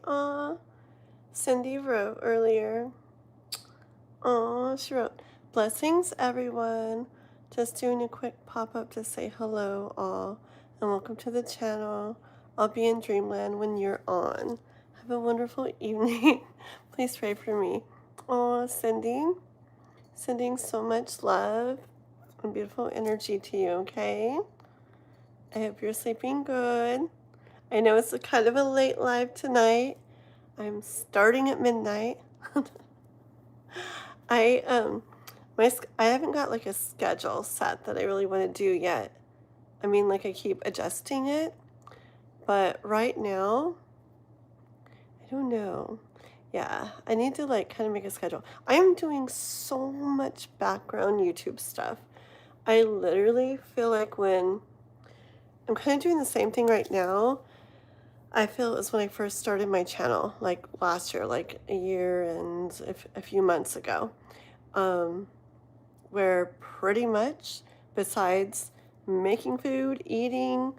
Cindy. Cindy wrote earlier. She wrote, "Blessings, everyone. Just doing a quick pop-up to say hello, all, and welcome to the channel. I'll be in dreamland when you're on. Have a wonderful evening. Please pray for me." Cindy. Sending so much love and beautiful energy to you, okay? I hope you're sleeping good. I know it's a kind of a late live tonight. I'm starting at midnight. I I haven't got like a schedule set that I really want to do yet. I mean, like I keep adjusting it, but right now, I don't know. Yeah, I need to like kind of make a schedule. I am doing so much background YouTube stuff. I literally feel like when I'm kind of doing the same thing right now, I feel it was when I first started my channel, like last year, like a year and a few months ago, um, where pretty much besides making food, eating,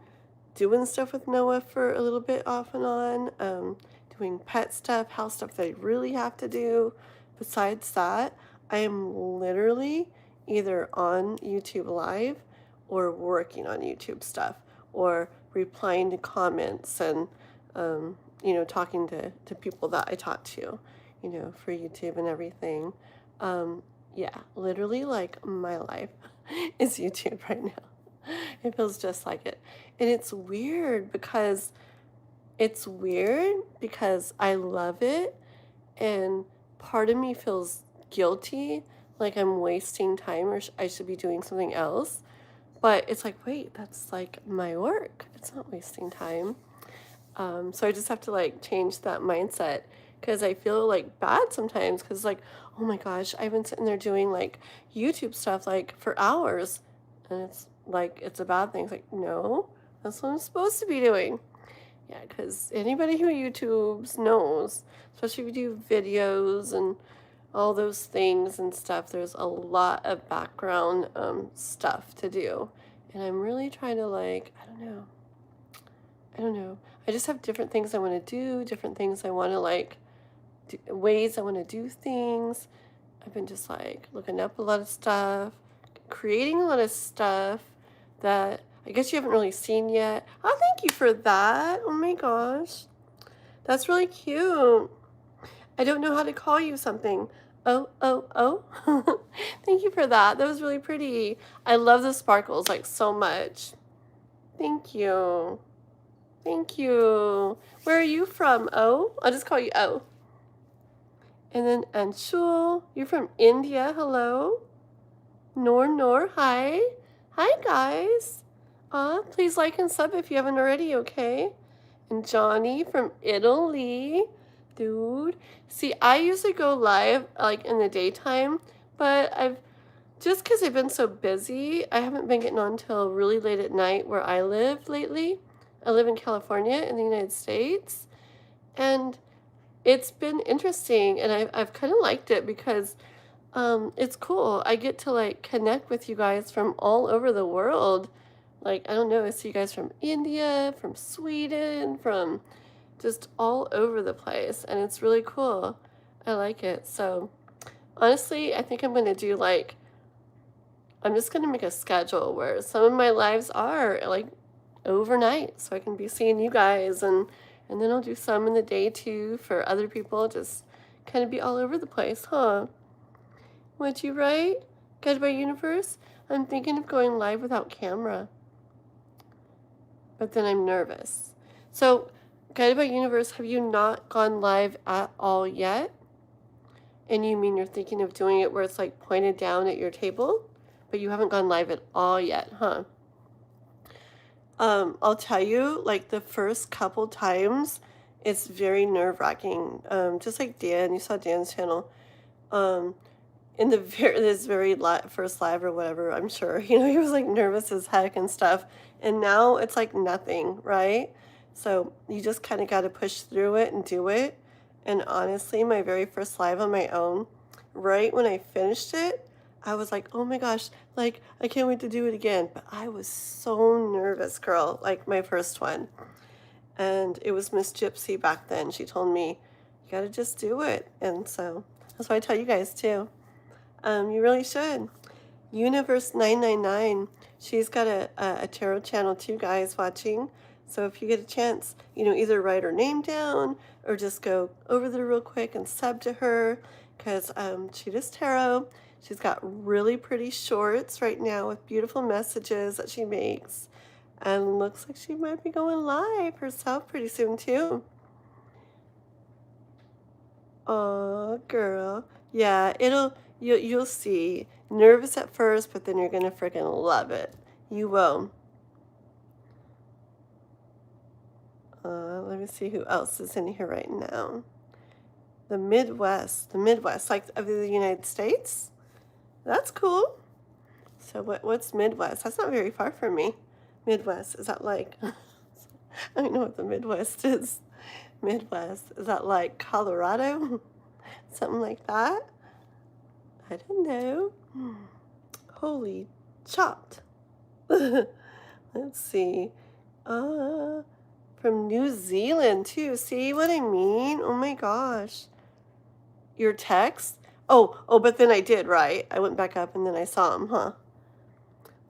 doing stuff with Noah for a little bit off and on, doing pet stuff, house stuff that I really have to do, besides that, I am literally either on YouTube Live or working on YouTube stuff or replying to comments and talking to people that I talk to, for YouTube and everything. Yeah, literally like my life is YouTube right now. It feels just like it. And it's weird because I love it and part of me feels guilty, like I'm wasting time or I should be doing something else. But it's like, wait, that's like my work. It's not wasting time. So I just have to like change that mindset because I feel like bad sometimes because like, oh my gosh, I've been sitting there doing like YouTube stuff like for hours and it's like, it's a bad thing. It's like, no, that's what I'm supposed to be doing. Yeah, because anybody who YouTubes knows, especially if you do videos and all those things and stuff, there's a lot of background stuff to do. And I'm really trying to like, I don't know. I just have different things I want to do, different things I want to like, ways I want to do things. I've been just like looking up a lot of stuff, creating a lot of stuff that I guess you haven't really seen yet. Oh, thank you for that. Oh my gosh. That's really cute. I don't know how to call you something. Oh, oh, oh. Thank you for that. That was really pretty. I love the sparkles like so much. Thank you. Thank you. Where are you from? Oh, I'll just call you O. And then Anshul, you're from India. Hello. Nor, hi. Hi, guys. Please like and sub if you haven't already, okay? And Johnny from Italy. Dude. See, I usually go live like in the daytime, but just because I've been so busy, I haven't been getting on till really late at night where I live lately. I live in California in the United States, and it's been interesting, and I've kind of liked it because it's cool. I get to like connect with you guys from all over the world. Like, I don't know, I see you guys from India, from Sweden, from just all over the place, and it's really cool. I like it. So, honestly, I think I'm going to do like, I'm just going to make a schedule where some of my lives are like overnight so I can be seeing you guys and then I'll do some in the day too for other people, just kind of be all over the place, huh? What'd you write? Guided by Universe? I'm thinking of going live without camera, but then I'm nervous. So, Guided by Universe, have you not gone live at all yet? And you mean you're thinking of doing it where it's like pointed down at your table, but you haven't gone live at all yet, huh? I'll tell you, like the first couple times, it's very nerve-wracking. Just like Dan, you saw Dan's channel. In this very first live or whatever, I'm sure, he was like nervous as heck and stuff. And now it's like nothing, right? So you just kind of got to push through it and do it. And honestly, my very first live on my own, right when I finished it, I was like, oh my gosh, like, I can't wait to do it again. But I was so nervous, girl, like my first one. And it was Miss Gypsy back then. She told me, you got to just do it. And so that's why I tell you guys too. You really should. Universe 999. She's got a tarot channel too, guys, watching. So if you get a chance, either write her name down or just go over there real quick and sub to her, because she does tarot. She's got really pretty shorts right now with beautiful messages that she makes. And looks like she might be going live herself pretty soon too. Oh, girl. Yeah, you'll see. Nervous at first, but then you're gonna freaking love it. You will. Let me see who else is in here right now. The Midwest, like of the United States. That's cool. So what's Midwest? That's not very far from me. Midwest, is that like, I don't know what the Midwest is. Midwest, is that like Colorado? Something like that? I don't know. Holy chopped. Let's see. From New Zealand too. See what I mean? Oh my gosh. Your text? Oh, but then I did, right? I went back up and then I saw them, huh?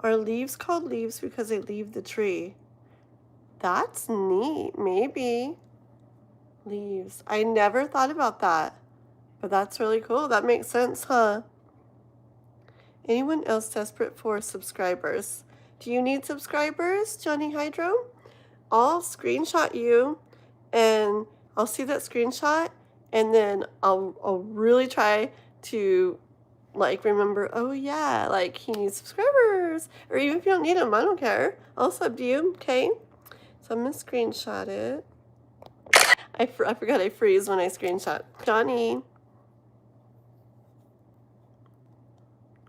Are leaves called leaves because they leave the tree? That's neat. Maybe. Leaves. I never thought about that. But that's really cool. That makes sense, huh? Anyone else desperate for subscribers? Do you need subscribers, Johnny Hydro? I'll screenshot you and I'll see that screenshot and then I'll really try to like remember, oh yeah, like he needs subscribers. Or even if you don't need them, I don't care. I'll sub to you, okay? So I'm gonna screenshot it. I forgot I freeze when I screenshot. Johnny.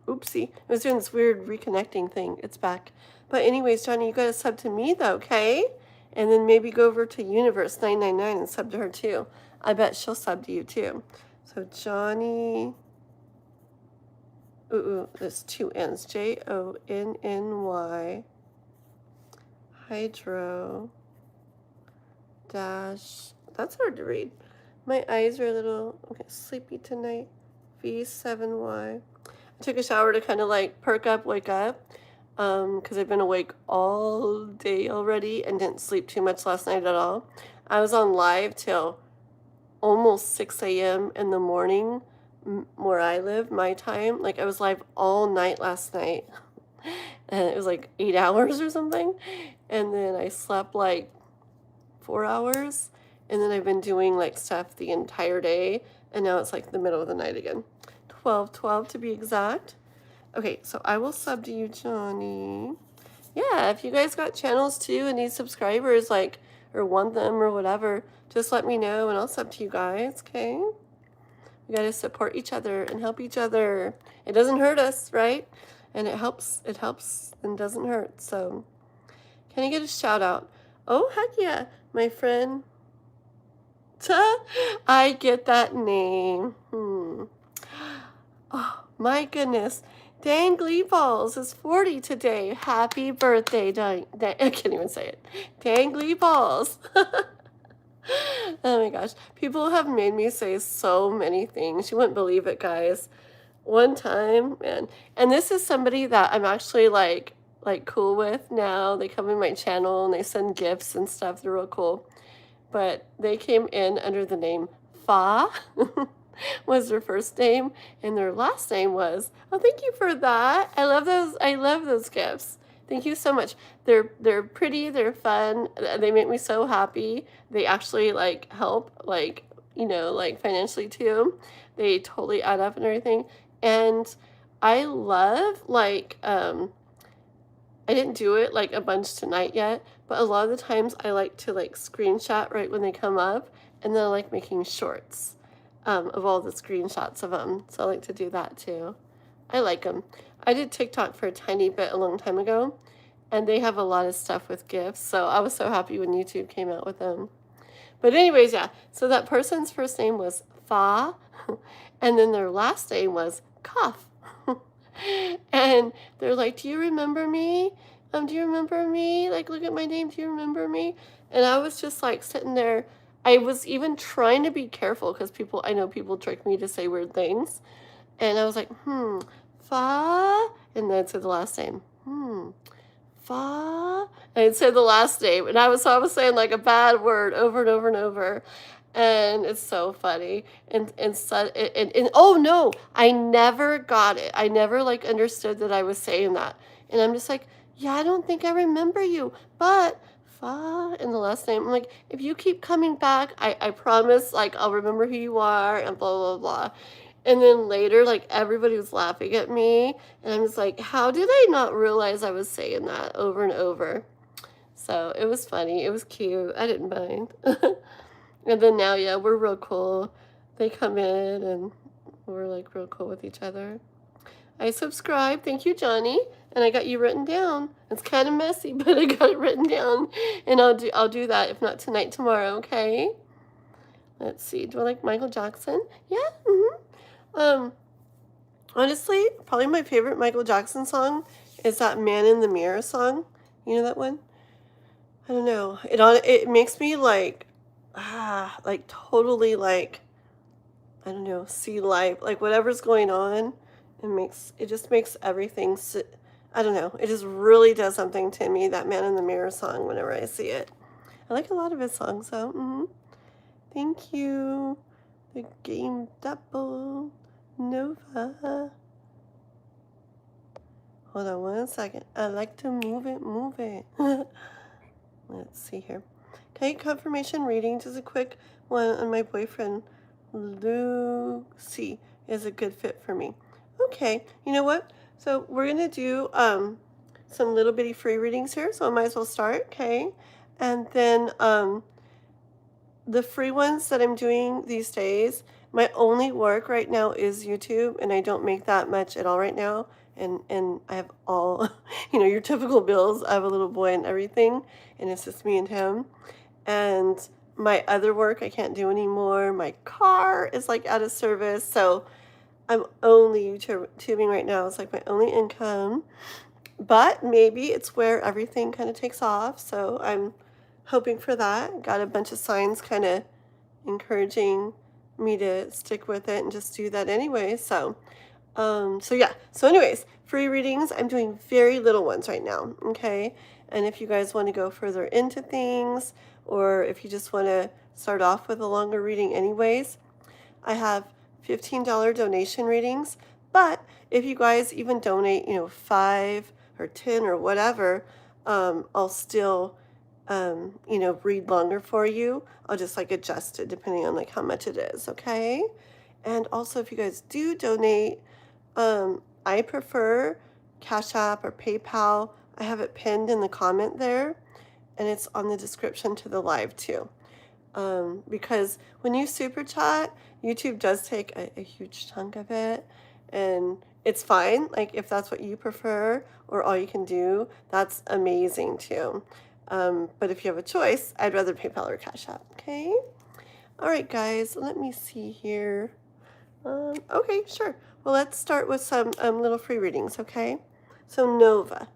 Oopsie. I was doing this weird reconnecting thing. It's back. But anyways, Johnny, you got to sub to me though, okay? And then maybe go over to Universe 999 and sub to her too. I bet she'll sub to you too. So Johnny. There's two N's. Jonny. Hydro. Dash. That's hard to read. My eyes are a little sleepy tonight. V7Y. I took a shower to kind of like perk up, wake up, because I've been awake all day already and didn't sleep too much last night at all. I was on live till almost 6 a.m. in the morning where I live, my time. Like I was live all night last night and it was like 8 hours or something. And then I slept like 4 hours and then I've been doing like stuff the entire day and now it's like the middle of the night again. 12 to be exact. Okay, so I will sub to you, Johnny. Yeah, if you guys got channels too and need subscribers, like, or want them or whatever, just let me know and I'll sub to you guys, okay? We gotta support each other and help each other. It doesn't hurt us, right? And it helps and doesn't hurt. So, can I get a shout out? Oh, heck yeah, my friend. I get that name. Oh, my goodness. Dangly Balls is 40 today. Happy birthday, I can't even say it. Dangly Balls. Oh my gosh. People have made me say so many things. You wouldn't believe it, guys. One time, man. And this is somebody that I'm actually like cool with now. They come in my channel and they send gifts and stuff. They're real cool. But they came in under the name Fa. Was their first name, and their last name was, oh, thank you for that. I love those gifts. Thank you so much. They're pretty, they're fun, they make me so happy. They actually like help, like, like financially too. They totally add up and everything. And I love like I didn't do it like a bunch tonight yet, but a lot of the times I like to like screenshot right when they come up, and then I like making shorts of all the screenshots of them. So I like to do that too. I like them. I did TikTok for a tiny bit a long time ago, and they have a lot of stuff with gifts. So I was so happy when YouTube came out with them. But anyways, yeah. So that person's first name was Fa, and then their last name was Cough. And they're like, do you remember me? Do you remember me? Like, look at my name. Do you remember me? And I was just like sitting there. I was even trying to be careful because I know people trick me to say weird things. And I was like, fa, and then said the last name. Fa, and it said the last name. And I was saying like a bad word over and over and over. And it's so funny. And oh no, I never got it. I never like understood that I was saying that. And I'm just like, yeah, I don't think I remember you, but Fa and the last name. I'm like, if you keep coming back, I promise, like, I'll remember who you are and blah, blah, blah. And then later, like, everybody was laughing at me. And I'm just like, how did I not realize I was saying that over and over? So it was funny. It was cute. I didn't mind. And then now, yeah, we're real cool. They come in and we're like real cool with each other. I subscribed. Thank you, Johnny. And I got you written down. It's kind of messy, but I got it written down. And I'll do that, if not tonight, tomorrow, okay? Let's see. Do I like Michael Jackson? Yeah. Honestly, probably my favorite Michael Jackson song is that Man in the Mirror song. You know that one? I don't know. It makes me like totally like, I don't know, see life, like whatever's going on. It just makes everything, I don't know, it just really does something to me, that Man in the Mirror song, whenever I see it. I like a lot of his songs, so, Thank you. The game double Nova. Hold on 1 second. I like to move it. Let's see here. Okay, confirmation reading, just a quick one on my boyfriend. Lucy is a good fit for me. Okay, you know what? So we're gonna do some little bitty free readings here, so I might as well start, okay? And then the free ones that I'm doing these days, my only work right now is YouTube, and I don't make that much at all right now. And I have all, your typical bills. I have a little boy and everything, and it's just me and him. And my other work I can't do anymore. My car is like out of service, so I'm only YouTubing right now. It's like my only income, but maybe it's where everything kind of takes off. So I'm hoping for that. Got a bunch of signs kind of encouraging me to stick with it and just do that anyway. So yeah. So anyways, free readings. I'm doing very little ones right now. Okay. And if you guys want to go further into things, or if you just want to start off with a longer reading anyways, I have $15 donation readings. But if you guys even donate, 5 or 10 or whatever, I'll still, read longer for you. I'll just like adjust it depending on like how much it is. Okay. And also if you guys do donate, I prefer Cash App or PayPal. I have it pinned in the comment there, and it's on the description to the live too. Because when you super chat, YouTube does take a huge chunk of it, and it's fine. Like if that's what you prefer or all you can do, that's amazing too. But if you have a choice, I'd rather PayPal or Cash App. Okay. All right, guys. Let me see here. Okay, sure. Well, let's start with some little free readings, okay? So Nova,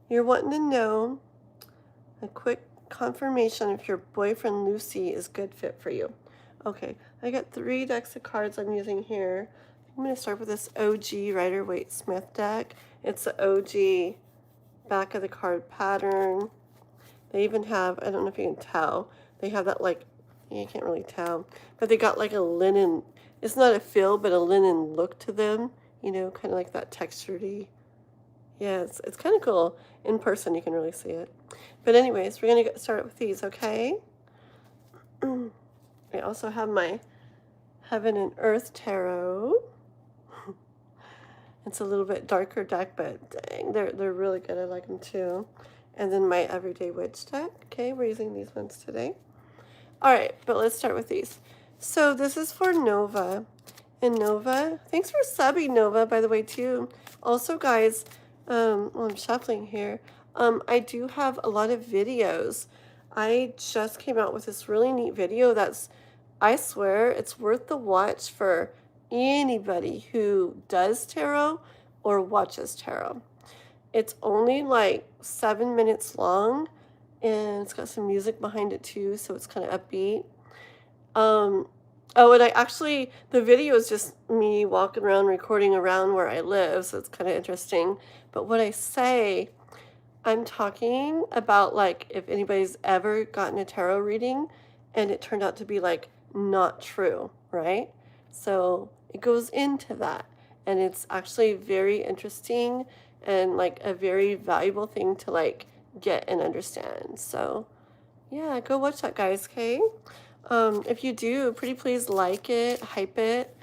you're wanting to know a quick confirmation if your boyfriend Lucy is good fit for you. Okay, I got 3 decks of cards I'm using here. I'm going to start with this OG Rider-Waite-Smith deck. It's the OG back of the card pattern. They even have, I don't know if you can tell, they have that like, you can't really tell, but they got like a linen, it's not a fill, but a linen look to them, kind of like that textured-y. Yeah, it's kind of cool. In person, you can really see it. But anyways, we're going to get started with these, okay? I also have my Heaven and Earth Tarot. It's a little bit darker deck, but dang, they're really good. I like them too. And then my Everyday Witch deck. Okay, we're using these ones today. All right, but let's start with these. So this is for Nova. And Nova, thanks for subbing, Nova, by the way, too. Also, guys, I'm shuffling here. I do have a lot of videos. I just came out with this really neat video that's, I swear, it's worth the watch for anybody who does tarot or watches tarot. It's only like 7 minutes long, and it's got some music behind it too, so it's kind of upbeat. Um, oh, and the video is just me walking around, recording around where I live, so it's kind of interesting. But what I say, I'm talking about like if anybody's ever gotten a tarot reading and it turned out to be like not true, right? So it goes into that, and it's actually very interesting and like a very valuable thing to like get and understand. So yeah, go watch that, guys, okay? If you do, pretty please like it, hype it.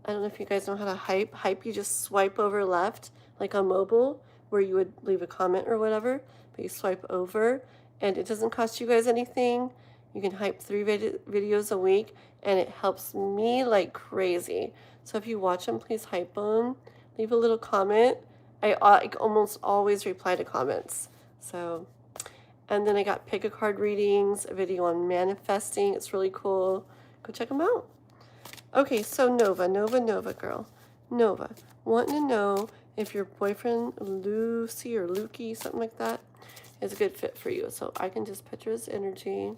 I don't know if you guys know how to hype. Hype, you just swipe over left, like on mobile, where you would leave a comment or whatever, but you swipe over, and it doesn't cost you guys anything. You can hype 3 videos a week, and it helps me like crazy. So if you watch them, please hype them. Leave a little comment. I almost always reply to comments. So, and then I got pick a card readings, a video on manifesting. It's really cool. Go check them out. Okay, so Nova girl. Nova, wanting to know if your boyfriend Lucy or Lukey, something like that, is a good fit for you. So I can just picture his energy.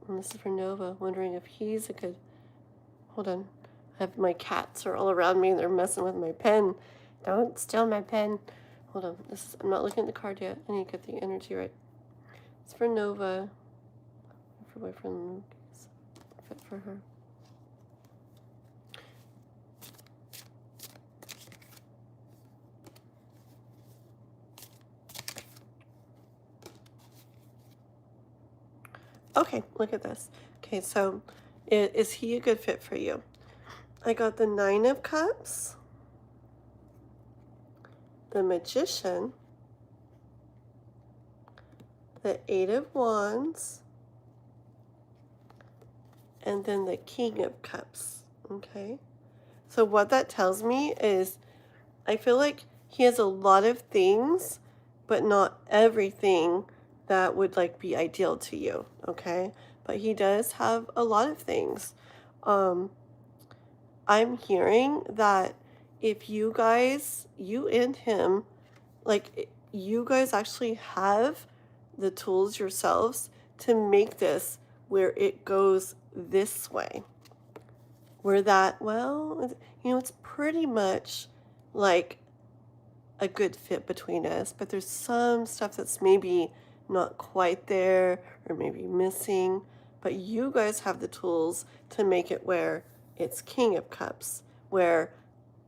And this is for Nova, wondering if he's a good... Hold on. I have my cats are all around me and they're messing with my pen. Don't steal my pen. Hold on. I'm not looking at the card yet. I need to get the energy right. It's for Nova. For boyfriend Lukey's fit for her. Okay, look at this. Okay, so is he a good fit for you? I got the 9 of Cups, the Magician, the 8 of Wands, and then the King of Cups, okay? So what that tells me is I feel like he has a lot of things, but not everything that would like be ideal to you, okay? But he does have a lot of things. I'm hearing that if you guys, you and him, like you guys actually have the tools yourselves to make this where it goes this way. Where that, well, it's pretty much like a good fit between us, but there's some stuff that's maybe not quite there or maybe missing, but you guys have the tools to make it where it's King of Cups, where,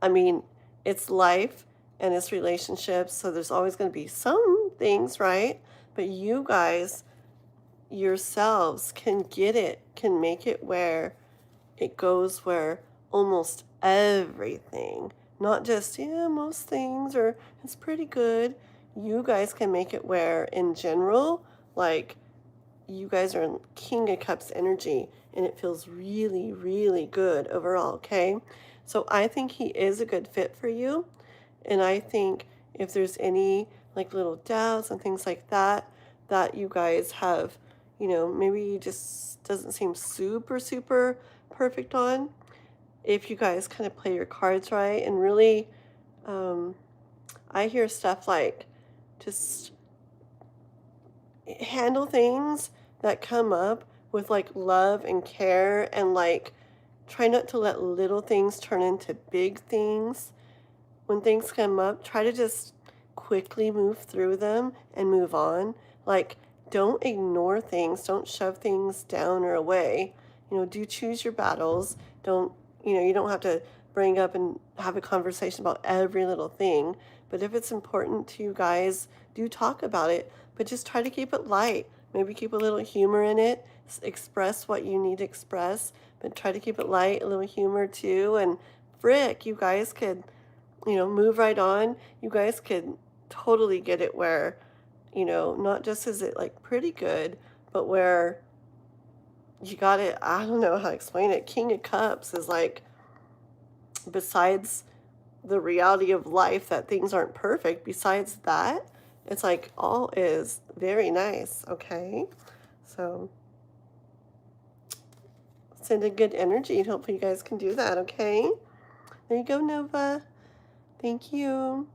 I mean, it's life and it's relationships, so there's always going to be some things, right? But you guys yourselves can get it, can make it where it goes where almost everything, not just, yeah, most things, or it's pretty good. You guys can make it where, in general, like, you guys are in King of Cups energy, and it feels really, really good overall, okay? So I think he is a good fit for you, and I think if there's any, like, little doubts and things like that, that you guys have, maybe just doesn't seem super, super perfect on, if you guys kind of play your cards right and really, I hear stuff like just handle things that come up with like love and care, and like try not to let little things turn into big things. When things come up, try to just quickly move through them and move on. Like, don't ignore things, don't shove things down or away. Do choose your battles. You don't have to bring up and have a conversation about every little thing. But if it's important to you guys, do talk about it. But just try to keep it light. Maybe keep a little humor in it. Express what you need to express. But try to keep it light, a little humor too. And frick, you guys could, move right on. You guys could totally get it where, not just is it like pretty good, but where you got it, I don't know how to explain it. King of Cups is like, besides the reality of life that things aren't perfect, besides that, it's like all is very nice, okay? So send a good energy and hopefully you guys can do that, okay? There you go, Nova. Thank you.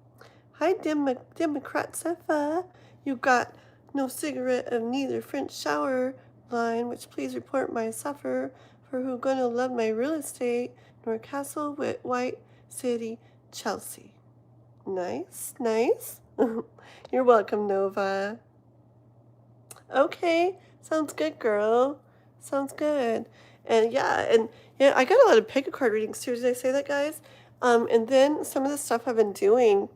Hi, Democrat Sefa. You got no cigarette of neither French shower line, which please report my suffer, for who gonna love my real estate, nor castle with White City, Chelsea. Nice, nice. You're welcome, Nova. Okay, sounds good, girl. Sounds good. And yeah, I got a lot of pick a card readings too. Did I say that, guys? And then some of the stuff I've been doing,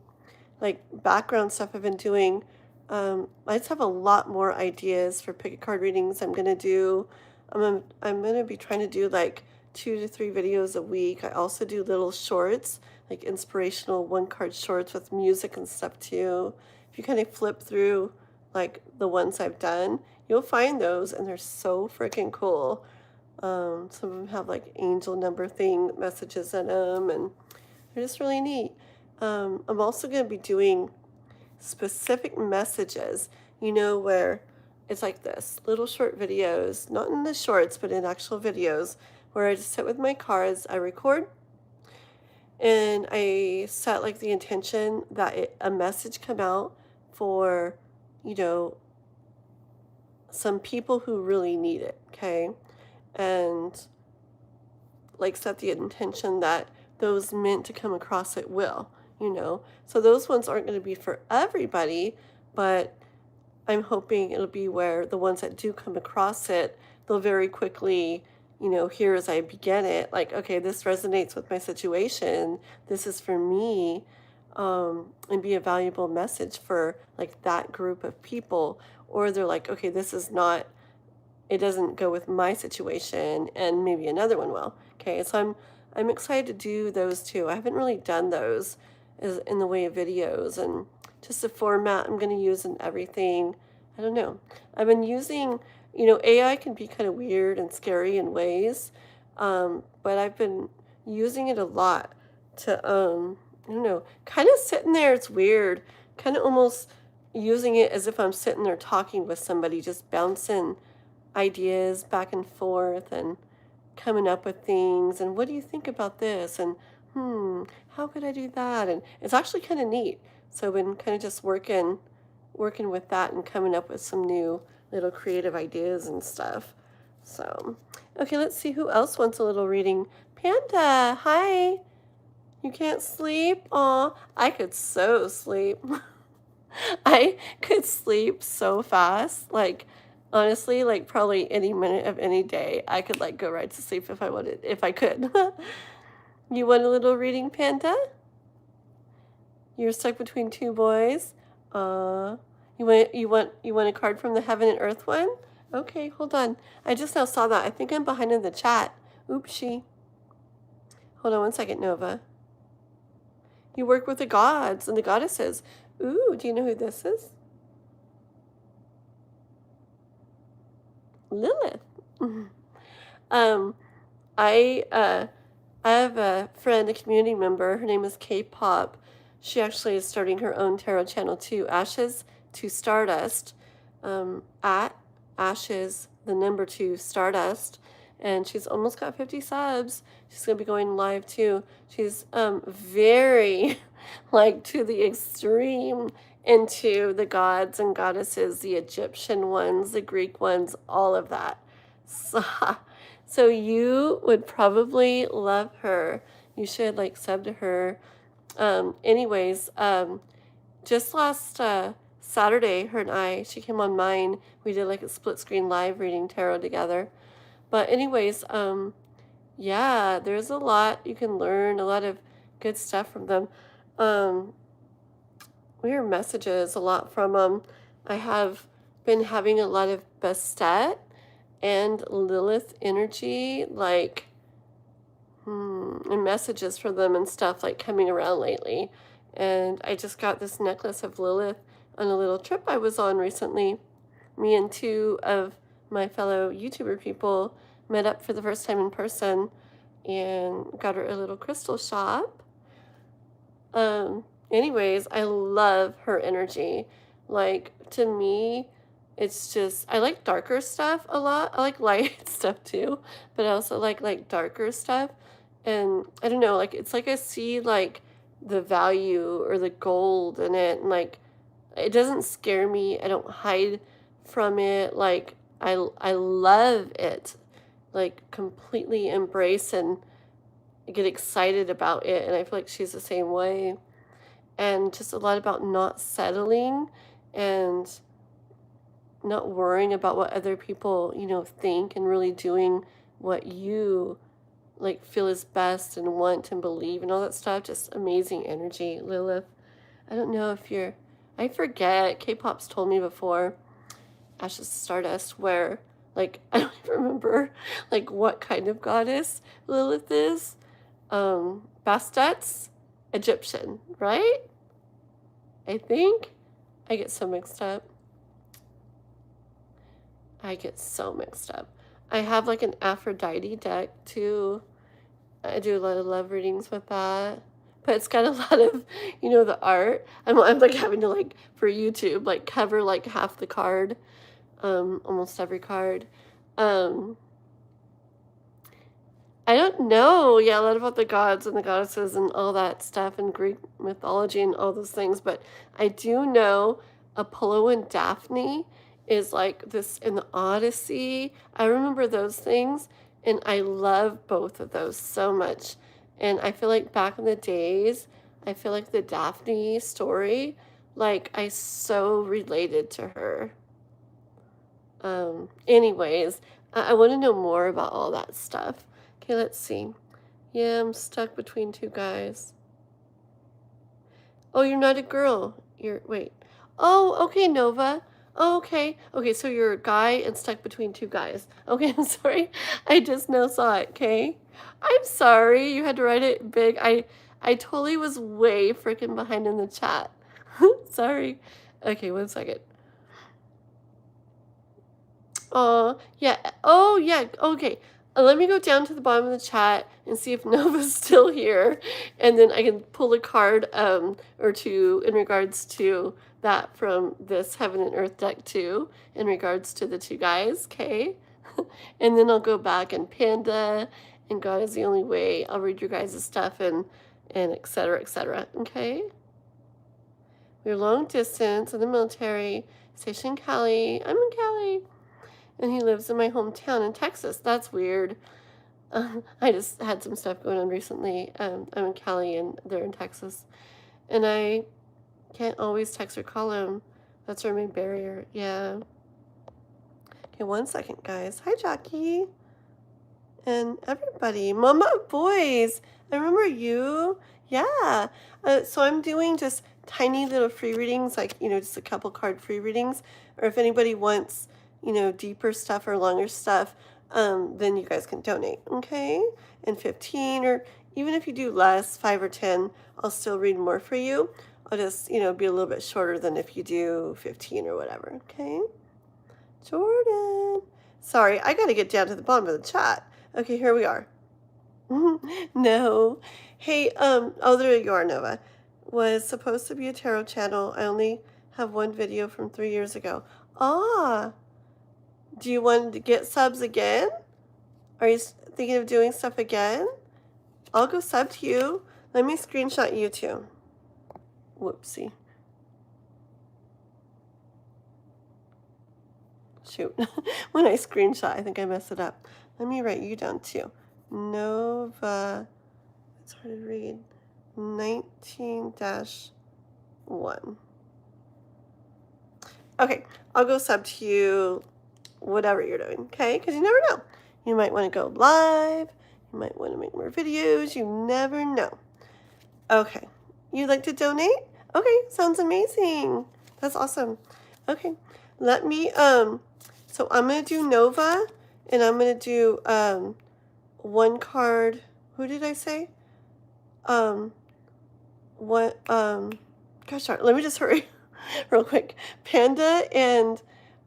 like background stuff I've been doing. I just have a lot more ideas for pick a card readings I'm gonna do. I'm gonna be trying to do like 2 to 3 videos a week. I also do little shorts, like inspirational one card shorts with music and stuff too. If you kind of flip through like the ones I've done, you'll find those and they're so freaking cool. Some of them have like angel number thing messages in them and they're just really neat. I'm also going to be doing specific messages, where it's like this little short videos, not in the shorts, but in actual videos, where I just sit with my cards, I record, and I set like the intention that a message come out for, you know, some people who really need it, okay? And like set the intention that those meant to come across it will. So those ones aren't going to be for everybody, but I'm hoping it'll be where the ones that do come across it, they'll very quickly, hear as I begin it, like, okay, this resonates with my situation. This is for me, and be a valuable message for like that group of people. Or they're like, okay, this is not, it doesn't go with my situation, and maybe another one will. Okay, so I'm excited to do those too. I haven't really done those as in the way of videos and just the format I'm going to use and everything. I don't know. I've been using, AI can be kind of weird and scary in ways, but I've been using it a lot to, I don't know, kind of sitting there. It's weird, kind of almost using it as if I'm sitting there talking with somebody, just bouncing ideas back and forth and coming up with things and what do you think about this and how could I do that, and it's actually kind of neat. So I've been kind of just working with that and coming up with some new little creative ideas and stuff. So okay, let's see who else wants a little reading. Panda, hi. You can't sleep? Aw, I could so sleep. I could sleep so fast. Like, honestly, like probably any minute of any day, I could like go right to sleep if I wanted, if I could. You want a little reading, Panda? You're stuck between two boys. You want a card from the Heaven and Earth one? Okay, hold on. I just now saw that. I think I'm behind in the chat. Oopsie. Hold on one second, Nova. You work with the gods and the goddesses. Ooh, do you know who this is? Lilith. um, I have a friend, a community member. Her name is K-Pop. She actually is starting her own tarot channel too, Ashes to Stardust, at Ashes, the number 2, Stardust. And she's almost got 50 subs. She's going to be going live too. She's very, like, to the extreme into the gods and goddesses, the Egyptian ones, the Greek ones, all of that. So you would probably love her. You should like sub to her. Anyways, just last Saturday, her and she came on mine. We did like a split screen live reading tarot together. But anyways, yeah, there's a lot you can learn, a lot of good stuff from them. Weird messages, a lot from them. I have been having a lot of Bastet and Lilith energy, like, and messages for them and stuff like coming around lately. And I just got this necklace of Lilith on a little trip I was on recently. Me and 2 of my fellow YouTuber people met up for the first time in person and got her a little crystal shop. Anyways, I love her energy. Like, to me, it's just, I like darker stuff a lot. I like light stuff too, but I also like darker stuff. And I don't know, like, it's like I see like the value or the gold in it. And like, it doesn't scare me. I don't hide from it. Like, I love it. Like, completely embrace and get excited about it. And I feel like she's the same way. And just a lot about not settling and not worrying about what other people, think, and really doing what you like feel is best and want and believe and all that stuff. Just amazing energy, Lilith. I don't know if I forget. K-pop's told me before, Ashes to Stardust, where, like, I don't even remember, like, what kind of goddess Lilith is. Bastet's Egyptian, right? I think. I get so mixed up. I have, like, an Aphrodite deck, too. I do a lot of love readings with that. But it's got a lot of, the art. I'm like having to, like, for YouTube, like, cover like half the card, almost every card. I don't know, yeah, a lot about the gods and the goddesses and all that stuff and Greek mythology and all those things, but I do know Apollo and Daphne is like this in the Odyssey. I remember those things, and I love both of those so much. And I feel like back in the days, I feel like the Daphne story, like I so related to her. Anyways, I want to know more about all that stuff. Okay, let's see. Yeah, I'm stuck between two guys. Oh, you're not a girl. Wait. Oh, okay, Nova. Oh, okay. Okay, so you're a guy and stuck between two guys. Okay, I'm sorry. I just now saw it, okay? I'm sorry. You had to write it big. I totally was way freaking behind in the chat. Sorry. Okay, 1 second. Yeah. Oh, yeah. Okay. Let me go down to the bottom of the chat and see if Nova's still here, and then I can pull a card or two in regards to that from this Heaven and Earth deck too, in regards to the two guys, okay? And then I'll go back and Panda and God is the Only Way. I'll read your guys' stuff and et cetera, okay? We're long distance in the military, station Cali. I'm in Cali. And he lives in my hometown in Texas. That's weird. I just had some stuff going on recently. I'm in Cali and they're in Texas. And I can't always text or call him. That's our main barrier. Yeah. Okay, 1 second, guys. Hi, Jackie. And everybody. Mama of Boys. I remember you. Yeah. So I'm doing just tiny little free readings, like, just a couple card free readings. Or if anybody wants deeper stuff or longer stuff, then you guys can donate, okay? And 15, or even if you do less, 5 or 10, I'll still read more for you. I'll just, be a little bit shorter than if you do 15 or whatever, okay? Jordan. Sorry, I got to get down to the bottom of the chat. Okay, here we are. No. Hey, oh, there you are, Nova. Was supposed to be a tarot channel. I only have one video from 3 years ago. Ah. Do you want to get subs again? Are you thinking of doing stuff again? I'll go sub to you. Let me screenshot you too. Whoopsie. Shoot. When I screenshot, I think I messed it up. Let me write you down too. Nova, it's hard to read. 19-1. Okay, I'll go sub to you, whatever you're doing, okay? Because you never know. You might want to go live. You might want to make more videos. You never know. Okay. You'd like to donate? Okay, sounds amazing. That's awesome. Okay. Let me, so I'm going to do Nova, and I'm going to do, one card. Who did I say? Gosh darn, let me just hurry real quick. Panda and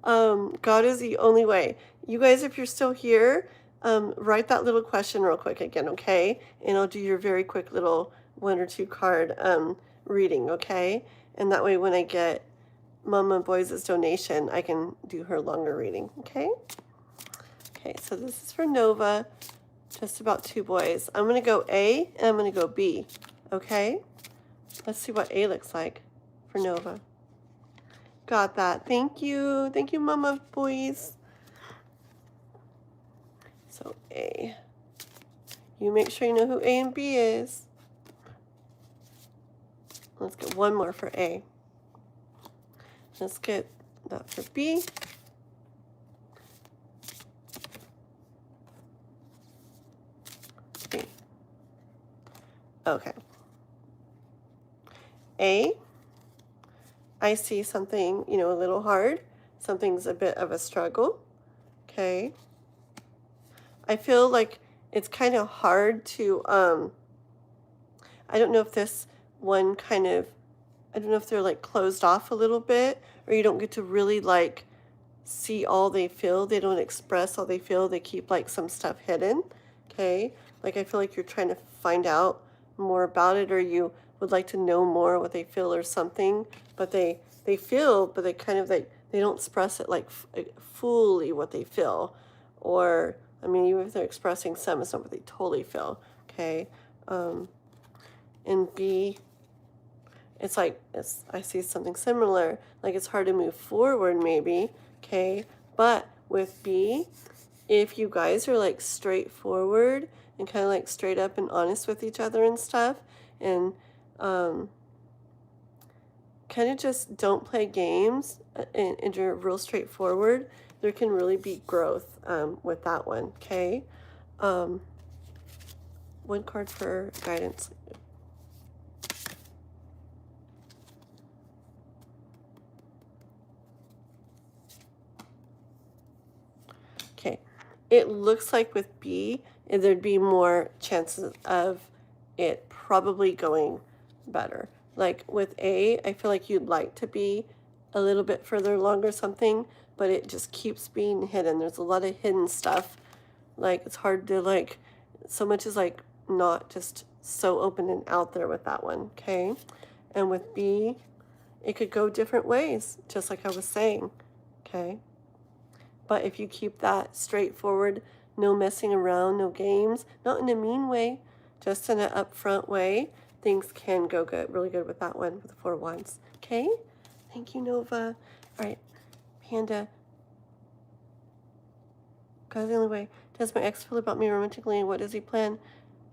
God is the Only Way. You guys, if you're still here, write that little question real quick again, okay? And I'll do your very quick little 1 or 2 card reading, okay? And that way when I get Mama Boys' donation, I can do her longer reading, okay? Okay, so this is for Nova, just about 2 boys. I'm going to go A and I'm going to go B, okay? Let's see what A looks like for Nova. Got that. Thank you. Thank you, Mama Boys. So A. You make sure you know who A and B is. Let's get one more for A. Let's get that for B. B. Okay. A, I see something, you know, a little hard. Something's a bit of a struggle. Okay. I feel like it's kind of hard to, I don't know if this one kind of, I don't know if they're like closed off a little bit, or you don't get to really like see all they feel. They don't express all they feel. They keep like some stuff hidden. Okay. Like I feel like you're trying to find out more about it, or you would like to know more what they feel or something, but they feel, but they kind of like, they don't express it like fully what they feel. Or, I mean, even if they're expressing some, it's not what they totally feel. Okay. And B, it's like, I see something similar, like it's hard to move forward maybe, okay? But with B, if you guys are like straightforward and kind of like straight up and honest with each other and stuff, and kind of just don't play games and you're real straightforward, there can really be growth with that one, okay? One card for guidance. Okay, it looks like with B, there'd be more chances of it probably going better. Like with A, I feel like you'd like to be a little bit further along or something, but it just keeps being hidden. There's a lot of hidden stuff. Like it's hard to like, so much is like not just so open and out there with that one, okay? And with B, it could go different ways, just like I was saying, okay? But if you keep that straightforward, no messing around, no games, not in a mean way, just in an upfront way, things can go good, really good with that one, with the 4 wands. Okay? Thank you, Nova. All right, Panda. God's the only way. Does my ex feel about me romantically? What does he plan?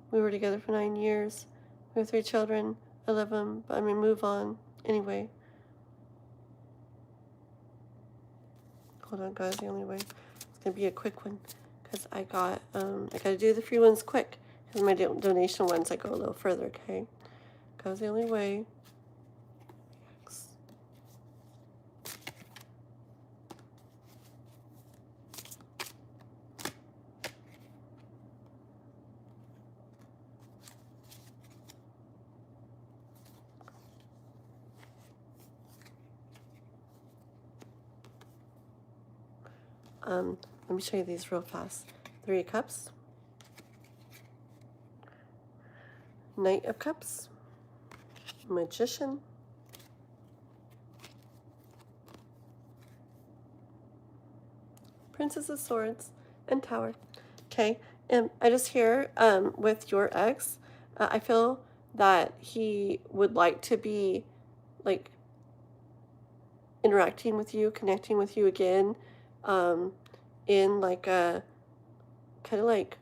We were together for 9 years. We have 3 children. I love him, but I mean, move on. Anyway. Hold on, God's the only way. It's gonna be a quick one because I gotta do the free ones quick because my donation ones I go a little further. Okay, God's the only way. Let me show you these real fast. 3 of Cups, Knight of Cups, Magician, Princess of Swords, and Tower. Okay, and I just hear with your ex, I feel that he would like to be like interacting with you, connecting with you again, in like a kind of like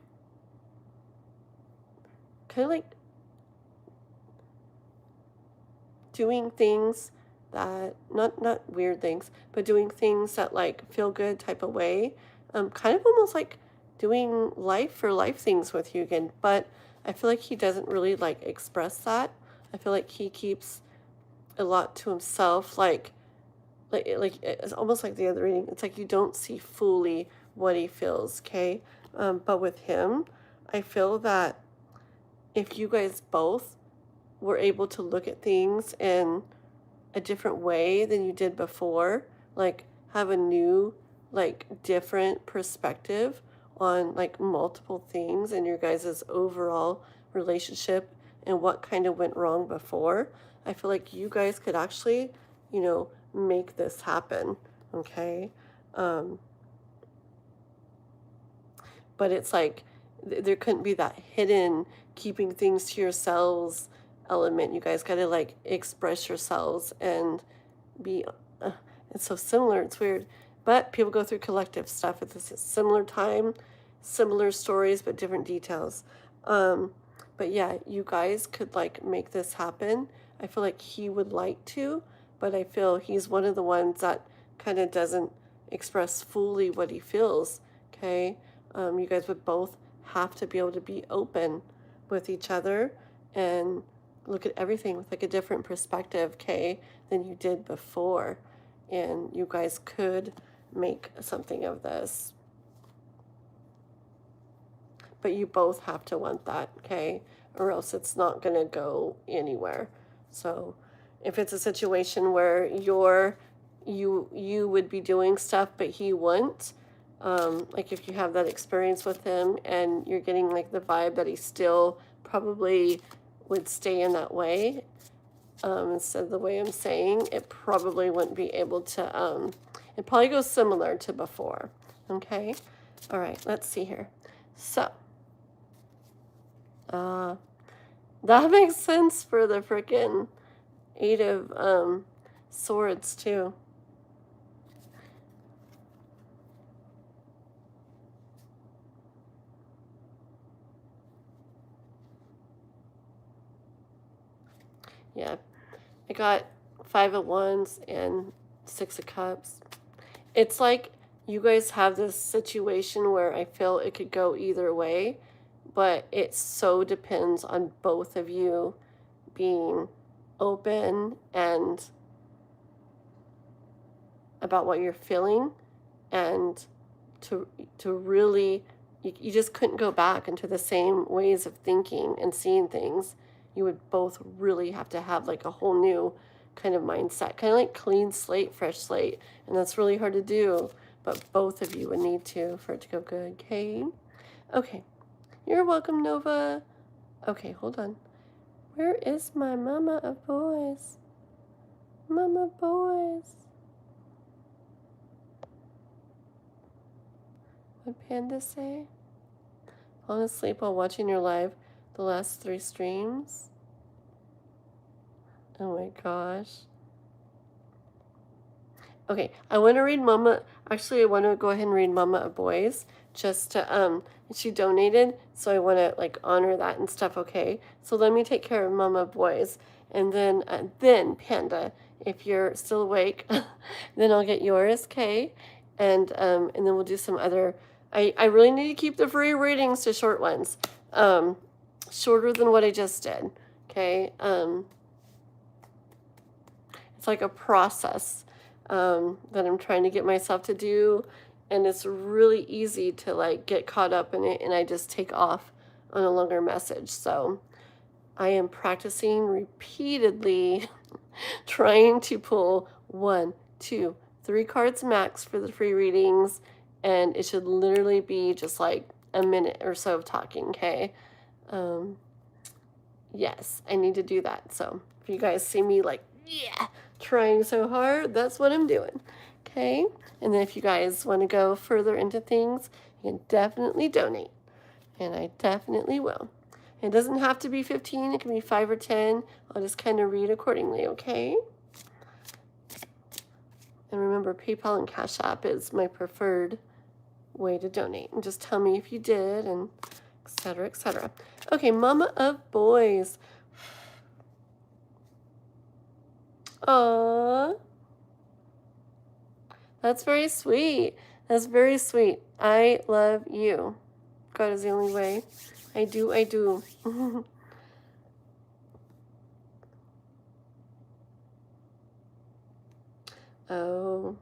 doing things that not weird things, but doing things that like feel good type of way. Kind of almost like doing life for life things with you again. But I feel like he doesn't really like express that. I feel like he keeps a lot to himself. Like it's almost like the other reading. It's like you don't see fully what he feels. Okay, but with him, I feel that if you guys both were able to look at things in a different way than you did before, like have a new, like different perspective on like multiple things in your guys' overall relationship and what kind of went wrong before, I feel like you guys could actually, you know, make this happen. Okay. But it's like there couldn't be that hidden keeping things to yourselves element. You guys got to like express yourselves and be, it's so similar. It's weird. But people go through collective stuff at this similar time, similar stories, but different details. But yeah, you guys could like make this happen. I feel like he would like to, but I feel he's one of the ones that kind of doesn't express fully what he feels. Okay. You guys would both have to be able to be open with each other and look at everything with like a different perspective, okay, than you did before. And you guys could make something of this. But you both have to want that, okay? Or else it's not going to go anywhere. So if it's a situation where you would be doing stuff but he wouldn't, like if you have that experience with him and you're getting like the vibe that he still probably would stay in that way, instead of the way I'm saying, it probably wouldn't be able to, it probably goes similar to before, okay? All right, let's see here. So, that makes sense for the frickin' 8 of Swords too. Yeah, I got 5 of Wands and 6 of Cups. It's like you guys have this situation where I feel it could go either way, but it so depends on both of you being open and about what you're feeling, and to really, you just couldn't go back into the same ways of thinking and seeing things. You would both really have to have like a whole new kind of mindset, kind of like clean slate, fresh slate, and that's really hard to do, but both of you would need to for it to go good, okay? Okay, you're welcome, Nova. Okay, hold on. Where is my mama of boys? Mama boys. What Panda say? Falling asleep while watching your live the last 3 streams? Oh my gosh. Okay, I want to read Mama. Actually, I want to go ahead and read Mama of Boys. Just to, she donated, so I want to like honor that and stuff, okay? So let me take care of Mama of Boys. And then Panda, if you're still awake, then I'll get yours, okay? And then we'll do some other, I really need to keep the free readings to short ones. Shorter than what I just did, okay? It's like a process that I'm trying to get myself to do, and it's really easy to like get caught up in it, and I just take off on a longer message. So I am practicing repeatedly trying to pull 1, 2, 3 cards max for the free readings, and it should literally be just like a minute or so of talking, okay? Yes, I need to do that. So if you guys see me like, yeah, trying so hard, that's what I'm doing, okay? And then if you guys want to go further into things, you can definitely donate, and I definitely will. It doesn't have to be 15, it can be 5 or 10. I'll just kind of read accordingly, okay? And remember, PayPal and Cash App is my preferred way to donate. And just tell me if you did, and etc., etc. Okay, Mama of Boys. Aww. That's very sweet. That's very sweet. I love you. God is the only way. I do. Oh.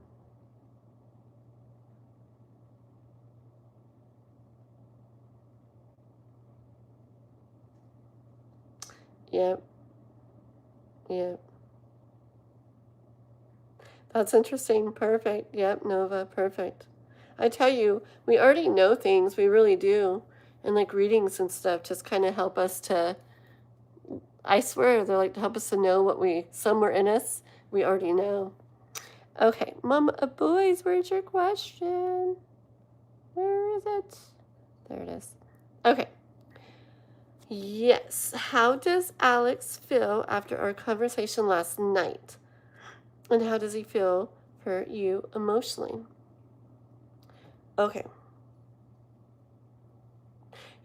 Yep. Yep. That's interesting. Perfect. Yep, Nova. Perfect. I tell you, we already know things. We really do. And like readings and stuff just kind of help us to, I swear, they're like to help us to know what somewhere in us, we already know. Okay, Mama of Boys, where's your question? Where is it? There it is. Okay. Yes. How does Alex feel after our conversation last night? And how does he feel for you emotionally? Okay.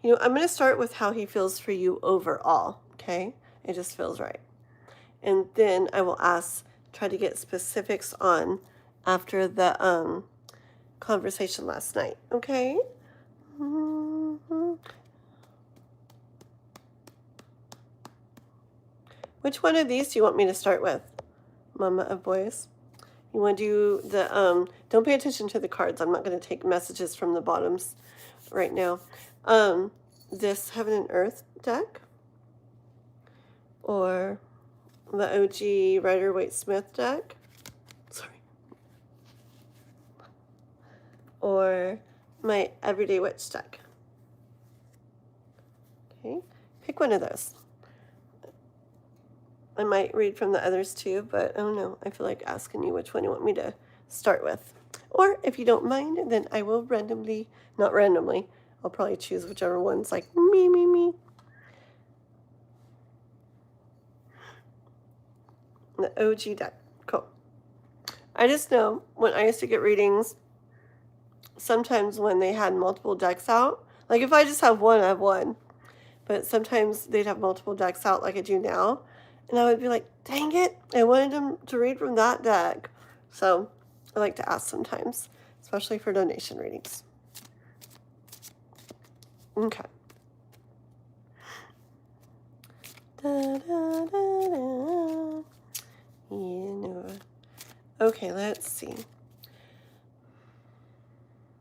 I'm going to start with how he feels for you overall, okay? It just feels right. And then I will try to get specifics on after the conversation last night, okay? Which one of these do you want me to start with, Mama of Boys? You want to do the, don't pay attention to the cards. I'm not going to take messages from the bottoms right now. This Heaven and Earth deck, or the OG Rider-Waite-Smith deck, sorry, or my Everyday Witch deck. Okay, pick one of those. I might read from the others too, but I don't know. I feel like asking you which one you want me to start with. Or if you don't mind, then I will not randomly, I'll probably choose whichever one's like me. The OG deck. Cool. I just know when I used to get readings, sometimes when they had multiple decks out, like if I just have one, I have one. But sometimes they'd have multiple decks out like I do now. And I would be like, dang it, I wanted them to read from that deck. So I like to ask sometimes, especially for donation readings. Okay. Okay, let's see.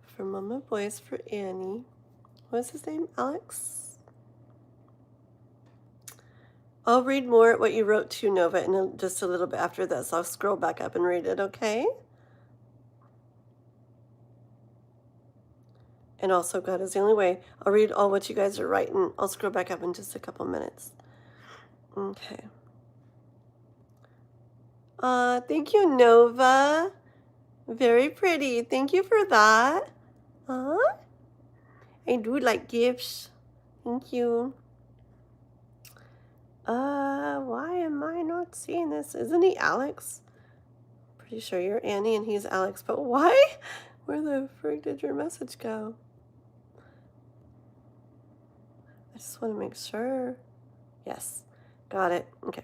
For Mama Boys, for Annie. What's his name? Alex? I'll read more what you wrote to Nova in just a little bit after this. I'll scroll back up and read it, okay? And also, God is the only way. I'll read all what you guys are writing. I'll scroll back up in just a couple minutes. Okay. Thank you, Nova. Very pretty. Thank you for that. I do like gifts. Thank you. Why am I not seeing this? Isn't he Alex? Pretty sure you're Annie and he's Alex, but why? Where the frig did your message go? I just want to make sure. Yes, got it. Okay.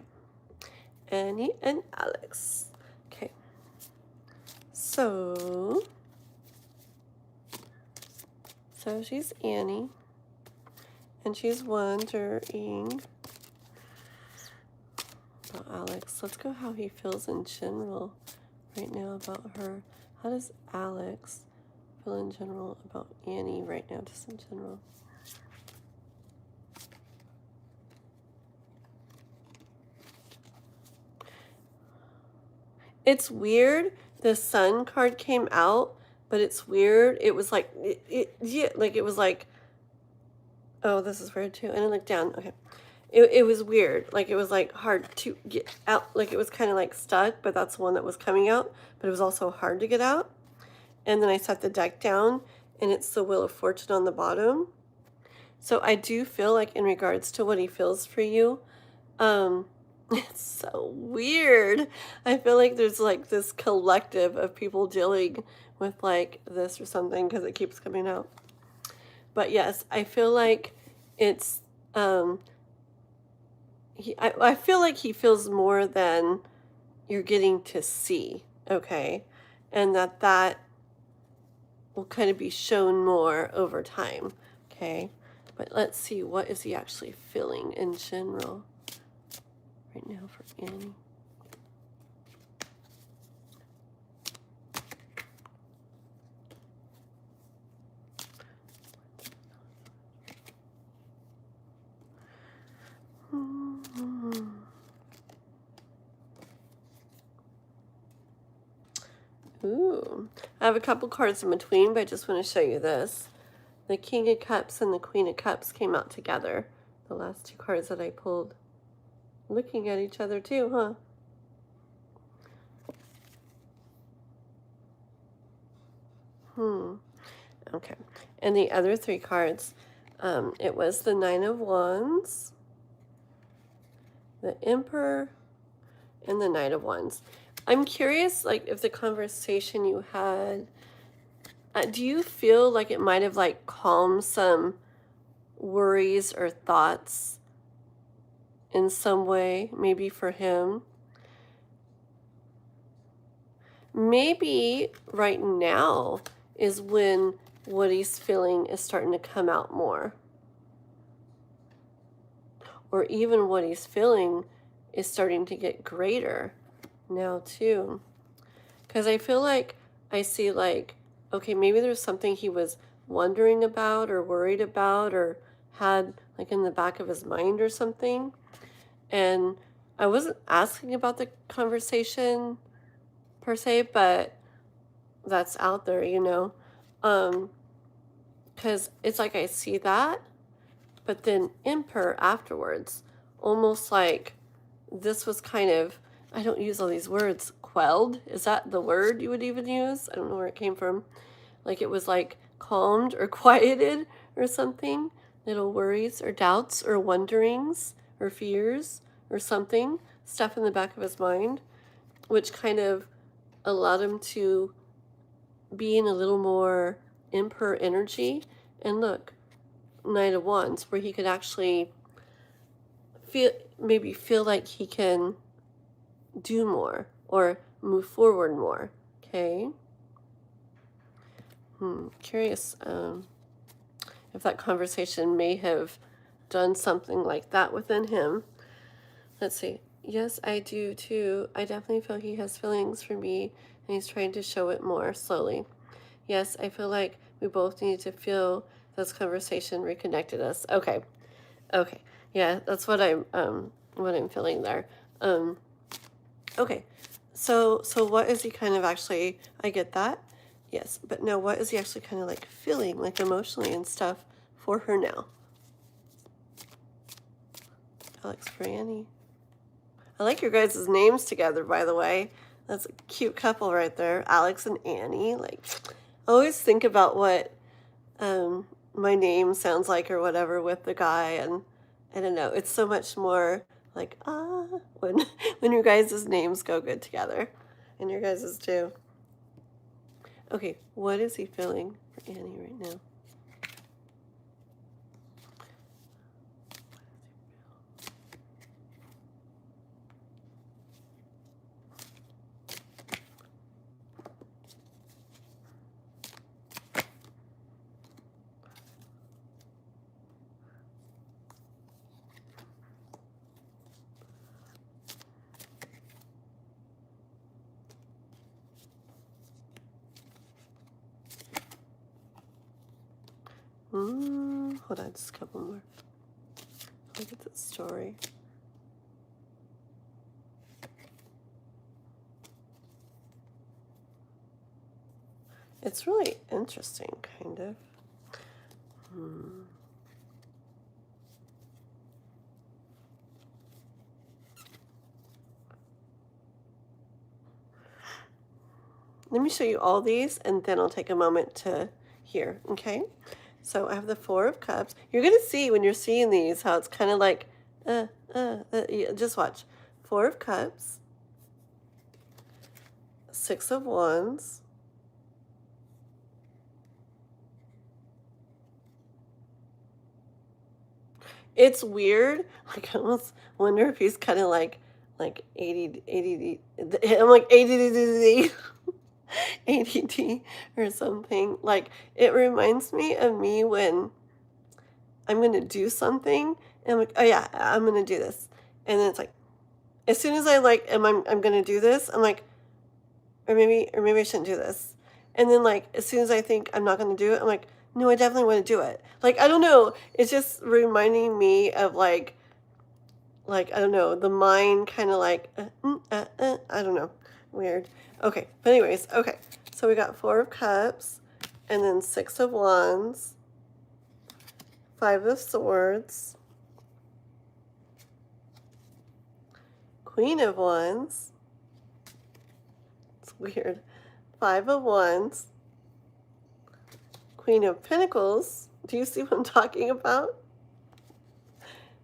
Annie and Alex. Okay. So she's Annie, and she's wondering about Alex. Let's go how he feels in general right now about her. How does Alex feel in general about Annie right now, just in general? It's weird. The Sun card came out, but it's weird. It was like, it was like, oh, this is weird too. And I looked down. Okay. It was weird. Like, it was like hard to get out. Like, it was kind of like stuck, but that's the one that was coming out. But it was also hard to get out. And then I set the deck down, and it's the Wheel of Fortune on the bottom. So I do feel like in regards to what he feels for you, it's so weird. I feel like there's like this collective of people dealing with like this or something because it keeps coming out. But yes, I feel like it's I feel like he feels more than you're getting to see, okay? And that will kind of be shown more over time, okay? But let's see, what is he actually feeling in general right now for Annie? Ooh, I have a couple cards in between, but I just want to show you this. The King of Cups and the Queen of Cups came out together. The last two cards that I pulled. Looking at each other too, huh? Okay. And the other three cards, It was the Nine of Wands, the Emperor, and the Knight of Wands. I'm curious, like, if the conversation you had, do you feel like it might have, like, calmed some worries or thoughts in some way, maybe for him? Maybe right now is when what he's feeling is starting to come out more. Or even what he's feeling is starting to get greater now too. Because I feel like I see, like, okay, maybe there's something he was wondering about or worried about or had, like, in the back of his mind or something. And I wasn't asking about the conversation per se, but that's out there, you know. Because it's like I see that, but then Emperor afterwards, almost like this was kind of, I don't use all these words, quelled. Is that the word you would even use? I don't know where it came from. Like it was like calmed or quieted or something. Little worries or doubts or wonderings or fears or something, stuff in the back of his mind, which kind of allowed him to be in a little more Emperor energy. And look, Knight of Wands, where he could actually feel like he can do more or move forward more. Okay. Curious if that conversation may have done something like that within him. Let's see. Yes, I do too. I definitely feel he has feelings for me and he's trying to show it more slowly. Yes, I feel like we both need to feel this conversation reconnected us. Okay. Okay. Yeah, that's what I'm feeling there. Okay. So what is he kind of actually, I get that. Yes, but now what is he actually kind of like feeling, like emotionally and stuff for her now? Alex for Annie. I like your guys' names together, by the way. That's a cute couple right there, Alex and Annie. Like, I always think about what my name sounds like or whatever with the guy, and I don't know. It's so much more like when when your guys' names go good together, and your guys' too. Okay, what is he feeling for Annie right now? Hold on, just a couple more. Look at this story. It's really interesting, kind of. Let me show you all these, and then I'll take a moment to hear, okay? So I have the Four of Cups. You're going to see when you're seeing these how it's kind of like, just watch. Four of Cups, Six of Wands, it's weird. Like, I almost wonder if he's kind of like 80, I'm like ADD, ADD or something. Like, it reminds me of me when I'm going to do something and I'm like, oh yeah, I'm going to do this. And then it's like, as soon as I'm going to do this, I'm like, or maybe I shouldn't do this. And then like, as soon as I think I'm not going to do it, I'm like, no, I definitely want to do it. Like, I don't know. It's just reminding me of like, I don't know, the mind kind of like, I don't know. Weird. Okay. But anyways, okay. So we got Four of Cups and then Six of Wands, Five of Swords, Queen of Wands. It's weird. Five of Wands, Queen of Pentacles, Do you see what I'm talking about?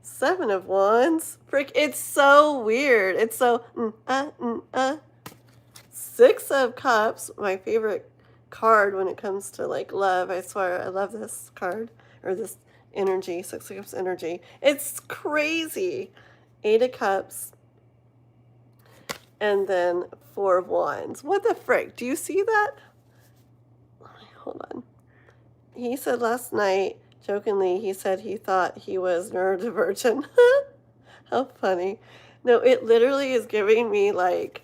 Seven of Wands. Frick, it's so weird. It's so, Six of Cups, my favorite card when it comes to like love. I swear, I love this card or this energy, Six of Cups energy. It's crazy. Eight of Cups, and then Four of Wands. What the frick? Do you see that? Hold on. He said last night, jokingly, he said he thought he was neurodivergent. How funny. No, it literally is giving me like,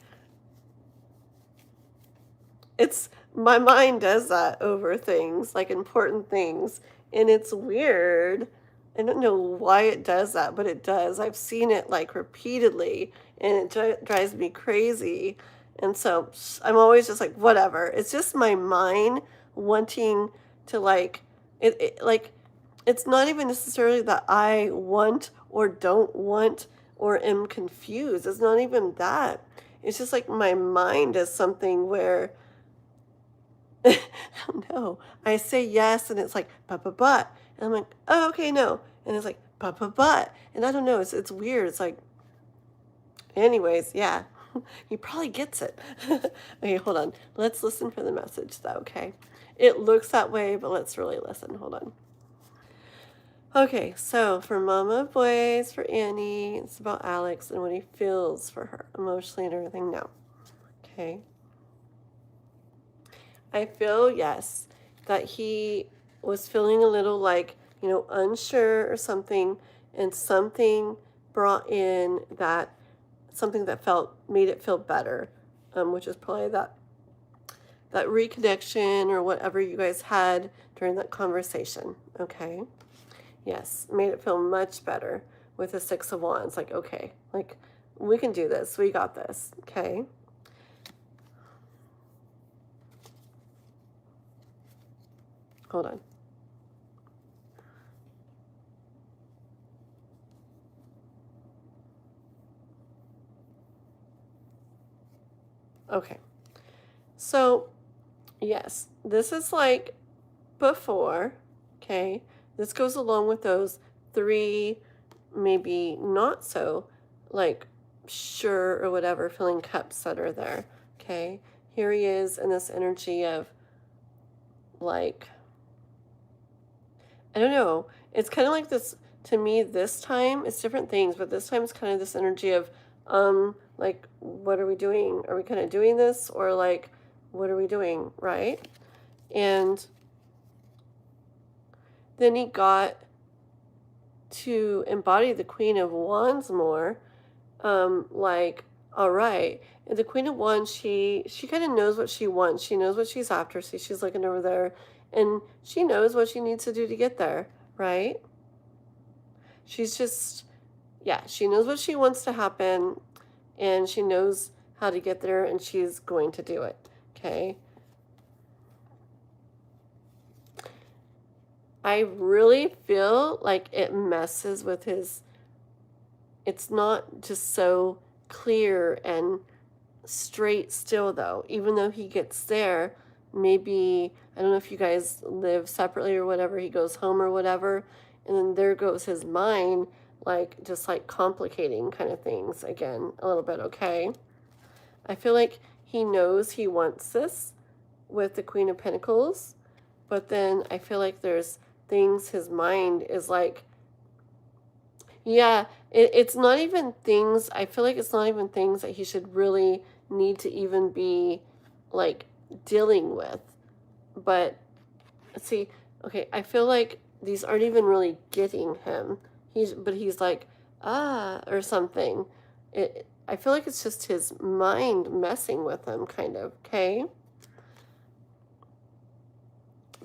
it's, my mind does that over things, like important things, and it's weird. I don't know why it does that, but it does. I've seen it like repeatedly, and it drives me crazy. And so I'm always just like, whatever. It's just my mind wanting to like, like, it's not even necessarily that I want or don't want or am confused. It's not even that. It's just like my mind is something where, no, I say yes, and it's like, but. And I'm like, oh, okay, no. And it's like, but. And I don't know, it's weird. It's like, anyways, yeah, he probably gets it. Okay, hold on. Let's listen for the message, though, okay? It looks that way, but let's really listen. Hold on. Okay, so for Mama Boys, for Annie, it's about Alex and what he feels for her emotionally and everything now. Okay. I feel, yes, that he was feeling a little like, unsure or something, and something brought in that, something that made it feel better, which is probably that reconnection or whatever you guys had during that conversation, okay? Yes, made it feel much better with the Six of Wands, like, okay, like, we can do this, we got this, okay? Hold on. Okay. So, yes, this is like before, okay? This goes along with those three, maybe not so, like, sure or whatever, feeling cups that are there, okay? Here he is in this energy of, like, I don't know. It's kind of like this, to me, this time, it's different things, but this time it's kind of this energy of, like, what are we doing? Are we kind of doing this? Or, like, what are we doing, right? And then he got to embody the Queen of Wands more, like, all right. And the Queen of Wands, she kind of knows what she wants. She knows what she's after. See, she's looking over there, and she knows what she needs to do to get there, right? She's just, yeah, she knows what she wants to happen, and she knows how to get there, and she's going to do it, okay? I really feel like it messes with his, it's not just so clear and straight still, though. Even though he gets there, maybe, I don't know if you guys live separately or whatever, he goes home or whatever, and then there goes his mind, like, just like complicating kind of things again a little bit, okay? I feel like he knows he wants this with the Queen of Pentacles, but then I feel like there's things his mind is like, yeah, it's not even things, I feel like it's not even things that he should really need to even be, like, dealing with. But, see, okay, I feel like these aren't even really getting him. But he's like, or something. I feel like it's just his mind messing with him, kind of, okay?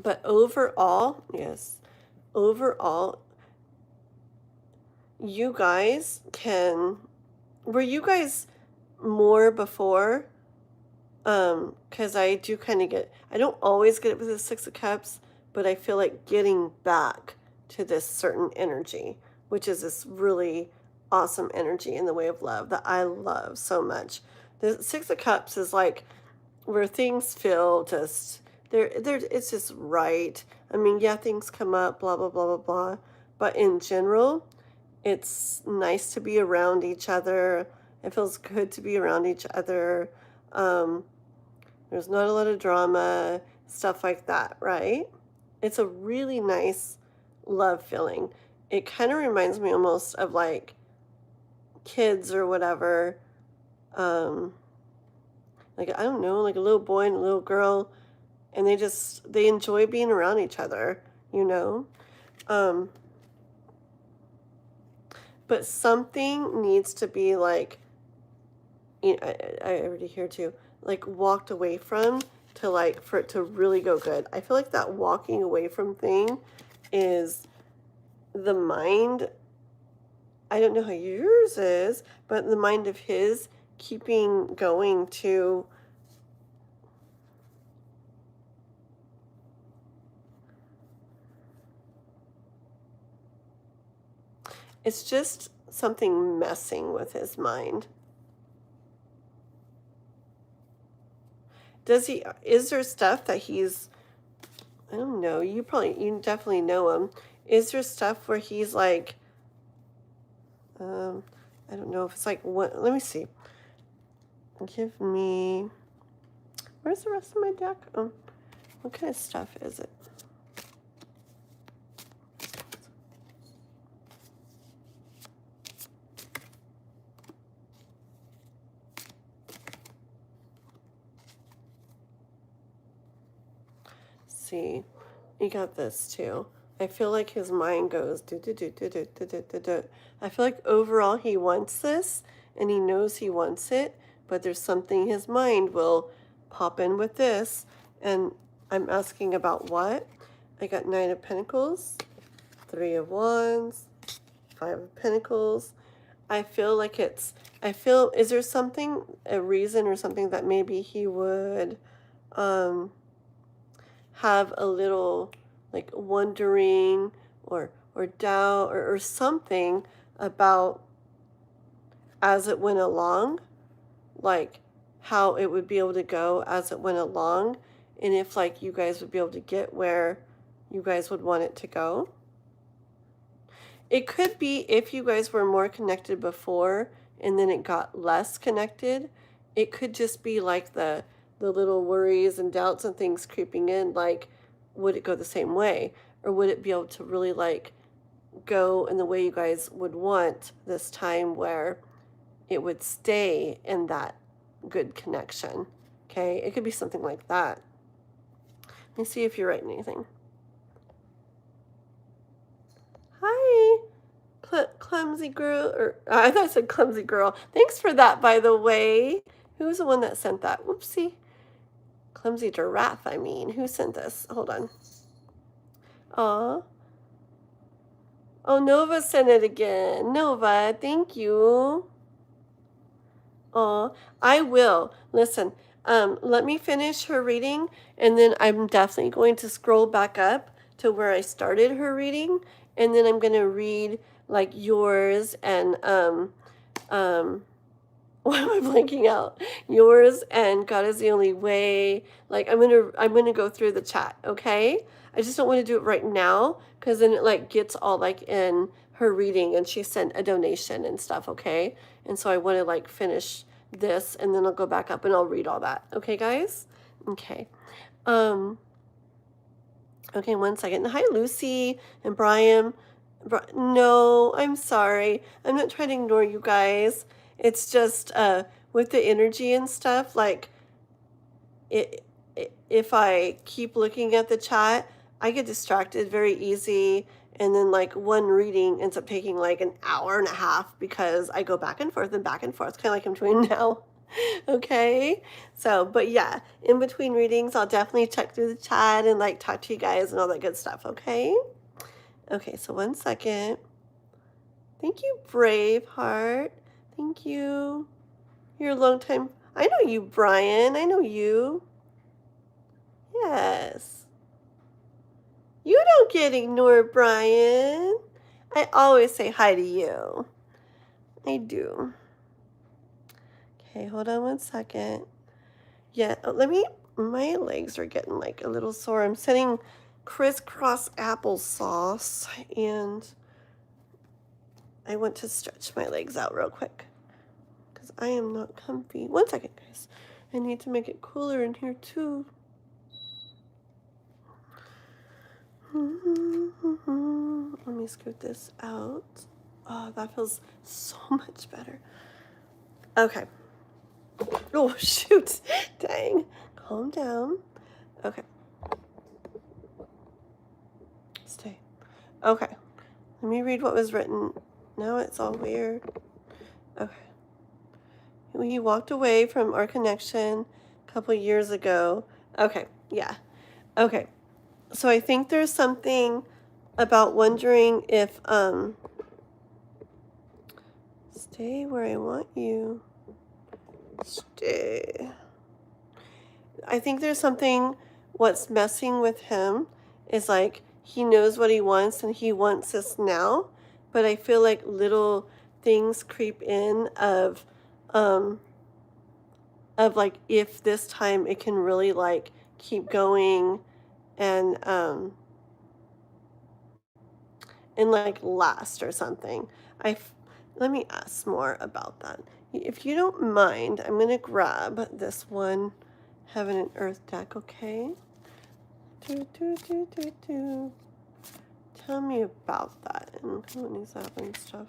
But overall, yes, overall, you guys were you guys more before? Because I do kind of I don't always get it with the Six of Cups, but I feel like getting back to this certain energy, which is this really awesome energy in the way of love that I love so much. The Six of Cups is like where things feel just it's just right. I mean, yeah, things come up, blah, blah, blah, blah, blah. But in general, it's nice to be around each other. It feels good to be around each other. Um, there's not a lot of drama, stuff like that, right? It's a really nice love feeling. It kind of reminds me almost of like kids or whatever. Um, like, I don't know, like a little boy and a little girl, and they enjoy being around each other, you know? Um, but something needs to be like, you know, I already hear too, like walked away from to like for it to really go good. I feel like that walking away from thing is the mind. I don't know how yours is, but the mind of his keeping going to it's just something messing with his mind. Is there stuff that he's, I don't know, you definitely know him. Is there stuff where he's like, I don't know if it's like, what, let me see. Give me, where's the rest of my deck? Oh, what kind of stuff is it? See, you got this too. I feel like his mind goes do do do do do do do do do. I feel like overall he wants this and he knows he wants it, but there's something his mind will pop in with this. And I'm asking about what? I got 9 of Pentacles, 3 of Wands, 5 of Pentacles. I feel like is there something, a reason or something that maybe he would have a little like wondering or doubt or something about as it went along, like how it would be able to go as it went along, and if like you guys would be able to get where you guys would want it to go. It could be if you guys were more connected before and then it got less connected. It could just be like the little worries and doubts and things creeping in, like would it go the same way, or would it be able to really like go in the way you guys would want this time, where it would stay in that good connection. Okay, it could be something like that. Let me see if you're writing anything. Hi, clumsy girl, or I thought I said clumsy girl. Thanks for that, by the way. Who was the one that sent that? Whoopsie. Clumsy giraffe, I mean. Who sent this? Hold on. Aw. Oh, Nova sent it again. Nova, thank you. Aw, I will. Listen, let me finish her reading, and then I'm definitely going to scroll back up to where I started her reading, and then I'm going to read like yours and why am I blanking out? Yours and God is the Only Way. Like I'm gonna go through the chat, okay? I just don't want to do it right now because then it like gets all like in her reading, and she sent a donation and stuff, okay? And so I want to like finish this, and then I'll go back up and I'll read all that. Okay, guys? Okay. Okay, 1 second. Hi, Lucy and Brian. No, I'm sorry. I'm not trying to ignore you guys. It's just with the energy and stuff, like if I keep looking at the chat, I get distracted very easy, and then like one reading ends up taking like an hour and a half because I go back and forth, kind of like I'm doing now. Okay, so but yeah, in between readings I'll definitely check through the chat and like talk to you guys and all that good stuff. Okay, so 1 second. Thank you, Braveheart. Thank you. You're a long time. I know you, Brian. I know you. Yes. You don't get ignored, Brian. I always say hi to you. I do. Okay, hold on 1 second. Yeah, let me My legs are getting like a little sore. I'm sitting crisscross applesauce, and I want to stretch my legs out real quick because I am not comfy. 1 second, guys. I need to make it cooler in here too. Let me scoot this out. Oh, that feels so much better. Okay. Oh, shoot. Dang. Calm down. Okay. Stay. Okay. Let me read what was written. Now it's all weird. Okay. We walked away from our connection a couple years ago. Okay. Yeah. Okay. So I think there's something about wondering if, stay where I want you. Stay. I think there's something, what's messing with him is like he knows what he wants and he wants this now, but I feel like little things creep in of like if this time it can really like keep going and like last or something. Let me ask more about that. If you don't mind, I'm gonna grab this one Heaven and Earth deck, okay? Tell me about that and what needs to happen and stuff.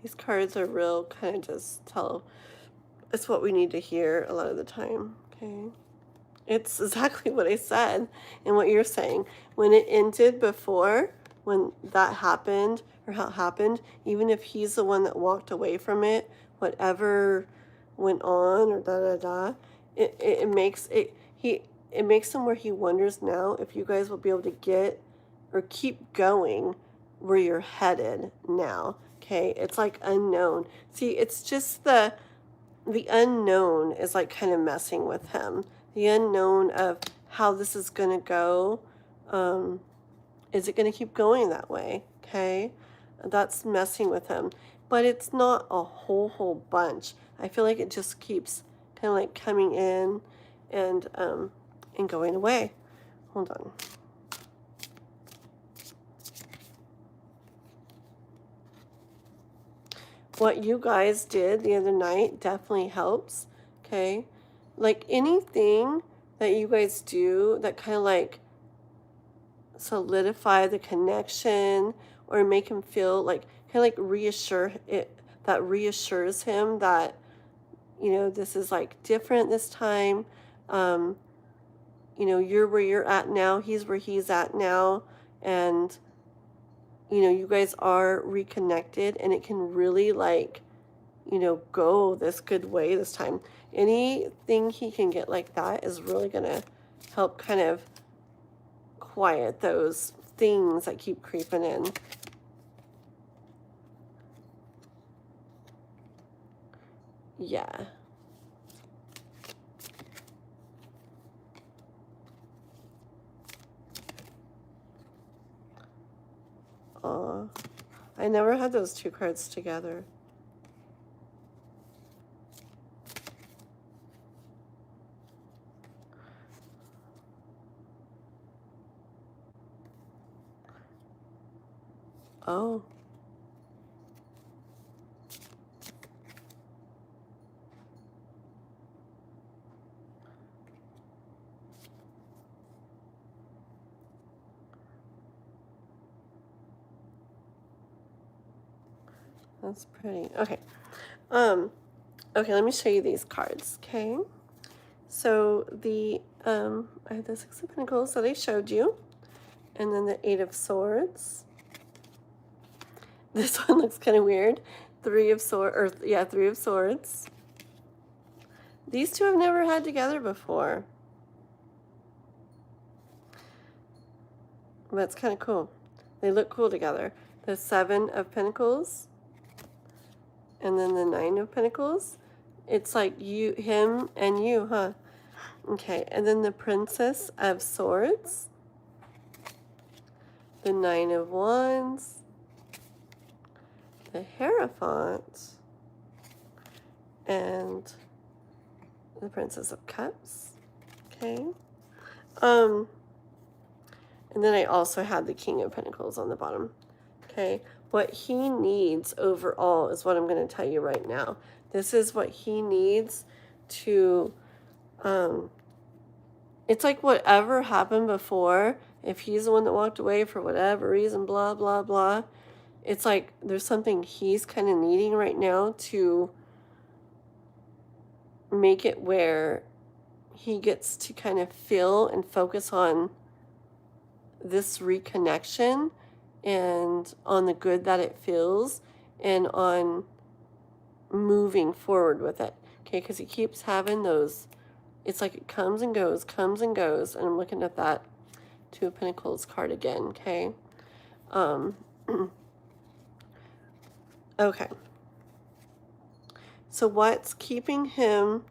These cards are real, kind of just tell us what we need to hear a lot of the time, okay? It's exactly what I said and what you're saying. When it ended before, when that happened or how it happened, even if he's the one that walked away from it, whatever went on or it makes him where he wonders now if you guys will be able to get or keep going where you're headed now. Okay, it's like unknown. See, it's just the unknown is like kind of messing with him. The unknown of how this is going to go. Is it going to keep going that way? Okay, that's messing with him. But it's not a whole bunch. I feel like it just keeps kind of like coming in and going away. Hold on. What you guys did the other night definitely helps, okay? Like anything that you guys do that kind of like solidify the connection or make him feel like kind of like reassures him that, you know, this is like different this time. You know, you're where you're at now, he's where he's at now, and you know, you guys are reconnected and it can really like, you know, go this good way this time. Anything he can get like that is really going to help kind of quiet those things that keep creeping in. Yeah. Aw. I never had those two cards together. Oh. That's pretty. Okay. Okay, let me show you these cards, okay? So I have the Six of Pentacles that I showed you, and then the Eight of Swords. This one looks kind of weird. Three of Swords. These two I've never had together before. But it's kind of cool. They look cool together. The Seven of Pentacles. And then the Nine of Pentacles. It's like you, him, and you, huh? Okay, and then the Princess of Swords. The Nine of Wands. the Hierophant and the Princess of Cups. Okay. And then I also had the King of Pentacles on the bottom. Okay. What he needs overall is what I'm going to tell you right now. This is what he needs to, it's like whatever happened before, if he's the one that walked away for whatever reason, blah, blah, blah, it's like there's something he's kind of needing right now to make it where he gets to kind of feel and focus on this reconnection and on the good that it feels and on moving forward with it. Okay, because he keeps having those, it's like it comes and goes, and I'm looking at that Two of Pentacles card again. Okay. Okay. So what's keeping him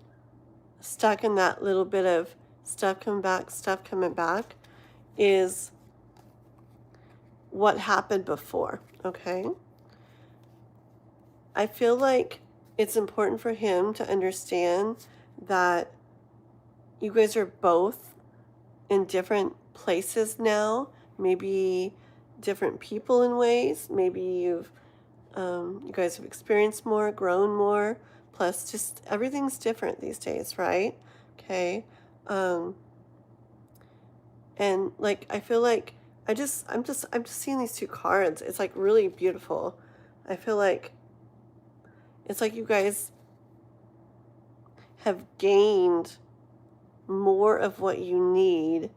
stuck in that little bit of stuff coming back is what happened before, okay? I feel like it's important for him to understand that you guys are both in different places now, maybe different people in ways, maybe you guys have experienced more, grown more, plus just everything's different these days, right? Okay. And like I feel like I'm just seeing these two cards. It's like really beautiful. I feel like it's like you guys have gained more of what you need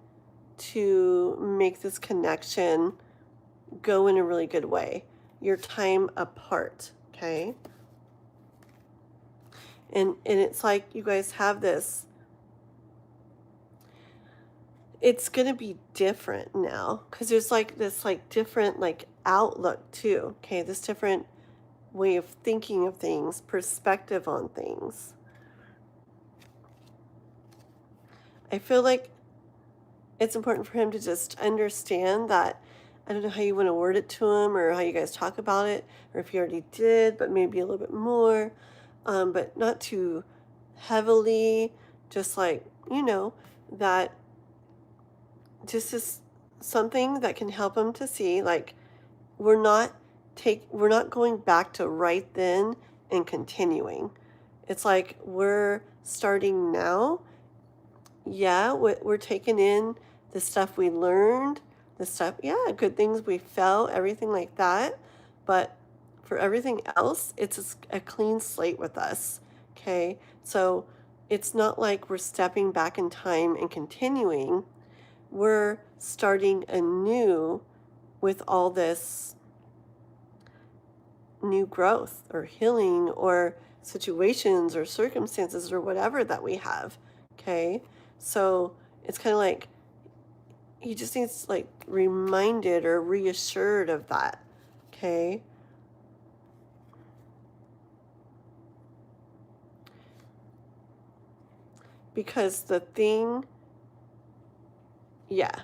to make this connection go in a really good way. Your time apart, okay? And it's like you guys have this, it's going to be different now because there's like this like different like outlook too, okay? This different way of thinking of things, perspective on things. I feel like it's important for him to just understand that, I don't know how you want to word it to him or how you guys talk about it, or if you already did, but maybe a little bit more, but not too heavily, just like, that just is something that can help him to see, like, we're not going back to right then and continuing. It's like we're starting now. Yeah, we're taking in the stuff we learned, the stuff, yeah, good things we felt, everything like that. But for everything else, it's a clean slate with us, okay? So it's not like we're stepping back in time and continuing. We're starting anew with all this new growth or healing or situations or circumstances or whatever that we have, okay? So it's kind of like he just needs like reminded or reassured of that, okay? Because the thing, yeah,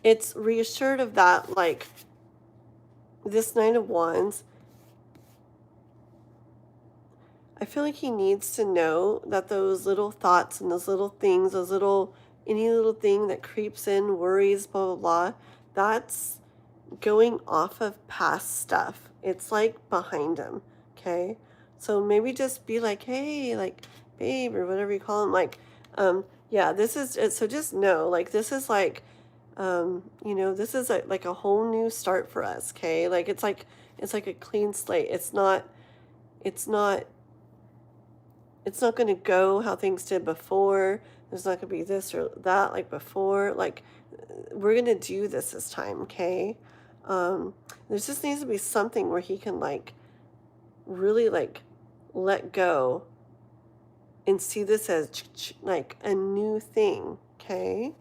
it's reassured of that, like this Nine of Wands, I feel like he needs to know that those little thoughts and those little things, any little thing that creeps in, worries, blah, blah, blah, that's going off of past stuff. It's like behind him, okay? So maybe just be like, hey, like, babe, or whatever you call him, like, yeah, this is it. So just know, like, this is like, this is like a whole new start for us, okay? Like, it's like a clean slate. It's not going to go how things did before. There's not going to be this or that like before. Like, we're going to do this time, okay? There just needs to be something where he can like really like let go and see this as like a new thing, okay?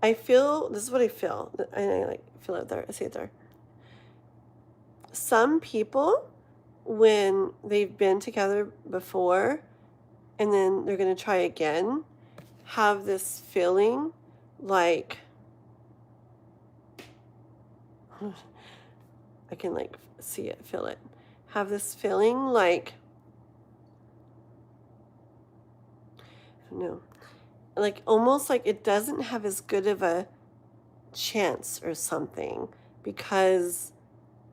This is what I feel. I like feel it there. I see it there. Some people, when they've been together before and then they're going to try again, have this feeling like I can like see it, feel it. Have this feeling like, I don't know, like almost like it doesn't have as good of a chance or something because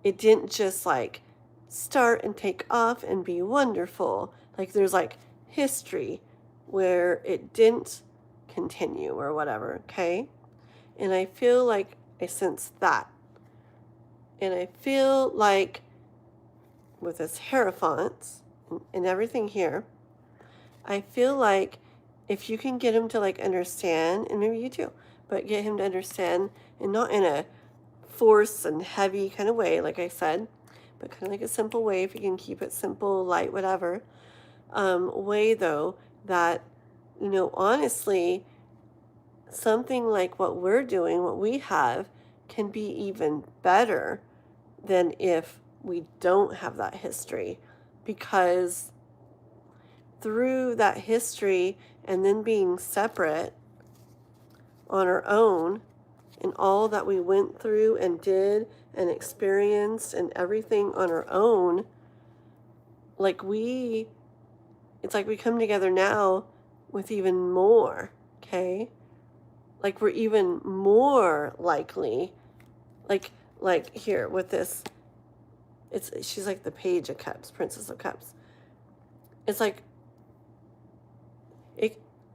it didn't just like start and take off and be wonderful. Like there's like history where it didn't continue or whatever, okay? And I feel like I sense that. And I feel like with this Hierophant and everything here, I feel like if you can get him to like understand, and maybe you too, but get him to understand and not in a force and heavy kind of way, like I said, but kind of like a simple way, if you can keep it simple, light, whatever, way though, that, honestly, something like what we're doing, what we have, can be even better than if we don't have that history. Because through that history and then being separate on our own and all that we went through and did and experienced and everything on our own, it's like we come together now with even more, okay? Like we're even more likely, like here with this, she's like the Page of Cups, Princess of Cups. It's like,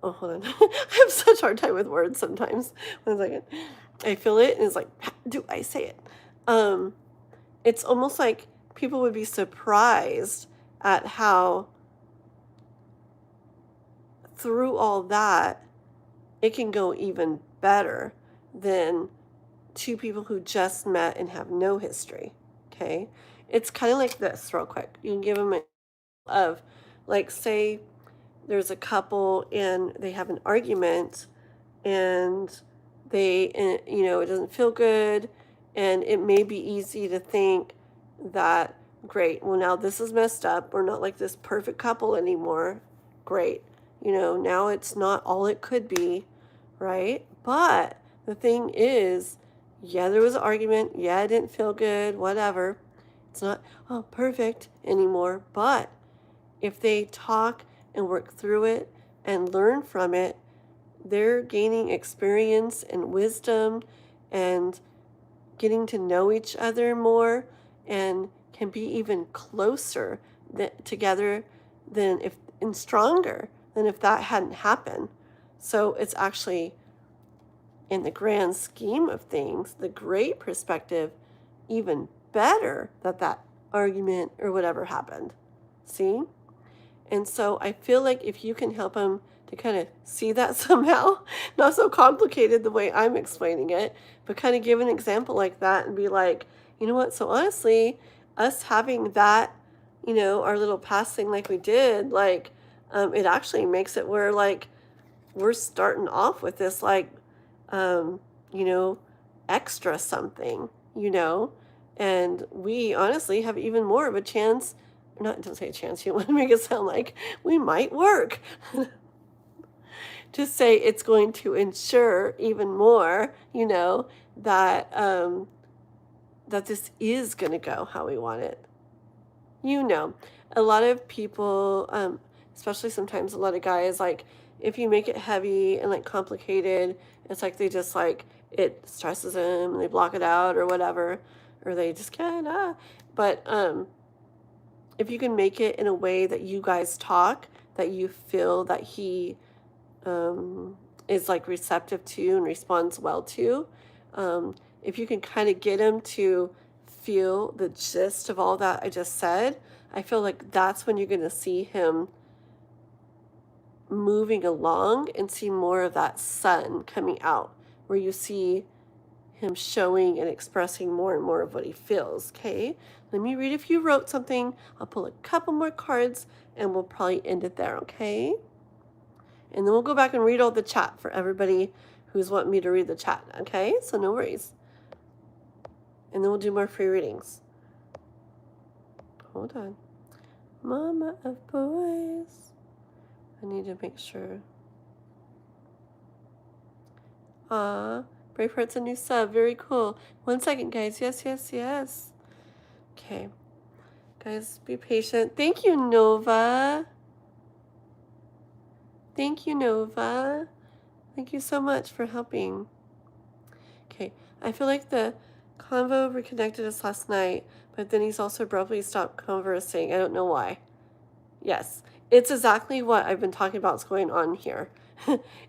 oh, hold on. I have such a hard time with words sometimes. 1 second. I feel it, and it's like, how do I say it? It's almost like people would be surprised at how through all that, it can go even better than two people who just met and have no history, okay? It's kind of like this, real quick. You can give them of, like, say there's a couple and they have an argument and it doesn't feel good, and it may be easy to think that, great, well, now this is messed up. We're not like this perfect couple anymore. Great. Now it's not all it could be, right? But the thing is, yeah, there was an argument. Yeah, it didn't feel good, whatever. It's not, perfect anymore. But if they talk and work through it and learn from it, they're gaining experience and wisdom and getting to know each other more and can be even closer together and stronger than if that hadn't happened. So it's actually, in the grand scheme of things, the great perspective, even better that argument or whatever happened. See? And so I feel like if you can help them to kind of see that somehow, not so complicated the way I'm explaining it, but kind of give an example like that and be like, you know what? So honestly, us having that, our little past thing like we did, like, it actually makes it where like we're starting off with this like, um, you know, extra something, and we honestly have even more of a chance. Not, don't say a chance, you want to make it sound like we might work. To say it's going to ensure even more, that that this is going to go how we want it. A lot of people, especially sometimes a lot of guys, like if you make it heavy and like complicated, it's like they just like it stresses them and they block it out or whatever, or they just can't. But if you can make it in a way that you guys talk, that you feel that he is like receptive to and responds well to, if you can kind of get him to feel the gist of all that I just said, I feel like that's when you're going to see him moving along and see more of that sun coming out, where you see him showing and expressing more and more of what he feels. Okay, let me read if you wrote something. I'll pull a couple more cards and we'll probably end it there. Okay, and then we'll go back and read all the chat for everybody who's wanting me to read the chat. Okay, so no worries, and then we'll do more free readings. Hold on. Mama of boys, I need to make sure. Braveheart's a new sub. Very cool. 1 second, guys. Yes, yes, yes. Okay. Guys, be patient. Thank you, Nova. Thank you, Nova. Thank you so much for helping. Okay. I feel like the convo reconnected us last night, but then he's also abruptly stopped conversing. I don't know why. Yes. It's exactly what I've been talking about is going on here.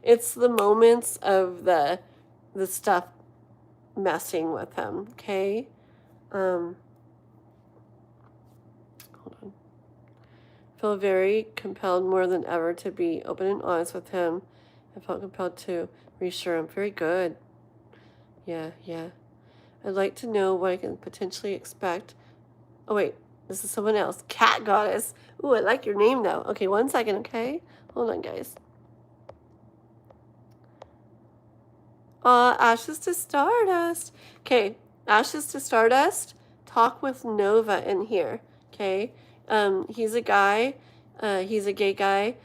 It's the moments of the stuff messing with him, okay? Hold on. I feel very compelled more than ever to be open and honest with him. I felt compelled to reassure him. Very good. Yeah, yeah. I'd like to know what I can potentially expect. Oh, wait. This is someone else. Cat Goddess. Ooh, I like your name, though. Okay, 1 second, okay? Hold on, guys. Ashes to Stardust. Okay, Ashes to Stardust. Talk with Nova in here. Okay, he's a guy. He's a gay guy.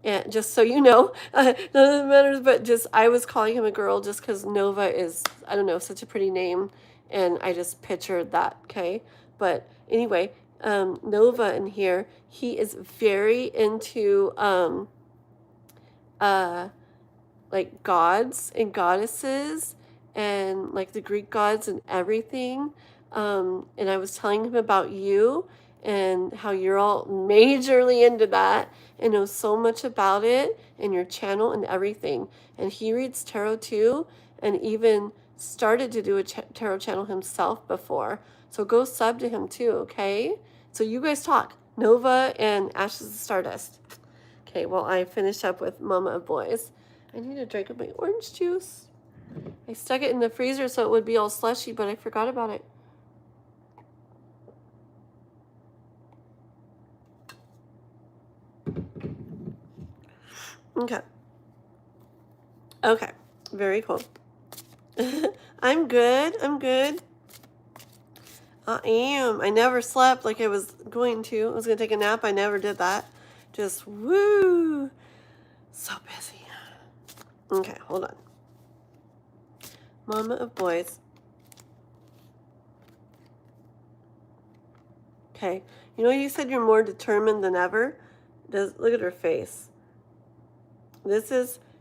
And just so you know, none of that matters. But just I was calling him a girl just because Nova is, I don't know, such a pretty name, and I just pictured that. Okay, but anyway, Nova in here. He is very into like gods and goddesses and like the Greek gods and everything. And I was telling him about you and how you're all majorly into that and know so much about it and your channel and everything. And he reads tarot too, and even started to do a tarot channel himself before. So go sub to him too, okay? So you guys talk. Nova and Ashes of Stardust. Okay, well, I finished up with Mama of Boys. I need a drink of my orange juice. I stuck it in the freezer so it would be all slushy, but I forgot about it. Okay. Okay. Very cool. I'm good. I'm good. I am. I never slept like I was going to. I was going to take a nap. I never did that. Just woo. So busy. Okay, hold on. Mama of Boys. Okay. You know, you said you're more determined than ever. Look at her face.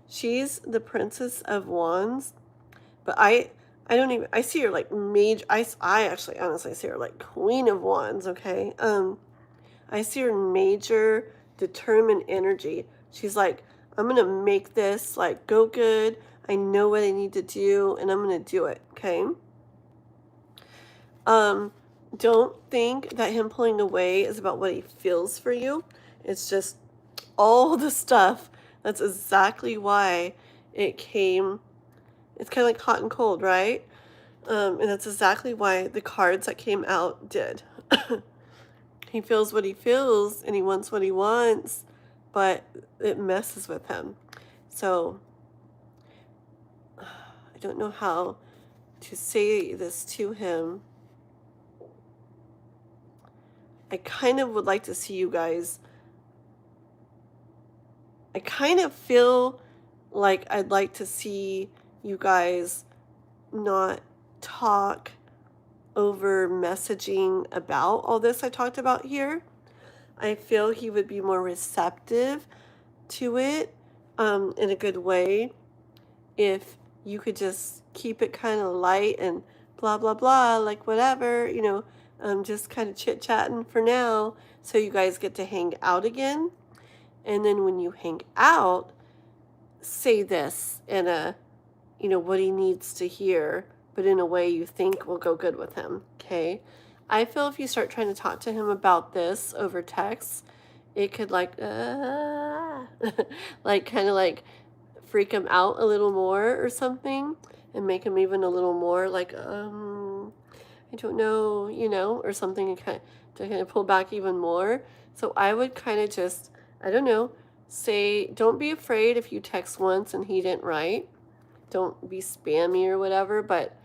She's the Princess of Wands, but I don't even, I see her like major, I actually honestly see her like Queen of Wands, okay? I see her major determined energy. She's like, I'm going to make this like go good. I know what I need to do and I'm going to do it, okay? Don't think that him pulling away is about what he feels for you. It's just all the stuff. That's exactly why it came. It's kind of like hot and cold, right? And that's exactly why the cards that came out did. He feels what he feels and he wants what he wants, but it messes with him. So I don't know how to say this to him. I kind of would like to see you guys. I kind of feel like I'd like to see you guys not talk over messaging about all this I talked about here. I feel he would be more receptive to it in a good way if you could just keep it kind of light and blah, blah, blah, like whatever, you know, just kind of chit-chatting for now so you guys get to hang out again. And then when you hang out, say this in a, you know, what he needs to hear, but in a way you think will go good with him, okay? I feel if you start trying to talk to him about this over text, it could like, like kind of like freak him out a little more or something and make him even a little more like, I don't know, you know, or something and to kind of pull back even more. So I would kind of just, I don't know, say, don't be afraid if you text once and he didn't write. Don't be spammy or whatever, but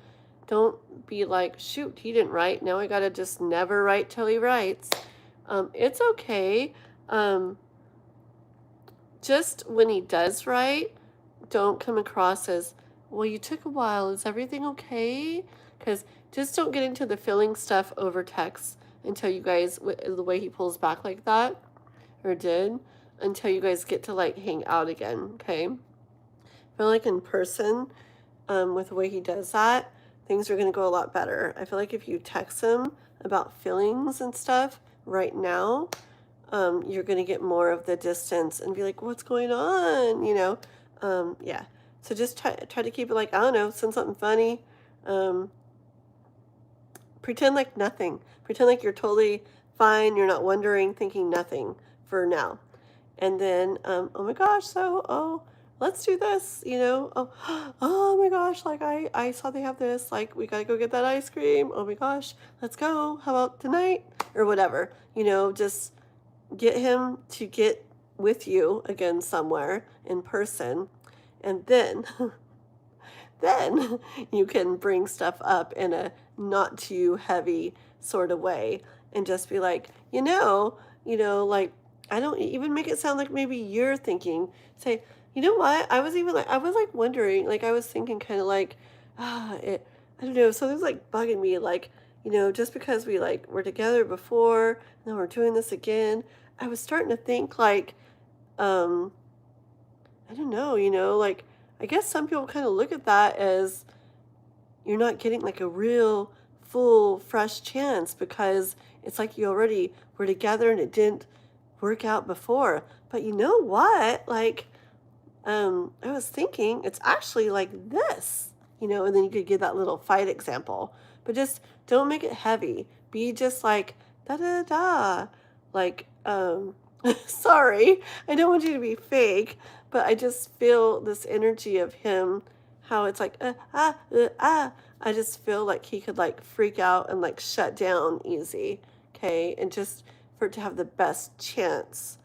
don't be like, shoot, he didn't write. Now I got to just never write till he writes. It's okay. Just when he does write, don't come across as, well, you took a while. Is everything okay? Because just don't get into the feeling stuff over text until you guys, the way he pulls back like that, or did, until you guys get to like hang out again, okay? I feel like in person, with the way he does that, things are going to go a lot better. I feel like if you text him about feelings and stuff right now, you're going to get more of the distance and be like, what's going on? Yeah. So just try to keep it like, I don't know, send something funny. Pretend like nothing. Pretend like you're totally fine. You're not wondering, thinking nothing for now. And then, oh my gosh, let's do this, oh my gosh, like I saw they have this, like we gotta go get that ice cream. Oh my gosh, let's go. How about tonight? Or whatever, just get him to get with you again somewhere in person. And then, then you can bring stuff up in a not too heavy sort of way and just be like, like, I don't even make it sound like maybe you're thinking, say, you know what? I was like wondering, like I was thinking kind of like, I don't know, something's like bugging me, like, just because we like were together before and then we're doing this again, I was starting to think like, um, I don't know, like I guess some people kind of look at that as you're not getting like a real full fresh chance because it's like you already were together and it didn't work out before. But you know what? Like, I was thinking it's actually like this, and then you could give that little fight example. But just don't make it heavy. Be just like da da da. Like, sorry, I don't want you to be fake, but I just feel this energy of him, how it's like I just feel like he could like freak out and like shut down easy, okay? And just for it to have the best chance.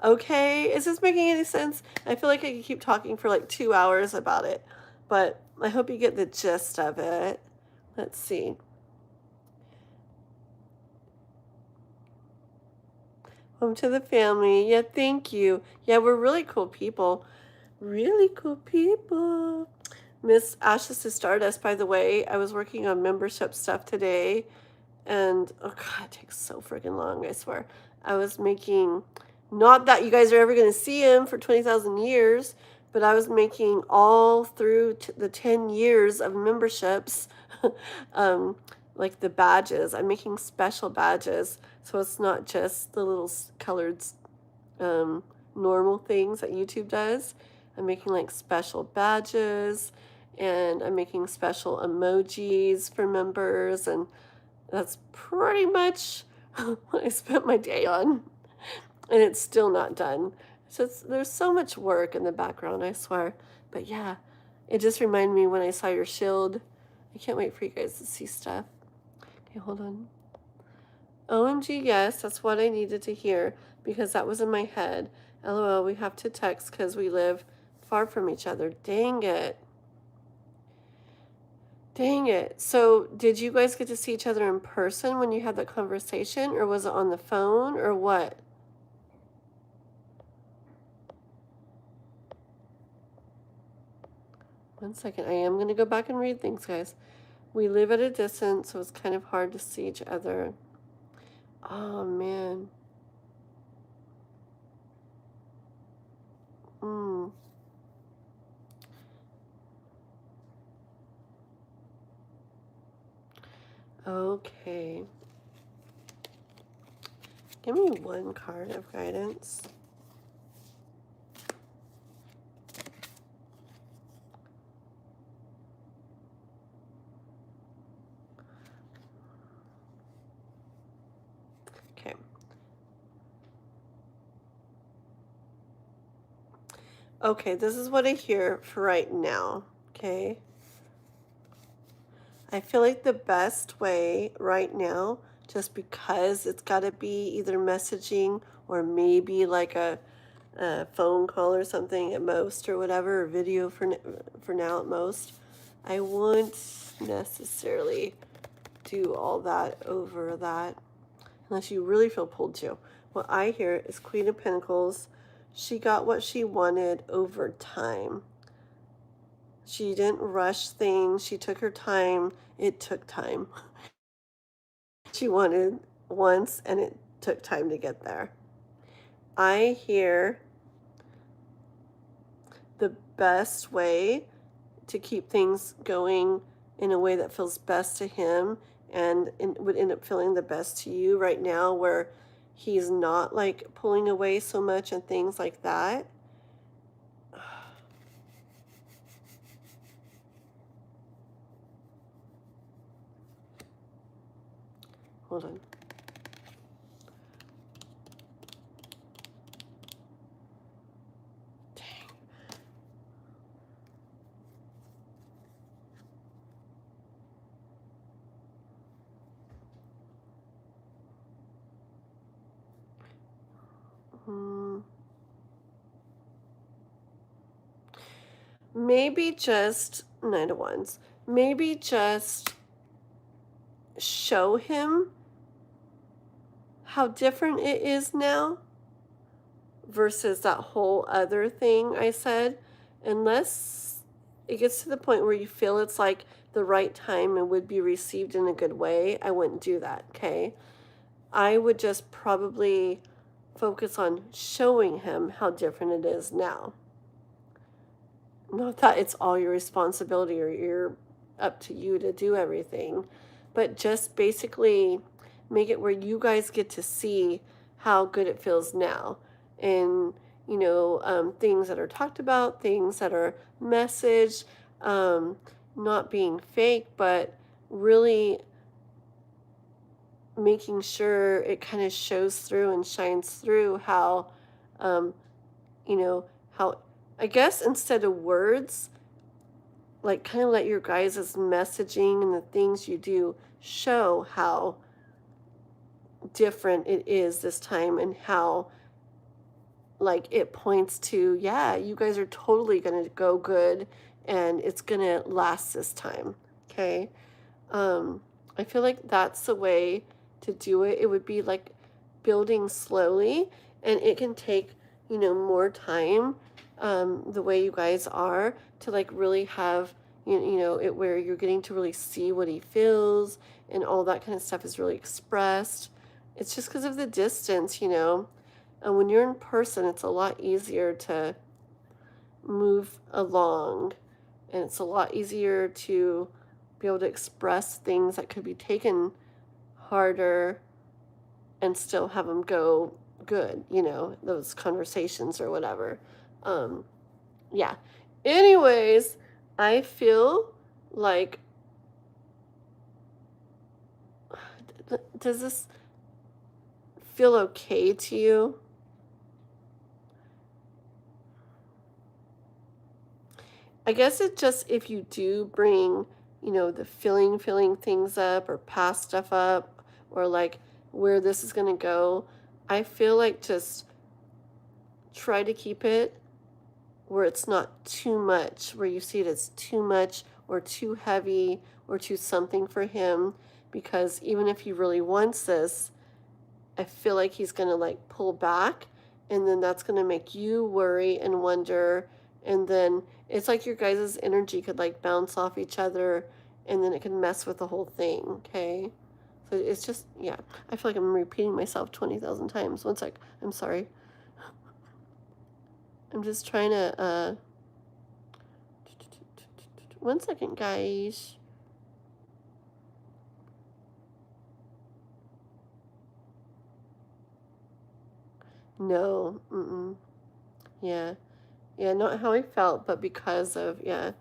Okay, is this making any sense? I feel like I could keep talking for like 2 hours about it, but I hope you get the gist of it. Let's see. Home to the family. Yeah, thank you. Yeah, we're really cool people. Really cool people. Miss Ashes to Stardust, by the way, I was working on membership stuff today, and oh god, it takes so freaking long, I swear. I was making, not that you guys are ever going to see him for 20,000 years, but I was making all through the 10 years of memberships, like the badges. I'm making special badges, so it's not just the little colored normal things that YouTube does. I'm making like special badges, and I'm making special emojis for members, and that's pretty much what I spent my day on, and it's still not done. So there's so much work in the background, I swear. But yeah, it just reminded me when I saw your shield. I can't wait for you guys to see stuff. Okay, hold on. OMG, yes, that's what I needed to hear because that was in my head. LOL, we have to text because we live far from each other. Dang it. Dang it. So did you guys get to see each other in person when you had that conversation, or was it on the phone, or what? One second. I am going to go back and read things, guys. We live at a distance, so it's kind of hard to see each other. Oh, man. Okay. Give me one card of guidance. Okay. Okay, this is what I hear for right now. Okay. I feel like the best way right now, just because it's got to be either messaging or maybe like a phone call or something at most, or whatever, or video for now at most. I won't necessarily do all that over that unless you really feel pulled to. What I hear is Queen of Pentacles. She got what she wanted over time. She didn't rush things. She took her time. It took time. She wanted once, and it took time to get there. I hear the best way to keep things going in a way that feels best to him and would end up feeling the best to you right now, where he's not like pulling away so much and things like that. Hold on. Maybe just Nine of Wands. Maybe just show him how different it is now versus that whole other thing I said. Unless it gets to the point where you feel it's like the right time and would be received in a good way, I wouldn't do that, okay? I would just probably focus on showing him how different it is now. Not that it's all your responsibility or you're up to you to do everything, but just basically make it where you guys get to see how good it feels now. And, things that are talked about, things that are messaged, not being fake, but really making sure it kind of shows through and shines through how, um, how, I guess instead of words, like kind of let your guys' messaging and the things you do show how different it is this time, and how like it points to, yeah, you guys are totally going to go good and it's going to last this time. Okay. I feel like that's the way to do it. It would be like building slowly, and it can take, more time, the way you guys are, to like really have, it where you're getting to really see what he feels and all that kind of stuff is really expressed. It's just because of the distance, and when you're in person, it's a lot easier to move along, and it's a lot easier to be able to express things that could be taken harder and still have them go good, those conversations or whatever. Yeah. Anyways, I feel like, does this feel okay to you? I guess it just, if you do bring, the filling things up or pass stuff up, or like where this is going to go, I feel like just try to keep it where it's not too much, where you see it as too much or too heavy or too something for him. Because even if he really wants this, I feel like he's going to like pull back, and then that's going to make you worry and wonder. And then it's like your guys' energy could like bounce off each other, and then it can mess with the whole thing, okay? So it's just, yeah. I feel like I'm repeating myself 20,000 times. One sec. I'm sorry. I'm just trying to, 1 second, guys. No. Mm-mm. Yeah. Yeah, not how I felt, but because of, yeah.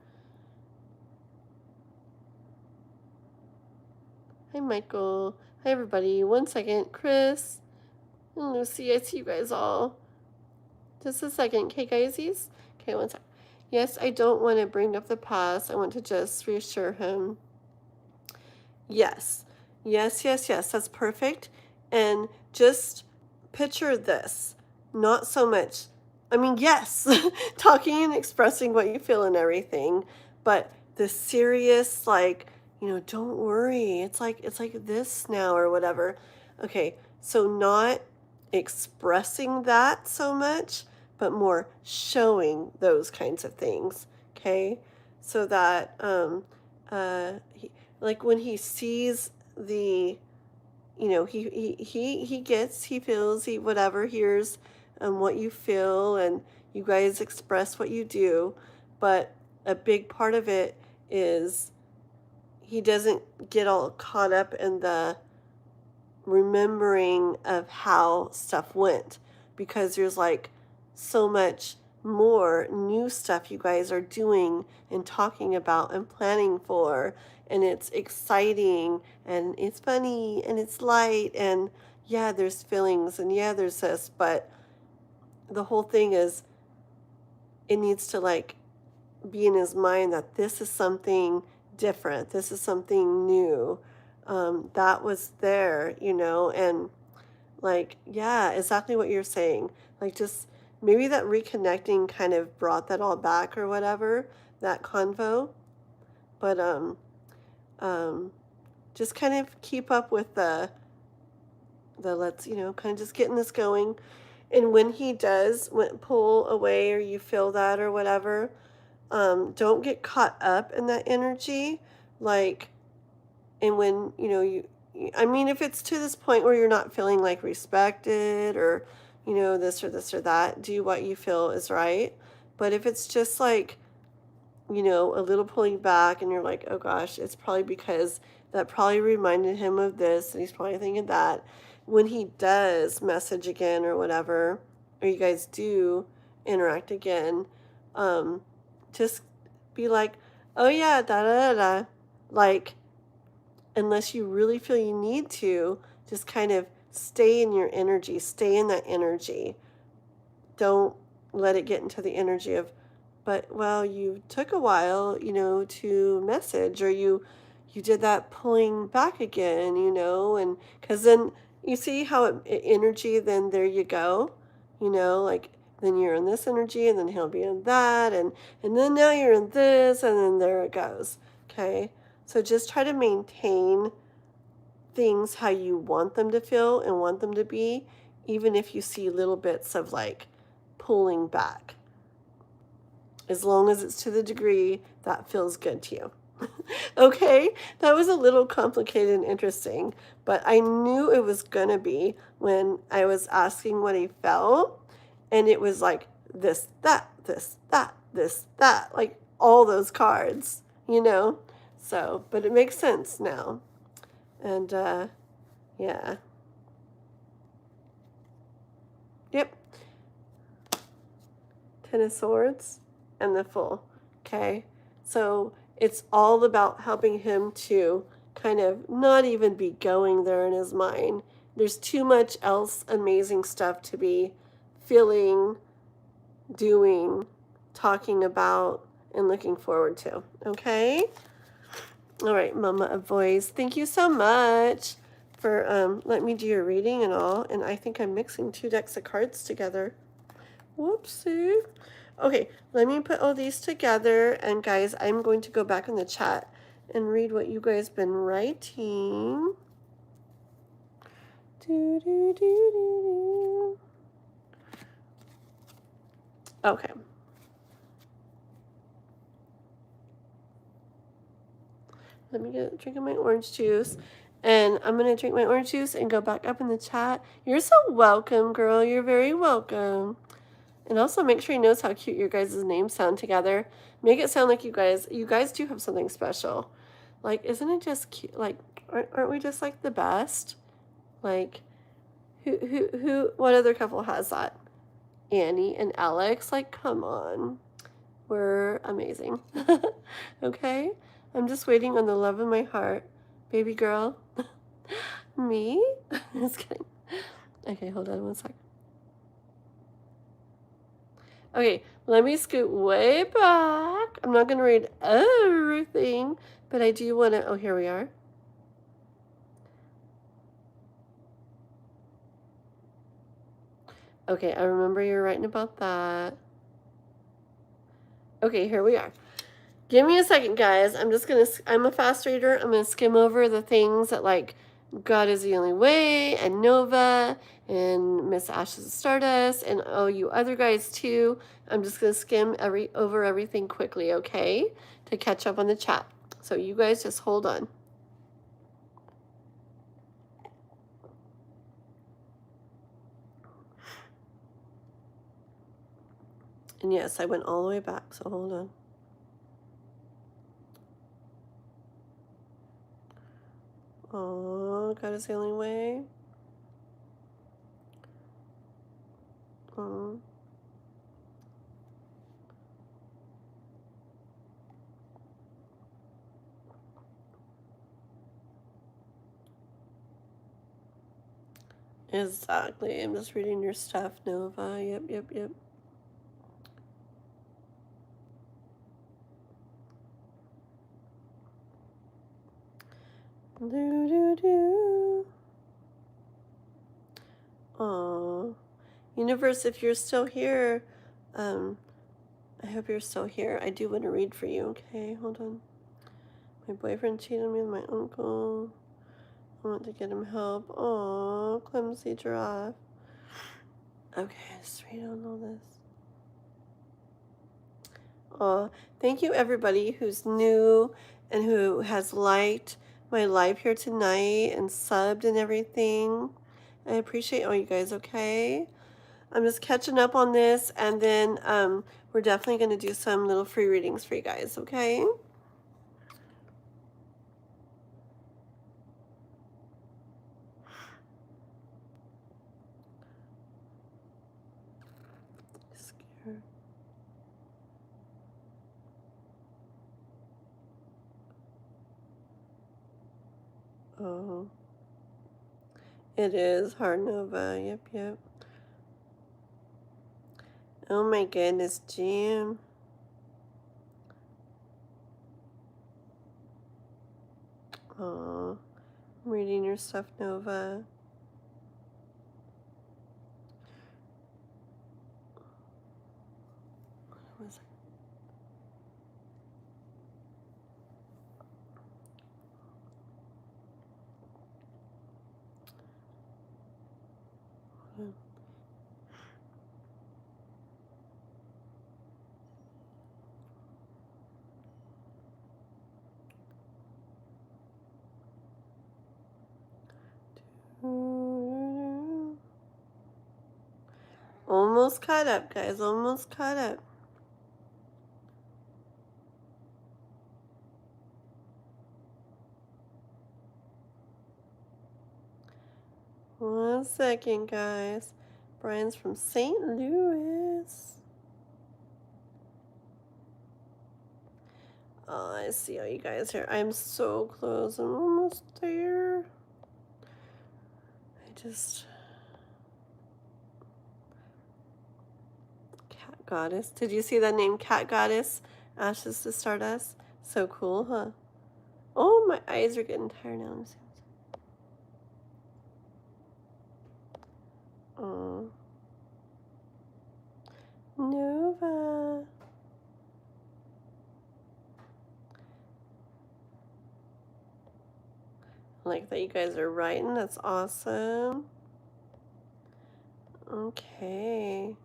Hi, Michael. Hi, everybody. 1 second. Chris and Lucy, I see you guys all. Just a second. Okay, guysies? Okay, 1 sec. Yes, I don't want to bring up the past. I want to just reassure him. Yes. Yes, yes, yes. That's perfect. And just picture this. Not so much, I mean, yes, talking and expressing what you feel and everything, but the serious, like, don't worry. It's like this now or whatever. Okay, so not expressing that so much, but more showing those kinds of things. Okay? so that like when he sees the, he feels, he whatever hears what you feel, and you guys express what you do, but a big part of it is he doesn't get all caught up in the remembering of how stuff went, because there's like so much more new stuff you guys are doing and talking about and planning for, and it's exciting and it's funny and it's light, and yeah, there's feelings, and yeah, there's this, but the whole thing is it needs to like be in his mind that this is something different, this is something new, that was there, and like, yeah, exactly what you're saying. Like, just maybe that reconnecting kind of brought that all back or whatever, that convo. But um, just kind of keep up with the let's, kind of just getting this going. And when he does pull away, or you feel that or whatever, don't get caught up in that energy. Like, and when, I mean, if it's to this point where you're not feeling like respected, or, this or this or that, do what you feel is right. But if it's just like, a little pulling back, and you're like, oh gosh, it's probably because that probably reminded him of this, and he's probably thinking that, when he does message again or whatever, or you guys do interact again, um, just be like, oh yeah, da da da da. Like, unless you really feel you need to, just kind of stay in your energy, stay in that energy. Don't let it get into the energy of, but well, you took a while, to message, or you did that pulling back again, and because then you see how energy, then there you go, like, then you're in this energy, and then he'll be in that, and then now you're in this, and then there it goes. Okay, so just try to maintain things how you want them to feel and want them to be, even if you see little bits of like pulling back, as long as it's to the degree that feels good to you. Okay, that was a little complicated and interesting, but I knew it was gonna be when I was asking what he felt, and it was like this, that, this, that, like all those cards, So, but it makes sense now. And yeah. Yep. Ten of Swords and the Fool. Okay. So it's all about helping him to kind of not even be going there in his mind. There's too much else amazing stuff to be feeling, doing, talking about, and looking forward to. Okay? All right, Mama of Voice. Thank you so much for letting me do your reading and all. And I think I'm mixing 2 decks of cards together. Whoopsie. Okay, let me put all these together. And guys, I'm going to go back in the chat and read what you guys been writing. Okay. Let me get a drink of my orange juice. And I'm going to drink my orange juice and go back up in the chat. You're so welcome, girl. You're very welcome. And also make sure you notice how cute your guys' names sound together. Make it sound like you guys do have something special. Like, isn't it just cute? Like, aren't we just like the best? Like, what other couple has that? Annie and Alex. Like, come on. We're amazing. Okay? I'm just waiting on the love of my heart. Baby girl. Me? Just kidding. Okay, hold on one sec. Okay, let me scoot way back. I'm not going to read everything, but I do want to... Oh, here we are. Okay, I remember you're writing about that. Okay, here we are. Give me a second, guys. I'm a fast reader. I'm going to skim over the things that, like, God is the Only Way, and Nova, and Miss Ashes of Stardust, and you other guys too. I'm just going to skim over everything quickly, okay? to catch up on the chat. So you guys just hold on. And yes, I went all the way back, so hold on. Oh, God is the only way. Oh. Exactly. I'm just reading your stuff, Nova. Yep. Do. Oh, universe, if you're still here, I hope you're still here. I do want to read for you. Okay, hold on. My boyfriend cheated on me with my uncle. I want to get him help. Oh, clumsy giraffe. Okay, let's read on all this. Oh, thank you everybody who's new and who has liked my live here tonight and subbed and everything. I appreciate all you guys, okay? I'm just catching up on this, and then we're definitely going to do some little free readings for you guys, okay? Scared. Oh. It is hard, Nova. Yep. Oh my goodness, Jim. Oh, I'm reading your stuff, Nova. What was it? Almost caught up, guys. Almost caught up. One second, guys. Brian's from St. Louis. Oh, I see all you guys here. I'm so close. I'm almost there. Cat Goddess. Did you see that name, Cat Goddess? Ashes to Stardust. So cool, huh? Oh, my eyes are getting tired now. Oh. Nova. I like that you guys are writing. That's awesome. Okay.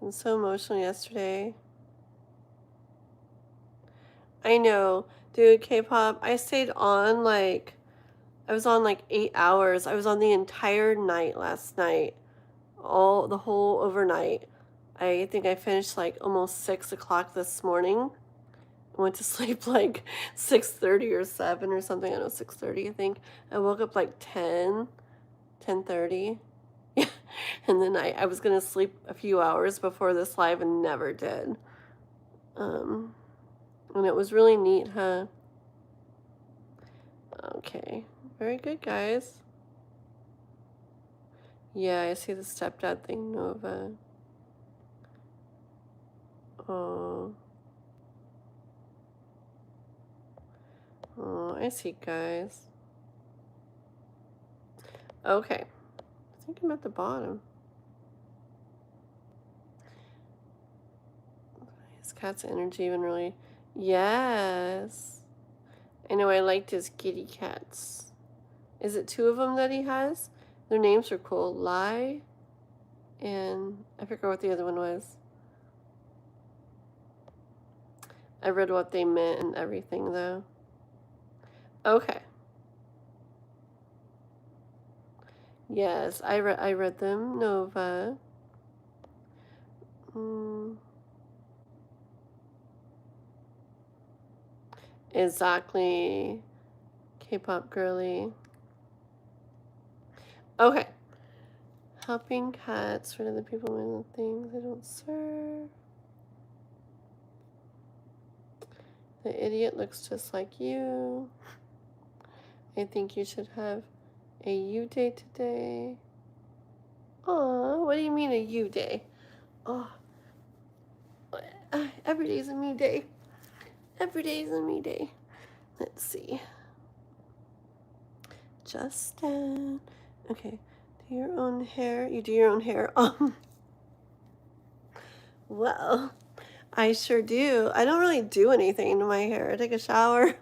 I'm so emotional yesterday. I know. Dude, K-pop, I stayed on I was on 8 hours. I was on the entire night last night. The whole overnight. I think I finished almost 6 o'clock this morning. I went to sleep 6:30 or 7 or something. I know, 6:30, I think. I woke up 10:30. Yeah. And then I was going to sleep a few hours before this live and never did. And it was really neat, huh? Okay. Very good, guys. Yeah, I see the stepdad thing, Nova. Oh. Oh, I see, guys. Okay. I think I'm at the bottom. His cat's energy even really... Yes. I know, I liked his kitty cats. Is it 2 of them that he has? Their names are cool. Lai and I forgot what the other one was. I read what they meant and everything, though. Okay. Yes, I read them, Nova. Exactly. K-pop girly. Okay. Helping cats rid of the people and the things they don't serve. The idiot looks just like you. I think you should have a you day today. Aw, what do you mean a you day? Oh, every day's a me day. Every day's a me day. Let's see. Justin. Okay. Do your own hair. You do your own hair. Well, I sure do. I don't really do anything to my hair. I take a shower.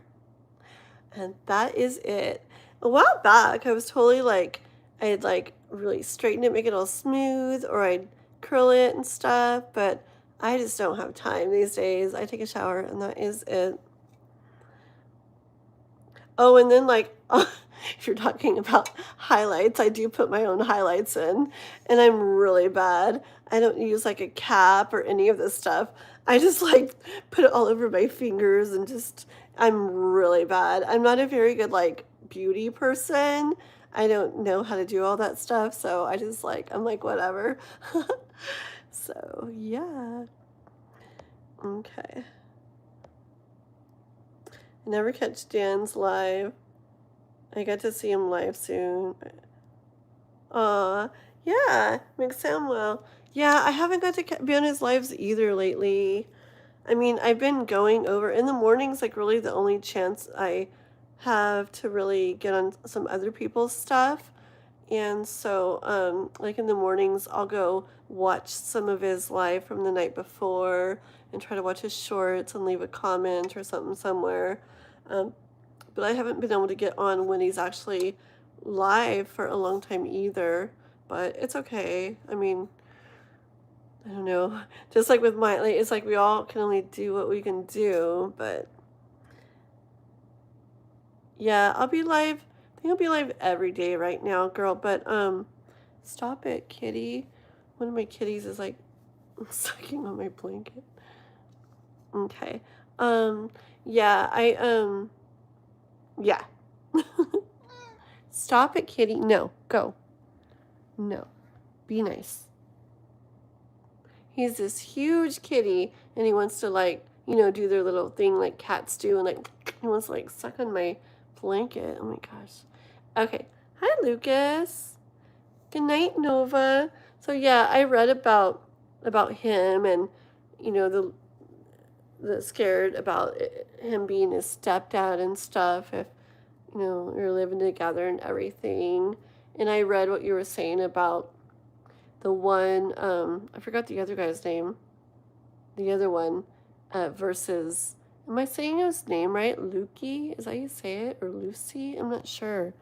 And that is it. A while back, I was totally like, I'd like really straighten it, make it all smooth, or I'd curl it and stuff, but I just don't have time these days. I take a shower and that is it. Oh, and then like, if you're talking about highlights, I do put my own highlights in, and I'm really bad. I don't use like a cap or any of this stuff. I just like put it all over my fingers and just, I'm really bad. I'm not a very good like beauty person. I don't know how to do all that stuff, so I just like, I'm like, whatever. So, yeah. Okay. I never catch Dan's live. I got to see him live soon. Yeah, McSamwell. Yeah, I haven't got to be on his lives either lately. I mean, I've been going over in the mornings, like really the only chance I have to really get on some other people's stuff. And so, like in the mornings, I'll go watch some of his live from the night before and try to watch his shorts and leave a comment or something somewhere. But I haven't been able to get on when he's actually live for a long time either. But it's okay. I mean, I don't know. Just like with my, like, it's like we all can only do what we can do. But yeah, I'll be live. I think I'll be live every day right now, girl. But stop it, kitty. One of my kitties is like sucking on my blanket. Okay. Yeah, yeah. Stop it, kitty. No, go. No. Be nice. He's this huge kitty, and he wants to, like, do their little thing like cats do, and, like, he wants to, like, suck on my blanket. Oh, my gosh. Okay. Hi, Lucas. Good night, Nova. So, yeah, I read about him and, the scared about him being his stepdad and stuff if, you're living together and everything. And I read what you were saying about the one, I forgot the other guy's name, the other one, versus, am I saying his name right? Lukey? Is that how you say it? Or Lucy? I'm not sure.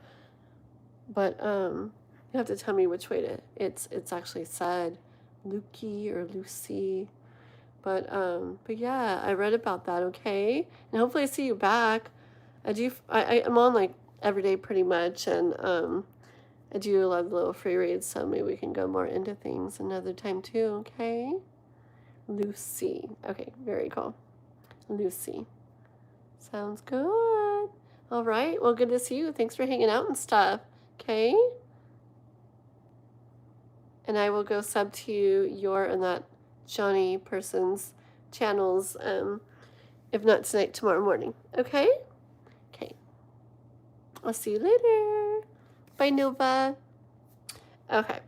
But, you have to tell me which way it's actually said. Lukey or Lucy. But yeah, I read about that, okay? And hopefully I see you back. I'm on like every day pretty much, and I do a lot of little free reads, so maybe we can go more into things another time too, okay? Lucy. Okay, very cool. Lucy. Sounds good. All right, well, good to see you. Thanks for hanging out and stuff, okay? And I will go sub to your and that Johnny person's channels, if not tonight, tomorrow morning, okay? Okay. I'll see you later. Bye, Nova. Okay.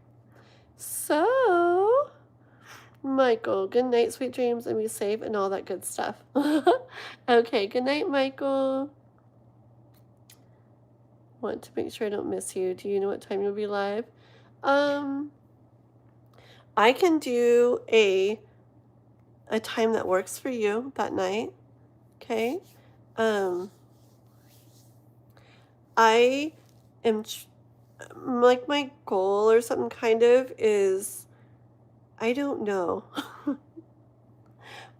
So, Michael, good night, sweet dreams, and be safe and all that good stuff. Okay, good night, Michael. Want to make sure I don't miss you. Do you know what time you'll be live? I can do a time that works for you that night. Okay? I am like my goal or something kind of is, I don't know.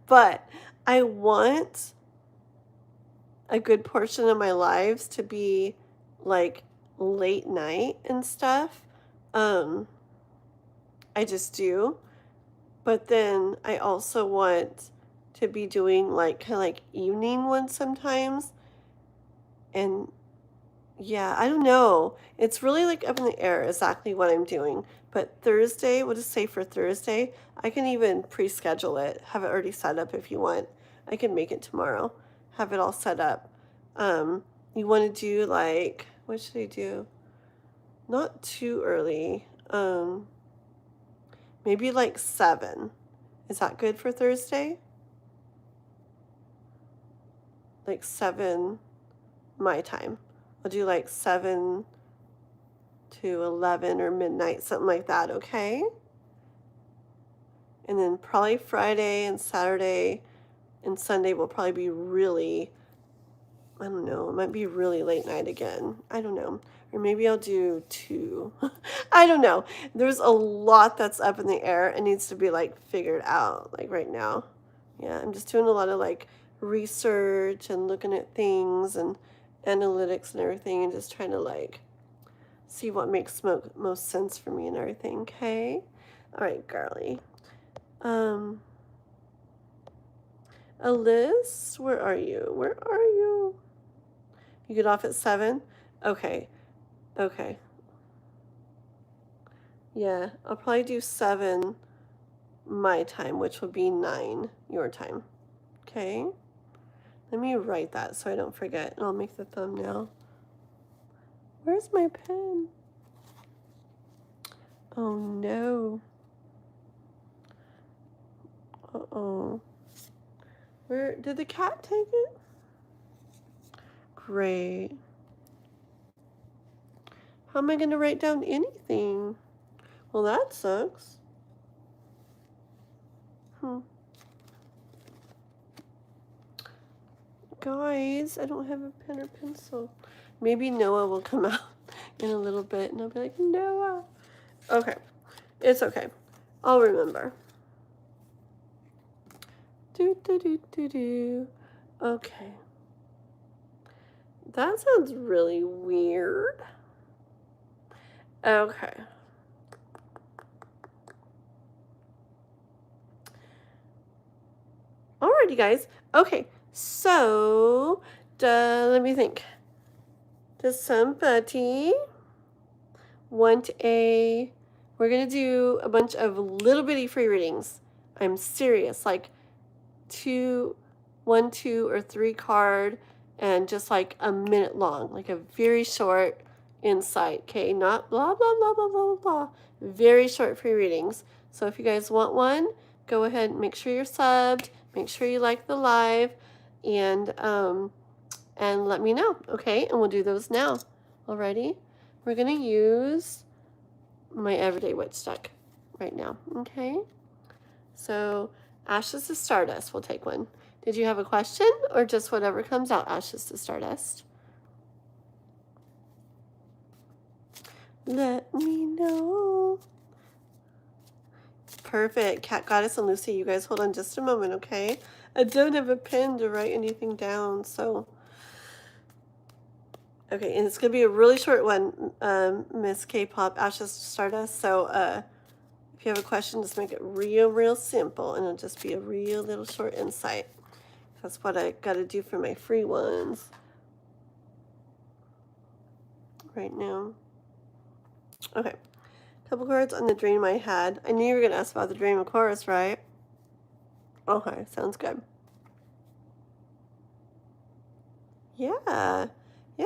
But I want a good portion of my lives to be like late night and stuff. I just do. But then I also want to be doing like kind of like evening ones sometimes. And yeah, I don't know. It's really like up in the air exactly what I'm doing. But Thursday, we'll just say for Thursday, I can even pre-schedule it, have it already set up if you want. I can make it tomorrow, have it all set up. You want to do like, what should I do? Not too early. Maybe like 7. Is that good for Thursday? Like 7 my time. I'll do like 7 to 11 or midnight, something like that, okay? And then probably Friday and Saturday and Sunday will probably be really, I don't know, it might be really late night again. I don't know. Or maybe I'll do 2. I don't know. There's a lot that's up in the air and needs to be like figured out like right now. Yeah, I'm just doing a lot of like research and looking at things and analytics and everything and just trying to like see what makes most sense for me and everything, okay? All right, girly. Alice, where are you? Where are you? You get off at 7? Okay. Okay. Yeah, I'll probably do 7 my time, which will be 9 your time. Okay? Let me write that so I don't forget, and I'll make the thumbnail. Where's my pen? Oh no. Uh-oh. Where did the cat take it? Great. How am I going to write down anything? Well, that sucks. Guys, I don't have a pen or pencil. Maybe Noah will come out in a little bit and I'll be like, Noah. Okay. It's okay. I'll remember. Do. Okay. That sounds really weird. Okay. Alrighty, guys. Okay. So, let me think. Does somebody want we're going to do a bunch of little bitty free readings. I'm serious. Like 1, 2, or 3 card and just like a minute long. Like a very short insight. Okay, not blah, blah, blah, blah, blah, blah. Very short free readings. So if you guys want one, go ahead and make sure you're subbed. Make sure you like the live. And let me know, okay? And we'll do those now. Alrighty? We're going to use my Everyday Witch deck right now, okay? So, Ashes to Stardust, we'll take one. Did you have a question or just whatever comes out, Ashes to Stardust? Let me know. Perfect. Cat Goddess and Lucy, you guys hold on just a moment, okay? I don't have a pen to write anything down, so... Okay, and it's going to be a really short one, Miss K-Pop, Ashes to Stardust. So if you have a question, just make it real simple, and it'll just be a real little short insight. That's what I got to do for my free ones right now. Okay, couple cards on the dream I had. I knew you were going to ask about the dream, of course, right? Okay, sounds good. Yeah,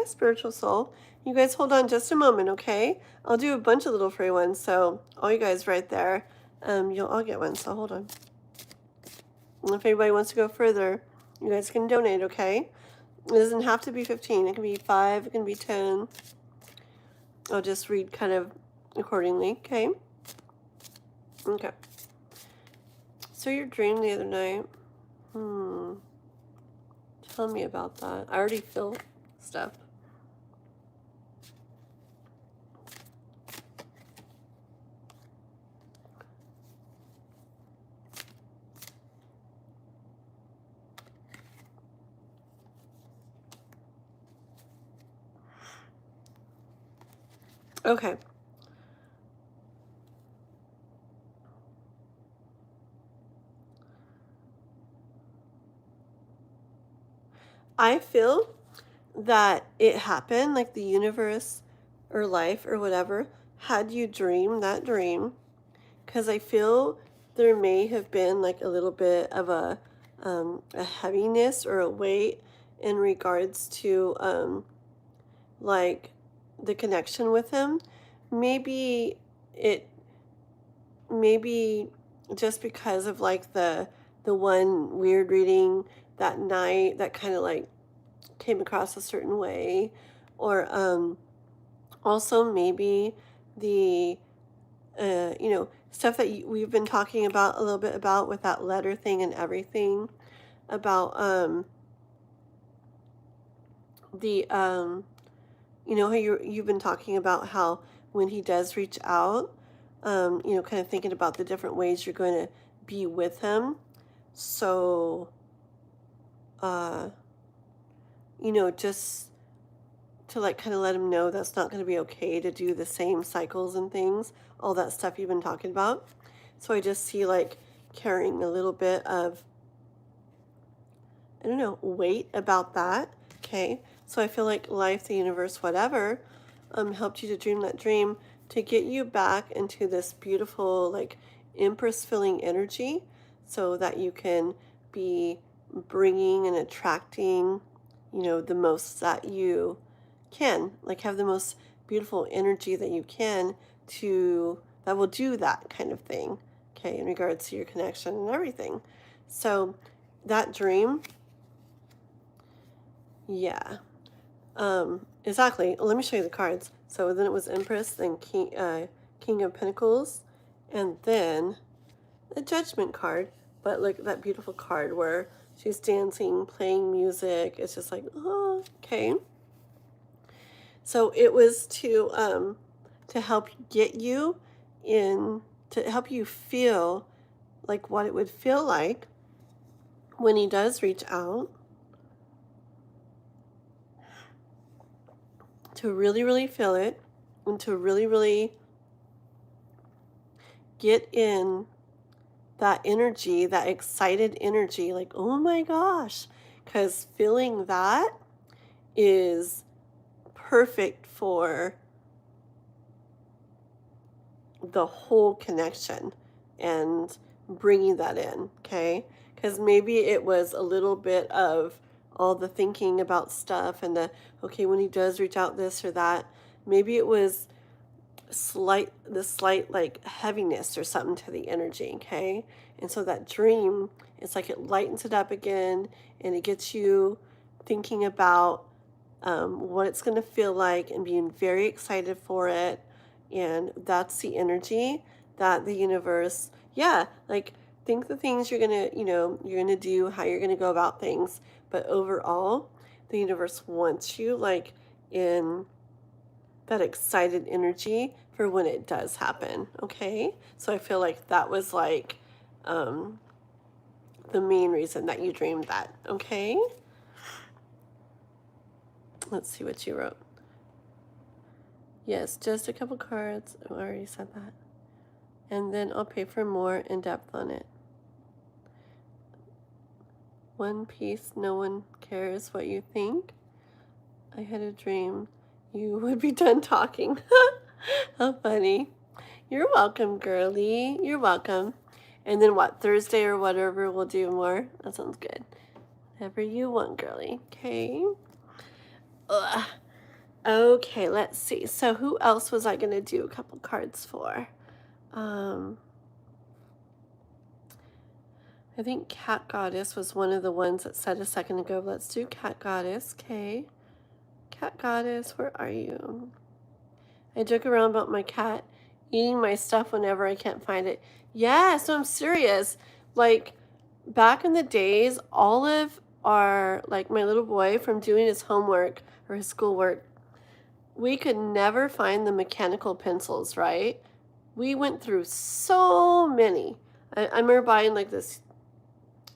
spiritual soul. You guys hold on just a moment, okay? I'll do a bunch of little free ones, so all you guys right there, you'll all get one, so hold on. And if anybody wants to go further, you guys can donate, okay? It doesn't have to be 15. It can be 5. It can be 10. I'll just read kind of accordingly, okay? Okay. So your dream the other night. Tell me about that. I already feel stuff. Okay. I feel that it happened, like the universe or life or whatever had you dream that dream, because I feel there may have been like a little bit of a heaviness or a weight in regards to like the connection with him. Maybe it maybe just because of like the one weird reading that night that kind of like came across a certain way, or also maybe the stuff that we've been talking about a little bit about with that letter thing and everything about the how you've been talking about how when he does reach out, kind of thinking about the different ways you're going to be with him. So uh just to like kind of let him know that's not going to be okay to do the same cycles and things, all that stuff you've been talking about. So I just see like carrying a little bit of, I don't know, weight about that. Okay. So I feel like life, the universe, whatever, helped you to dream that dream to get you back into this beautiful, like, empress filling energy so that you can be bringing and attracting, the most that you can, like, have the most beautiful energy that you can to that will do that kind of thing. Okay. In regards to your connection and everything. So that dream, yeah. Exactly. Let me show you the cards. So then it was Empress, then King of Pentacles, and then the Judgment card. But look at that beautiful card where she's dancing, playing music. It's just like, oh, okay. So it was to help get you in, to help you feel like what it would feel like when he does reach out, to really, really feel it, and to really, really get in that energy, that excited energy, like, oh my gosh, because feeling that is perfect for the whole connection and bringing that in, okay? Because maybe it was a little bit of all the thinking about stuff and okay, when he does reach out this or that, maybe it was slight like heaviness or something to the energy, okay? And so that dream, it's like it lightens it up again and it gets you thinking about what it's going to feel like and being very excited for it. And that's the energy that the universe, yeah, like think the things you're going to, you're going to do, how you're going to go about things. But overall, the universe wants you like in that excited energy for when it does happen. Okay. So I feel like that was like the main reason that you dreamed that. Okay. Let's see what you wrote. Yes, just a couple cards. I already said that. And then I'll pay for more in depth on it. One piece, no one cares what you think. I had a dream you would be done talking. How funny. You're welcome, girly. You're welcome. And then what, Thursday or whatever, we'll do more. That sounds good. Whatever you want, girly. Okay. Ugh. Okay, let's see. So who else was I going to do a couple cards for? I think Cat Goddess was one of the ones that said a second ago. Let's do Cat Goddess. Okay. Cat Goddess, where are you? I joke around about my cat eating my stuff whenever I can't find it. Yeah, so I'm serious. Like, back in the days, Olive, like my little boy, from doing his homework or his schoolwork, we could never find the mechanical pencils, right? We went through so many. I remember buying like this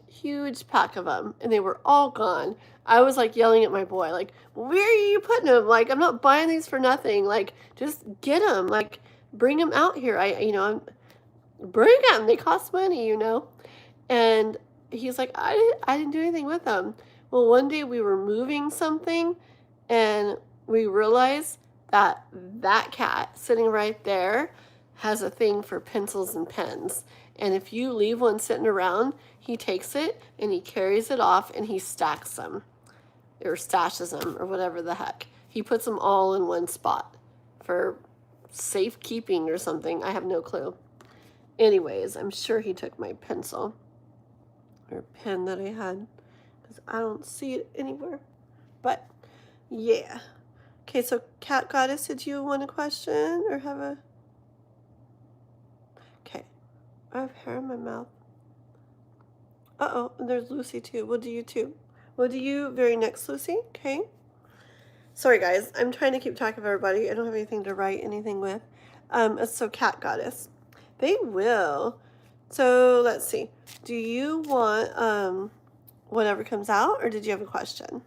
huge pack of them, and they were all gone. I was like yelling at my boy, like, where are you putting them? Like, I'm not buying these for nothing. Like, just get them. Like, bring them out here. Bring them. They cost money. And he's like, I didn't do anything with them. Well, one day we were moving something and we realized that that cat sitting right there has a thing for pencils and pens. And if you leave one sitting around, he takes it and he carries it off and he stacks them or stashes them or whatever the heck. He puts them all in one spot for safekeeping or something. I have no clue. Anyways, I'm sure he took my pencil or pen that I had because I don't see it anywhere. But yeah. Okay, so Cat Goddess, did you want a question or have a... Okay. I have hair in my mouth. Uh-oh, and there's Lucy too. We'll do you too. We'll do you very next, Lucy. Okay. Sorry, guys. I'm trying to keep track of everybody. I don't have anything to write anything with. So Cat Goddess. They will. So let's see. Do you want whatever comes out, or did you have a question?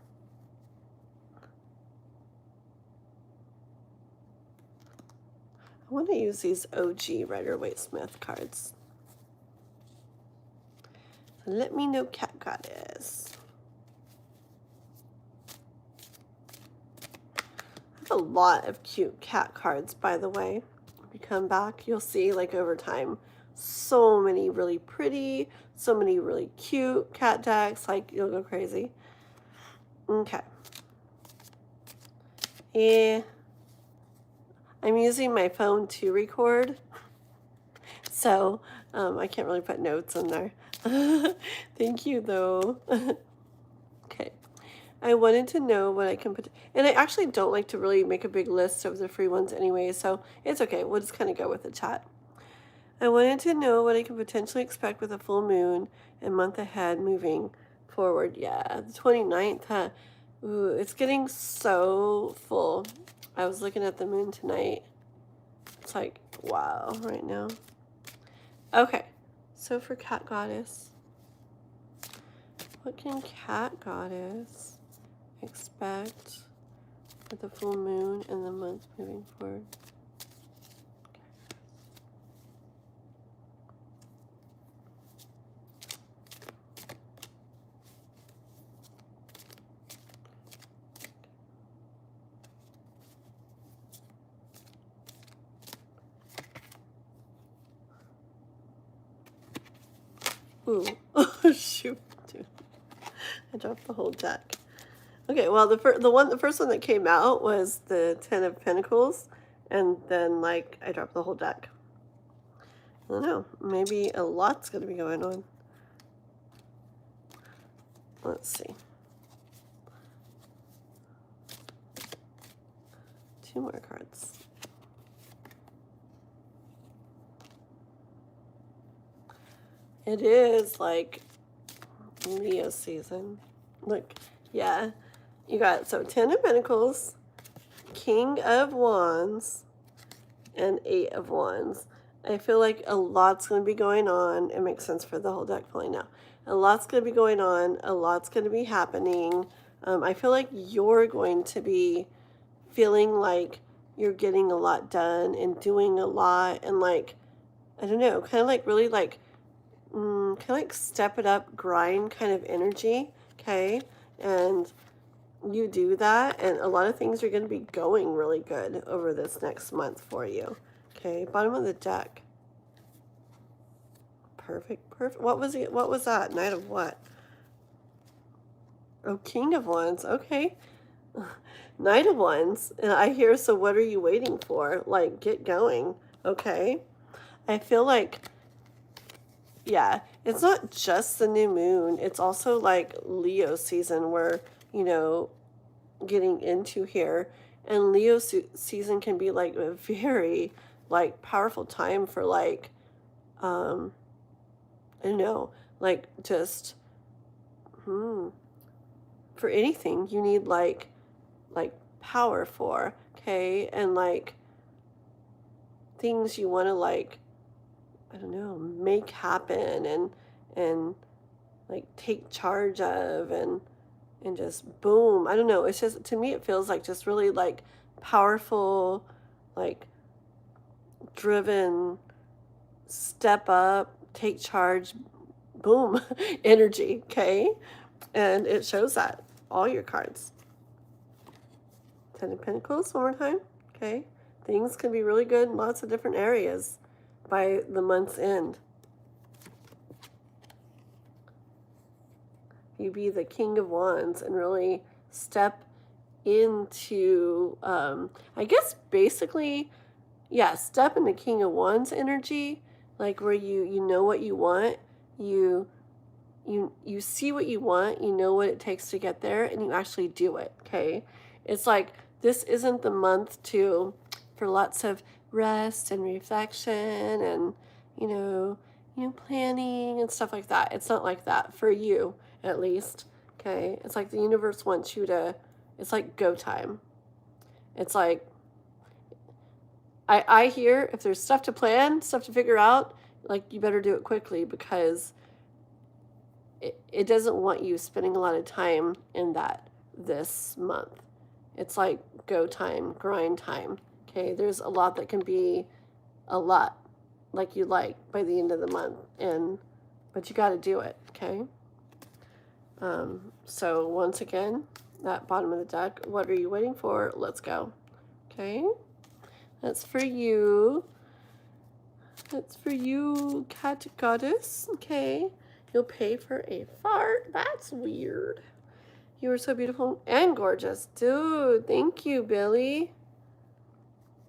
I want to use these OG Rider-Waite-Smith cards. So let me know, Cat Goddess. I have a lot of cute cat cards, by the way. If you come back, you'll see, like, over time, so many really pretty, so many really cute cat decks. Like, you'll go crazy. Okay. Yeah. I'm using my phone to record, so I can't really put notes in there. Thank you, though. Okay. I wanted to know what I can put, and I actually don't like to really make a big list of the free ones anyway, so it's okay. We'll just kind of go with the chat. I wanted to know what I can potentially expect with a full moon and month ahead moving forward. Yeah, the 29th, huh? Ooh, it's getting so full. I was looking at the moon tonight. It's like, wow, right now. Okay, so for Cat Goddess, what can Cat Goddess expect with the full moon and the month moving forward? Ooh, oh shoot, dude. I dropped the whole deck. Okay, well, the first one that came out was the 10 of Pentacles, and then, like, I dropped the whole deck. I don't know, maybe a lot's going to be going on. Let's see. 2 more cards. It is, like, Leo season. Look, yeah. You got, so 10 of Pentacles, King of Wands, and 8 of Wands. I feel like a lot's going to be going on. It makes sense for the whole deck pulling now. A lot's going to be going on. A lot's going to be happening. I feel like you're going to be feeling like you're getting a lot done and doing a lot. And, like, I don't know, kind of like really like, kind of like step it up, grind kind of energy. Okay. And you do that, and a lot of things are going to be going really good over this next month for you. Okay, bottom of the deck. Perfect. What was it? What was that? Knight of what? Oh, King of Wands. Okay. Knight of Wands. And I hear, so what are you waiting for? Like, get going. Okay. I feel like, yeah, it's not just the new moon. It's also like Leo season where, you know, getting into here. And Leo season can be like a very like powerful time for like, I don't know, like just, for anything you need like power for, okay? And like things you want to like, I don't know, make happen and like take charge of, and and just boom. I don't know. It's just, to me, it feels like just really like powerful, like driven, step up, take charge, boom, energy. Okay. And it shows that all your cards. 10 of Pentacles, one more time. Okay. Things can be really good in lots of different areas by the month's end. You be the King of Wands and really step into, I guess basically, yeah, step into King of Wands energy, like where you know what you want, you see what you want, you know what it takes to get there, and you actually do it. Okay, it's like this isn't the month for lots of rest and reflection and planning and stuff like that. It's not like that for you, at least. Okay, it's like the universe wants you to. It's like go time. It's like I hear if there's stuff to plan, stuff to figure out, like you better do it quickly because it doesn't want you spending a lot of time in that this month. It's like go time, grind time. Okay, there's a lot that can be a lot like you like by the end of the month, but you got to do it. Okay. So once again, that bottom of the deck, what are you waiting for? Let's go. Okay. That's for you. That's for you, cat goddess. Okay. You'll pay for a fart. That's weird. You are so beautiful and gorgeous. Dude, thank you, Billy.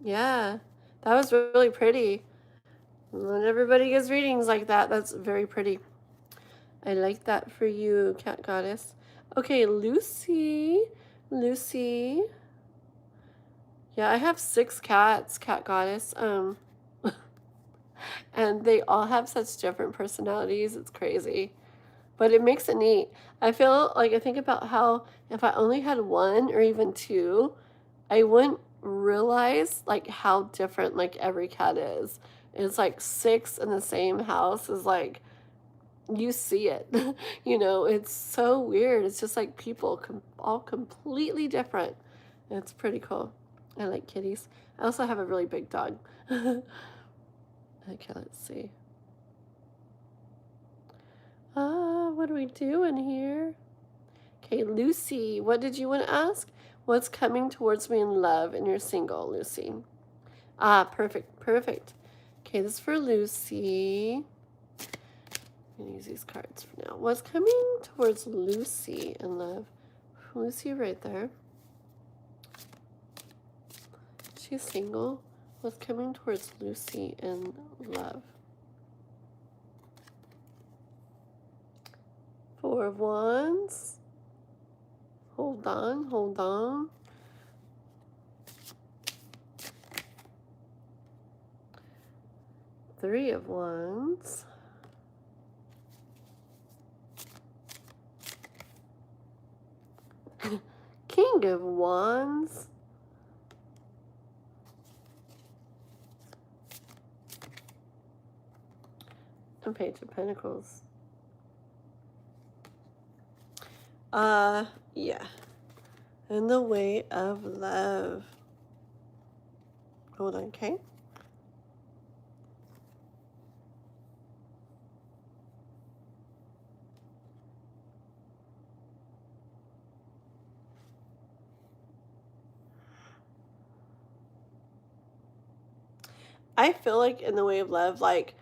Yeah, that was really pretty. Not everybody gets readings like that. That's very pretty. I like that for you, cat goddess. Okay, Lucy. Lucy. Yeah, I have 6 cats, cat goddess. And they all have such different personalities. It's crazy. But it makes it neat. I feel like I think about how if I only had 1 or even 2, I wouldn't realize like how different like every cat is. It's like 6 in the same house is like you see it. It's so weird. It's just like people all completely different. It's pretty cool. I like kitties. I also have a really big dog. Okay, let's see. What are we doing here? Okay, Lucy, what did you want to ask? What's coming towards me in love and you're single, Lucy? Perfect, perfect. Okay, this is for Lucy. I'm going to use these cards for now. What's coming towards Lucy in love? Lucy right there. She's single. What's coming towards Lucy in love? 4 of Wands. Hold on, hold on. Three of Wands. King of Wands. And Page of Pentacles. Yeah. In the way of love. Hold on, okay? I feel like in the way of love, like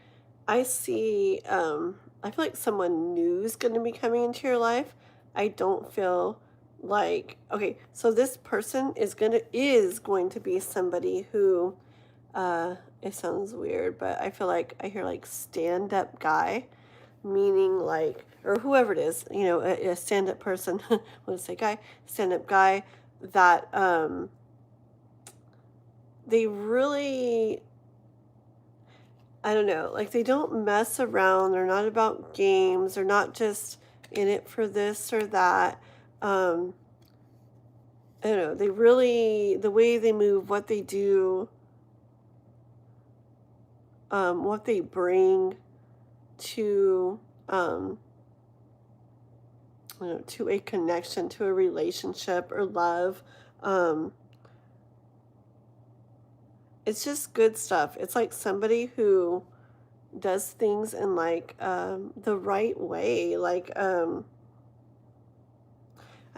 I see, I feel like someone new is going to be coming into your life. I don't feel like, okay, so this person is going to be somebody who, it sounds weird, but I feel like I hear like stand-up guy, meaning like, or whoever it is, a stand-up person, I want to say guy, stand-up guy that, they really, I don't know, like they don't mess around. They're not about games. They're not just in it for this or that. I don't know. They really, the way they move, what they do, what they bring to you know, to a connection, to a relationship or love. Um, it's just good stuff. It's like somebody who does things in like the right way. Like, I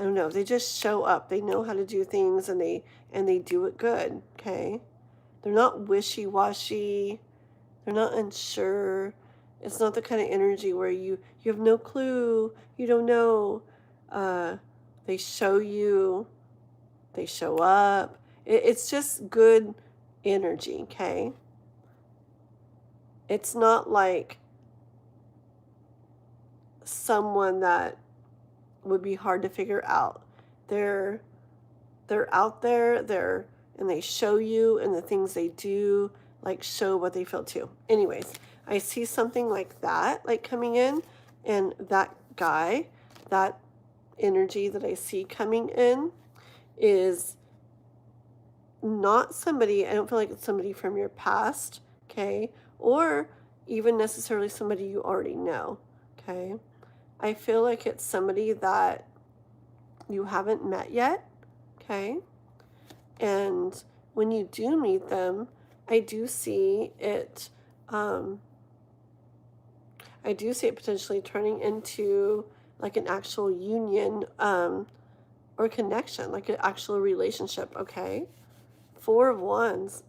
don't know, they just show up. They know how to do things and they do it good, okay? They're not wishy-washy. They're not unsure. It's not the kind of energy where you have no clue, you don't know. Uh, they show you, they show up. It's just good energy, okay? It's not like someone that would be hard to figure out. They're they're out there, and they show you, and the things they do like show what they feel too. Anyways, I see something like that like coming in, and that guy, that energy that I see coming in is not somebody, I don't feel like it's somebody from your past, okay? Or even necessarily somebody you already know, okay? I feel like it's somebody that you haven't met yet, okay? And when you do meet them, I do see it, I do see it potentially turning into like an actual union, or connection, like an actual relationship, okay? Four of Wands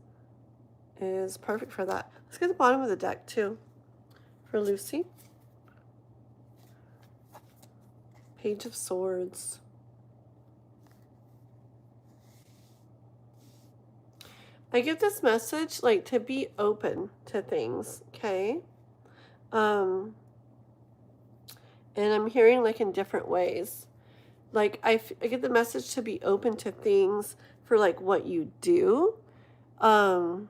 is perfect for that. Let's get the bottom of the deck too for Lucy. Page of Swords. I get this message like to be open to things, okay? And I'm hearing like in different ways. Like I get the message to be open to things for like what you do. Um,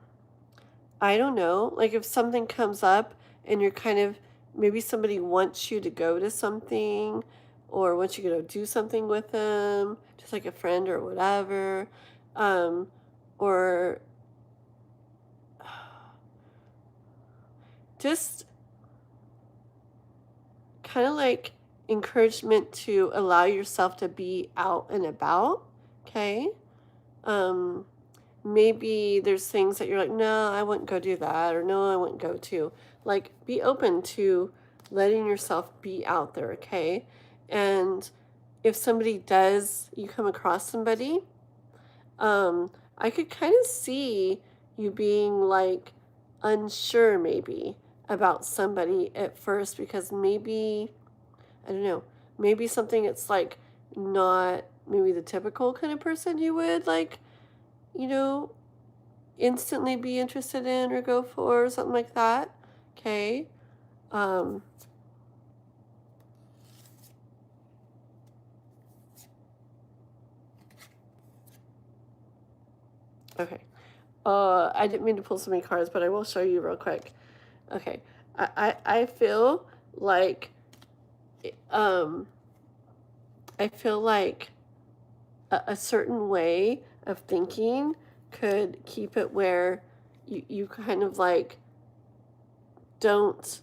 I don't know, like if something comes up and you're kind of, maybe somebody wants you to go to something or wants you to go do something with them, just like a friend or whatever. Or just kind of like encouragement to allow yourself to be out and about, okay? Um, Maybe there's things that you're like, no, I wouldn't go do that, or no, I wouldn't go to. Like, be open to letting yourself be out there, okay? And if somebody does, you come across somebody, I could kind of see you being like unsure maybe about somebody at first because maybe, I don't know, maybe something it's like not maybe the typical kind of person you would like, you know, instantly be interested in or go for or something like that. Okay. Um, okay. I didn't mean to pull so many cards, but I will show you real quick. Okay. I feel like, um, I feel like a certain way of thinking could keep it where you kind of like don't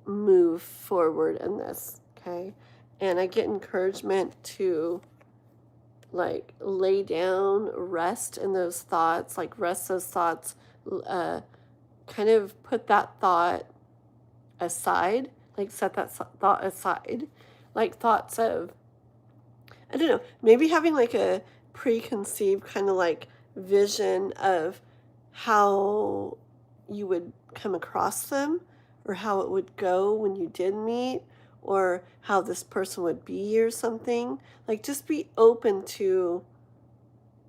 move forward in this, okay? And I get encouragement to like lay down, rest in those thoughts, like rest those thoughts, uh, kind of put that thought aside, like set that thought aside, like thoughts of, I don't know, maybe having like a preconceived kind of like vision of how you would come across them or how it would go when you did meet or how this person would be or something. Like just be open to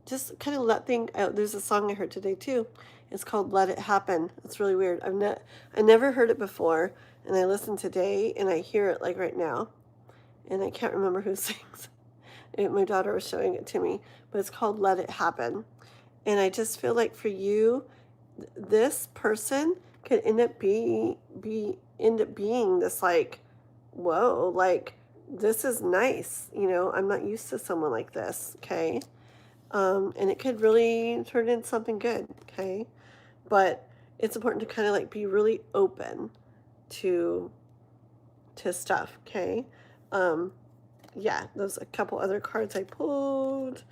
just kind of let things out. There's a song I heard today too. It's called Let It Happen. It's really weird. I never heard it before and I listened today and I hear it like right now and I can't remember who sings. My daughter was showing it to me, but it's called Let It Happen. And I just feel like for you, this person could end up being this like, whoa, like this is nice. You know, I'm not used to someone like this. Okay. And it could really turn into something good. Okay. But it's important to kind of like be really open to stuff. Okay. Yeah, there's a couple other cards I pulled.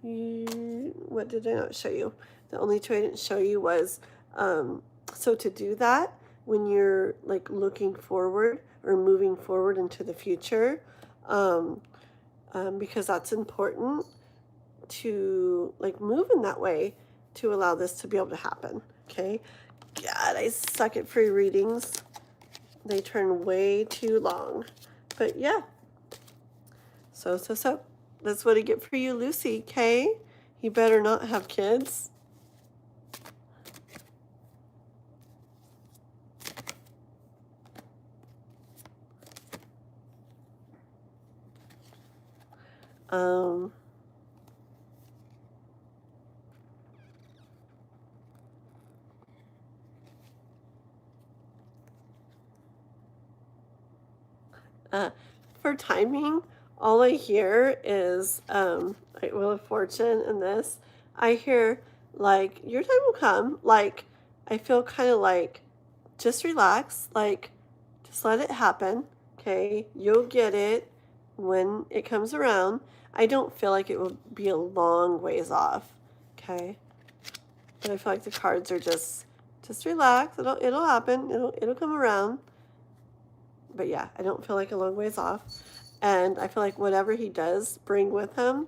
What did I not show you? The only two I didn't show you was, so to do that, when you're like looking forward or moving forward into the future, because that's important to like move in that way to allow this to be able to happen. Okay. God, I suck at free readings. They turn way too long. But yeah. So. That's what I get for you, Lucy, okay? You better not have kids. For timing, all I hear is like Wheel of Fortune and this. I hear like your time will come. Like I feel kind of like just relax, like just let it happen. Okay, you'll get it when it comes around. I don't feel like it will be a long ways off. Okay, but I feel like the cards are just relax. It'll happen. It'll come around. But yeah, I don't feel like a long ways off. And I feel like whatever he does bring with him,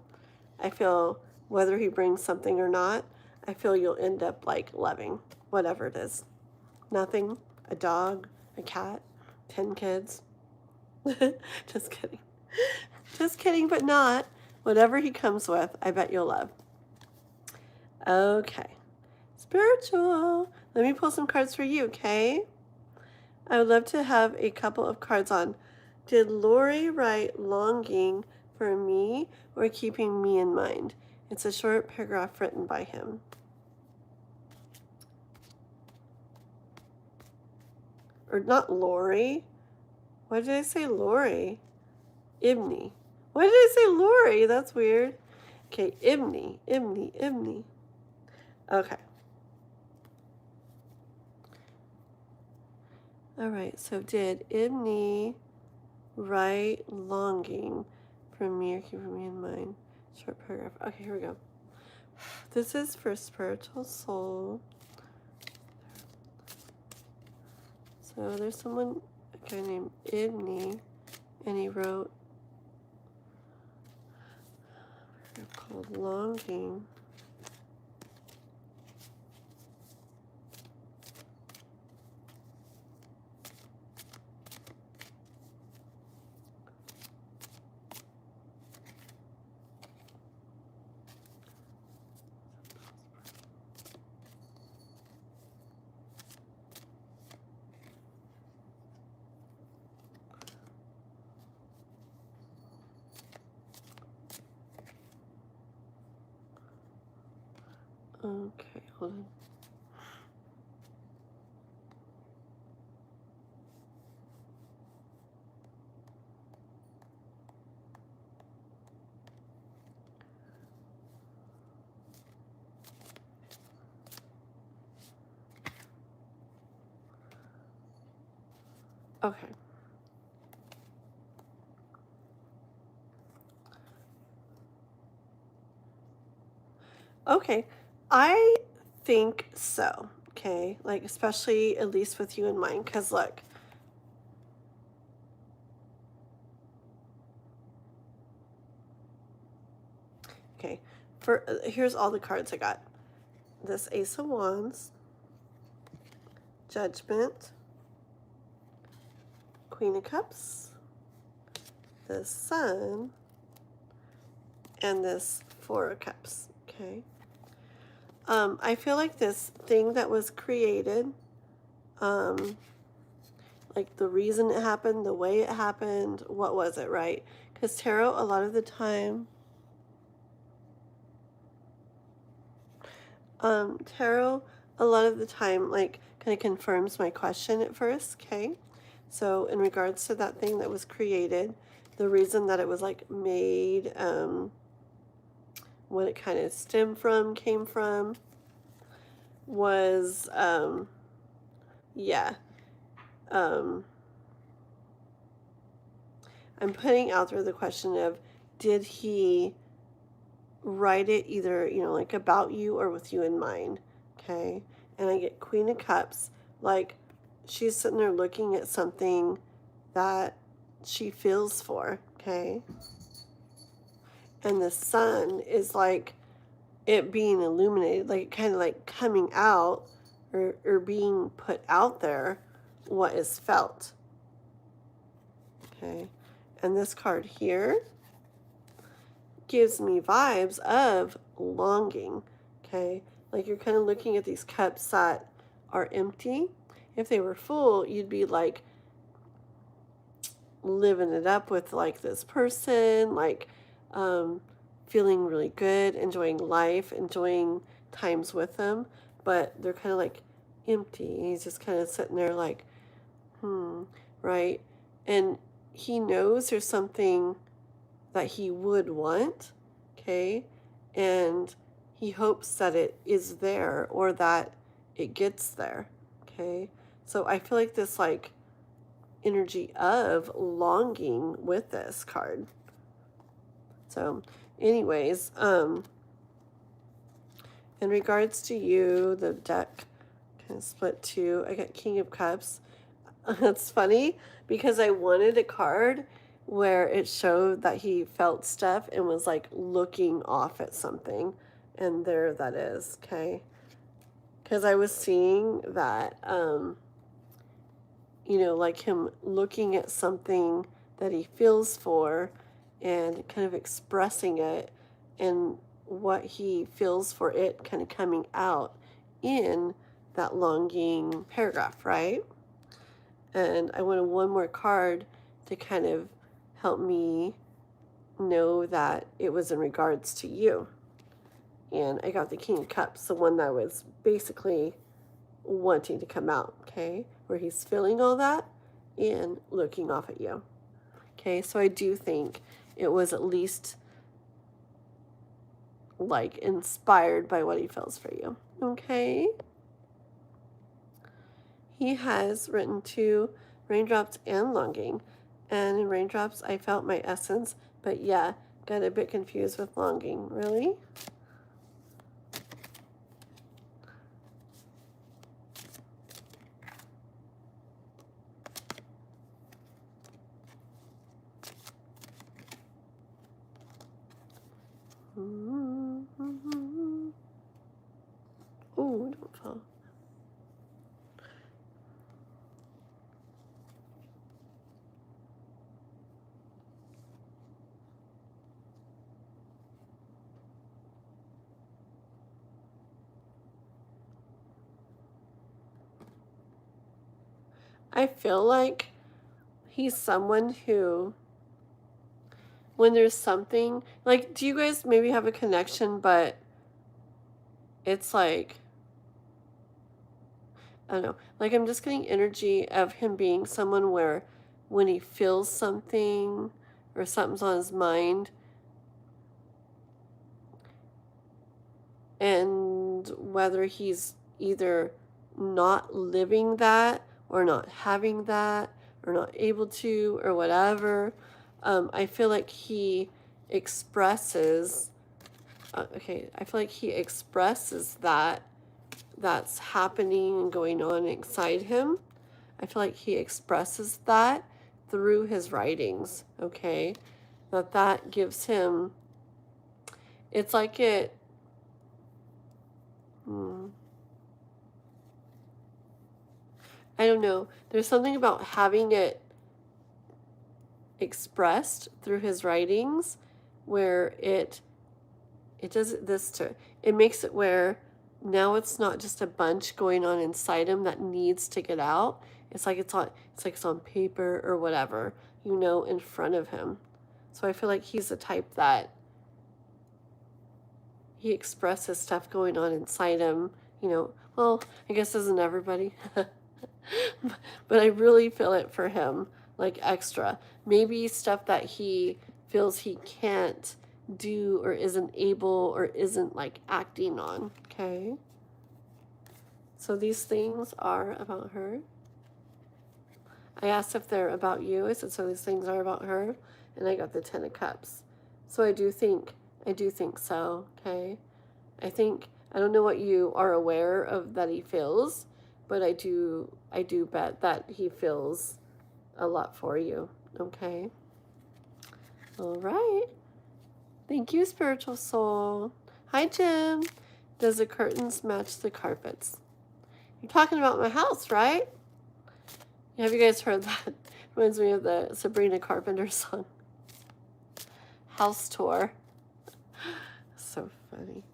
I feel whether he brings something or not, I feel you'll end up like loving whatever it is. Nothing, a dog, a cat, 10 kids. Just kidding. Just kidding, but not. Whatever he comes with, I bet you'll love. Okay. Spiritual. Let me pull some cards for you, okay? I would love to have a couple of cards on. Did Lori write longing for me or keeping me in mind? It's a short paragraph written by him. Or not Lori. Why did I say Lori? Ibni. Why did I say Lori? That's weird. Okay, Ibni. Okay. All right, so did Ibni write longing for me or keeping me in mind? Short paragraph. Okay, here we go. This is for spiritual soul. So there's someone, a guy named Ibni, and he wrote called longing. Okay, hold on. Okay. Okay. I think so. Okay. Like, especially at least with you in mind. Because, look. Okay. Here's all the cards I got. This Ace of Wands. Judgment. Queen of Cups. The Sun. And this Four of Cups. Okay. I feel like this thing that was created, like the reason it happened, the way it happened, what was it, right? Because tarot, a lot of the time, like kind of confirms my question at first, okay? So in regards to that thing that was created, the reason that it was like made, what it kind of came from, was, yeah. I'm putting out there the question of, did he write it either, like about you or with you in mind? Okay. And I get Queen of Cups. Like, she's sitting there looking at something that she feels for. Okay. And the Sun is like it being illuminated, like kind of like coming out, or being put out there, what is felt. Okay. And this card here gives me vibes of longing. Okay. Like, you're kind of looking at these cups that are empty. If they were full, you'd be like living it up with like this person, like feeling really good, enjoying life, enjoying times with them. But they're kind of like empty. He's just kind of sitting there like, right? And he knows there's something that he would want, okay? And he hopes that it is there, or that it gets there, okay? So I feel like this like energy of longing with this card. So anyways, in regards to you, the deck kind of split two. I got King of Cups. It's funny because I wanted a card where it showed that he felt stuff and was like looking off at something, and there that is. Okay, because I was seeing that like him looking at something that he feels for and kind of expressing it, and what he feels for it kind of coming out in that longing paragraph, right? And I wanted one more card to kind of help me know that it was in regards to you. And I got the King of Cups, the one that was basically wanting to come out, okay? Where he's feeling all that and looking off at you. Okay, so I do think it was at least like inspired by what he feels for you. Okay? He has written 2 raindrops and longing. And in raindrops, I felt my essence. But yeah, got a bit confused with longing. Really? Ooh, don't fall. I feel like he's someone who, when there's something, like, do you guys maybe have a connection, but it's like, I don't know, like, I'm just getting energy of him being someone where when he feels something or something's on his mind, and whether he's either not living that or not having that or not able to or whatever, I feel like he expresses, I feel like he expresses that that's happening and going on inside him. I feel like he expresses that through his writings, okay? That gives him, it's like it, I don't know. There's something about having it expressed through his writings where it does this to, it makes it where now it's not just a bunch going on inside him that needs to get out. It's like it's on paper or whatever, in front of him. So I feel like he's the type that he expresses stuff going on inside him, well, I guess isn't everybody. But I really feel it for him, like extra. Maybe stuff that he feels he can't do or isn't able or isn't like acting on, okay? So these things are about her. I asked if they're about you. I said, so these things are about her, and I got the Ten of Cups. So I do think so. Okay, I don't know what you are aware of that he feels, but I do bet that he feels a lot for you. Okay. All right. Thank you, spiritual soul. Hi, Jim. Does the curtains match the carpets? You're talking about my house, right? Have you guys heard that? Reminds me of the Sabrina Carpenter song. House tour. So funny.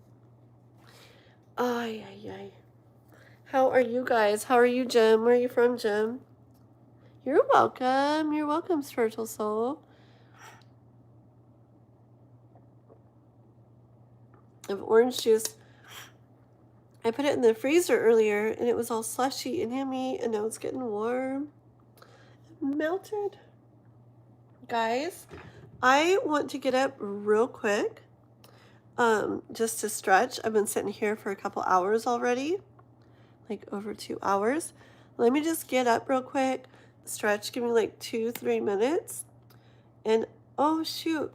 Ay, ay, ay. How are you guys? How are you, Jim? Where are you from, Jim? You're welcome. You're welcome, spiritual soul. I have orange juice. I put it in the freezer earlier, and it was all slushy and yummy, and now it's getting warm. Melted. Guys, I want to get up real quick, just to stretch. I've been sitting here for a couple hours already, like over 2 hours. Let me just get up real quick, stretch, give me like 2-3 minutes, and oh shoot,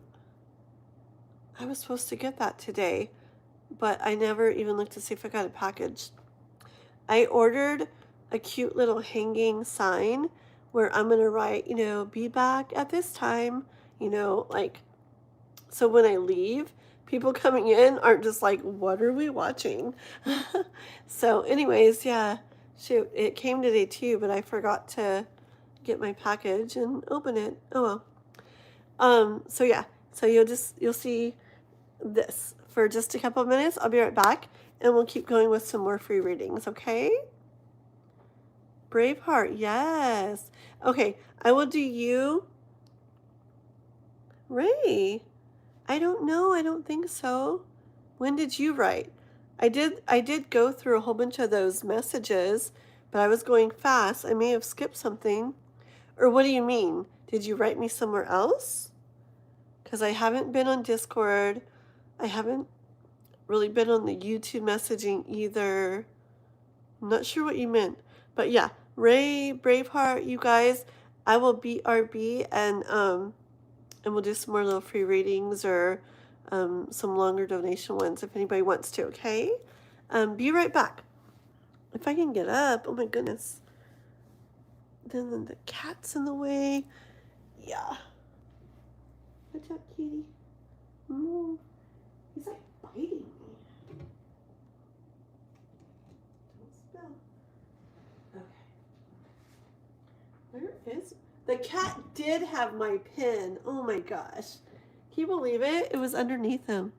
I was supposed to get that today, but I never even looked to see if I got a package. I ordered a cute little hanging sign where I'm going to write, be back at this time, like, so when I leave, people coming in aren't just like, what are we watching? So anyways, yeah, shoot, it came today too, but I forgot to get my package and open it. Oh well. So yeah, so you'll see this for just a couple of minutes. I'll be right back, and we'll keep going with some more free readings, okay? Braveheart, yes. Okay, I will do you. Ray, I don't know. I don't think so. When did you write? I did go through a whole bunch of those messages, but I was going fast. I may have skipped something. Or what do you mean? Did you write me somewhere else? Because I haven't been on Discord. I haven't really been on the YouTube messaging either. I'm not sure what you meant. But yeah, Ray, Braveheart, you guys, I will BRB, and we'll do some more little free readings or some longer donation ones if anybody wants to, okay? Be right back. If I can get up, oh my goodness. Then the cat's in the way. Yeah. What's up, kitty? Move. He's like biting me. Don't spell. Okay. Where is... The cat did have my pin. Oh my gosh. Can you believe it? It was underneath him.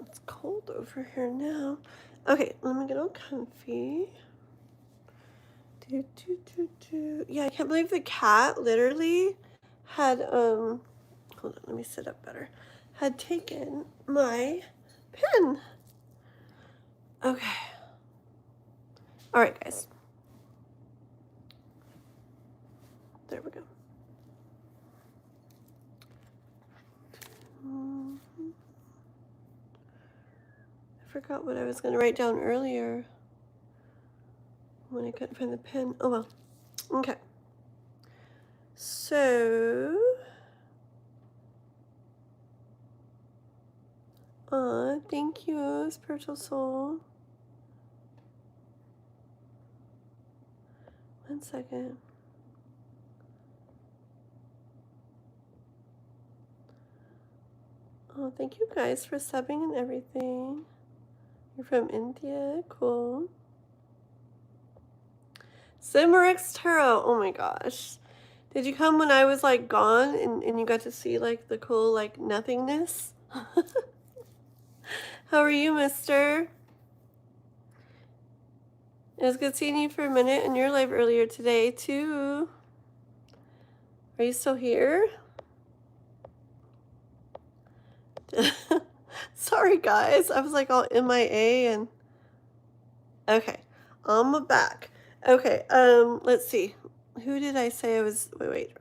It's cold over here now. Okay, let me get all comfy. Yeah, I can't believe the cat literally had, hold on, let me sit up better. Had taken my pen. Okay. All right, guys. There we go. I forgot what I was going to write down earlier when I couldn't find the pen. Oh, well. Okay. So, thank you, spiritual soul. One second. Oh, thank you guys for subbing and everything. You're from India, cool. Simmerick's Tarot, oh my gosh. Did you come when I was like gone and you got to see like the cool like nothingness? How are you, mister? It was good seeing you for a minute in your live earlier today too. Are you still here? Sorry guys, I was like all MIA and okay, I'm back. Okay, let's see. Who did I say I was? Wait.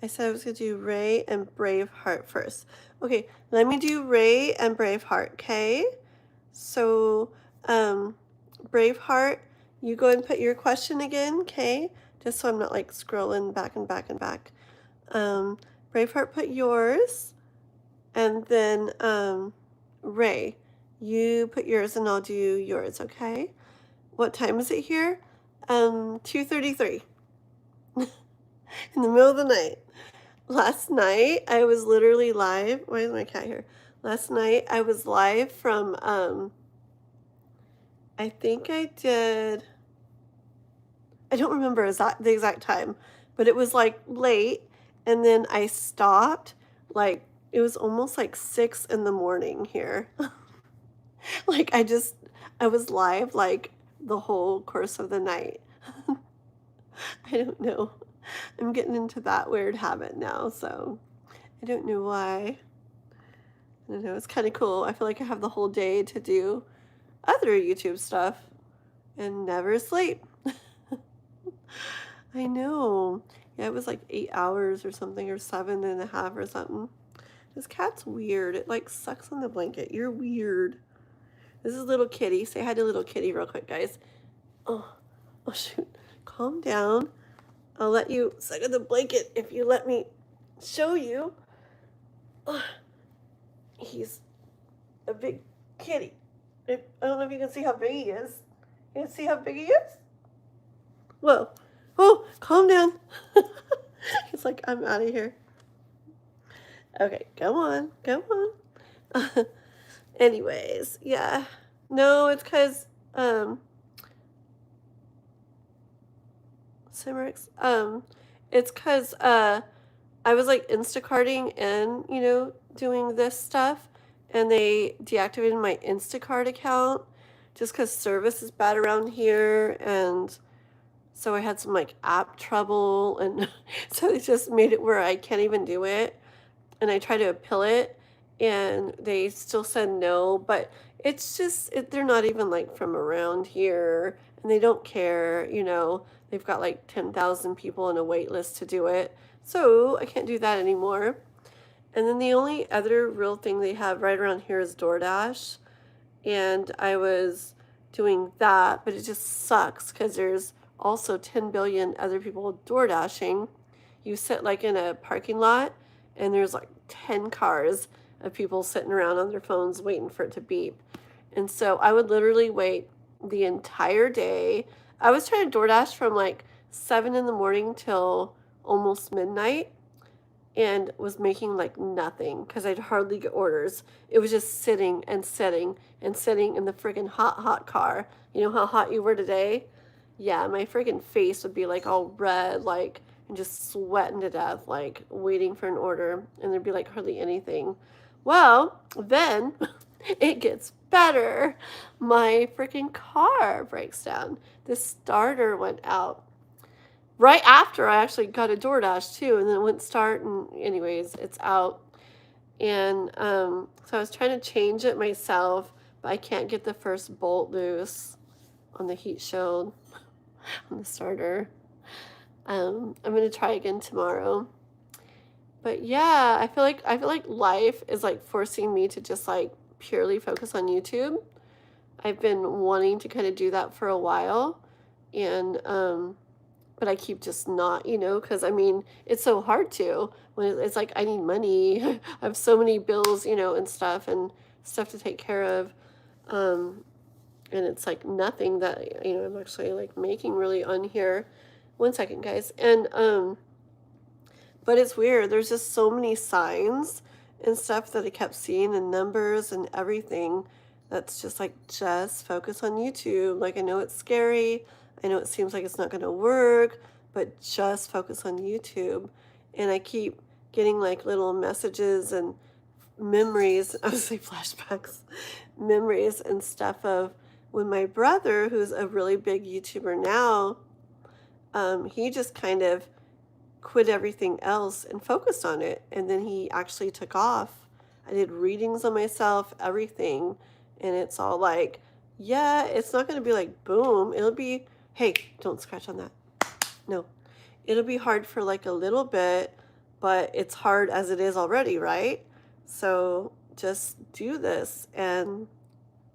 I said I was gonna do Ray and Braveheart first. Okay, let me do Ray and Braveheart. Okay, so Braveheart, you go and put your question again. Okay, just so I'm not like scrolling back and back and back. Braveheart, put yours, and then Ray, you put yours and I'll do yours. Okay. What time is it here? 2:33 in the middle of the night. Last night I was literally live. Why is my cat here? Last night I was live from I think I did, I don't remember the exact time, but it was like late, and then I stopped like it was almost like 6 in the morning here. Like I was live like the whole course of the night. I don't know. I'm getting into that weird habit now, so I don't know why. I don't know. It's kind of cool. I feel like I have the whole day to do other YouTube stuff and never sleep. I know. Yeah, it was like 8 hours or something, or 7.5 or something. This cat's weird. It like sucks on the blanket. You're weird. This is little kitty. Say hi to little kitty real quick, guys. Oh shoot. Calm down. I'll let you suck on the blanket if you let me show you. He's a big kitty. I don't know if you can see how big he is. You can see how big he is? Whoa. Oh, calm down. He's like, I'm out of here. Okay, go on. Go on. Anyways, yeah. No, it's because, Cimerix, it's because, I was like Instacarting and, doing this stuff, and they deactivated my Instacart account just because service is bad around here, and so I had some like app trouble, and so they just made it where I can't even do it, and I tried to appeal it, and they still said no, but it's just, they're not even like from around here, and they don't care, they've got like 10,000 people on a wait list to do it, so I can't do that anymore. And then the only other real thing they have right around here is DoorDash, and I was doing that, but it just sucks because there's also 10 billion other people door dashing. You sit like in a parking lot and there's like 10 cars of people sitting around on their phones waiting for it to beep. And so I would literally wait the entire day. I was trying to DoorDash from like 7 in the morning till almost midnight and was making like nothing because I'd hardly get orders. It was just sitting and sitting and sitting in the friggin' hot car. You know how hot you were today? Yeah, my friggin' face would be like all red, and just sweating to death, like waiting for an order, and there'd be like hardly anything. Well, then it gets better. My freaking car breaks down. The starter went out right after I actually got a DoorDash too, and then it wouldn't start. And anyways, it's out. And so I was trying to change it myself, but I can't get the first bolt loose on the heat shield on the starter. I'm gonna try again tomorrow. But yeah, I feel like life is like forcing me to just like purely focus on YouTube. I've been wanting to kind of do that for a while, and but I keep just not, because I mean, it's so hard to when it's like I need money. I have so many bills, and stuff to take care of. Um, and it's like nothing that, I'm actually like making really on here. One second, guys. And but it's weird. There's just so many signs and stuff that I kept seeing and numbers and everything that's just like, just focus on YouTube. Like, I know it's scary. I know it seems like it's not going to work, but just focus on YouTube. And I keep getting like little messages and memories, I would say flashbacks, memories and stuff of when my brother, who's a really big YouTuber now, he just kind of quit everything else and focused on it. And then he actually took off. I did readings on myself, everything. And it's all like, yeah, it's not going to be like boom. It'll be, hey, don't scratch on that. No, it'll be hard for like a little bit, but it's hard as it is already, right? So just do this and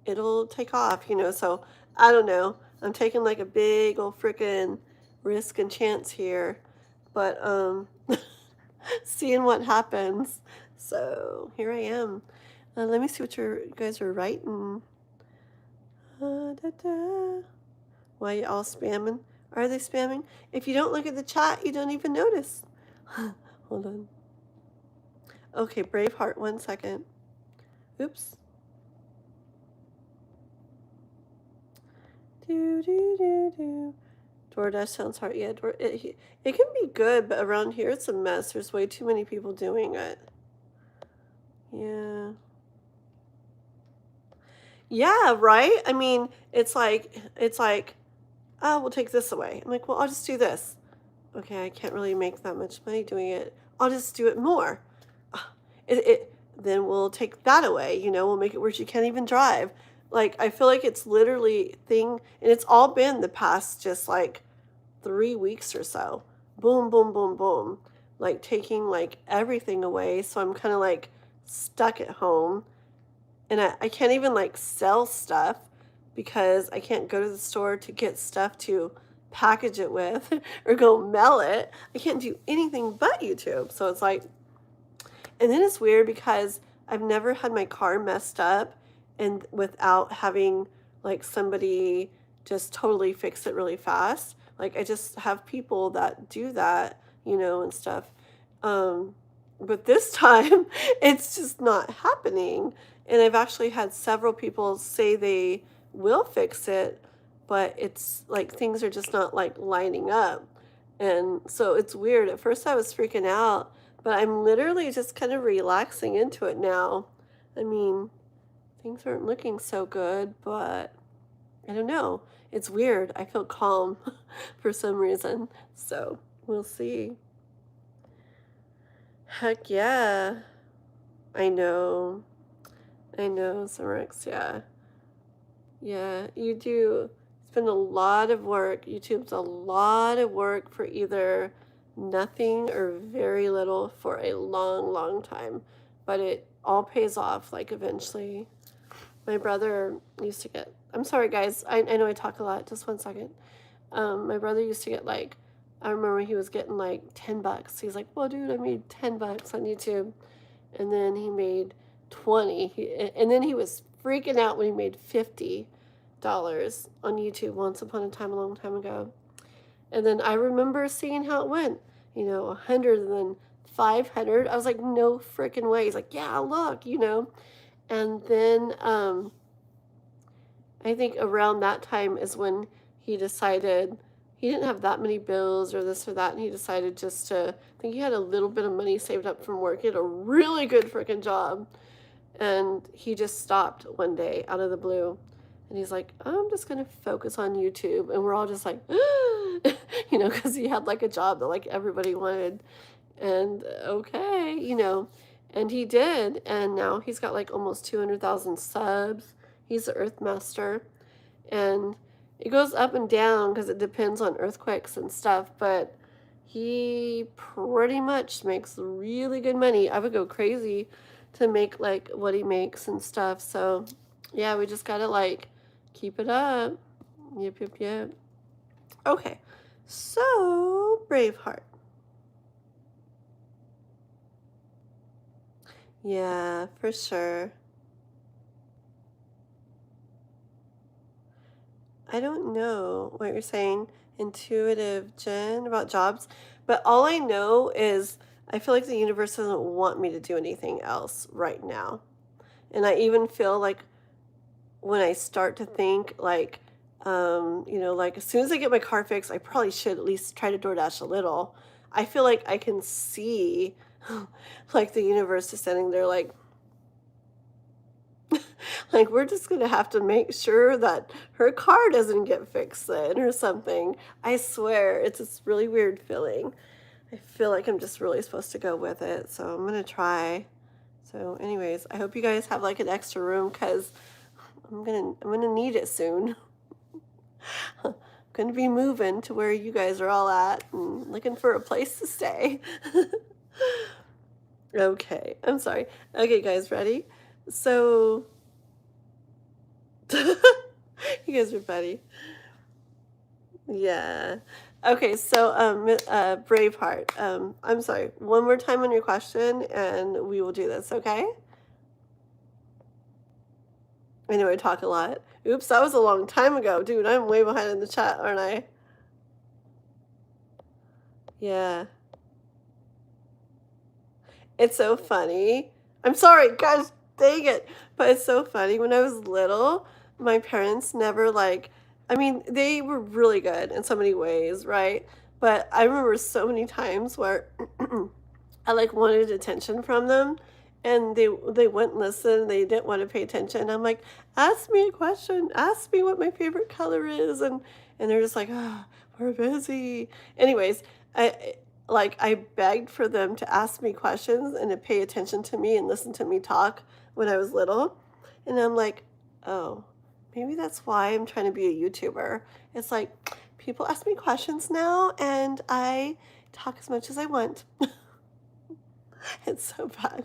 it'll take off, So I don't know. I'm taking like a big old freaking risk and chance here, but seeing what happens. So here I am. Let me see what you guys are writing. Why you all spamming? Are they spamming? If you don't look at the chat, you don't even notice. Hold on. Okay, Braveheart, 1 second. Oops. DoorDash sounds hard. Yeah, it can be good, but around here it's a mess. There's way too many people doing it. Yeah. Yeah, right? I mean, it's like, oh, we'll take this away. I'm like, well, I'll just do this. Okay, I can't really make that much money doing it. I'll just do it more. Then we'll take that away, we'll make it where you can't even drive. Like, I feel like it's literally and it's all been the past just like 3 weeks or so. Boom, boom, boom, boom. Like taking like everything away. So I'm kind of like stuck at home. And I can't even like sell stuff because I can't go to the store to get stuff to package it with or go mail it. I can't do anything but YouTube. So it's like, and then it's weird because I've never had my car messed up and without having like somebody just totally fix it really fast. Like I just have people that do that, and stuff. But this time it's just not happening. And I've actually had several people say they will fix it, but it's like things are just not like lining up. And so it's weird. At first I was freaking out, but I'm literally just kind of relaxing into it now. I mean, things aren't looking so good, but I don't know. It's weird. I feel calm for some reason. So we'll see. Heck yeah. I know. Sumrex, yeah. Yeah, you do. It's been a lot of work. YouTube's a lot of work for either nothing or very little for a long, long time. But it all pays off, like, eventually. My brother used to get... I'm sorry, guys. I know I talk a lot. Just 1 second. My brother used to get, like... I remember he was getting, like, $10. He's like, well, dude, I made $10 on YouTube. And then he made 20. And then he was freaking out when he made $50 on YouTube once upon a time, a long time ago. And then I remember seeing how it went, 100 and then 500. I was like, no freaking way. He's like, yeah, look, And then I think around that time is when he decided he didn't have that many bills or this or that, and he decided just to, I think he had a little bit of money saved up from work. He had a really good freaking job. And he just stopped one day out of the blue. And he's like, I'm just going to focus on YouTube. And we're all just like, you know, because he had like a job that like everybody wanted. And okay, you know, and he did. And now he's got like almost 200,000 subs. He's the Earth Master. And it goes up and down because it depends on earthquakes and stuff. But he pretty much makes really good money. I would go crazy to make like what he makes and stuff. So yeah, we just gotta like keep it up. Yep, yep, yep. Okay, so Braveheart. Yeah, for sure. I don't know what you're saying, intuitive Jen, about jobs, but all I know is I feel like the universe doesn't want me to do anything else right now. And I even feel like when I start to think like, you know, like as soon as I get my car fixed, I probably should at least try to DoorDash a little. I feel like I can see like the universe is standing there like, like we're just gonna have to make sure that her car doesn't get fixed then or something. I swear, it's this really weird feeling. I feel like I'm just really supposed to go with it, so I'm gonna try. So anyways, I hope you guys have like an extra room because I'm gonna need it soon. I'm gonna be moving to where you guys are all at and looking for a place to stay. Okay, I'm sorry. Okay, guys, ready? So you guys are funny. Yeah. Okay, so Braveheart. I'm sorry. One more time on your question and we will do this, okay? I know I talk a lot. Oops, that was a long time ago. Dude, I'm way behind in the chat, aren't I? Yeah. It's so funny. I'm sorry, guys, dang it. But it's so funny. When I was little, my parents never like, I mean, they were really good in so many ways, right? But I remember so many times where I like wanted attention from them and they wouldn't listen, they didn't want to pay attention. I'm like, ask me a question, ask me what my favorite color is, and they're just like, ah, we're busy. Anyways, I I begged for them to ask me questions and to pay attention to me and listen to me talk when I was little. And I'm like, oh, maybe that's why I'm trying to be a YouTuber. It's like people ask me questions now and I talk as much as I want. It's so bad.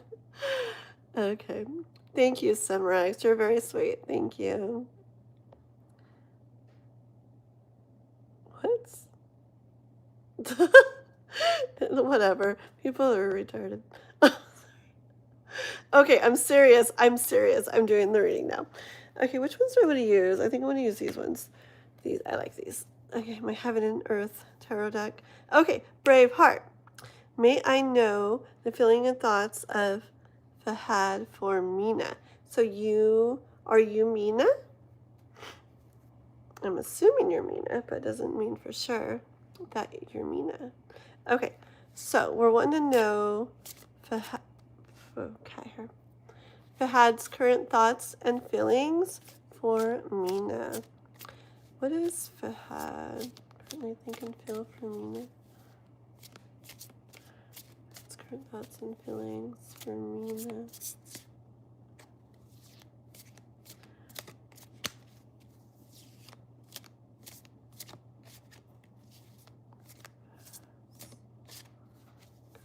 Okay. Thank you, Sunrise. You're very sweet. Thank you. What? Whatever. People are retarded. Okay, I'm serious. I'm serious. I'm doing the reading now. Okay, which ones do I want to use? I think I want to use these ones. These, I like these. Okay, my Heaven and Earth tarot deck. Okay, Brave Heart. May I know the feeling and thoughts of Fahad for Mina. So are you Mina? I'm assuming you're Mina, but it doesn't mean for sure that you're Mina. Okay, so we're wanting to know Fahad's current thoughts and feelings for Mina. What is Fahad currently think and feel for Mina? His current thoughts and feelings for Mina.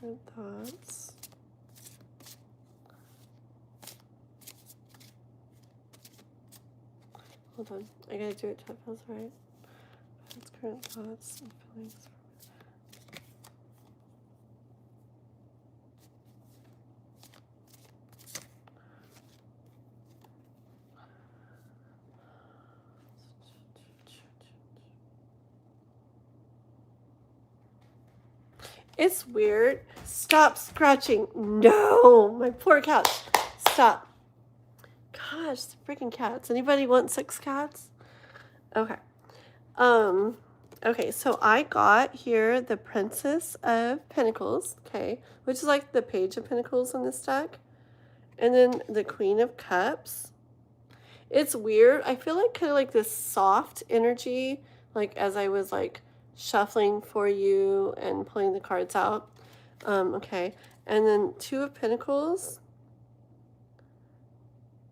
Current thoughts. Hold on, I gotta do it till it feels right. His current thoughts and feelings. It's weird. Stop scratching. No, my poor cat. Stop. Gosh, the freaking cats. Anybody want 6 cats? Okay. Okay, so I got here the Princess of Pentacles, okay, which is like the Page of Pentacles in this deck. And then the Queen of Cups. It's weird. I feel like kind of like this soft energy, like as I was like shuffling for you and pulling the cards out. Okay. And then Two of Pentacles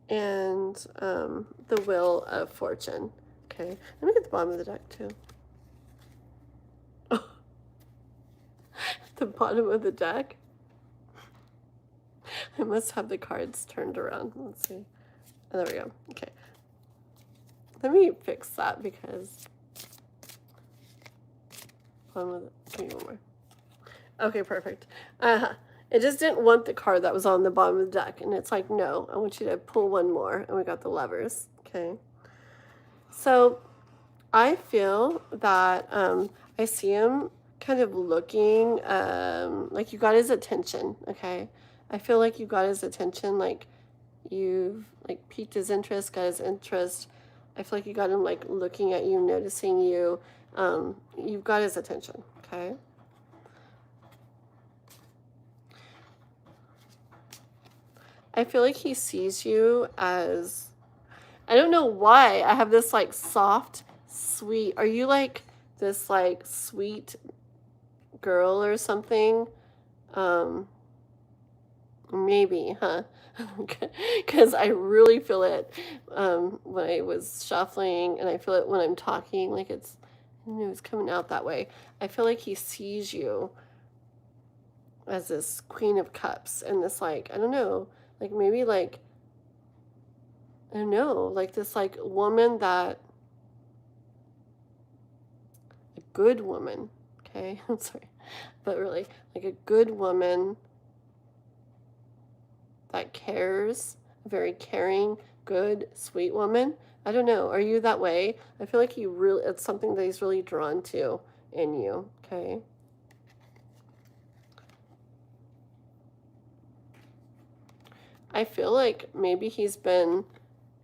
and the Wheel of Fortune. Okay. Let me get the bottom of the deck too. The bottom of the deck. I must have the cards turned around. Let's see. Oh, there we go. Okay. Let me fix that because give me one more. Okay, perfect. It just didn't want the card that was on the bottom of the deck, and it's like, no, I want you to pull one more, and we got the Lovers. Okay. So I feel that I see him kind of looking like you got his attention. Okay. I feel like you got his attention, like you've like piqued his interest, got his interest. I feel like you got him like looking at you, noticing you. You've got his attention. Okay. I feel like he sees you as, I don't know why I have this like soft, sweet. Are you like this like sweet girl or something? Maybe, huh? Because I really feel it when I was shuffling, and I feel it when I'm talking. Like it's coming out that way. I feel like he sees you as this Queen of Cups and this like, I don't know, like maybe like, I don't know, like this like woman that, a good woman, okay? I'm sorry, but really like a good woman that cares, very caring, good, sweet woman. I don't know. Are you that way? I feel like it's something that he's really drawn to in you, okay? I feel like maybe he's been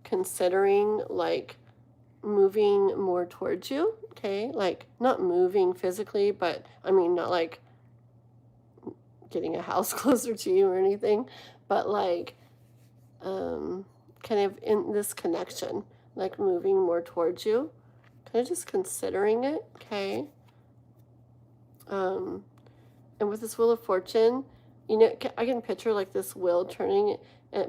considering like moving more towards you, okay? Like not moving physically, but I mean, not like getting a house closer to you or anything, but like kind of in this connection, like moving more towards you, kind of just considering it, okay? And with this Wheel of Fortune, you know, I can picture like this wheel turning,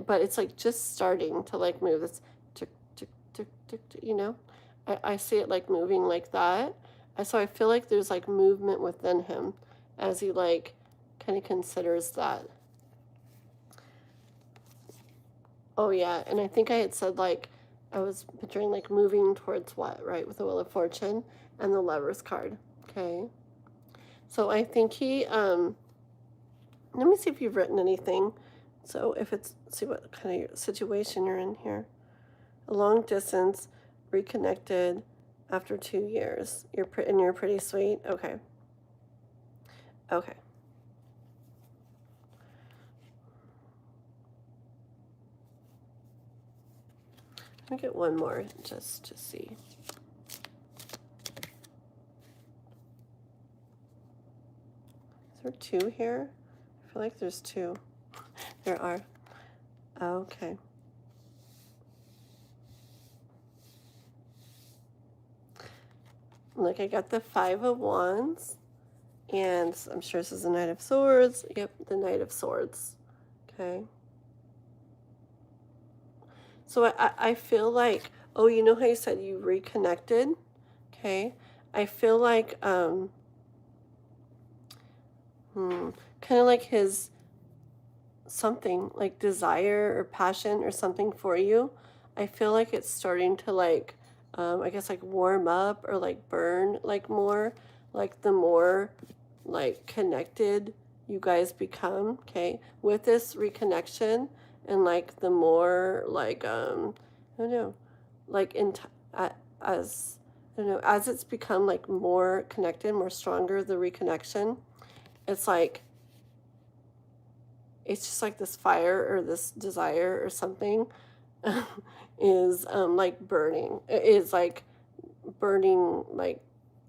but it's like just starting to like move. It's tick, tick, tick, tick, tick, you know? I see it like moving like that. So I feel like there's like movement within him as he like kind of considers that. Oh yeah, and I think I had said like I was picturing like moving towards what, right? With the Wheel of Fortune and the Lovers card. Okay. So I think he let me see if you've written anything. So if it's, see what kind of situation you're in here. A long distance, reconnected after 2 years. You're pretty sweet. Okay. Okay. Let me get one more just to see. Is there 2 here? I feel like there's 2. There are. Okay. Look, I got the 5 of Wands, and I'm sure this is the Knight of Swords. Yep, the Knight of Swords. Okay. So I feel like, oh, you know how you said you reconnected? Okay. I feel like, kind of like his something like desire or passion or something for you. I feel like it's starting to like, I guess like warm up or like burn like more, like the more like connected you guys become, okay, with this reconnection, and like the more like I don't know, like as I don't know, as it's become like more connected, more stronger, the reconnection, it's like it's just like this fire or this desire or something is like burning. It is like burning like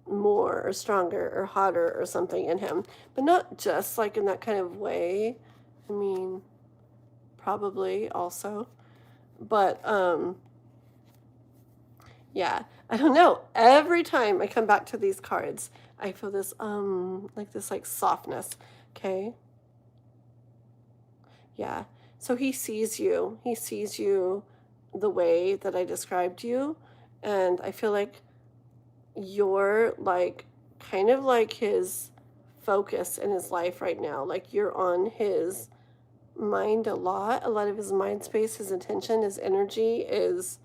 more or stronger or hotter or something in him, but not just like in that kind of way. I mean, probably also. But yeah, I don't know. Every time I come back to these cards, I feel this like softness. Okay? Yeah. So he sees you. He sees you the way that I described you, and I feel like you're like kind of like his focus in his life right now. Like you're on his mind a lot. A lot of his mind space, his attention, his energy is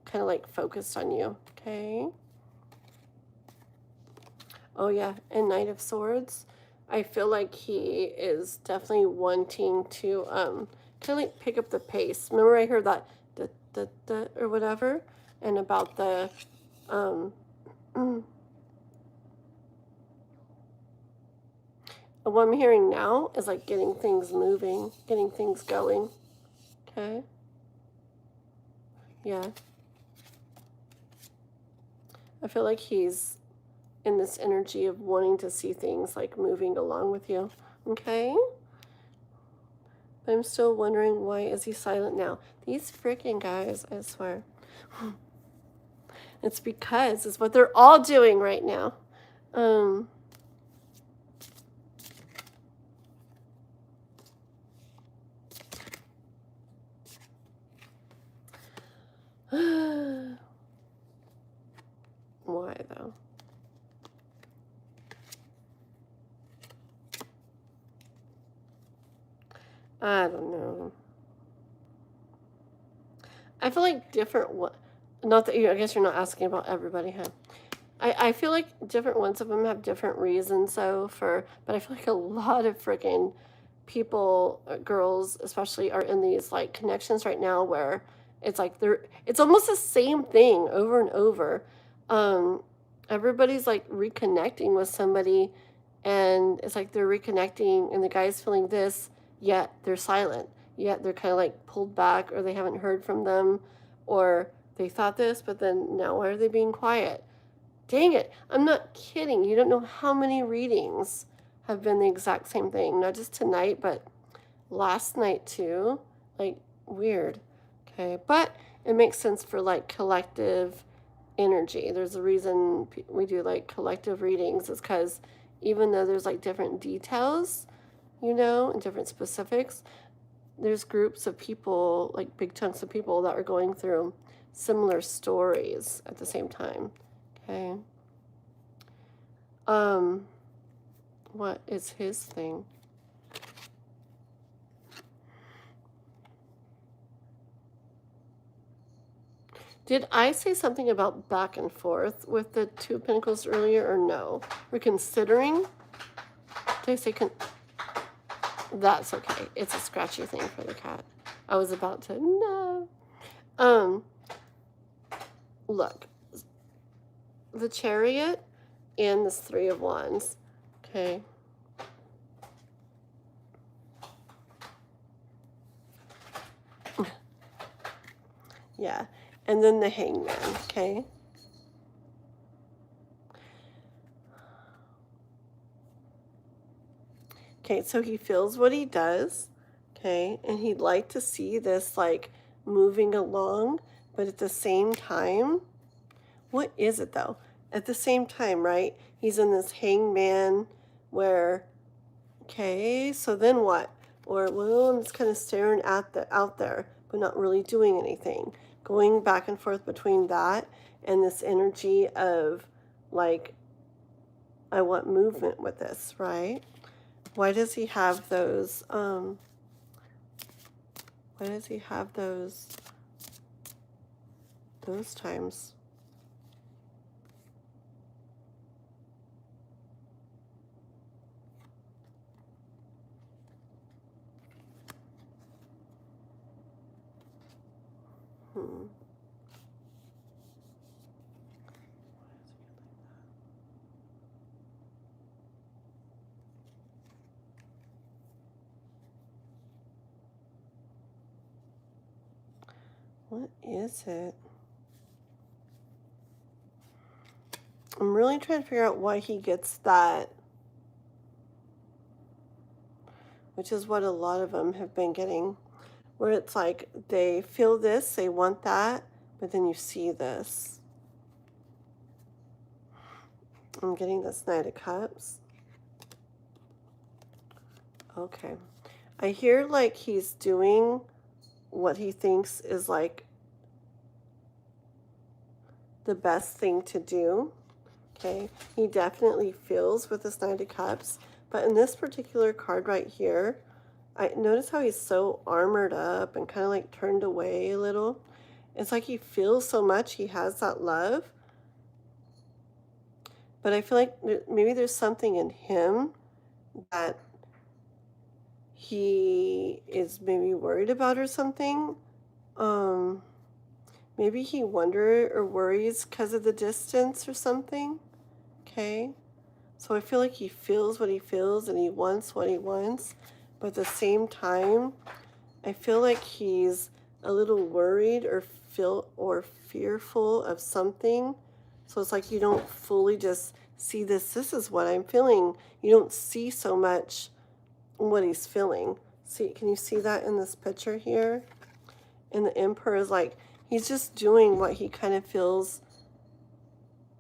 kind of like focused on you. Okay. Oh yeah, and Knight of Swords. I feel like he is definitely wanting to kind of like pick up the pace. Remember I heard that da, da, da, or whatever, and about the um what I'm hearing now is like getting things moving, getting things going. Okay. Yeah. I feel like he's in this energy of wanting to see things like moving along with you. Okay? But I'm still wondering, why is he silent now? These freaking guys, I swear. It's because it's what they're all doing right now. Why though? I don't know. I feel like different not that you, I guess you're not asking about everybody, huh? I feel like different ones of them have different reasons though but I feel like a lot of freaking people, girls especially, are in these like connections right now where it's like it's almost the same thing over and over. Everybody's like reconnecting with somebody, and it's like they're reconnecting and the guy's feeling this, yet they're silent, yet they're kind of like pulled back, or they haven't heard from them, or they thought this but then now why are they being quiet? Dang it, I'm not kidding. You don't know how many readings have been the exact same thing. Not just tonight, but last night too. Like, weird. Okay, but it makes sense for like collective energy. There's a reason we do like collective readings, is because even though there's like different details, and different specifics, there's groups of people, like big chunks of people that are going through similar stories at the same time. Okay. What is his thing? Did I say something about back and forth with the Two of Pentacles earlier, or no? We're considering? Did I say That's okay. It's a scratchy thing for the cat. I was about to, no. Look. The Chariot and this Three of Wands. Okay. Yeah. And then the Hangman. Okay. Okay, so he feels what he does. Okay. And he'd like to see this like moving along, but at the same time, what is it though? At the same time, right? He's in this Hangman where, okay, so then what? Or, well, I'm just kind of staring out there, but not really doing anything. Going back and forth between that and this energy of, like, I want movement with this, right? Why does he have those, why does he have those times? What is it? I'm really trying to figure out why he gets that, which is what a lot of them have been getting. where it's like they feel this, they want that, but then you see this. I'm getting this Knight of Cups. Okay. I hear like he's doing what he thinks is like the best thing to do. Okay. He definitely feels with this Knight of Cups. But in this particular card right here, I notice how he's so armored up and kind of like turned away a little. It's like he feels so much. He has that love. But I feel like maybe there's something in him that he is maybe worried about or something. Maybe he wonders or worries because of the distance or something. Okay. So I feel like he feels what he feels and he wants what he wants. But at the same time, I feel like he's a little worried or fearful of something. So it's like you don't fully just see this. This is what I'm feeling. You don't see so much what he's feeling. See, can you see that in this picture here? And the Emperor is like, he's just doing what he kind of feels.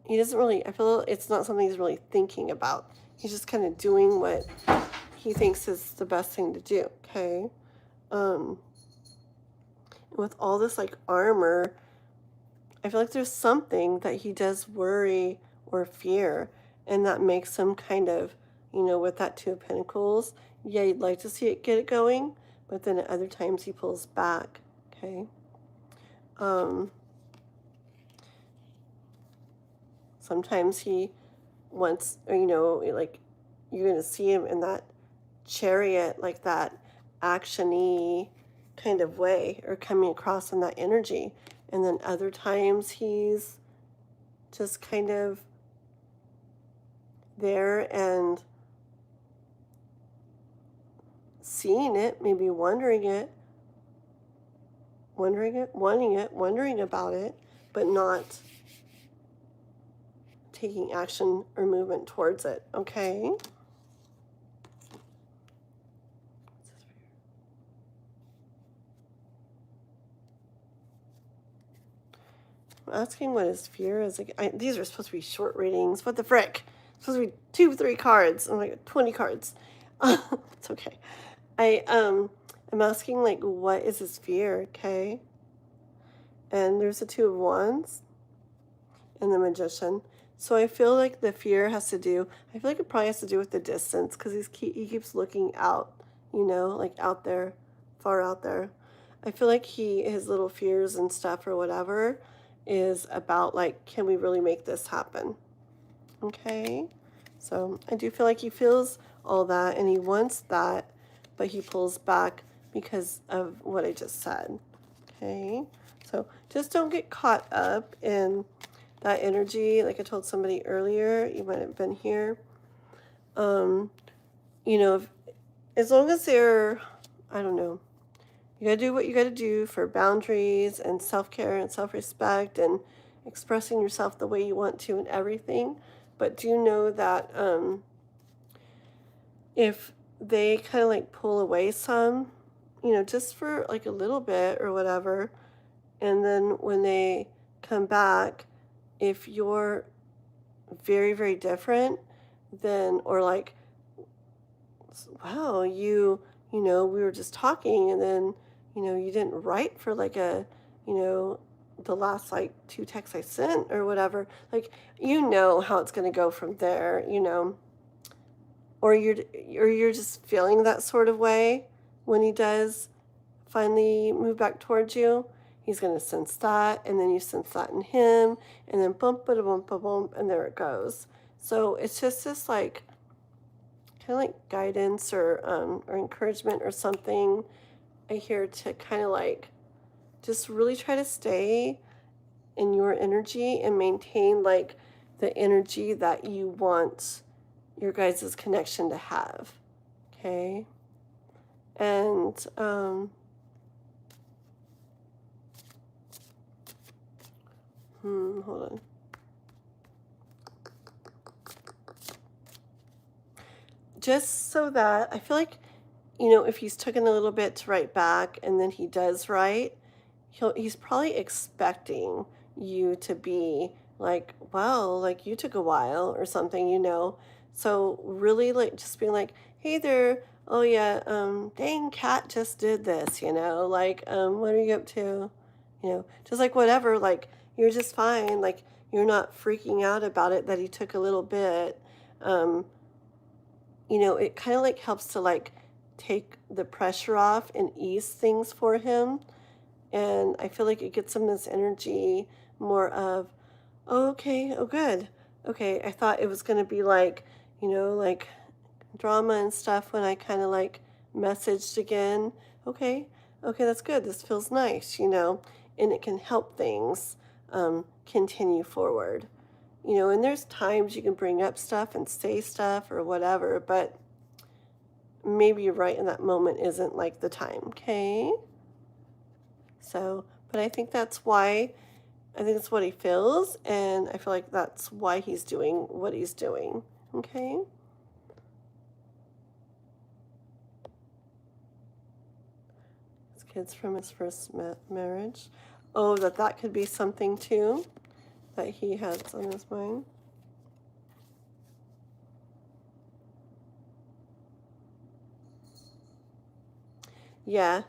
He doesn't really, I feel it's not something he's really thinking about. He's just kind of doing what he thinks is the best thing to do, okay? With all this like armor, I feel like there's something that he does worry or fear, and that makes him kind of, with that Two of Pentacles, yeah, you'd like to see it get it going, but then at other times he pulls back, okay? Sometimes he wants, or, like you're going to see him in that chariot, like that action-y kind of way, or coming across in that energy. And then other times he's just kind of there and seeing it, maybe wondering about it, but not taking action or movement towards it, okay? I'm asking what his fear is. Like, these are supposed to be short readings. What the frick? It's supposed to be 2-3 cards. I'm like 20 cards. It's okay. I'm asking like what is his fear, okay? And there's the Two of Wands and the Magician. So I feel like the fear has to do, I feel like it probably has to do with the distance, because he keeps looking out, like out there, far out there. I feel like his little fears and stuff or whatever is about like, can we really make this happen? Okay. So I do feel like he feels all that and he wants that, but he pulls back because of what I just said. Okay. So just don't get caught up in that energy. Like I told somebody earlier, you might have been here. As long as they're, I don't know, you gotta do what you gotta do for boundaries and self-care and self-respect and expressing yourself the way you want to and everything. But do know that if they kind of like pull away some, just for like a little bit or whatever, and then when they come back, if you're very, very different, then, or like, wow, we were just talking and then, you didn't write for like the last like 2 texts I sent or whatever, like, how it's going to go from there, or you're just feeling that sort of way when he does finally move back towards you. He's going to sense that, and then you sense that in him, and then bump, bada, bump, ba, bump, and there it goes. So it's just this like kind of like guidance or encouragement or something I hear to kind of like just really try to stay in your energy and maintain like the energy that you want your guys' connection to have. Okay. And hold on. Just so that I feel like you know, if he's taken a little bit to write back and then he does write, he's probably expecting you to be like, well, like you took a while or something, you know. So really like just being like, hey there, oh yeah, dang cat just did this, you know, like, what are you up to? You know, just like whatever, like you're just fine, like you're not freaking out about it that he took a little bit. Um, you know, it kind of like helps to like take the pressure off and ease things for him. And I feel like it gets him this energy more of, oh, okay, oh, good. Okay, I thought it was going to be like, you know, like drama and stuff when I kind of like messaged again. Okay, okay, that's good. This feels nice, you know, and it can help things continue forward. You know, and there's times you can bring up stuff and say stuff or whatever, but maybe you're right in that moment isn't like the time, okay? So, but I think that's why, I think it's what he feels, and I feel like that's why he's doing what he's doing, okay? His kids from his first marriage. Oh, that could be something too that he has on his mind. Yeah,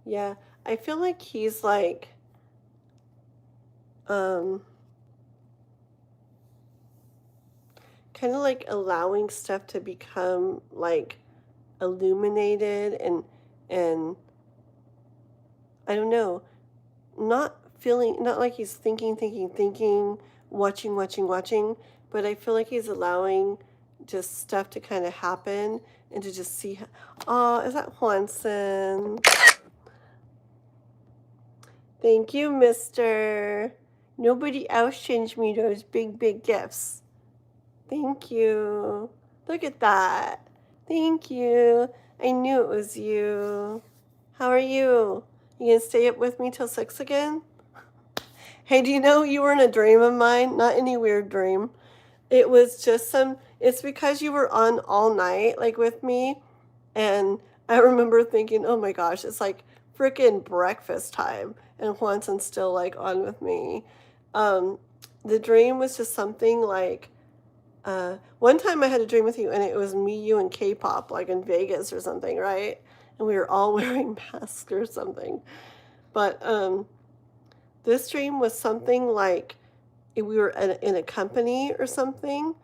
yeah. I feel like he's like, um, kind of like allowing stuff to become like illuminated and I don't know, not feeling, not like he's thinking, watching, but I feel like he's allowing just stuff to kind of happen and to just see. Oh, is that Juanson? Thank you, mister. Nobody else changed me those big gifts. Thank you. Look at that. Thank you. I knew it was you. How are you? You gonna stay up with me till 6 again? Hey, do you know you were in a dream of mine? Not any weird dream. It was just it's because you were on all night, like with me. And I remember thinking, oh my gosh, it's like freaking breakfast time. And Juanson's still like on with me. Um, the dream was just something like, one time I had a dream with you and it was me, you, and K-pop, like in Vegas or something, right? And we were all wearing masks or something. But this dream was something like we were in a company or something,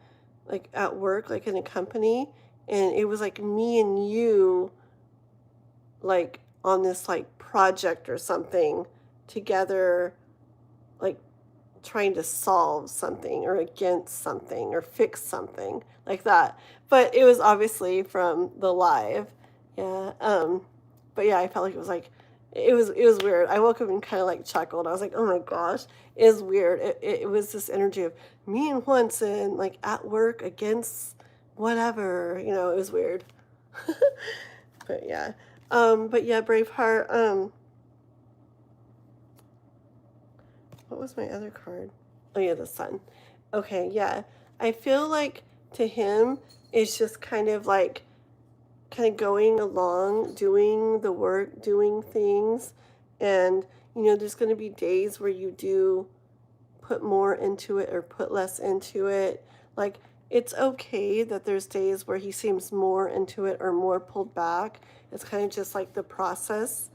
like at work, like in a company, and it was like me and you, like on this like project or something together, like trying to solve something or against something or fix something like that. But it was obviously from the live. Yeah. But yeah, I felt like it was like it was weird. I woke up and kind of like chuckled. I was like, oh my gosh, it is weird. It was this energy of me and Winston like at work against whatever, you know, it was weird. But yeah. But yeah, Braveheart, what was my other card? Oh yeah, the sun. Okay, yeah. I feel like to him it's just kind of going along, doing the work, doing things. And you know, there's going to be days where you do put more into it or put less into it. Like it's okay that there's days where he seems more into it or more pulled back. It's kind of just like the process.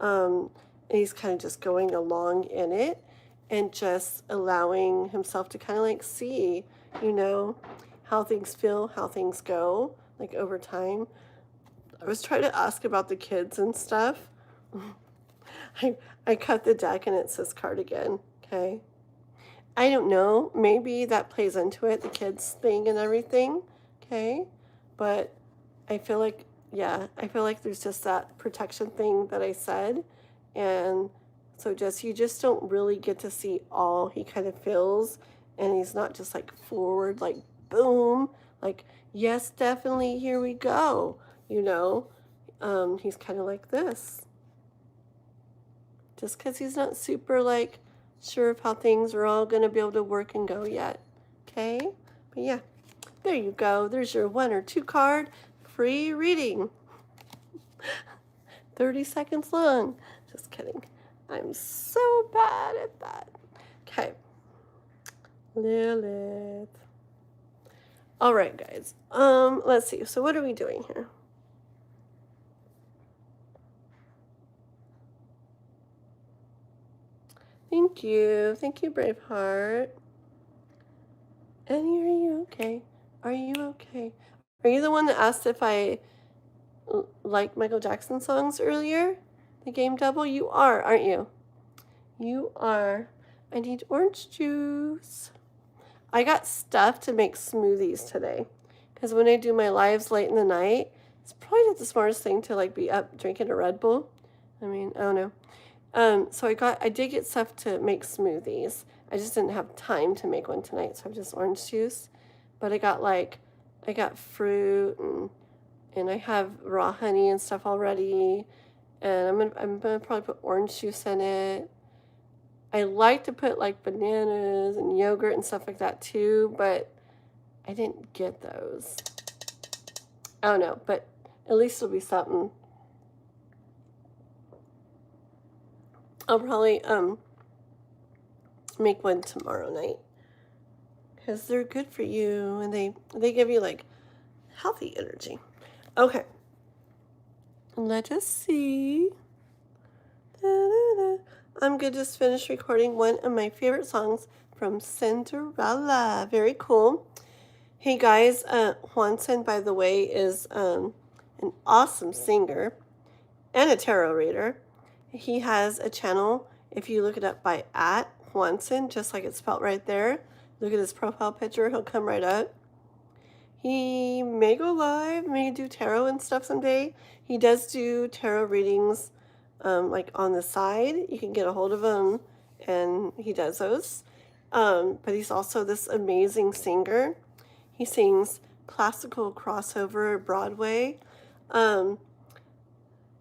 And he's kind of just going along in it and just allowing himself to kind of like see, you know, how things feel, how things go, like over time. I was trying to ask about the kids and stuff. I, I cut the deck and it says cardigan, okay? I don't know. Maybe that plays into it, the kids thing and everything, okay? But I feel like, yeah, I feel like there's just that protection thing that I said. And so you just don't really get to see all he kind of feels. And he's not just like forward, like boom, like, yes, definitely, here we go, you know? He's kind of like this. Just because he's not super like sure of how things are all going to be able to work and go yet. Okay? But yeah. There you go. There's your 1 or 2 card free reading. 30 seconds long. Just kidding. I'm so bad at that. Okay. Lilith. All right, guys. Let's see. So what are we doing here? Thank you. Thank you, Braveheart. Annie, are you okay? Are you okay? Are you the one that asked if I like Michael Jackson songs earlier? The game double? You are, aren't you? You are. I need orange juice. I got stuff to make smoothies today. Because when I do my lives late in the night, it's probably not the smartest thing to like be up drinking a Red Bull. I mean, I don't know. So I did get stuff to make smoothies. I just didn't have time to make one tonight, so I have just orange juice. But I got fruit and I have raw honey and stuff already. And I'm gonna probably put orange juice in it. I like to put like bananas and yogurt and stuff like that too, but I didn't get those. I don't know, but at least it'll be something. I'll probably make one tomorrow night because they're good for you and they give you like healthy energy. Okay, let us see. Da-da-da. I'm going to just finish recording one of my favorite songs from Cinderella. Very cool. Hey guys, Juanson, by the way, is an awesome singer and a tarot reader. He has a channel. If you look it up by @Juanson, just like it's spelled right there, look at his profile picture, he'll come right up. He may go live, may do tarot and stuff someday. He does do tarot readings like on the side. You can get a hold of him and he does those. But he's also this amazing singer. He sings classical crossover Broadway.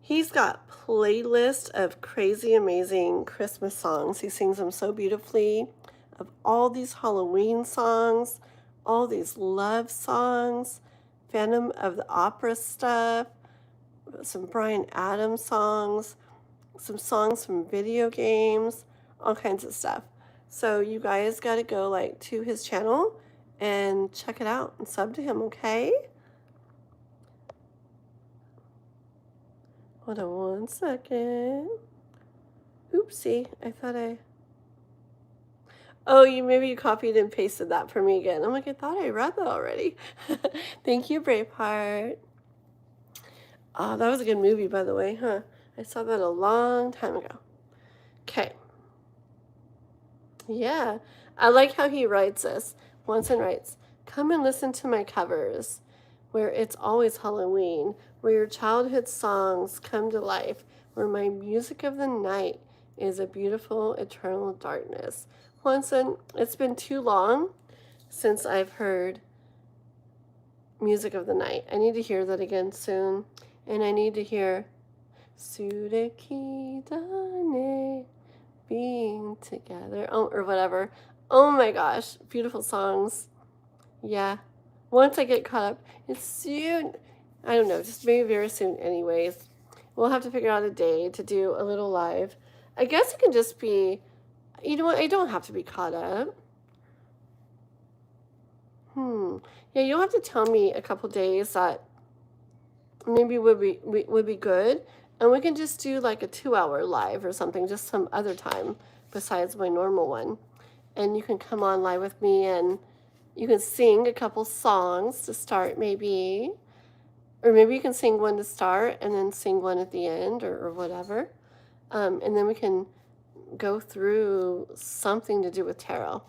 He's got playlists of crazy amazing Christmas songs. He sings them so beautifully, of all these Halloween songs, all these love songs, Phantom of the Opera stuff, some Bryan Adams songs, some songs from video games, all kinds of stuff. So you guys got to go like to his channel and check it out and sub to him, okay? Hold on 1 second. Oopsie, I thought oh, maybe you copied and pasted that for me again. I'm like, I thought I read that already. Thank you, Braveheart. Oh, that was a good movie, by the way, huh? I saw that a long time ago. Okay. Yeah, I like how he writes this. Onson writes, come and listen to my covers, where it's always Halloween, where your childhood songs come to life, where my music of the night is a beautiful eternal darkness. Onson, it's been too long since I've heard music of the night. I need to hear that again soon. And I need to hear Surekidane, being together, or whatever. Oh my gosh, beautiful songs. Yeah, once I get caught up, it's soon. I don't know, just maybe very soon anyways. We'll have to figure out a day to do a little live. I guess it can just be, you know what, I don't have to be caught up. Yeah, you'll have to tell me a couple days that maybe would be good. And we can just do like a 2-hour live or something, just some other time besides my normal one. And you can come on live with me and you can sing a couple songs to start maybe. Or maybe you can sing one to start and then sing one at the end or whatever. And then we can go through something to do with tarot.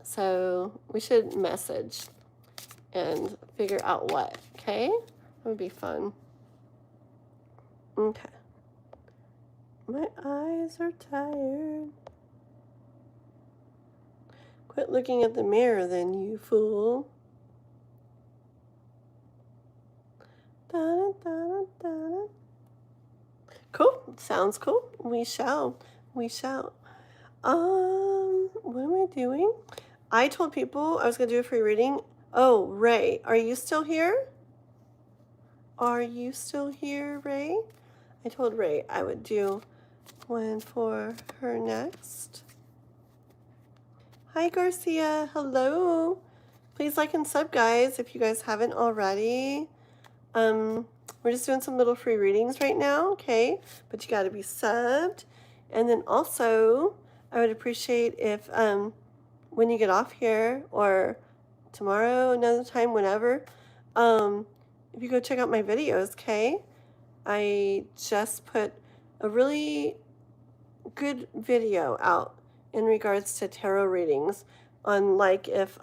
So we should message and figure out what, okay? That would be fun. Okay. My eyes are tired. Quit looking at the mirror then, you fool. Da-da-da-da-da. Cool. Sounds cool. We shall. What am I doing? I told people I was going to do a free reading Oh, Ray, are you still here? Are you still here, Ray? I told Ray I would do one for her next. Hi, Garcia. Hello. Please like and sub, guys, if you guys haven't already. We're just doing some little free readings right now, okay? But you got to be subbed. And then also, I would appreciate if when you get off here or tomorrow, another time, whenever, if you go check out my videos, okay? I just put a really good video out in regards to tarot readings on like if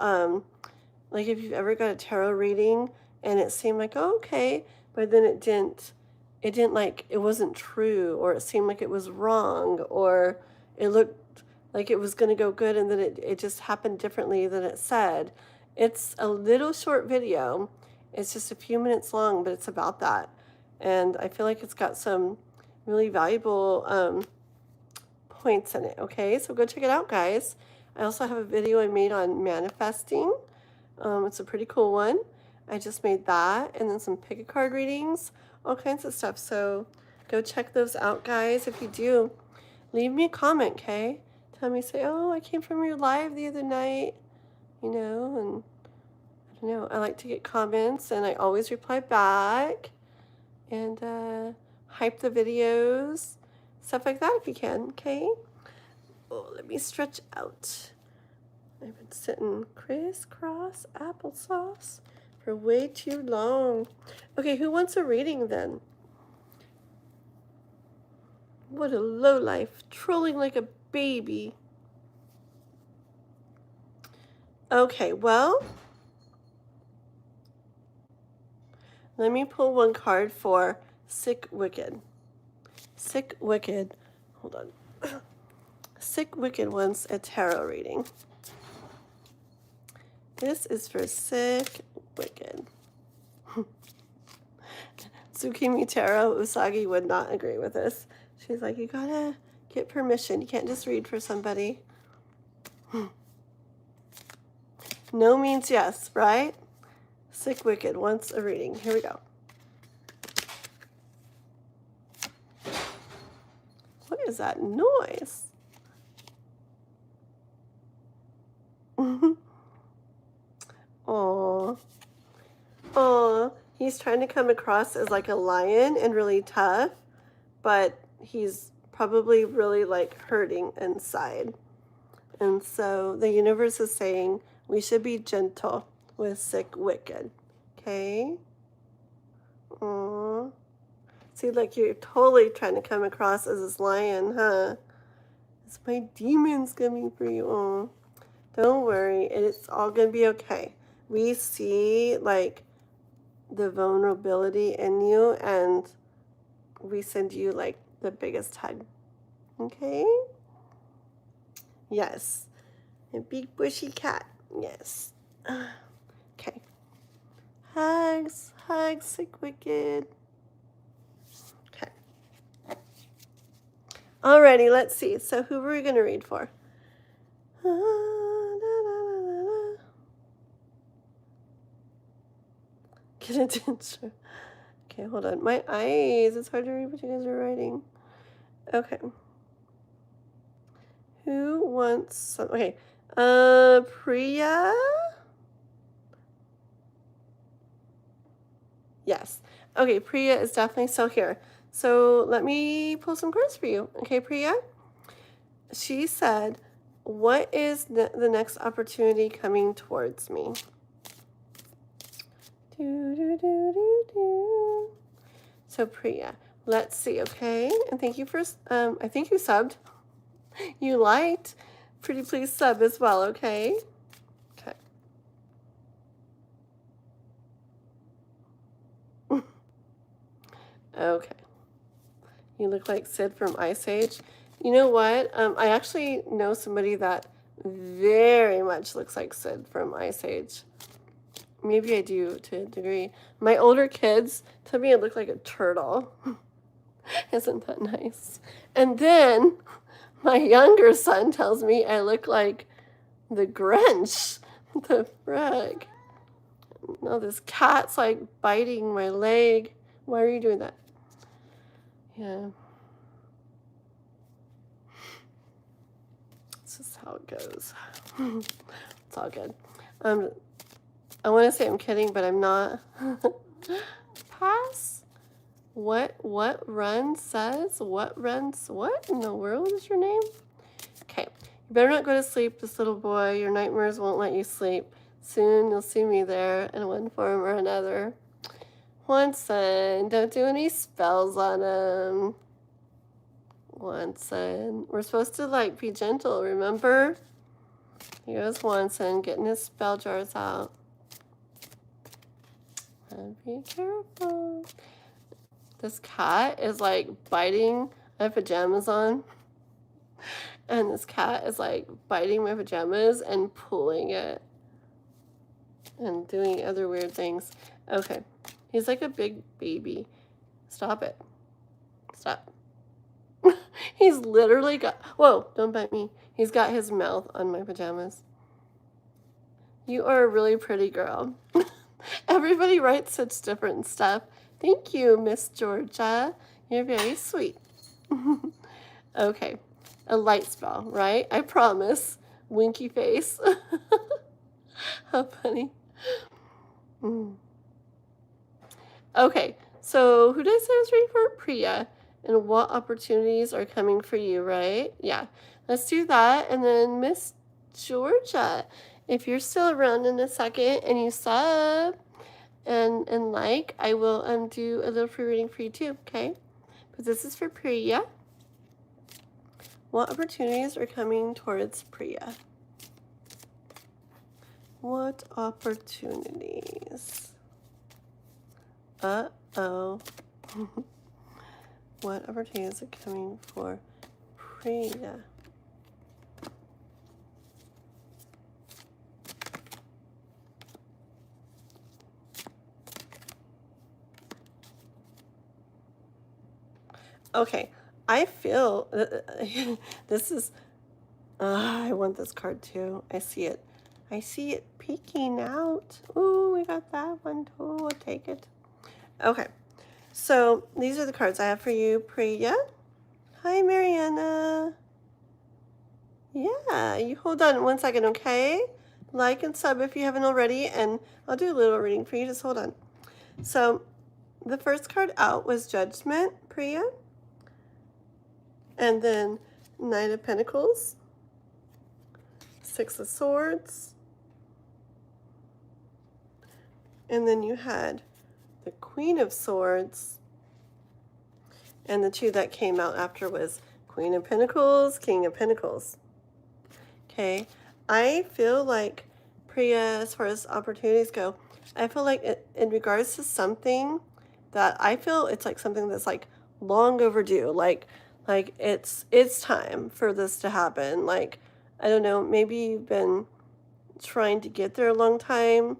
you've ever got a tarot reading and it seemed like, oh, okay, but then it didn't like, it wasn't true, or it seemed like it was wrong, or it looked like it was going to go good and then it just happened differently than it said. It's a little short video. It's just a few minutes long, but it's about that. And I feel like it's got some really valuable points in it, okay? So go check it out, guys. I also have a video I made on manifesting. It's a pretty cool one. I just made that, and then some pick-a-card readings, all kinds of stuff. So go check those out, guys. If you do, leave me a comment, okay? Tell me, say, oh, I came from your live the other night, you know, and I don't know. I like to get comments, and I always reply back, and hype the videos, stuff like that if you can, okay? Oh, let me stretch out. I've been sitting crisscross applesauce for way too long. Okay, who wants a reading then? What a lowlife, trolling like a baby. Okay, well, let me pull one card for Sick Wicked. Sick Wicked, hold on. Sick Wicked wants a tarot reading. This is for Sick Wicked. Tsukimi Tarot Usagi would not agree with this. She's like, you gotta get permission. You can't just read for somebody. No means yes, right? Sick Wicked wants a reading. Here we go. What is that noise? Aww. Aww. He's trying to come across as like a lion and really tough, but he's probably really like hurting inside. And so the universe is saying we should be gentle with Sick Wicked. Okay? Aww. See, like you're totally trying to come across as this lion, huh? It's my demons coming for you. Aww. Don't worry. It's all going to be okay. We see like the vulnerability in you, and we send you like the biggest hug. Okay? Yes. A big bushy cat. Yes. Okay. Hugs. Hugs, Sick Wicked. Okay. Alrighty, let's see. So who were we going to read for? Get attention. Okay, hold on. My eyes. It's hard to read what you guys are writing. Okay. Who wants some? Okay. Priya? Yes. Okay, Priya is definitely still here. So let me pull some cards for you. Okay, Priya? She said, what is the next opportunity coming towards me? So Priya, let's see, okay? And thank you for, I think you subbed. You liked. Pretty please sub as well, okay? Okay. Okay. You look like Sid from Ice Age. You know what? I actually know somebody that very much looks like Sid from Ice Age. Maybe I do to a degree. My older kids tell me I look like a turtle. Isn't that nice? And then my younger son tells me I look like the Grinch. The frick. No, this cat's like biting my leg. Why are you doing that? Yeah. This is how it goes. It's all good. I want to say I'm kidding, but I'm not. Pass. What Run says? What runs? What in the world is your name? Okay. You better not go to sleep, this little boy. Your nightmares won't let you sleep. Soon you'll see me there in one form or another. Watson, don't do any spells on him. Watson. We're supposed to like be gentle, remember? Here goes Watson getting his spell jars out. And be careful. This cat is like biting. I have pajamas on. And this cat is like biting my pajamas and pulling it. And doing other weird things. Okay. He's like a big baby. Stop it. Stop. He's literally got... Whoa, don't bite me. He's got his mouth on my pajamas. You are a really pretty girl. Everybody writes such different stuff. Thank you, Miss Georgia. You're very sweet. Okay. A light spell, right? I promise. Winky face. How funny. Okay, so who did I say I was ready for? Priya. And what opportunities are coming for you, right? Yeah, let's do that. And then Miss Georgia, if you're still around in a second and you sub and like, I will do a little free reading for you too, okay? But this is for Priya. What opportunities are coming towards Priya? What opportunities? Uh-oh. What opportunities are coming for Priya? Okay, I feel this is, I want this card too. I see it. I see it peeking out. Ooh, we got that one too. We'll take it. Okay, so these are the cards I have for you, Priya. Hi, Mariana. Yeah, you hold on 1 second, okay? Like and sub if you haven't already, and I'll do a little reading for you. Just hold on. So the first card out was Judgment, Priya. And then Knight of Pentacles, Six of Swords, and then you had the Queen of Swords, and the two that came out after was Queen of Pentacles, King of Pentacles. Okay, I feel like, Priya, as far as opportunities go, I feel like in regards to something that I feel it's like something that's like long overdue, like it's time for this to happen. Like, I don't know, maybe you've been trying to get there a long time,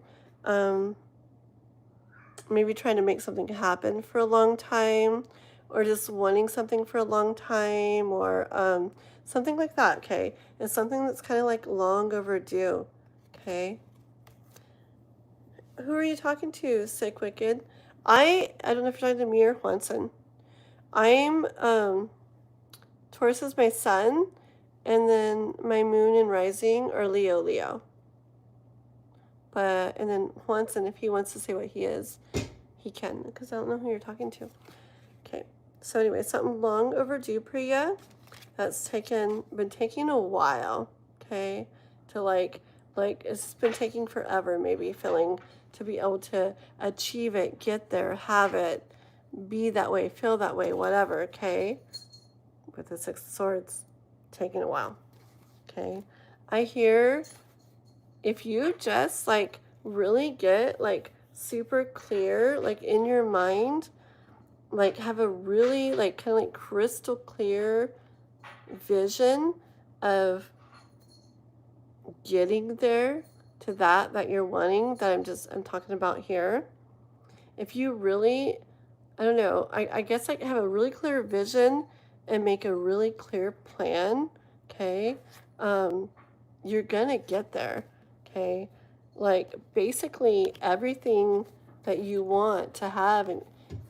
maybe trying to make something happen for a long time, or just wanting something for a long time, or something like that. Okay, it's something that's kind of like long overdue. Okay, who are you talking to, Sick Wicked? I don't know if you're talking to me or Juanson. I'm Taurus is my sun, and then my moon and rising are Leo. But, and then Juanson, if he wants to say what he is, he can, because I don't know who you're talking to. Okay, so anyway, something long overdue, Priya, that's been taking a while, okay, to like it's been taking forever, maybe feeling to be able to achieve it, get there, have it, be that way, feel that way, whatever, okay? With the Six of Swords, taking a while, okay? I hear if you just like really get like super clear, like in your mind, like have a really like kind of like crystal clear vision of getting there to that you're wanting, that I'm talking about here. If you really, I don't know, I guess like have a really clear vision and make a really clear plan, okay, you're gonna get there, okay? like basically everything that you want to have. And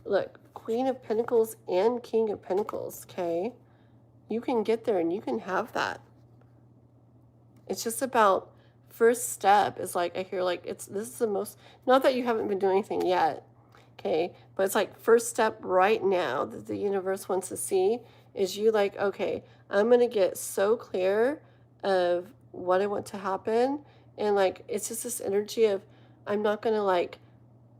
look, Queen of Pentacles and King of Pentacles, okay? You can get there and you can have that. It's just about first step is like, I hear like this is the most, not that you haven't been doing anything yet, okay? But it's like first step right now that the universe wants to see is you like, okay, I'm going to get so clear of what I want to happen. And like, it's just this energy of, I'm not going to like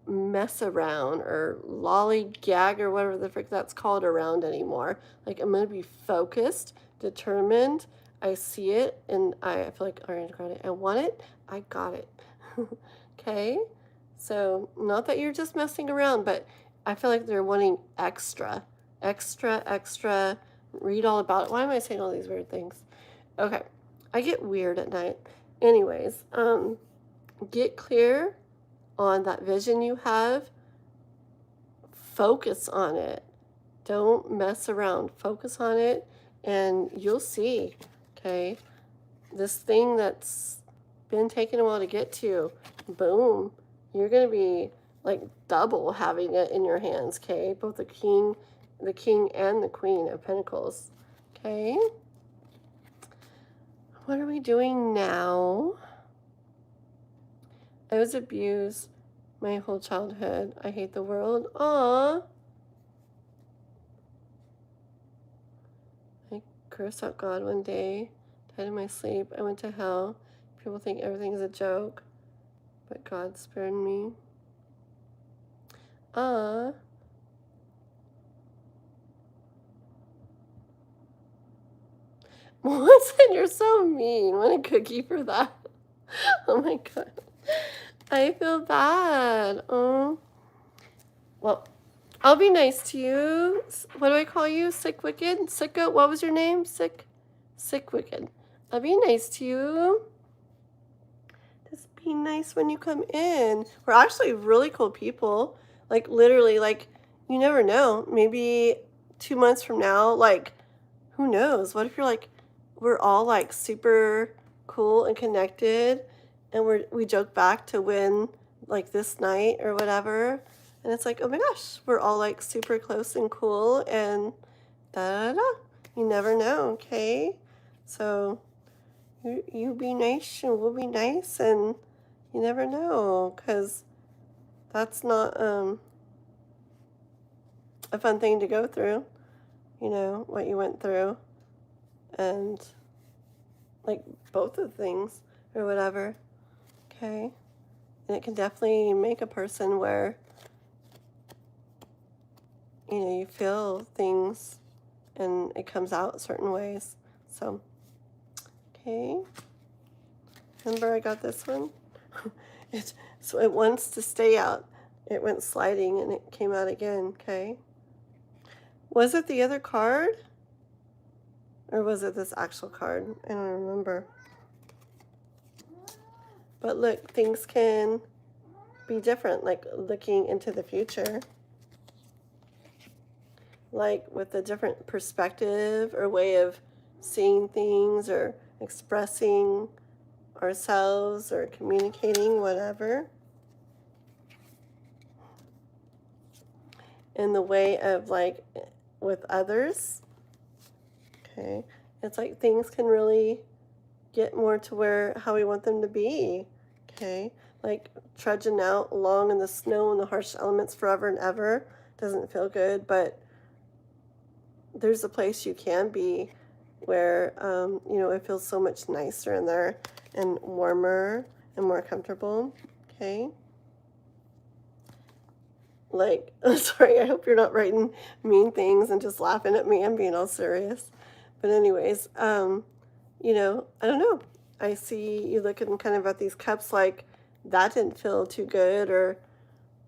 mess around or lollygag or whatever the frick that's called around anymore. Like, I'm going to be focused, determined. I see it and I feel like, all right, I got it. I want it. I got it. Okay. So not that you're just messing around, but I feel like they're wanting extra, extra, extra. Read all about it. Why am I saying all these weird things? Okay. I get weird at night. Anyways, get clear on that vision you have. Focus on it. Don't mess around. Focus on it and you'll see, okay? This thing that's been taking a while to get to, boom, you're going to be like double having it in your hands, okay? Both the king and the Queen of Pentacles, okay? What are we doing now? I was abused my whole childhood. I hate the world. Aww. I cursed out God one day. Died in my sleep. I went to hell. People think everything's a joke. But God spared me. Melissa, you're so mean. What a cookie for that. Oh my God. I feel bad. Oh. Well, I'll be nice to you. What do I call you? Sick Wicked? Sicko? What was your name? Sick Wicked. I'll be nice to you. Just be nice when you come in. We're actually really cool people. Like, literally, like, you never know. Maybe 2 months from now, like, who knows? What if you're like, we're all like super cool and connected and we joke back to when like this night or whatever. And it's like, oh my gosh, we're all like super close and cool and da da da. You never know, okay? So you be nice and we'll be nice and you never know because that's not a fun thing to go through, you know, what you went through. And like both of the things or whatever, okay? And it can definitely make a person where, you know, you feel things and it comes out certain ways. So, okay. Remember I got this one? So it wants to stay out. It went sliding and it came out again, okay? Was it the other card? Or was it this actual card? I don't remember. But look, things can be different, like looking into the future. Like with a different perspective or way of seeing things or expressing ourselves or communicating, whatever. In the way of like with others. Okay, it's like things can really get more to where how we want them to be. Okay, like trudging out along in the snow and the harsh elements forever and ever doesn't feel good, but there's a place you can be where you know, it feels so much nicer in there and warmer and more comfortable. Okay, like sorry, I hope you're not writing mean things and just laughing at me. I'm being all serious. But anyways, you know, I don't know. I see you looking kind of at these cups like that didn't feel too good, or,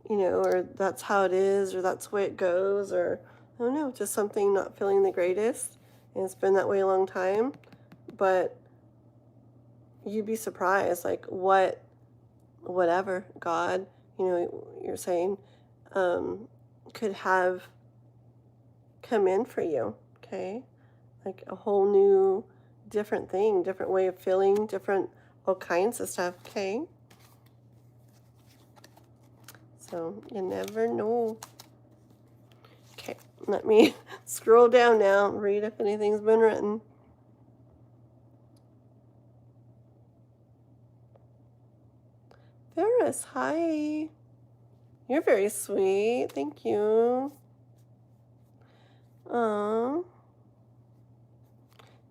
you know, or that's how it is, or that's the way it goes, or I don't know, just something not feeling the greatest. And it's been that way a long time. But you'd be surprised, like whatever God, you know, you're saying, could have come in for you, okay? Like a whole new, different thing, different way of feeling, different, all kinds of stuff, okay? So you never know. Okay, let me scroll down now and read if anything's been written. Ferris, hi. You're very sweet. Thank you.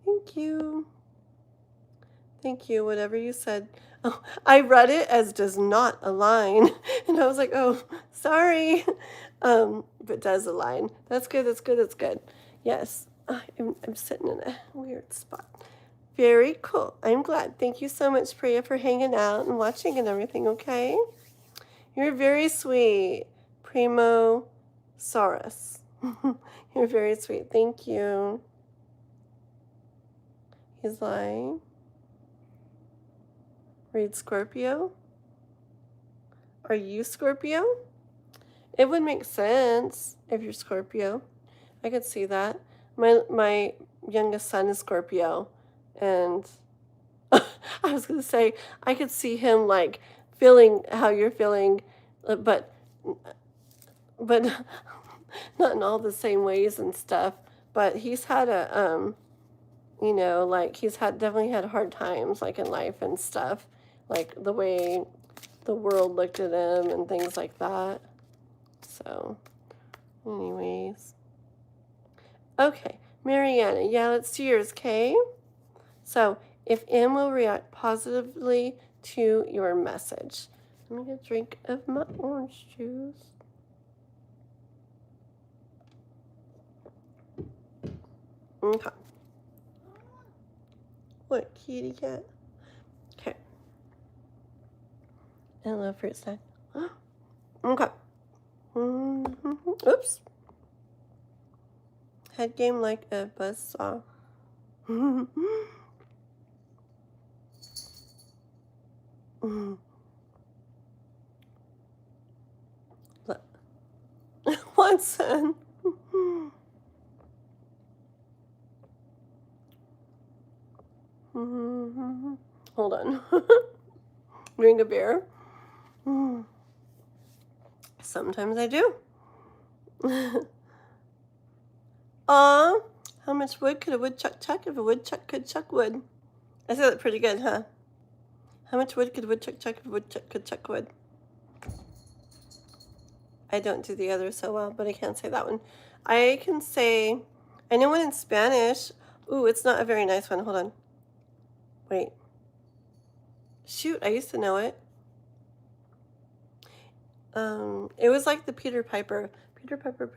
Thank you. Thank you, whatever you said. Oh, I read it as does not align. And I was like, oh, sorry. But does align. That's good, that's good, that's good. Yes, I'm sitting in a weird spot. Very cool. I'm glad. Thank you so much, Priya, for hanging out and watching and everything, okay? You're very sweet. Primo Saurus. You're very sweet. Thank you. He's lying. Read Scorpio. Are you Scorpio? It would make sense if you're Scorpio. I could see that. My youngest son is Scorpio, and I was gonna say I could see him like feeling how you're feeling, but not in all the same ways and stuff. But he's had a like he's definitely had hard times like in life and stuff, like the way the world looked at him and things like that. So, anyways. Okay, Mariana, yeah, let's do yours, okay? So, if M will react positively to your message. Let me get a drink of my orange juice. Okay. What, kitty cat? Okay. I love fruit snack. Okay. Oops. Head game like a buzzsaw. Watson. Hold on. Drink a beer. Sometimes I do. Aw, how much wood could a woodchuck chuck if a woodchuck could chuck wood? I said that pretty good, huh? How much wood could a woodchuck chuck if a woodchuck could chuck wood? I don't do the other so well, but I can't say that one. I can say, I know one in Spanish. Ooh, it's not a very nice one. Hold on. Wait. Shoot, I used to know it. It was like the Peter Piper. Peter Piper.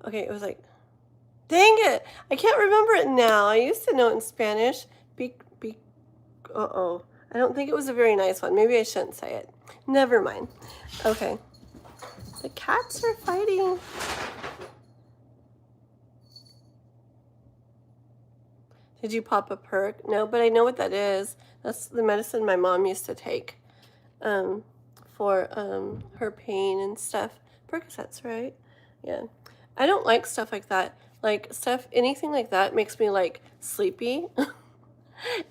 Okay, it was like, dang it! I can't remember it now. I used to know it in Spanish. Uh-oh. I don't think it was a very nice one. Maybe I shouldn't say it. Never mind. Okay. The cats are fighting. Did you pop a perk? No, but I know what that is. That's the medicine my mom used to take for her pain and stuff. Percocets, right? Yeah. I don't like stuff like that. Like anything like that makes me like sleepy.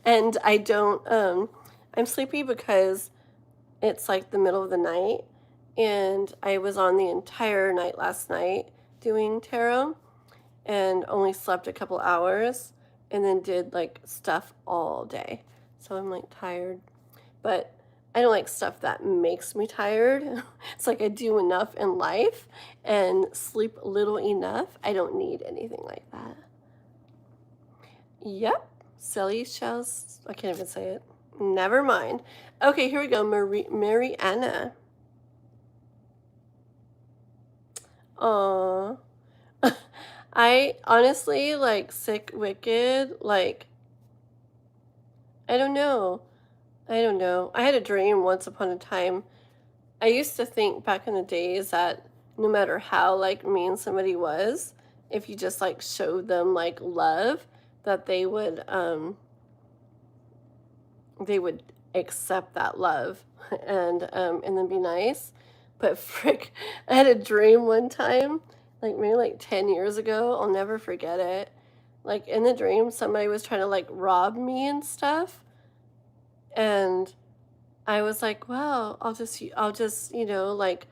And I don't, I'm sleepy because it's like the middle of the night. And I was on the entire night last night doing tarot and only slept a couple hours and then did like stuff all day. So I'm like tired. But I don't like stuff that makes me tired. It's like I do enough in life and sleep little enough. I don't need anything like that. Yep. Silly shells. I can't even say it. Never mind. Okay, here we go. Mariana. Aww. I honestly like sick wicked. Like, I don't know. I had a dream once upon a time. I used to think back in the days that no matter how like mean somebody was, if you just like showed them like love, that they would accept that love and then be nice. But frick, I had a dream one time, like maybe like 10 years ago. I'll never forget it. Like in the dream, somebody was trying to like rob me and stuff. And I was like, well, I'll just, like,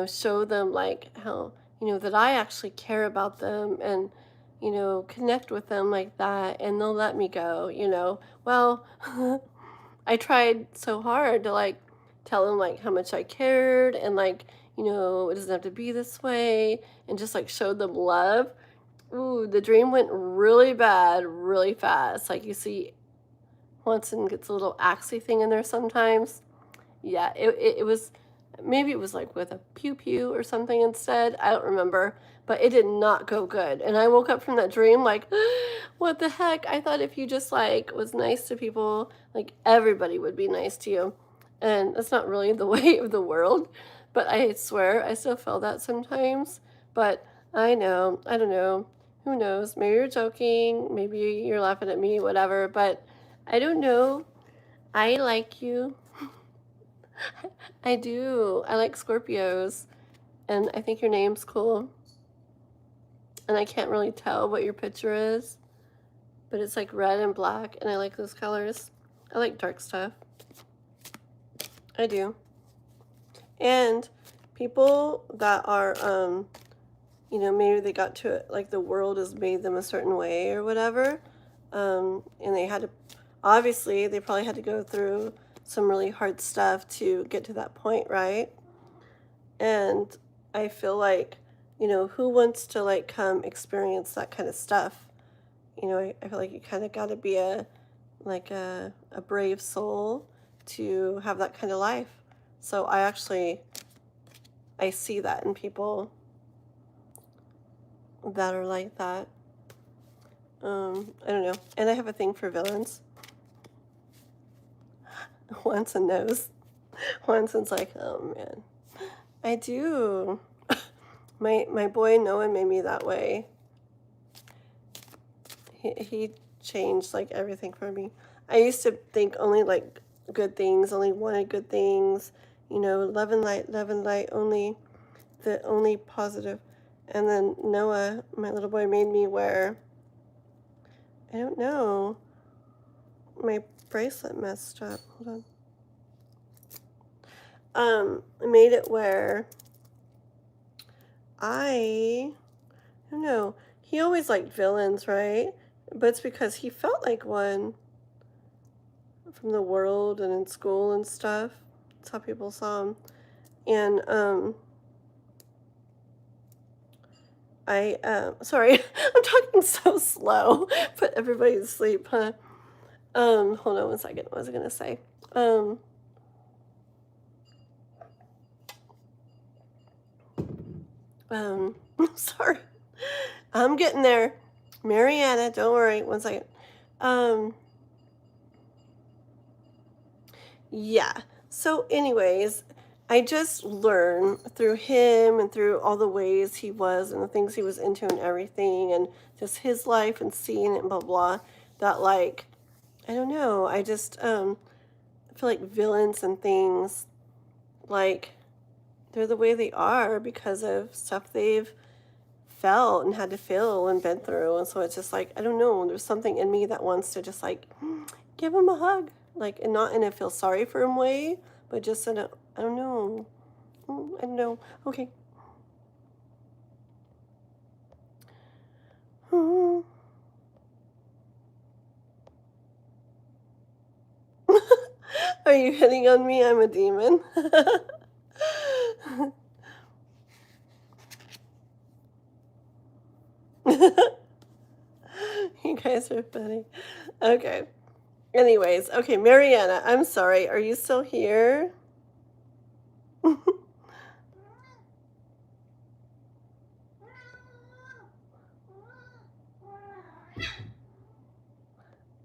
show them like how, that I actually care about them and, connect with them like that and they'll let me go. Well, I tried so hard to like tell them like how much I cared and like, it doesn't have to be this way and just like showed them love. Ooh, the dream went really bad really fast. Like you see Hanson gets a little axy thing in there sometimes. Yeah, it was, maybe it was like with a pew pew or something instead. I don't remember, but it did not go good. And I woke up from that dream like, what the heck? I thought if you just like was nice to people, like everybody would be nice to you. And that's not really the way of the world. But I swear I still feel that sometimes. But I know, I don't know. Who knows? Maybe you're joking, maybe you're laughing at me, whatever. But I don't know. I like you. I do. I like Scorpios, and I think your name's cool. And I can't really tell what your picture is, but it's like red and black, and I like those colors. I like dark stuff. I do. And people that are, maybe they got to it, like the world has made them a certain way or whatever, and they had to, obviously, they probably had to go through some really hard stuff to get to that point, right? And I feel like, who wants to like come experience that kind of stuff? I feel like you kind of got to be a brave soul to have that kind of life. So I see that in people that are like that. I don't know. And I have a thing for villains. Wanson knows. Wanson's like, oh man. I do. My boy Noah made me that way. He changed like everything for me. I used to think only like good things, only wanted good things, love and light, only the only positive. And then Noah, my little boy, made me wear, I don't know, my bracelet messed up. Hold on. Made it where I don't know. He always liked villains, right? But it's because he felt like one from the world and in school and stuff. That's how people saw him. And sorry, I'm talking so slow. Put everybody to sleep, huh? Hold on one second. What was I gonna say? Sorry. I'm getting there. Mariana, don't worry. One second. Yeah. So, anyways, I just learned through him and through all the ways he was and the things he was into and everything and just his life and seeing it and blah blah that like I don't know. I just feel like villains and things like they're the way they are because of stuff they've felt and had to feel and been through. And so it's just like, I don't know, there's something in me that wants to just like give him a hug. Like, and not in a feel sorry for him way, but just in a, I don't know. I don't know. Okay. Are you hitting on me? I'm a demon. You guys are funny. Okay. Anyways, okay, Mariana, I'm sorry. Are you still here?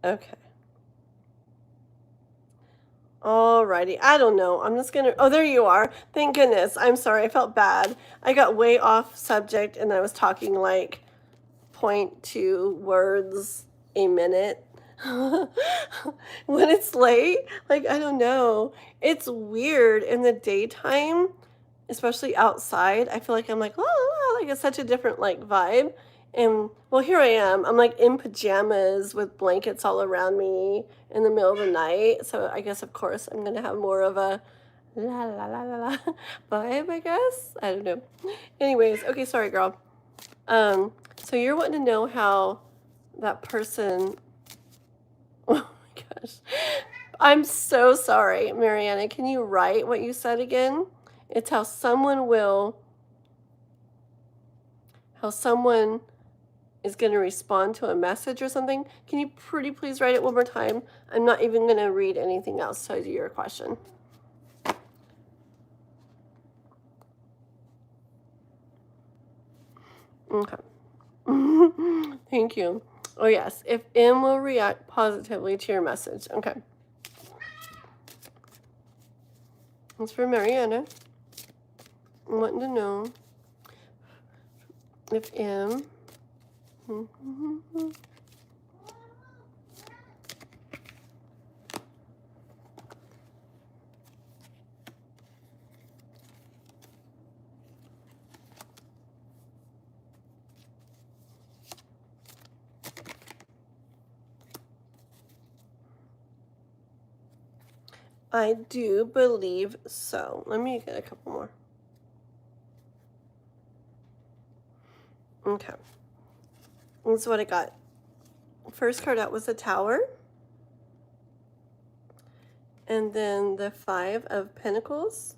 Okay. Alrighty. I don't know. I'm just gonna. Oh, there you are. Thank goodness. I'm sorry. I felt bad. I got way off subject and I was talking like 0.2 words a minute. When it's late, like, I don't know. It's weird in the daytime, especially outside. I feel like I'm like, oh, like it's such a different like vibe. And well, here I am. I'm like in pajamas with blankets all around me in the middle of the night. So I guess, of course, I'm gonna have more of a la la la la la vibe, I guess. I don't know. Anyways, okay, sorry, girl. So you're wanting to know how that person. Oh my gosh. I'm so sorry, Mariana. Can you write what you said again? It's how someone is going to respond to a message or something. Can you pretty please write it one more time? I'm not even going to read anything else to your question. Okay. Thank you. Oh, yes. If M will react positively to your message. Okay. That's for Mariana. I'm wanting to know if M. I do believe so. Let me get a couple more. Okay. This is what I got. First card out was the Tower. And then the Five of Pentacles.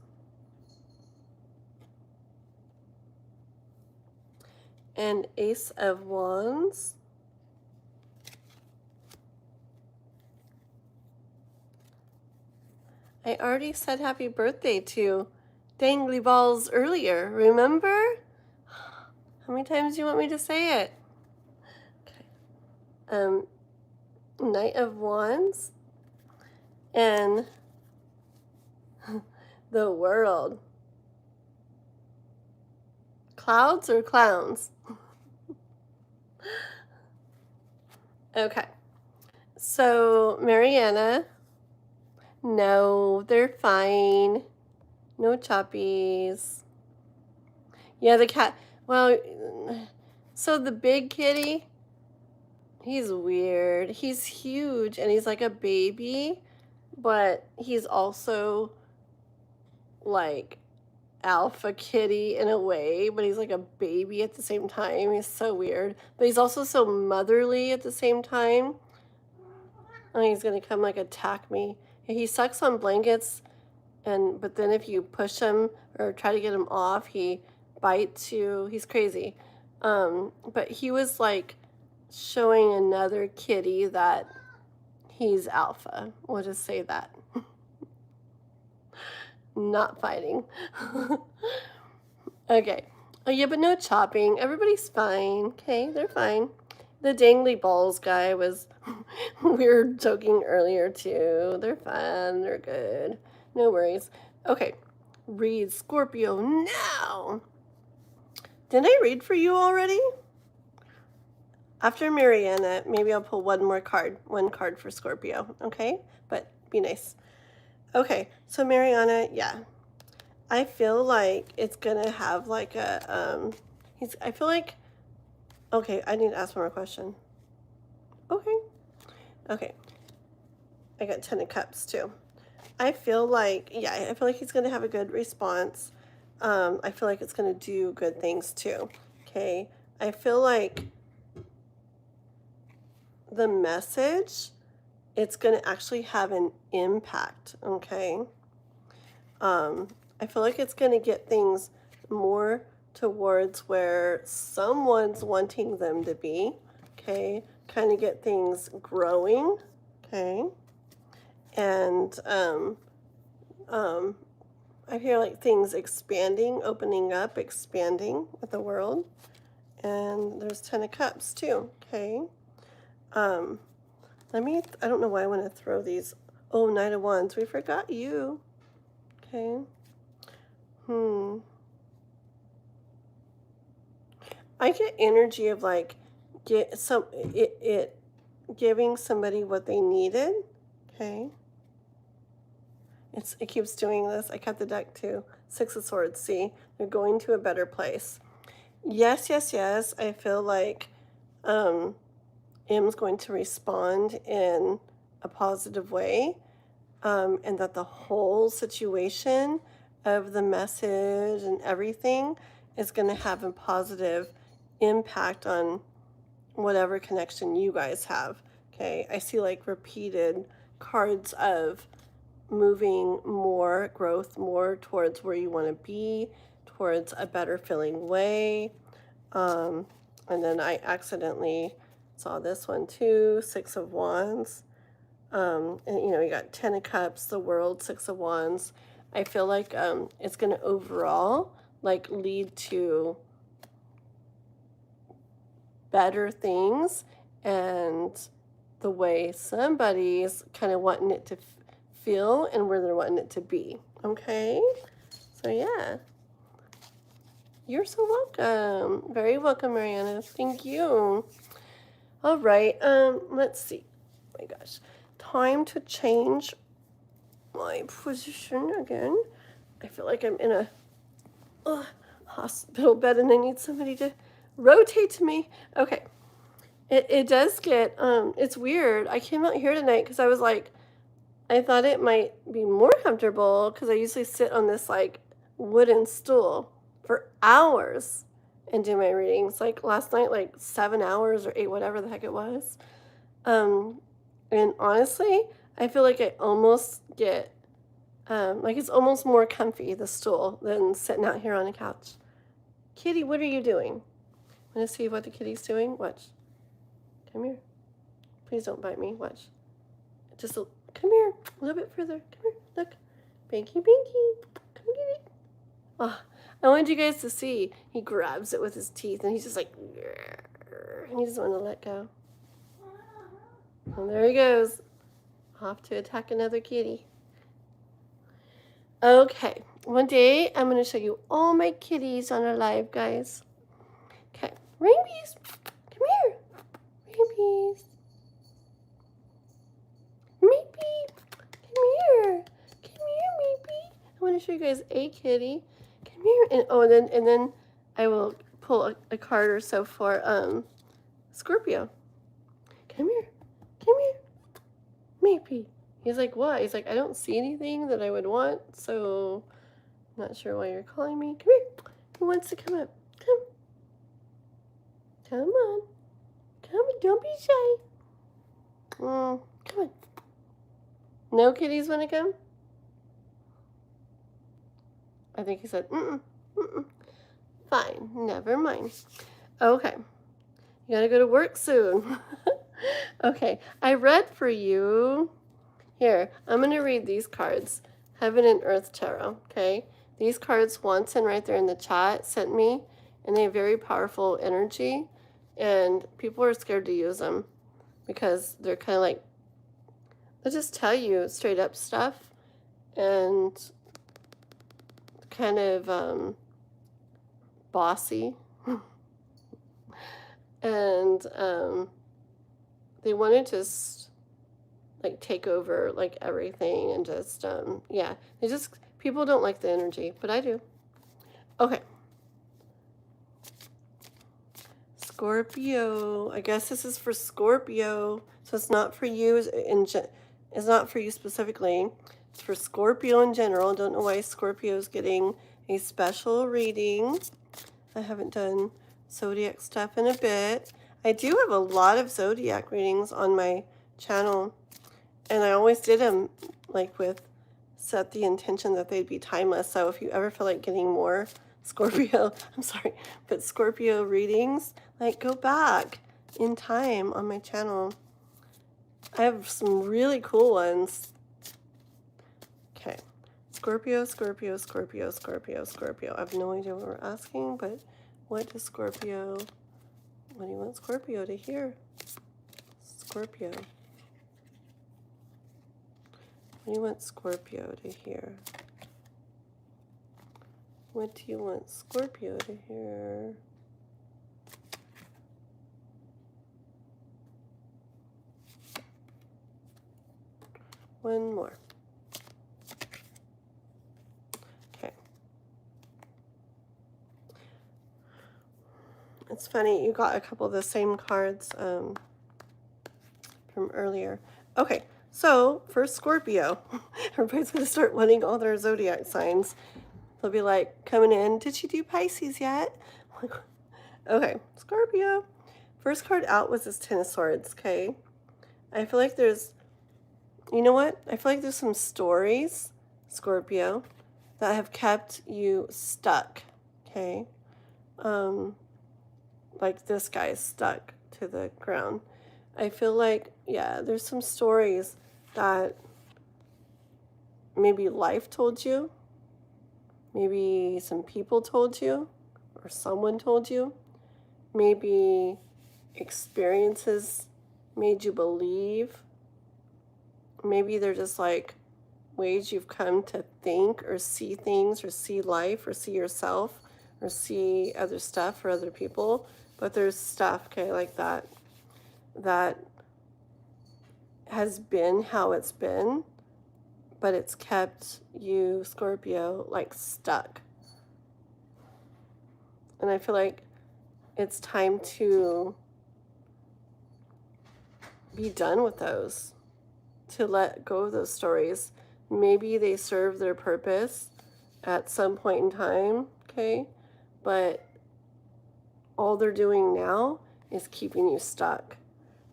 And Ace of Wands. I already said happy birthday to Dangly Balls earlier, remember? How many times do you want me to say it? Okay. Knight of Wands and the World. Clouds or clowns? Okay. So, Mariana, no, they're fine. No choppies. Yeah, the cat. Well, so the big kitty, he's weird. He's huge and he's like a baby, but he's also like alpha kitty in a way, but he's like a baby at the same time. He's so weird, but he's also so motherly at the same time. Oh, he's gonna come like attack me. He sucks on blankets, but then if you push him or try to get him off, he bites you. He's crazy. But he was like showing another kitty that he's alpha. We'll just say that. Not fighting. Okay. Oh yeah, but no chopping. Everybody's fine. Okay, they're fine. The dangly balls guy was we were joking earlier too. They're fun. They're good. No worries. Okay. Read Scorpio now. Didn't I read for you already? After Mariana, maybe I'll pull one card for Scorpio, okay? But be nice. Okay, so Mariana, yeah. I feel like it's gonna have like a, I feel like, okay, I need to ask one more question. Okay. I got 10 of Cups too. I feel like, yeah, I feel like he's gonna have a good response. I feel like it's gonna do good things too, okay? I feel like the message, it's going to actually have an impact, okay? I feel like it's going to get things more towards where someone's wanting them to be, okay? Kind of get things growing, okay? And I hear like things expanding, opening up, expanding with the world. And there's 10 of Cups too, okay? I don't know why I want to throw these. Oh, Knight of Wands. We forgot you. Okay. I get energy of like giving somebody what they needed. Okay. It keeps doing this. I cut the deck too. Six of Swords. See, they're going to a better place. Yes, yes, yes. I feel like um, M's going to respond in a positive way, and that the whole situation of the message and everything is going to have a positive impact on whatever connection you guys have. Okay, I see like repeated cards of moving more, growth more towards where you want to be, towards a better feeling way. Um, and then I accidentally saw this one too, Six of Wands. And you know, you got Ten of Cups, the World, Six of Wands. I feel like it's going to overall like lead to better things and the way somebody's kind of wanting it to feel and where they're wanting it to be. Okay? So, yeah. You're so welcome. Very welcome, Mariana. Thank you. All right. Let's see. Oh my gosh. Time to change my position again. I feel like I'm in a hospital bed and I need somebody to rotate to me. Okay. It does get, it's weird. I came out here tonight because I was like, I thought it might be more comfortable because I usually sit on this like wooden stool for hours and do my readings. Like last night, like 7 hours or 8, whatever the heck it was. And honestly, I feel like I almost get, like it's almost more comfy, the stool, than sitting out here on a couch. Kitty, what are you doing? Want to see what the kitty's doing? Watch. Come here. Please don't bite me. Watch. Just come here. A little bit further. Come here. Look. Binky, binky. Come get it. Oh, I wanted you guys to see. He grabs it with his teeth and he's just like, and he doesn't want to let go. And there he goes. Off to attack another kitty. Okay. One day I'm going to show you all my kitties on a live, guys. Okay. Rainbows. Come here. Rainbows. Maybe. Come here. Come here, maybe. I want to show you guys a kitty. Come here. And then I will pull a card or so for Scorpio. Come here. Come here. Maybe. He's like, what? He's like, I don't see anything that I would want, so I'm not sure why you're calling me. Come here. Who wants to come up? Come. Come on. Come on. Don't be shy. Come on. No kitties want to come? I think he said, Fine, never mind. Okay. You gotta go to work soon. Okay, I read for you. Here, I'm gonna read these cards. Heaven and Earth Tarot, okay? These cards Wanton right there in the chat sent me, and they have very powerful energy, and people are scared to use them because they're kind of like, they'll just tell you straight up stuff, and kind of bossy. And they want to just like take over like everything and just yeah, people don't like the energy, but I do. Okay. Scorpio. I guess this is for Scorpio, so it's not for you it's not for you specifically. It's for Scorpio in general. Don't know why Scorpio is getting a special reading. I haven't done zodiac stuff in a bit. I do have a lot of zodiac readings on my channel, and I always did them like with set the intention that they'd be timeless. So if you ever feel like getting more Scorpio, but Scorpio readings, like go back in time on my channel. I have some really cool ones. Okay. Scorpio, Scorpio, Scorpio, Scorpio, Scorpio. I have no idea what we're asking, but what do you want Scorpio to hear? Scorpio. What do you want Scorpio to hear? What do you want Scorpio to hear? One more. Okay. It's funny, you got a couple of the same cards from earlier. Okay, so for Scorpio, everybody's going to start wanting all their zodiac signs. They'll be like, coming in, did you do Pisces yet? Okay, Scorpio. First card out was this Ten of Swords, okay? I feel like there's, you know what? I feel like there's some stories, Scorpio, that have kept you stuck, okay? Like this guy's stuck to the ground. I feel like, yeah, there's some stories that maybe life told you, maybe some people told you, or someone told you, maybe experiences made you believe, maybe they're just like ways you've come to think or see things or see life or see yourself or see other stuff or other people. But there's stuff, okay, like that has been how it's been, but it's kept you, Scorpio, like stuck. And I feel like it's time to be done with those, to let go of those stories. Maybe they serve their purpose at some point in time, okay? But all they're doing now is keeping you stuck.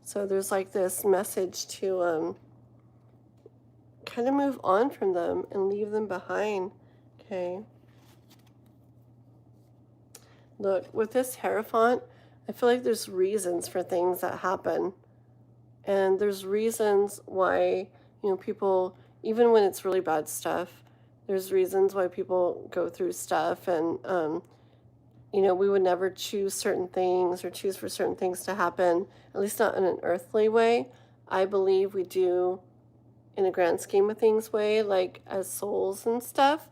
So there's like this message to kind of move on from them and leave them behind, okay? Look, with this Hierophant, I feel like there's reasons for things that happen. And there's reasons why, people, even when it's really bad stuff, there's reasons why people go through stuff. And, we would never choose certain things or choose for certain things to happen, at least not in an earthly way. I believe we do in a grand scheme of things way, like as souls and stuff.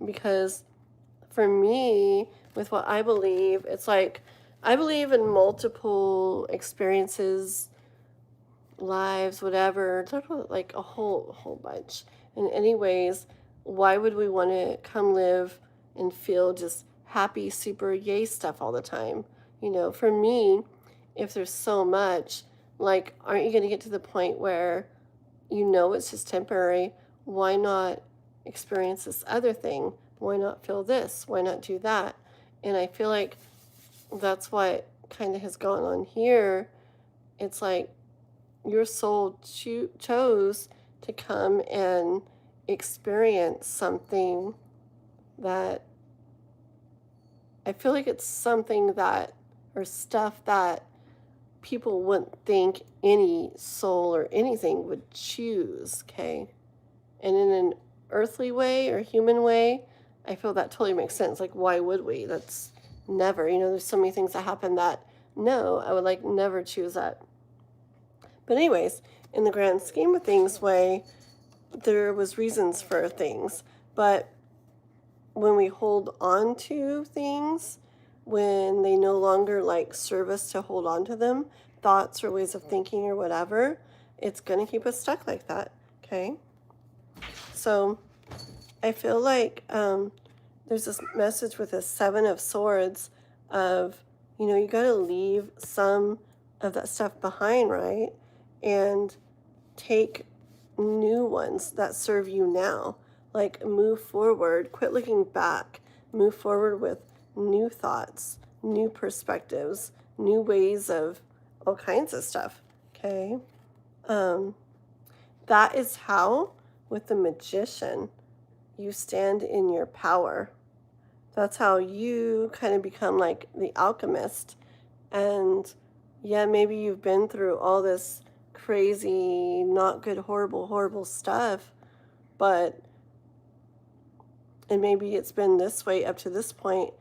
Because for me, with what I believe, it's like I believe in multiple experiences, lives, whatever, like a whole bunch. And anyways, why would we want to come live and feel just happy, super yay stuff all the time? For me, if there's so much, like, aren't you going to get to the point where it's just temporary? Why not experience this other thing? Why not feel this? Why not do that? And I feel like that's what kind of has gone on here. It's like your soul chose to come and experience something that I feel like it's something that, or stuff that people wouldn't think any soul or anything would choose, okay? And in an earthly way or human way, I feel that totally makes sense. Like, why would we? That's never, there's so many things that happen that, no, I would like never choose that. But anyways, in the grand scheme of things way, there was reasons for things. But when we hold on to things, when they no longer like serve us to hold on to them, thoughts or ways of thinking or whatever, it's going to keep us stuck like that, okay? So I feel like there's this message with a Seven of Swords of, you got to leave some of that stuff behind, right? And take new ones that serve you now. Like, move forward, quit looking back, move forward with new thoughts, new perspectives, new ways of all kinds of stuff, okay? That is how, with the Magician, you stand in your power. That's how you kind of become like the alchemist. And yeah, maybe you've been through all this crazy, not good, horrible stuff, and maybe it's been this way up to this point,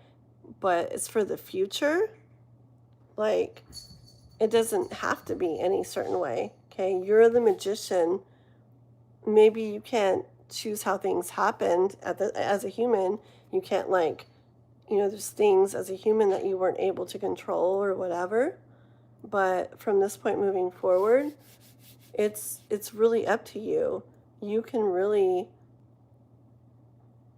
but it's for the future. Like, it doesn't have to be any certain way, okay? You're the Magician. Maybe you can't choose how things happened as a human. You can't, like, there's things as a human that you weren't able to control or whatever. But from this point moving forward, it's really up to you. You can really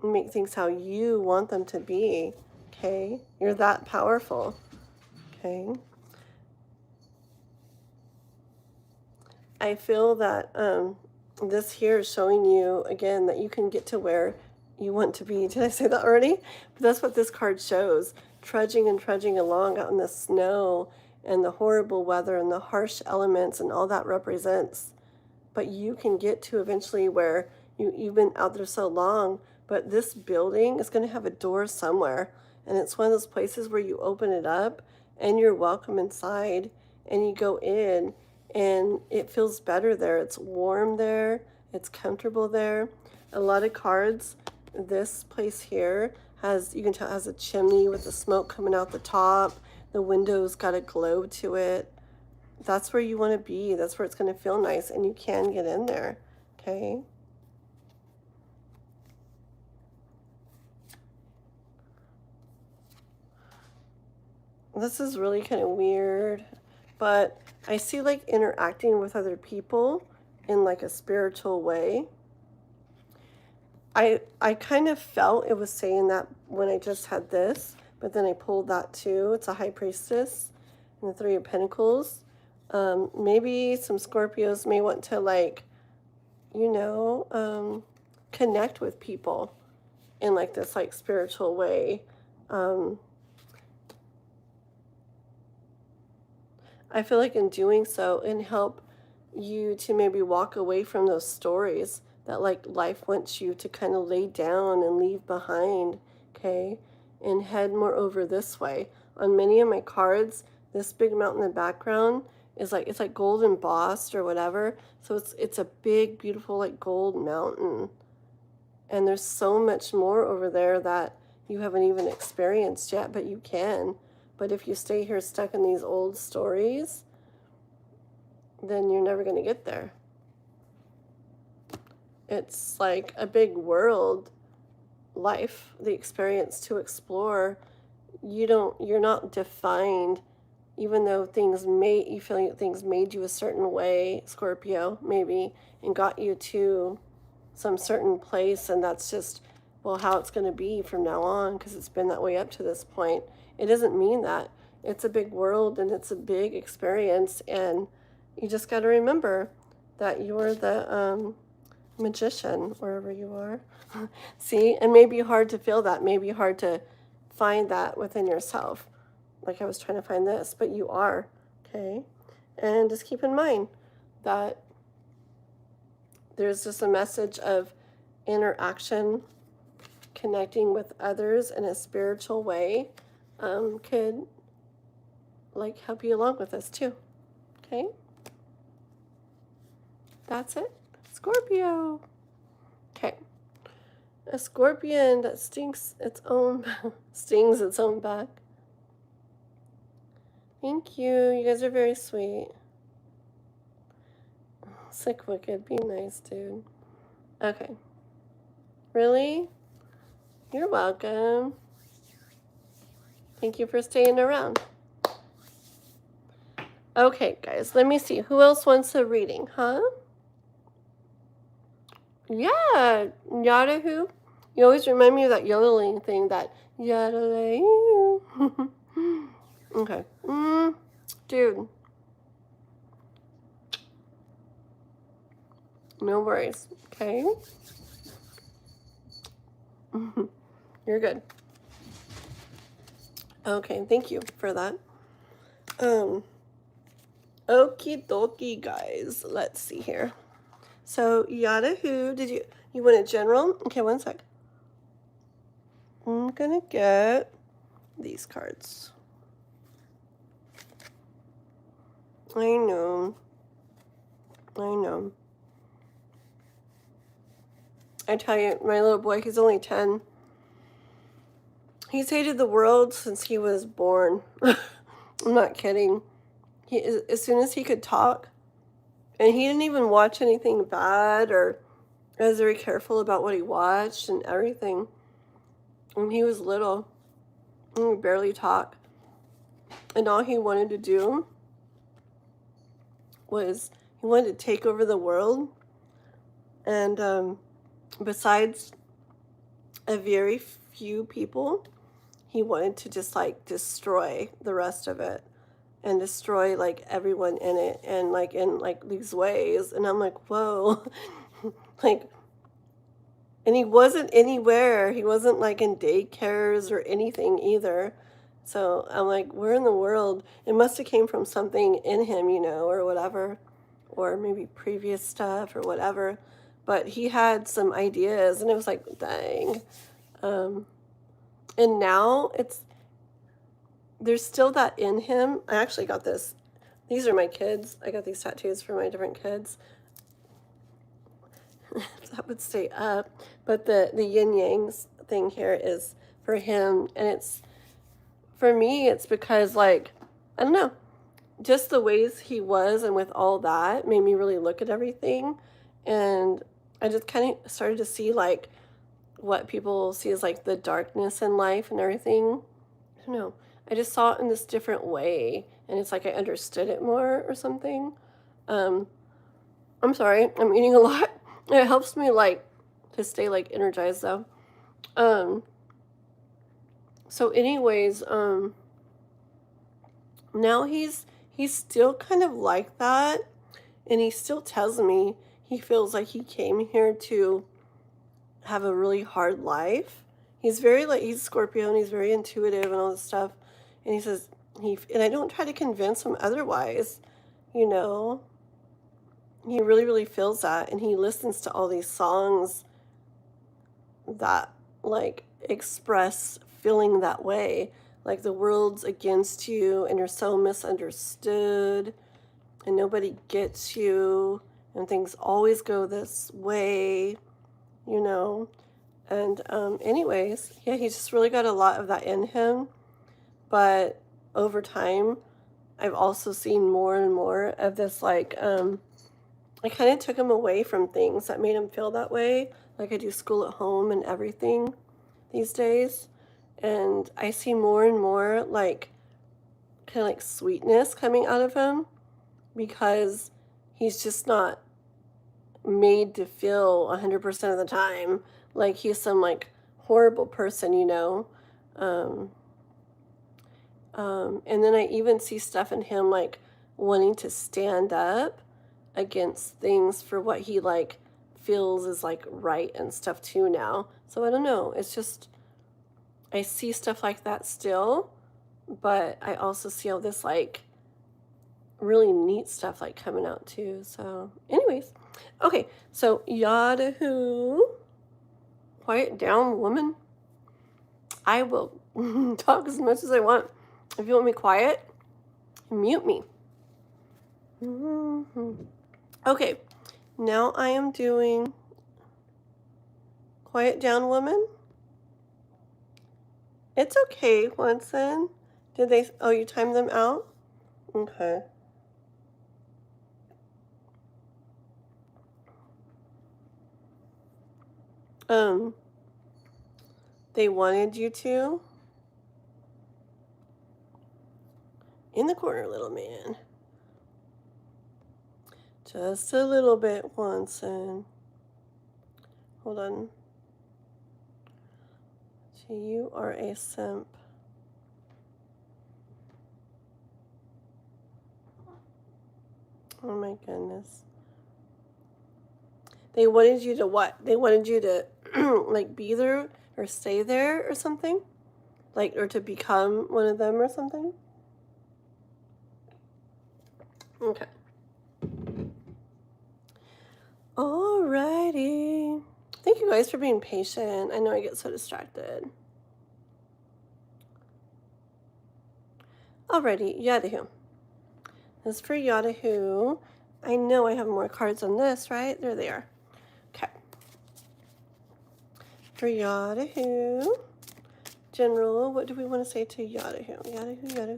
make things how you want them to be, okay? You're that powerful. Okay. I feel that this here is showing you again that you can get to where you want to be. Did I say that already? But that's what this card shows. Trudging and trudging along out in the snow and the horrible weather and the harsh elements and all that represents. But you can get to eventually where you've been out there so long, but this building is going to have a door somewhere. And it's one of those places where you open it up and you're welcome inside and you go in and it feels better there. It's warm there. It's comfortable there. A lot of cards, this place here has, you can tell, it has a chimney with the smoke coming out the top. The window's got a glow to it. That's where you want to be. That's where it's going to feel nice, and you can get in there. Okay. This is really kind of weird, but I see like interacting with other people in like a spiritual way. I kind of felt it was saying that when I just had this, but then I pulled that too. It's a high priestess and the Three of Pentacles. Maybe some Scorpios may want to like, you know, connect with people in like this like spiritual way. I feel like in doing so and help you to maybe walk away from those stories that like life wants you to kind of lay down and leave behind, okay, and head more over this way. On many of my cards, this big mountain in the background is like, it's like gold embossed or whatever. So it's a big, beautiful like gold mountain. And there's so much more over there that you haven't even experienced yet, but you can. But if you stay here stuck in these old stories, then you're never going to get there. It's like a big world life, the experience to explore. You're not defined, even though you feel like things made you a certain way, Scorpio, maybe, and got you to some certain place, and that's just, well, how it's going to be from now on, because it's been that way up to this point. It doesn't mean that. It's a big world, and it's a big experience, and you just got to remember that you're the magician, wherever you are. See, it may be hard to feel that, may be hard to find that within yourself. Like I was trying to find this, but you are, okay? And just keep in mind that there's just a message of interaction, connecting with others in a spiritual way, could like help you along with this too, okay? That's it. Scorpio. Okay. A scorpion that stings its own back. Thank you. You guys are very sweet. Sick wicked. Be nice, dude. Okay. Really? You're welcome. Thank you for staying around. Okay, guys. Let me see. Who else wants a reading, huh? Yeah, Yahoo. You always remind me of that yodeling thing, that yodeling. Okay. Dude. No worries. Okay. You're good. Okay, thank you for that. Okie dokie, guys. Let's see here. So, Yahoo, you want a general? Okay, one sec. I'm gonna get these cards. I know. I tell you, my little boy, he's only 10. He's hated the world since he was born. I'm not kidding. As soon as he could talk, and he didn't even watch anything bad, or was very careful about what he watched and everything. When he was little, he would barely talk. And all he wanted to do was he wanted to take over the world. And besides a very few people, he wanted to just like destroy the rest of it. and destroy like everyone in it, and like in like these ways. And I'm like, whoa. Like, and he wasn't anywhere. He wasn't like in daycares or anything either. So I'm like, where in the world? It must have came from something in him, or whatever, or maybe previous stuff or whatever. But he had some ideas, and it was like, dang. Um, and now there's still that in him. I actually got this. These are my kids. I got these tattoos for my different kids. That would stay up. But the yin yang thing here is for him. And for me, it's because, like, I don't know, just the ways he was and with all that made me really look at everything. And I just kind of started to see, like, what people see as, like, the darkness in life and everything. I don't know. I just saw it in this different way. And it's like I understood it more or something. I'm sorry. I'm eating a lot. It helps me, like, to stay, like, energized, though. So anyways, now he's still kind of like that, and he still tells me he feels like he came here to have a really hard life. He's very, like, he's Scorpio, and he's very intuitive and all this stuff. And he says and I don't try to convince him otherwise, you know. He really, really feels that, and he listens to all these songs that, like, express feeling that way. Like, the world's against you, and you're so misunderstood, and nobody gets you, and things always go this way, you know. And anyways, yeah, he's just really got a lot of that in him. But over time, I've also seen more and more of this, like, I kind of took him away from things that made him feel that way. Like, I do school at home and everything these days. And I see more and more, like, kind of like sweetness coming out of him, because he's just not made to feel 100% of the time like he's some, like, horrible person, you know. And then I even see stuff in him, like, wanting to stand up against things for what he, like, feels is, like, right and stuff too now. So I don't know. It's just, I see stuff like that still, but I also see all this, like, really neat stuff, like, coming out too. So anyways, okay. So Yahoo, quiet down, woman. I will talk as much as I want. If you want me quiet, mute me. Okay, now I am doing quiet down, woman. It's okay, Winston. Did they, oh, you timed them out? Okay. They wanted you to. In the corner, little man. Just a little bit, Winston. Hold on. So you are a simp. Oh my goodness. They wanted you to what? They wanted you to like be there or stay there or something? Like, or to become one of them or something? Okay. Alrighty. Thank you guys for being patient. I know I get so distracted. Alrighty, Yahoo. This is for Yahoo. I know I have more cards on this, right? There they are. Okay. For Yahoo. General, what do we want to say to Yahoo? Yahoo.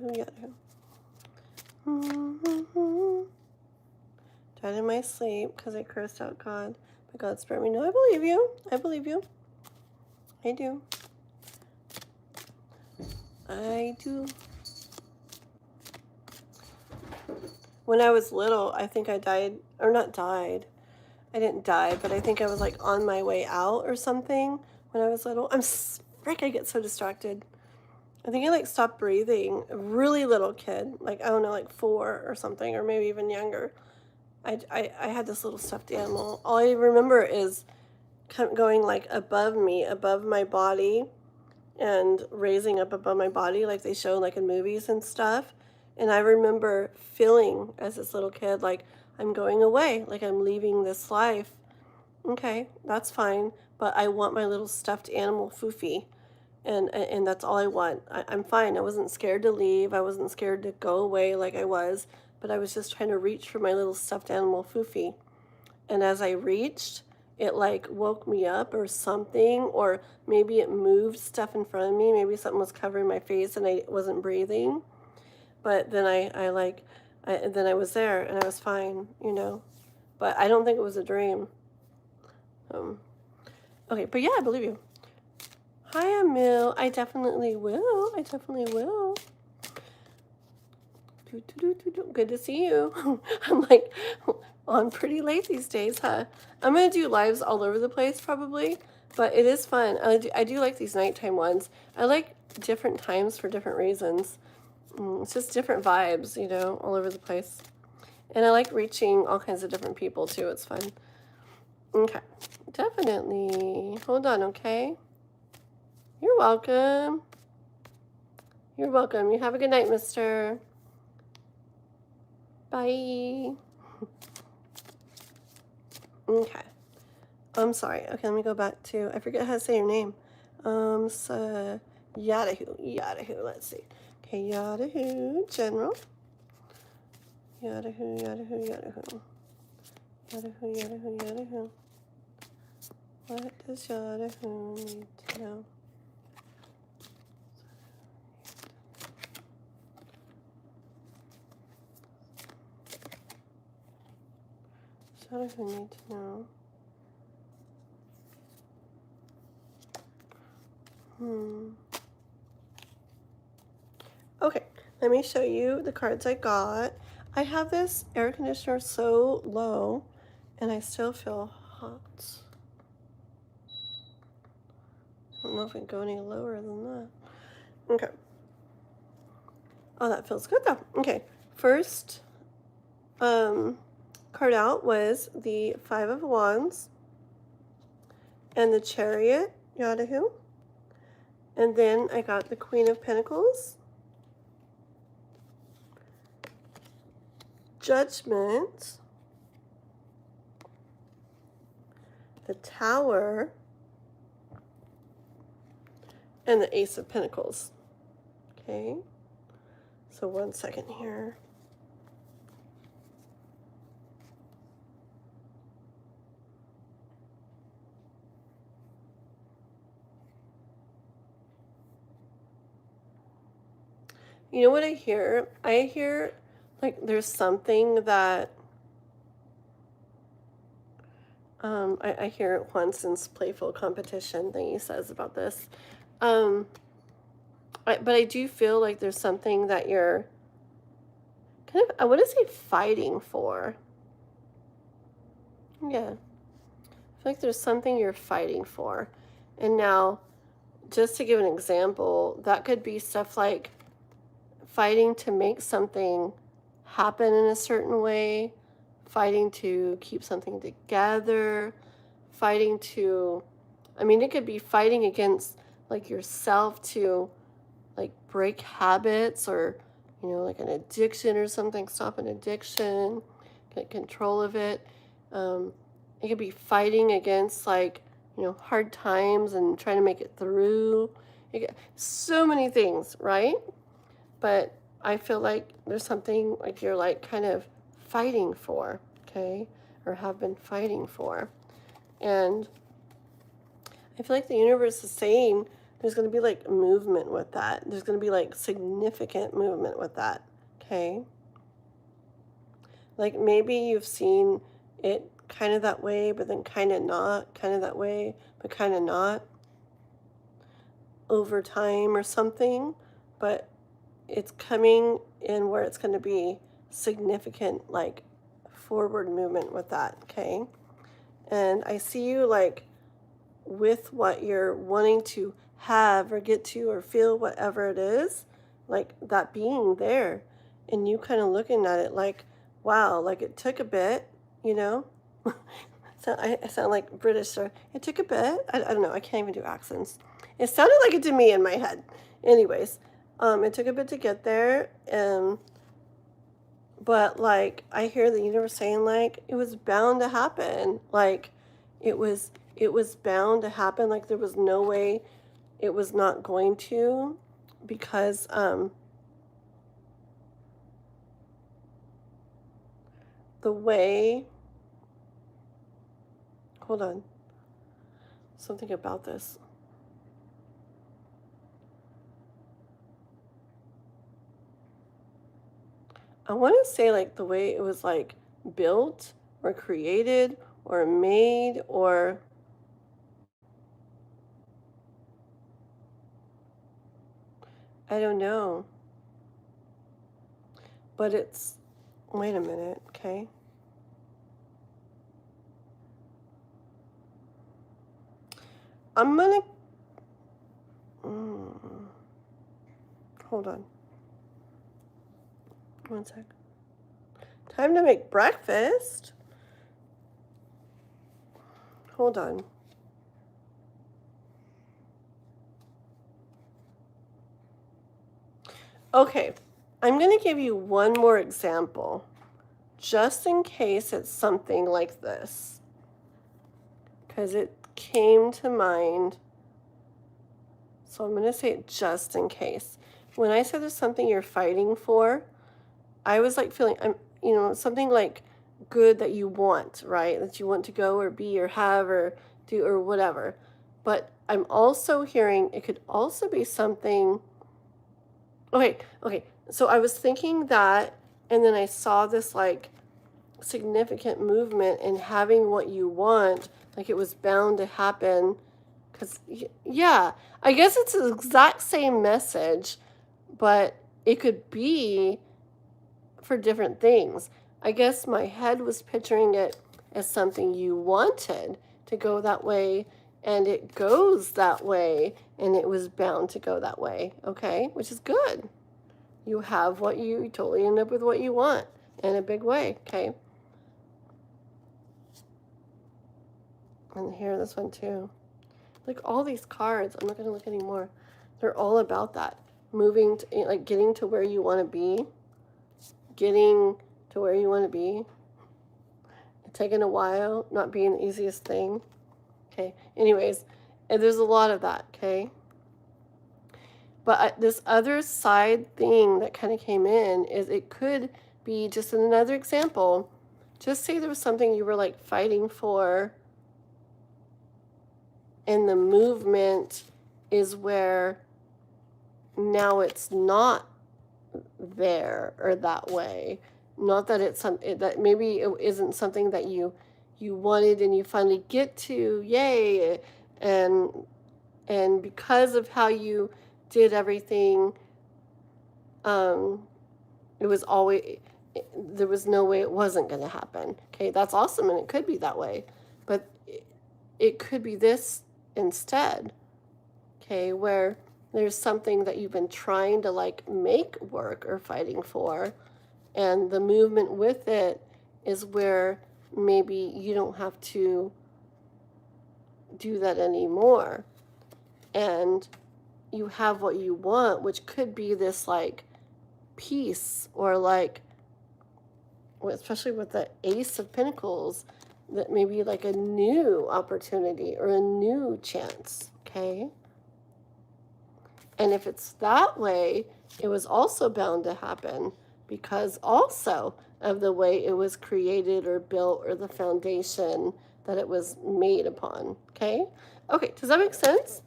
Died in my sleep because I cursed out God. But God spared me. No, I believe you. I believe you. I do. I do. When I was little, I think I died, or not died. I didn't die, but I think I was, like, on my way out or something when I was little. Frick, I get so distracted. I think I like stopped breathing. A really little kid, like I don't know, like 4 or something, or maybe even younger. I had this little stuffed animal. All I remember is going like above me, above my body, and raising up above my body, like they show like in movies and stuff. And I remember feeling as this little kid, like I'm going away, like I'm leaving this life. Okay, that's fine, but I want my little stuffed animal foofy, and that's all I want. I'm fine. I wasn't scared to leave. I wasn't scared to go away like I was, but I was just trying to reach for my little stuffed animal foofy. And as I reached, it like woke me up or something, or maybe it moved stuff in front of me. Maybe something was covering my face and I wasn't breathing. But then then I was there and I was fine, you know. But I don't think it was a dream. Um, okay, but yeah, I believe you. Hi, Emil. I definitely will. I definitely will. Good to see you. I'm like on pretty late these days, huh? I'm gonna do lives all over the place probably, but it is fun. I do like these nighttime ones. I like different times for different reasons. It's just different vibes, you know, all over the place. And I like reaching all kinds of different people too. It's fun. Okay, definitely. Hold on, okay? You're welcome. You're welcome. You have a good night, mister. Bye. Okay. I'm sorry. Okay, let me go back to, I forget how to say your name. So, Yadahu. Let's see. Okay, Yadahu, General. Yadahu. What does Yadahu need to know? Yadahu need to know. Okay, let me show you the cards I got. I have this air conditioner so low, and I still feel hot. I don't know if I can go any lower than that. Okay. Oh, that feels good though. Okay, first card out was the Five of Wands and the Chariot, Yadahu. And then I got the Queen of Pentacles, Judgment, the Tower, and the Ace of Pentacles. Okay, so 1 second here. You know what I hear? I hear like there's something that I hear it once in playful competition thing he says about this. But I do feel like there's something that you're kind of, I want to say fighting for. Yeah. I feel like there's something you're fighting for. And now, just to give an example, that could be stuff like fighting to make something happen in a certain way, fighting to keep something together, fighting to, I mean, it could be fighting against like yourself to like break habits or, you know, like an addiction or something, stop an addiction, get control of it. It could be fighting against like, you know, hard times and trying to make it through. So many things, right? But I feel like there's something like you're like kind of fighting for, okay? Or have been fighting for. And I feel like the universe is saying there's going to be like movement with that. There's going to be like significant movement with that, okay? Like maybe you've seen it kind of that way, but then kind of not, kind of that way, but kind of not over time or something. But it's coming in where it's going to be significant, like forward movement with that, okay? And I see you like with what you're wanting to have or get to or feel whatever it is, like that being there, and you kind of looking at it like, wow, like it took a bit, you know? So I sound like British, or it took a bit. I don't know. I can't even do accents. It sounded like it to me in my head. Anyways, it took a bit to get there, but like I hear the universe saying like it was bound to happen. Like it was bound to happen. Like there was no way it was not going to, because the way, hold on, something about this. I want to say like the way it was like built or created or made, or I don't know, but it's, wait a minute, okay? I'm gonna, mm, hold on, one sec. Time to make breakfast. Hold on. Okay, I'm going to give you one more example, just in case it's something like this, because it came to mind. So I'm going to say it just in case. When I said there's something you're fighting for, I was like feeling, something like good that you want, right? That you want to go or be or have or do or whatever. But I'm also hearing it could also be something. Okay. So I was thinking that, and then I saw this like significant movement in having what you want, like it was bound to happen. Because, yeah, I guess it's the exact same message, but it could be for different things. I guess my head was picturing it as something you wanted to go that way, and it goes that way, and it was bound to go that way, okay? Which is good. You have what you totally end up with what you want in a big way, okay? And here, this one too. Like all these cards, I'm not going to look anymore. They're all about that. Moving to, like getting to where you want to be. Getting to where you want to be. Taking a while, not being the easiest thing. Okay. Anyways, and there's a lot of that, okay? But this other side thing that kind of came in is it could be just another example. Just say there was something you were like fighting for, and the movement is where now it's not there or that way. Not that it's that maybe it isn't something that you wanted and you finally get to, yay, and because of how you did everything, um it was always, there was no way it wasn't going to happen. Okay, that's awesome, and it could be that way, but it could be this instead. Okay, where there's something that you've been trying to like make work or fighting for, and the movement with it is where maybe you don't have to do that anymore, and you have what you want, which could be this like peace, or like, especially with the Ace of Pentacles, that maybe like a new opportunity or a new chance, okay? And if it's that way, it was also bound to happen because also of the way it was created or built, or the foundation that it was made upon, okay? Okay, does that make sense?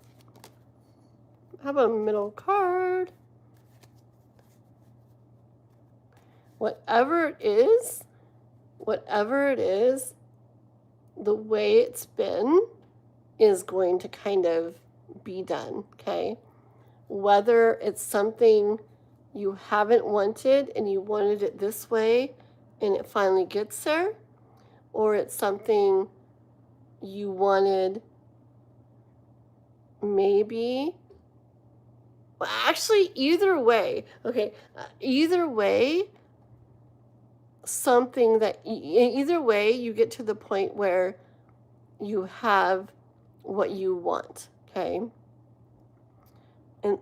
How about a middle card? Whatever it is, the way it's been is going to kind of be done, okay? Whether it's something you haven't wanted and you wanted it this way and it finally gets there, or it's something you wanted maybe, well, actually, either way, okay, either way, something that, either way, you get to the point where you have what you want, okay?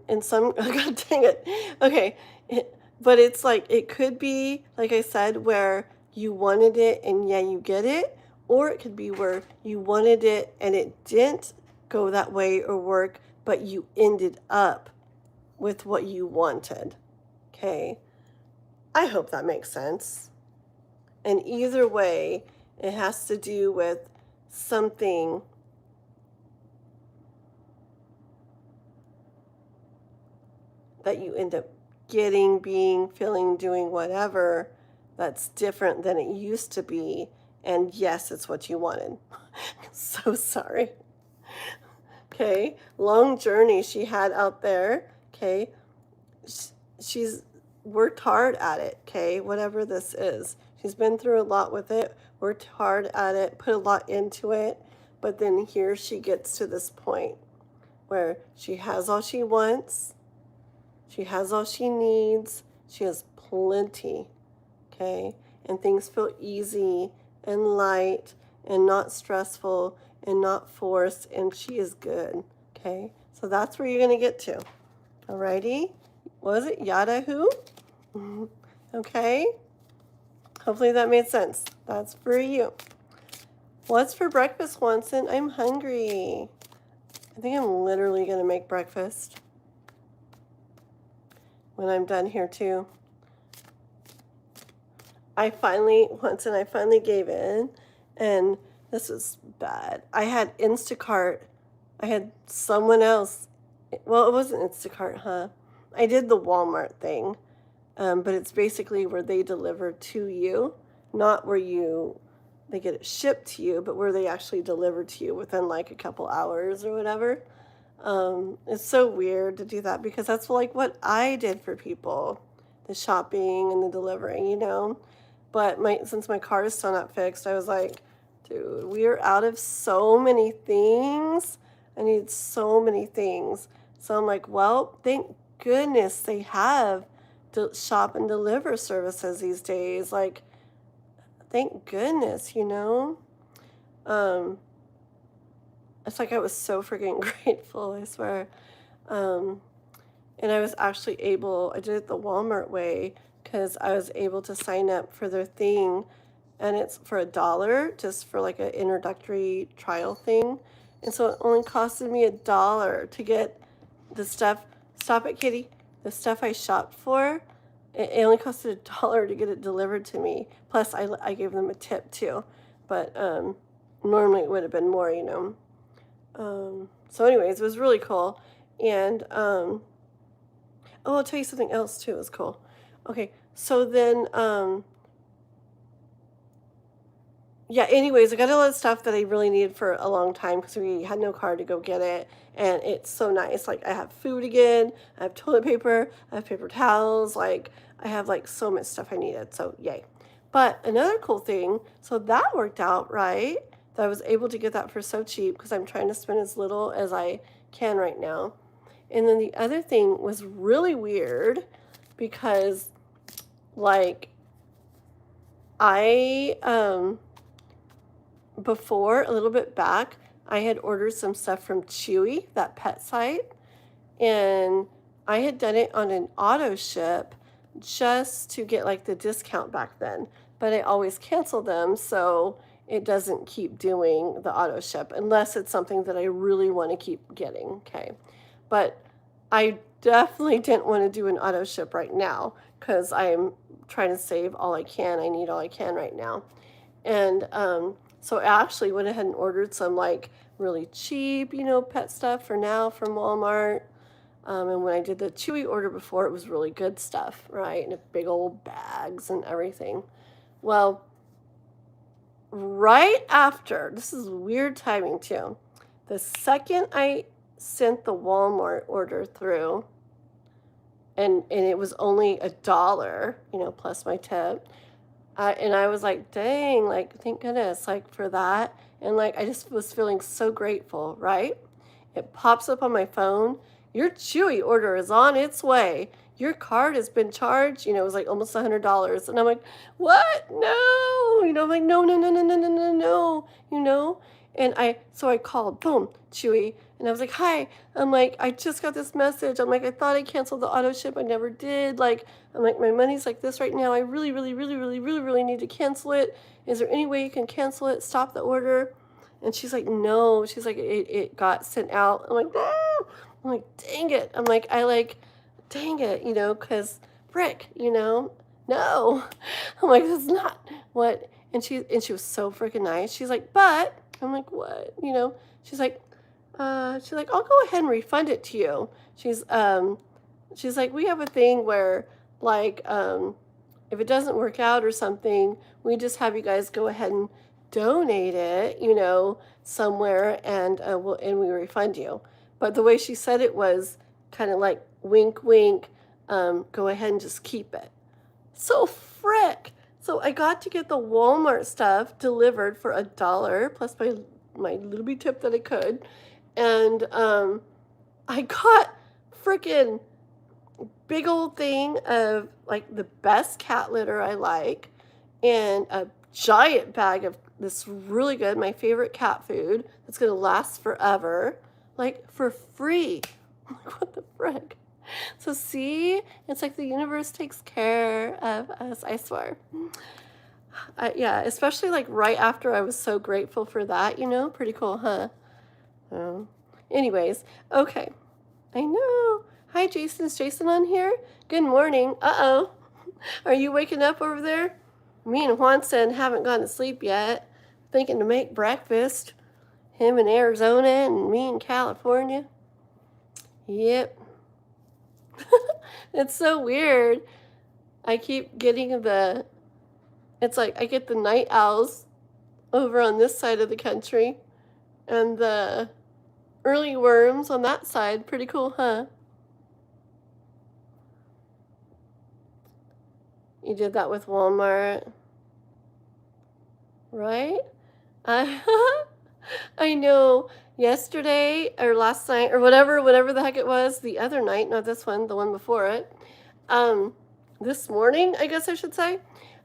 And some, oh god dang it. Okay. But it's like it could be, like I said, where you wanted it and yeah, you get it, or it could be where you wanted it and it didn't go that way or work, but you ended up with what you wanted. Okay? I hope that makes sense. And either way, it has to do with something that you end up getting, being, feeling, doing whatever that's different than it used to be. And yes, it's what you wanted. So sorry. Okay. Long journey she had out there. Okay. She's worked hard at it. Okay. Whatever this is, she's been through a lot with it, worked hard at it, put a lot into it. But then here she gets to this point where she has all she wants. She has all she needs. She has plenty, okay? And things feel easy and light and not stressful and not forced, and she is good, okay? So that's where you're going to get to, alrighty? Was it Yada who? Okay? Hopefully that made sense. That's for you. What's for breakfast, Watson? I'm hungry. I think I'm literally going to make breakfast when I'm done here too. I finally gave in, and this was bad. I had Instacart. I had someone else. Well, it wasn't Instacart, huh? I did the Walmart thing, but it's basically where they deliver to you, not where they get it shipped to you, but where they actually deliver to you within like a couple hours or whatever. It's so weird to do that because that's like what I did for people, the shopping and the delivering, you know. But since my car is still not fixed, I was like, dude, we are out of so many things. I need so many things. So I'm like, well, thank goodness they have shop and deliver services these days. Like, thank goodness, you know. Um, it's like I was so freaking grateful, I swear. Um, and I was actually I did it the Walmart way because I was able to sign up for their thing, and it's for $1 just for like an introductory trial thing. And so it only costed me $1 to get the stuff. Stop it, kitty. The stuff I shopped for, it only costed $1 to get it delivered to me. Plus, I gave them a tip too, but normally it would have been more, you know. So anyways, it was really cool. And oh, I'll tell you something else too. It was cool. Okay, so then yeah, anyways, I got a lot of stuff that I really needed for a long time because we had no car to go get it. And it's so nice. Like, I have food again, I have toilet paper, I have paper towels, like, I have like so much stuff I needed. So, yay. But another cool thing, so that worked out, right? That I was able to get that for so cheap because I'm trying to spend as little as I can right now. And then the other thing was really weird because, like, before, a little bit back, I had ordered some stuff from Chewy, that pet site, and I had done it on an auto ship just to get like the discount back then. But I always cancel them, so it doesn't keep doing the auto ship unless it's something that I really want to keep getting. Okay. But I definitely didn't want to do an auto ship right now because I'm trying to save all I can. I need all I can right now. And so I actually went ahead and ordered some like really cheap, you know, pet stuff for now from Walmart. And when I did the Chewy order before, it was really good stuff, right? And big old bags and everything. Well, right after, this is weird timing too. The second I sent the Walmart order through, and it was only $1, you know, plus my tip. And I was like, dang, like, thank goodness, like, for that. And, like, I just was feeling so grateful, right? it pops up on my phone. Your Chewy order is on its way. Your card has been charged. It was like almost $100. And I'm like, what? No. I'm like, no, no, no, no, no, no, no, no. And so I called, boom, Chewy. And I was like, hi. I'm like, I just got this message. I'm like, I thought I canceled the auto ship. I never did. Like, I'm like, my money's like this right now. I really, really, really, really, really, really need to cancel it. Is there any way you can cancel it? Stop the order? And she's like, no. She's like, it got sent out. I'm like, no. I'm like, dang it. I'm like, dang it, because frick, no. I'm like, that's not what. And she was so freaking nice. She's like, but I'm like, what? She's like, I'll go ahead and refund it to you. She's like, we have a thing where like, if it doesn't work out or something, we just have you guys go ahead and donate it, somewhere, and we refund you. But the way she said it was kind of like wink, wink. Go ahead and just keep it. So frick. So I got to get the Walmart stuff delivered for $1 plus my little bit tip that I could, and I got freaking big old thing of like the best cat litter I like, and a giant bag of this really good, my favorite cat food that's gonna last forever, like for free. I'm like, what the frick? So see, it's like the universe takes care of us, I swear. Yeah, especially like right after I was so grateful for that, pretty cool, huh? Anyways, okay. I know. Hi, Jason. Is Jason on here? Good morning. Uh-oh. Are you waking up over there? Me and Juanson haven't gone to sleep yet. Thinking to make breakfast. Him in Arizona and me in California. Yep. It's so weird. I keep getting it's like I get the night owls over on this side of the country and the early worms on that side. Pretty cool, huh? You did that with Walmart, right? I know. Yesterday or last night or whatever the heck it was, the other night, not this one, the one before it. This morning, I guess I should say.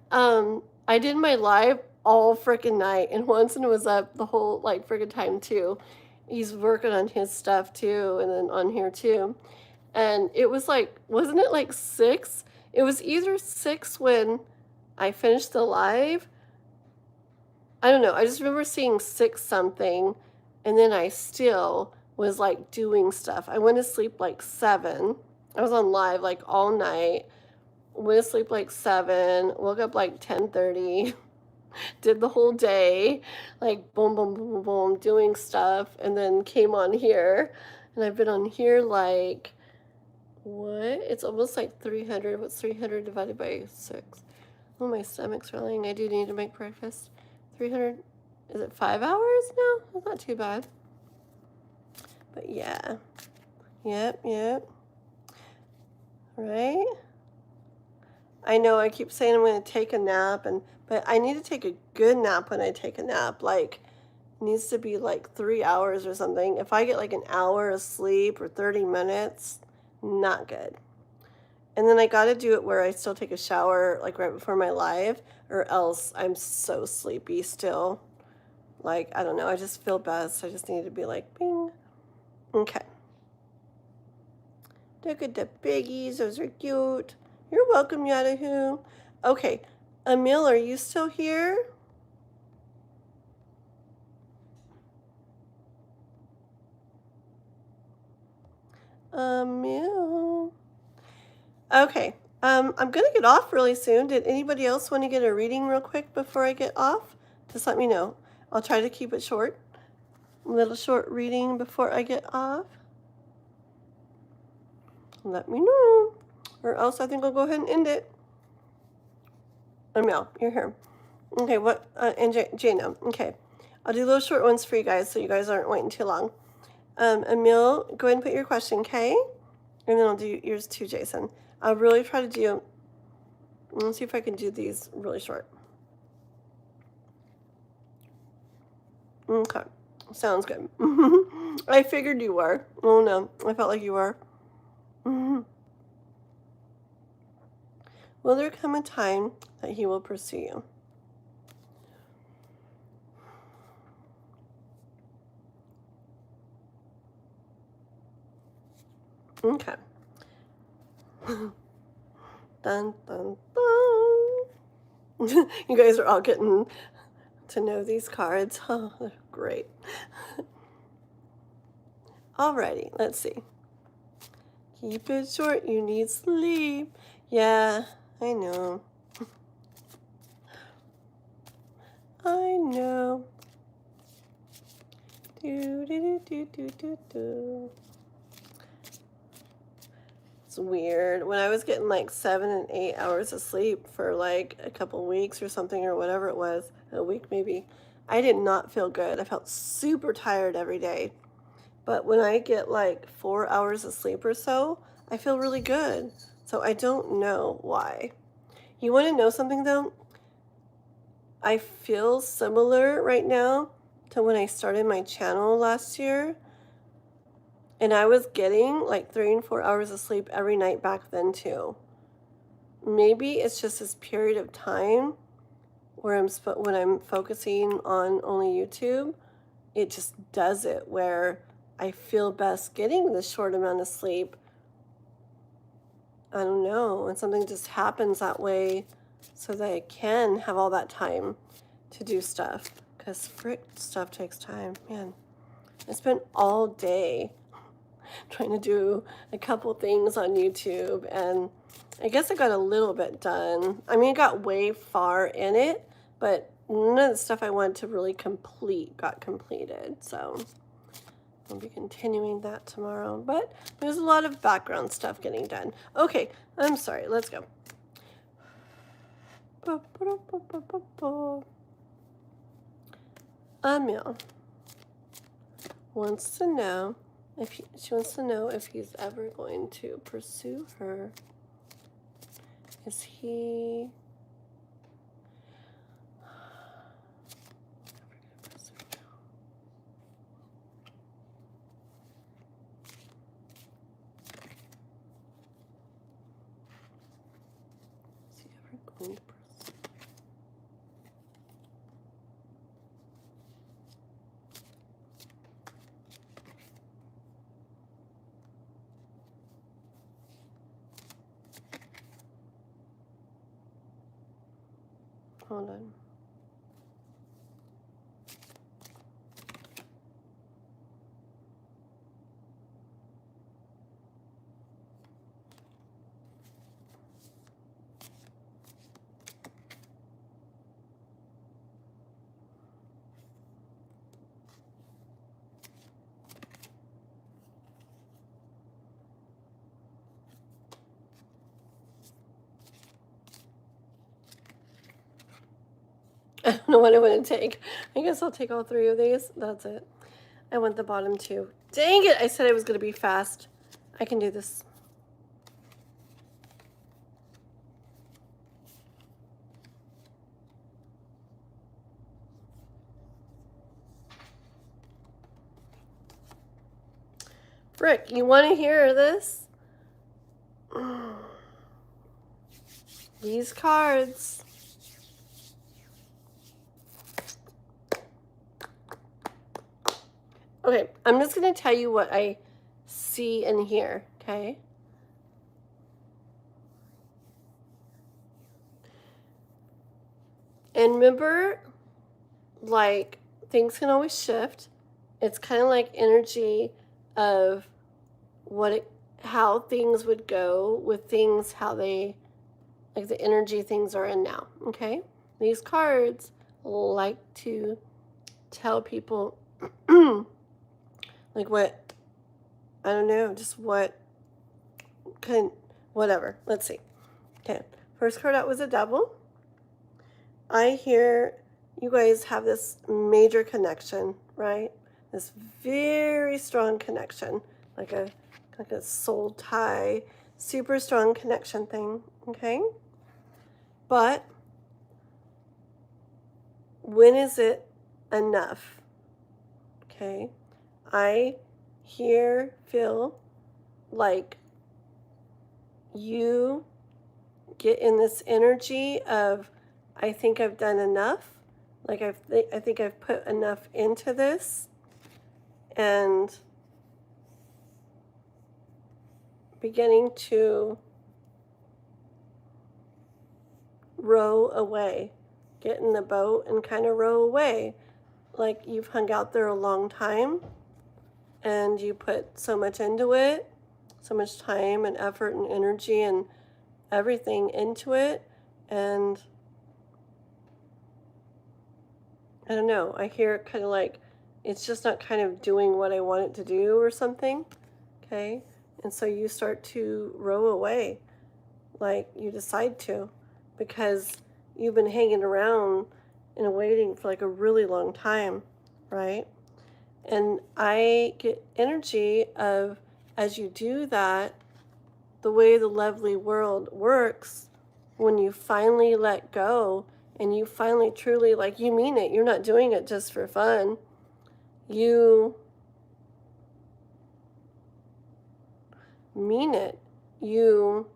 I did my live all freaking night, and Juanson was up the whole like freaking time too. He's working on his stuff too, and then on here too. And it was like, wasn't it like 6? It was either 6 when I finished the live. I don't know. I just remember seeing 6 something, and then I still was like doing stuff. I went to sleep like 7. I was on live like all night. Went to sleep like 7. Woke up like 10:30. Did the whole day, like boom, boom, boom, boom, boom, doing stuff, and then came on here. And I've been on here like, what? It's almost like 300. What's 300 divided by 6? Oh, my stomach's rolling. I do need to make breakfast. 300, is it 5 hours now? That's not too bad. But yeah. Yep. Right? I know I keep saying I'm going to take a nap, but I need to take a good nap when I take a nap. Like, it needs to be like 3 hours or something. If I get like an hour of sleep or 30 minutes, not good. And then I got to do it where I still take a shower like right before my live, or else I'm so sleepy still. Like, I don't know. I just feel best. I just need to be like, bing. Okay. Look at the piggies. Those are cute. You're welcome, Yahoo. Okay. Emil, are you still here? Emil. Okay. I'm going to get off really soon. Did anybody else want to get a reading real quick before I get off? Just let me know. I'll try to keep it short. A little short reading before I get off. Let me know. Or else I think I'll go ahead and end it. Emil, you're here. Okay, what? And Jana. Okay. I'll do little short ones for you guys so you guys aren't waiting too long. Emil, go ahead and put your question, okay? And then I'll do yours too, Jason. I'll really try to do, let's see if I can do these really short. Okay. Sounds good. I figured you were. Oh no, I felt like you were. Will there come a time that he will pursue you? Okay. Dun, dun, dun. You guys are all getting to know these cards. Oh, they're great. Alrighty, let's see. Keep it short, you need sleep. Yeah, I know. I know. Do, do, do, do, do, do. It's weird. When I was getting like 7 and 8 hours of sleep for like a couple weeks or something or whatever it was, a week maybe, I did not feel good. I felt super tired every day. But when I get like 4 hours of sleep or so, I feel really good. So I don't know why. You want to know something though? I feel similar right now to when I started my channel last year. And I was getting like 3 and 4 hours of sleep every night back then too. Maybe it's just this period of time where when I'm focusing on only YouTube, it just does it where I feel best getting this short amount of sleep. I don't know, and something just happens that way so that I can have all that time to do stuff. Because frick, stuff takes time, man. I spent all day trying to do a couple things on YouTube, and I guess I got a little bit done. I mean, I got way far in it, but none of the stuff I wanted to really complete got completed. So I'll be continuing that tomorrow, but there's a lot of background stuff getting done. Okay, I'm sorry, let's go. Emil wants to know she wants to know if he's ever going to pursue her. Is he ever going to pursue? Hold on. I don't know what I want to take. I guess I'll take all 3 of these. That's it. I want the bottom 2. Dang it! I said I was going to be fast. I can do this. Frick, you want to hear this? These cards. Okay, I'm just going to tell you what I see and hear, okay? And remember, like, things can always shift. It's kind of like energy of how things would go with things, how they, like the energy things are in now, okay? These cards like to tell people like what, I don't know, just whatever. Let's see. Okay, first card out was a devil. I hear you guys have this major connection, right? This very strong connection, like a soul tie, super strong connection thing, okay? But when is it enough? Okay? I feel like you get in this energy of, I think I've done enough. Like I think I've put enough into this, and beginning to row away. Get in the boat and kind of row away. Like you've hung out there a long time and you put so much into it, so much time and effort and energy and everything into it. And I don't know, I hear it kind of like it's just not kind of doing what I want it to do or something. Okay? And so you start to row away, like you decide to, because you've been hanging around and waiting for like a really long time, right? And I get energy of, as you do that, the way the lovely world works, when you finally let go and you finally truly, like, you mean it, you're not doing it just for fun. You mean it. You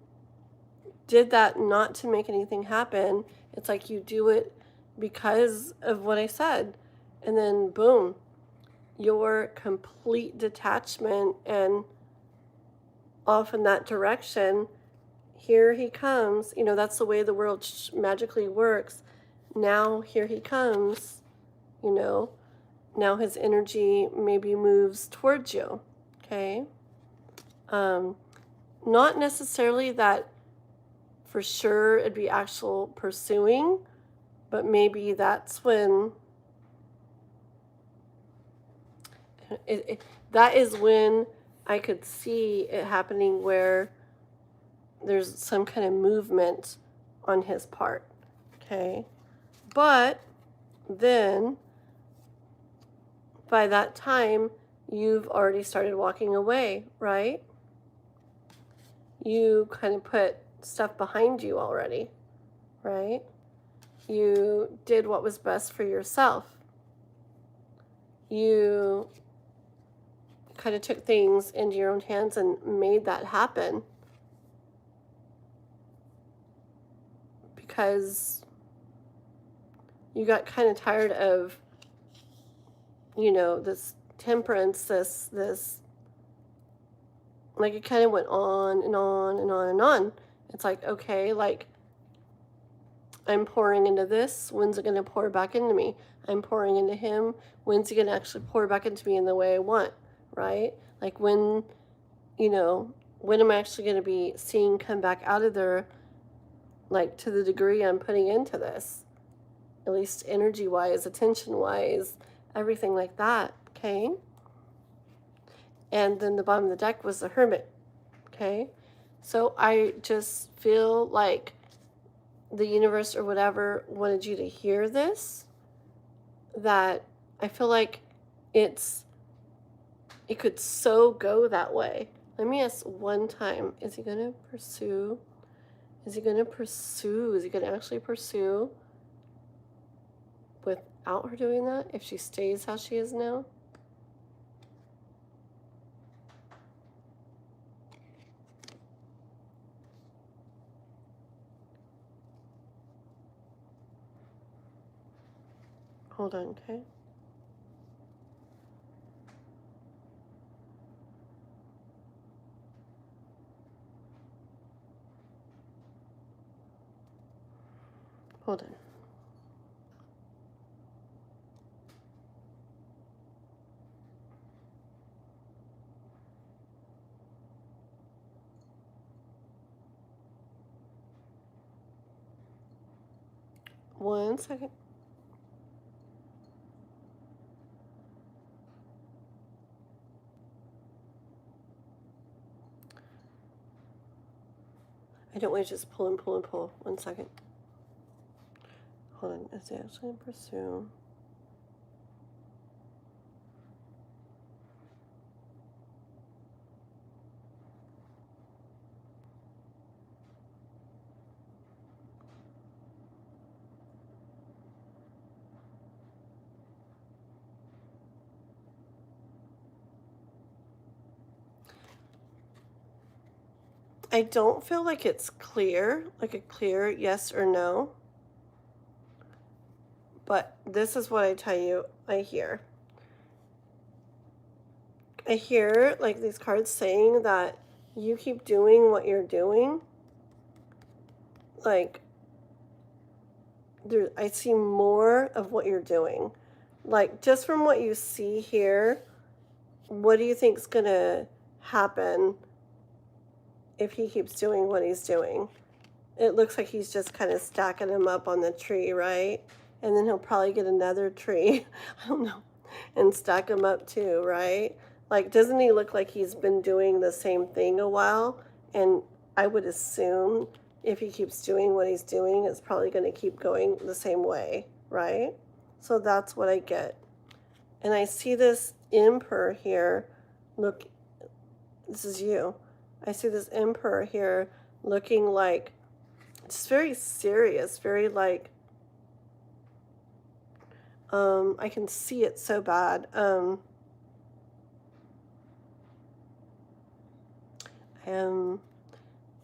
did that not to make anything happen. It's like you do it because of what I said. And then boom, your complete detachment and off in that direction. Here he comes. You know, that's the way the world magically works. Now here he comes, you know. Now his energy maybe moves towards you. Okay? Not necessarily that for sure it'd be actual pursuing, but maybe that's when that is when I could see it happening, where there's some kind of movement on his part. Okay? But then by that time, you've already started walking away, right? You kind of put stuff behind you already, right? You did what was best for yourself. You kind of took things into your own hands and made that happen, because you got kind of tired of, you know, this temperance, this like, it kind of went on and on and on and on. It's like, okay, like, I'm pouring into this. When's it going to pour back into me? I'm pouring into him. When's he going to actually pour back into me in the way I want, right? Like, when, you know, when am I actually going to be seeing come back out of there, like, to the degree I'm putting into this? At least energy-wise, attention-wise, everything like that, okay? And then the bottom of the deck was the Hermit, okay? So I just feel like the universe or whatever wanted you to hear this, that I feel like it could so go that way. Let me ask one time, is he going to pursue? Is he going to pursue? Is he going to actually pursue without her doing that, if she stays how she is now? Hold on, okay? Hold on. One second. I don't want to just pull and pull and pull. 1 second. Hold on. Is he actually going to pursue? I don't feel like it's clear, like a clear yes or no. But this is what I tell you I hear. I hear like these cards saying that you keep doing what you're doing. Like I see more of what you're doing. Like just from what you see here, what do you think is going to happen if he keeps doing what he's doing? It looks like he's just kind of stacking them up on the tree, right? And then he'll probably get another tree, I don't know, and stack them up too, right? Like, doesn't he look like he's been doing the same thing a while? And I would assume if he keeps doing what he's doing, it's probably going to keep going the same way, right? So that's what I get. And I see this emperor here. Look, this is you. I see this emperor here looking like it's very serious, very like, I can see it so bad.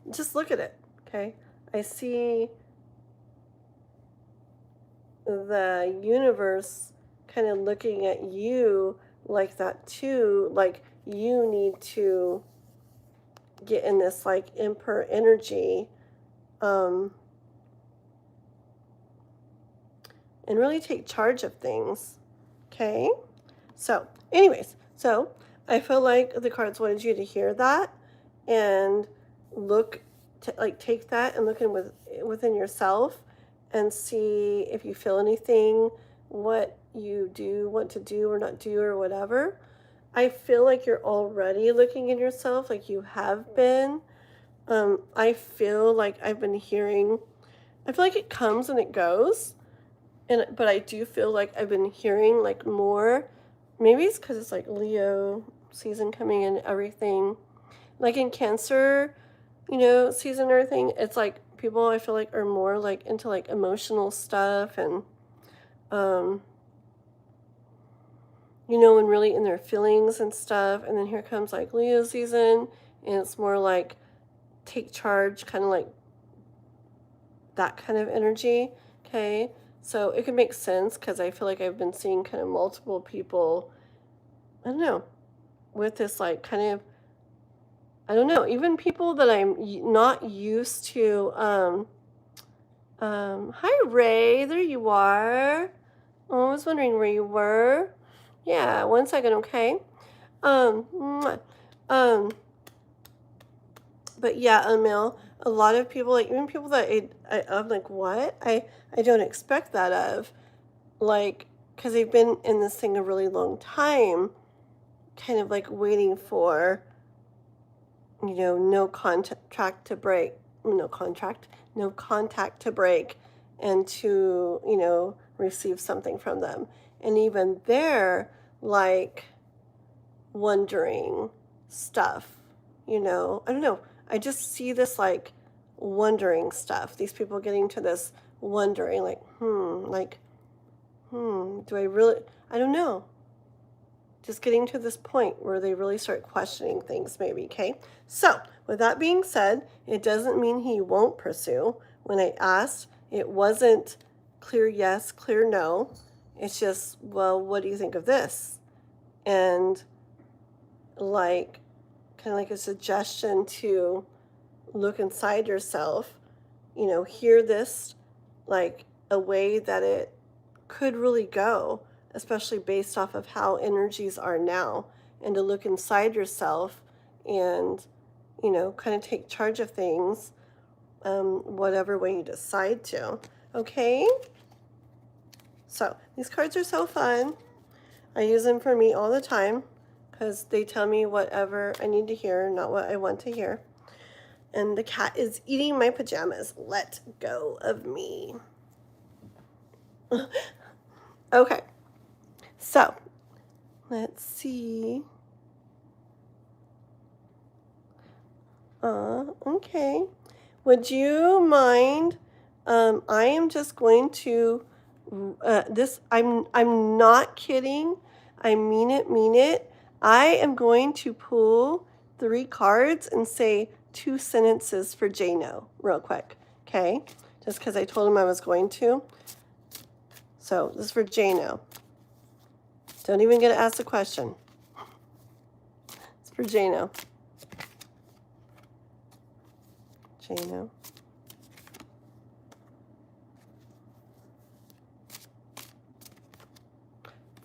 Just look at it, okay? I see the universe kind of looking at you like that too, like you need to get in this like emperor energy, and really take charge of things, okay? So anyways, so I feel like the cards wanted you to hear that and look to like take that and look in within yourself and see if you feel anything, what you do want to do or not do or whatever. I feel like you're already looking in yourself like you have been. I feel like I've been hearing, I feel like it comes and it goes. But I do feel like I've been hearing like more. Maybe it's because it's like Leo season coming in, everything. Like in Cancer, season or everything, it's like people I feel like are more like into like emotional stuff and, and really in their feelings and stuff. And then here comes like Leo season, and it's more like take charge, kind of like that kind of energy. Okay. So it could make sense because I feel like I've been seeing kind of multiple people, I don't know, with this like kind of, I don't know, even people that I'm not used to. Hi Ray, there you are. Oh, I was wondering where you were. Yeah, 1 second, okay. Mwah. But yeah, Emil, a lot of people, like even people that I'm like, what? I don't expect that of, like, because they've been in this thing a really long time, kind of like waiting for, no contract to break, no contact to break, and to, receive something from them. And even they're like wondering stuff, I don't know. I just see this like wondering stuff. These people getting to this wondering, like, do I really, I don't know. Just getting to this point where they really start questioning things maybe, okay? So, with that being said, it doesn't mean he won't pursue. When I asked, it wasn't clear yes, clear no. It's just, well, what do you think of this? And like, kind of like a suggestion to look inside yourself, hear this like a way that it could really go, especially based off of how energies are now, and to look inside yourself and, kind of take charge of things, whatever way you decide to. Okay? So these cards are so fun. I use them for me all the time because they tell me whatever I need to hear, not what I want to hear. And the cat is eating my pajamas. Let go of me. Okay. So, let's see. Okay. Would you mind? I am just going to I'm not kidding. I mean it. I am going to pull 3 cards and say 2 sentences for Jano real quick, okay? Just because I told him I was going to. So this is for Jano. Don't even get to ask the question. It's for Jano. Jano.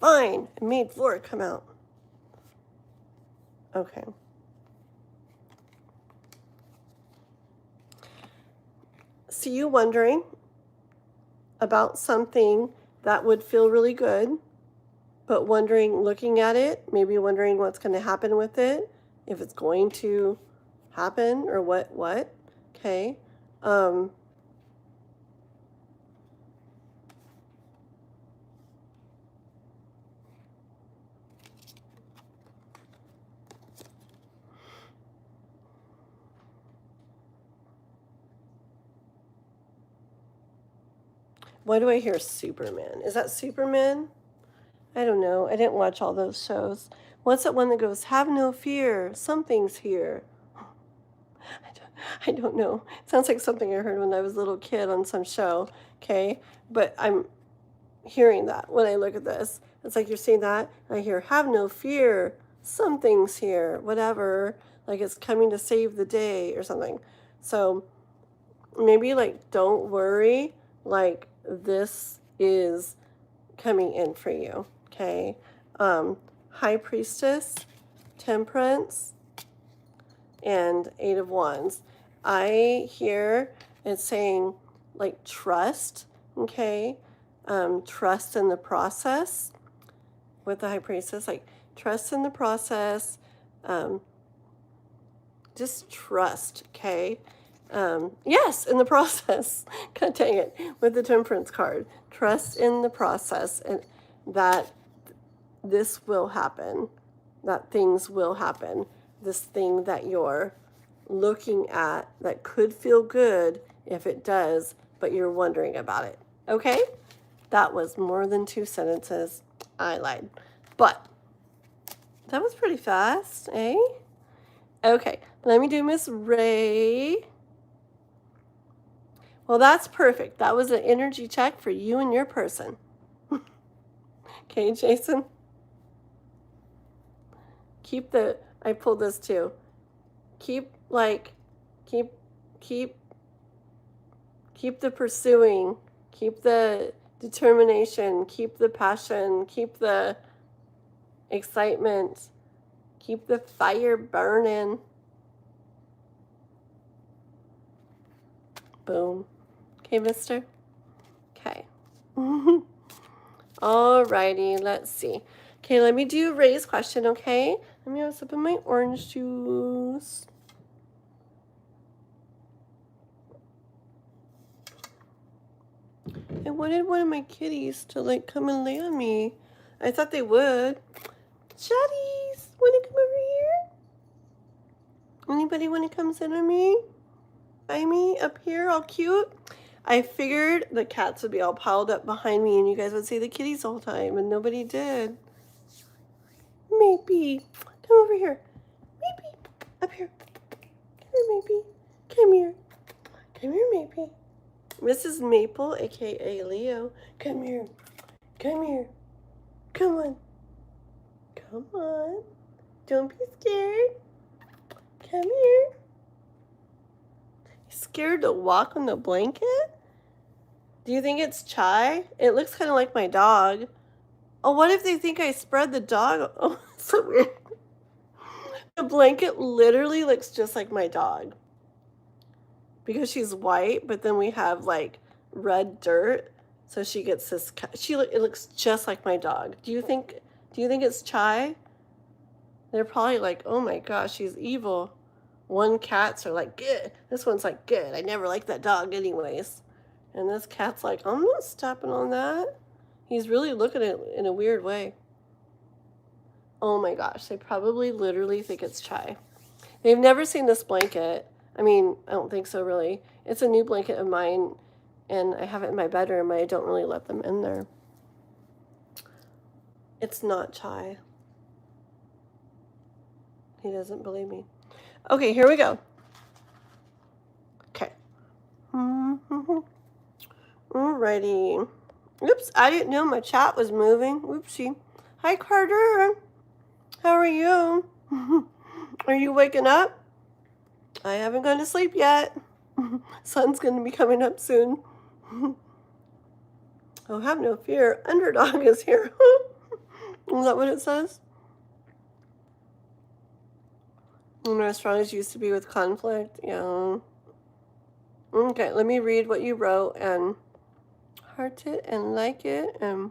Fine. I made Flora come out. Okay. See you wondering about something that would feel really good, but wondering, looking at it, maybe wondering what's going to happen with it, if it's going to happen or what, okay? Why do I hear Superman? Is that Superman? I don't know. I didn't watch all those shows. What's that one that goes, have no fear, something's here? I don't know. It sounds like something I heard when I was a little kid on some show, okay? But I'm hearing that when I look at this. It's like you're seeing that, and I hear, have no fear, something's here, whatever, like it's coming to save the day or something. So maybe like, don't worry, like this is coming in for you, okay? High Priestess, Temperance, and 8 of Wands. I hear it saying like trust, okay? Trust in the process with the High Priestess, like trust in the process, just trust, okay? Yes, in the process. God dang it, with the Temperance card. Trust in the process and that this will happen, that things will happen. This thing that you're looking at that could feel good if it does, but you're wondering about it, okay? That was more than 2 sentences. I lied. But that was pretty fast, eh? Okay, let me do Miss Ray. Well, that's perfect. That was an energy check for you and your person. Okay, Jason? I pulled this too. Keep the pursuing, keep the determination, keep the passion, keep the excitement, keep the fire burning. Boom. Okay, mister? Okay. Alrighty, let's see. Okay, let me do Ray's question, okay? Let me have a sip of my orange juice. I wanted one of my kitties to like come and lay on me. I thought they would. Shaddies, wanna come over here? Anybody wanna come sit on me? By me up here, all cute? I figured the cats would be all piled up behind me and you guys would see the kitties all the time, and nobody did. Maybe. Come over here. Maybe. Up here. Come here, Maybe. Come here. Come here, Maybe. Mrs. Maple, aka Leo. Come here. Come here. Come on. Come on. Don't be scared. Come here. Scared to walk on the blanket? Do you think it's Chai? It looks kind of like my dog. Oh, what if they think I spread the dog? Oh, that's so weird. The blanket literally looks just like my dog. Because she's white, but then we have like red dirt. So she gets this, it looks just like my dog. Do you think it's Chai? They're probably like, oh my gosh, she's evil. One cats are like, good. This one's like, good. I never liked that dog anyways. And this cat's like, I'm not stepping on that. He's really looking at it in a weird way. Oh my gosh, they probably literally think it's Chai. They've never seen this blanket. I mean, I don't think so really. It's a new blanket of mine and I have it in my bedroom. I don't really let them in there. It's not Chai. He doesn't believe me. Okay, here we go. Alrighty. Oops, I didn't know my chat was moving. Oopsie. Hi, Carter. How are you? Are you waking up? I haven't gone to sleep yet. Sun's going to be coming up soon. Oh, have no fear. Underdog is here. Is that what it says? I'm not as strong as you used to be with conflict. Yeah. Okay, let me read what you wrote and heart it and like it. And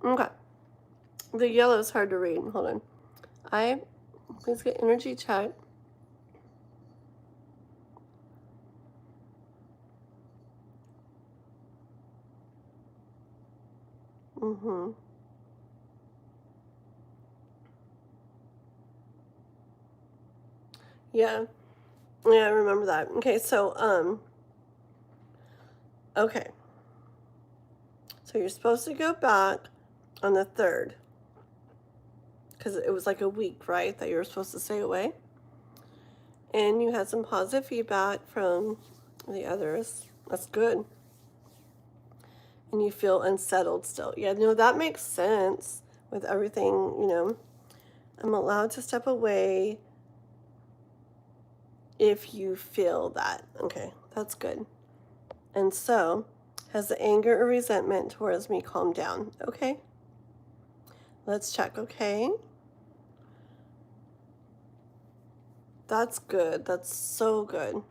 okay. The yellow is hard to read. Hold on. Please get energy check. Yeah. Yeah, I remember that. Okay, so okay. So you're supposed to go back on the 3rd. Because it was like a week, right? That you were supposed to stay away. And you had some positive feedback from the others. That's good. And you feel unsettled still. Yeah, no, that makes sense with everything, I'm allowed to step away if you feel that. Okay, that's good. And so, has the anger or resentment towards me calmed down? Okay. Let's check, okay? That's good. That's so good.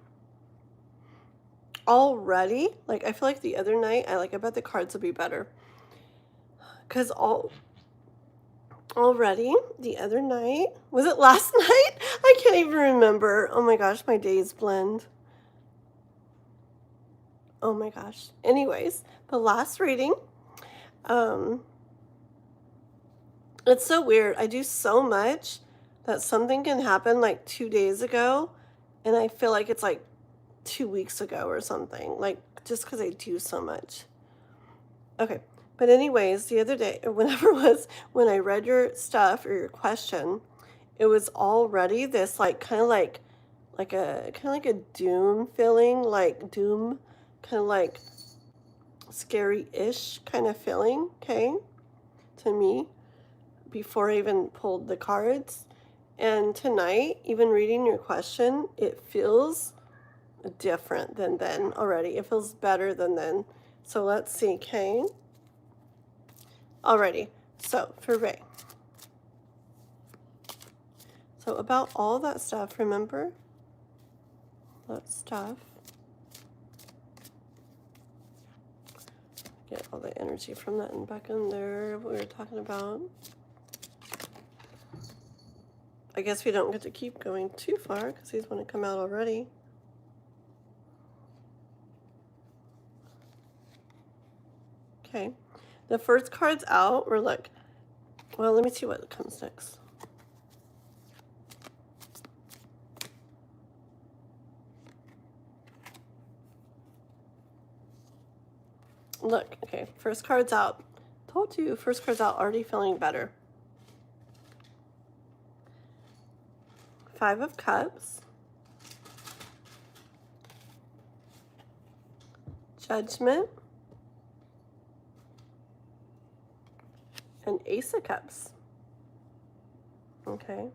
Already, like, I feel like the other night, I bet the cards will be better. Because already, the other night, was it last night? I can't even remember. Oh my gosh, my days blend. Oh my gosh. Anyways, the last reading, it's so weird. I do so much that something can happen like 2 days ago, and I feel like it's like 2 weeks ago or something, like just because I do so much. Okay. But anyways, the other day, or whenever it was, when I read your stuff or your question, it was already this like kind of like a doom feeling, like doom, kind of like scary-ish kind of feeling, okay, to me, before I even pulled the cards. And tonight, even reading your question, it feels different than then already. It feels better than then. So let's see, okay? Alrighty, so for Ray. So about all that stuff, remember? That stuff. Get all the energy from that and back in there, what we were talking about. I guess we don't get to keep going too far because these want to come out already. Okay. The first card's out. We're like, well, let me see what comes next. Look, okay, first card's out. Told you, first card's out, already feeling better. 5 of Cups. Judgment. And Ace of Cups. Okay.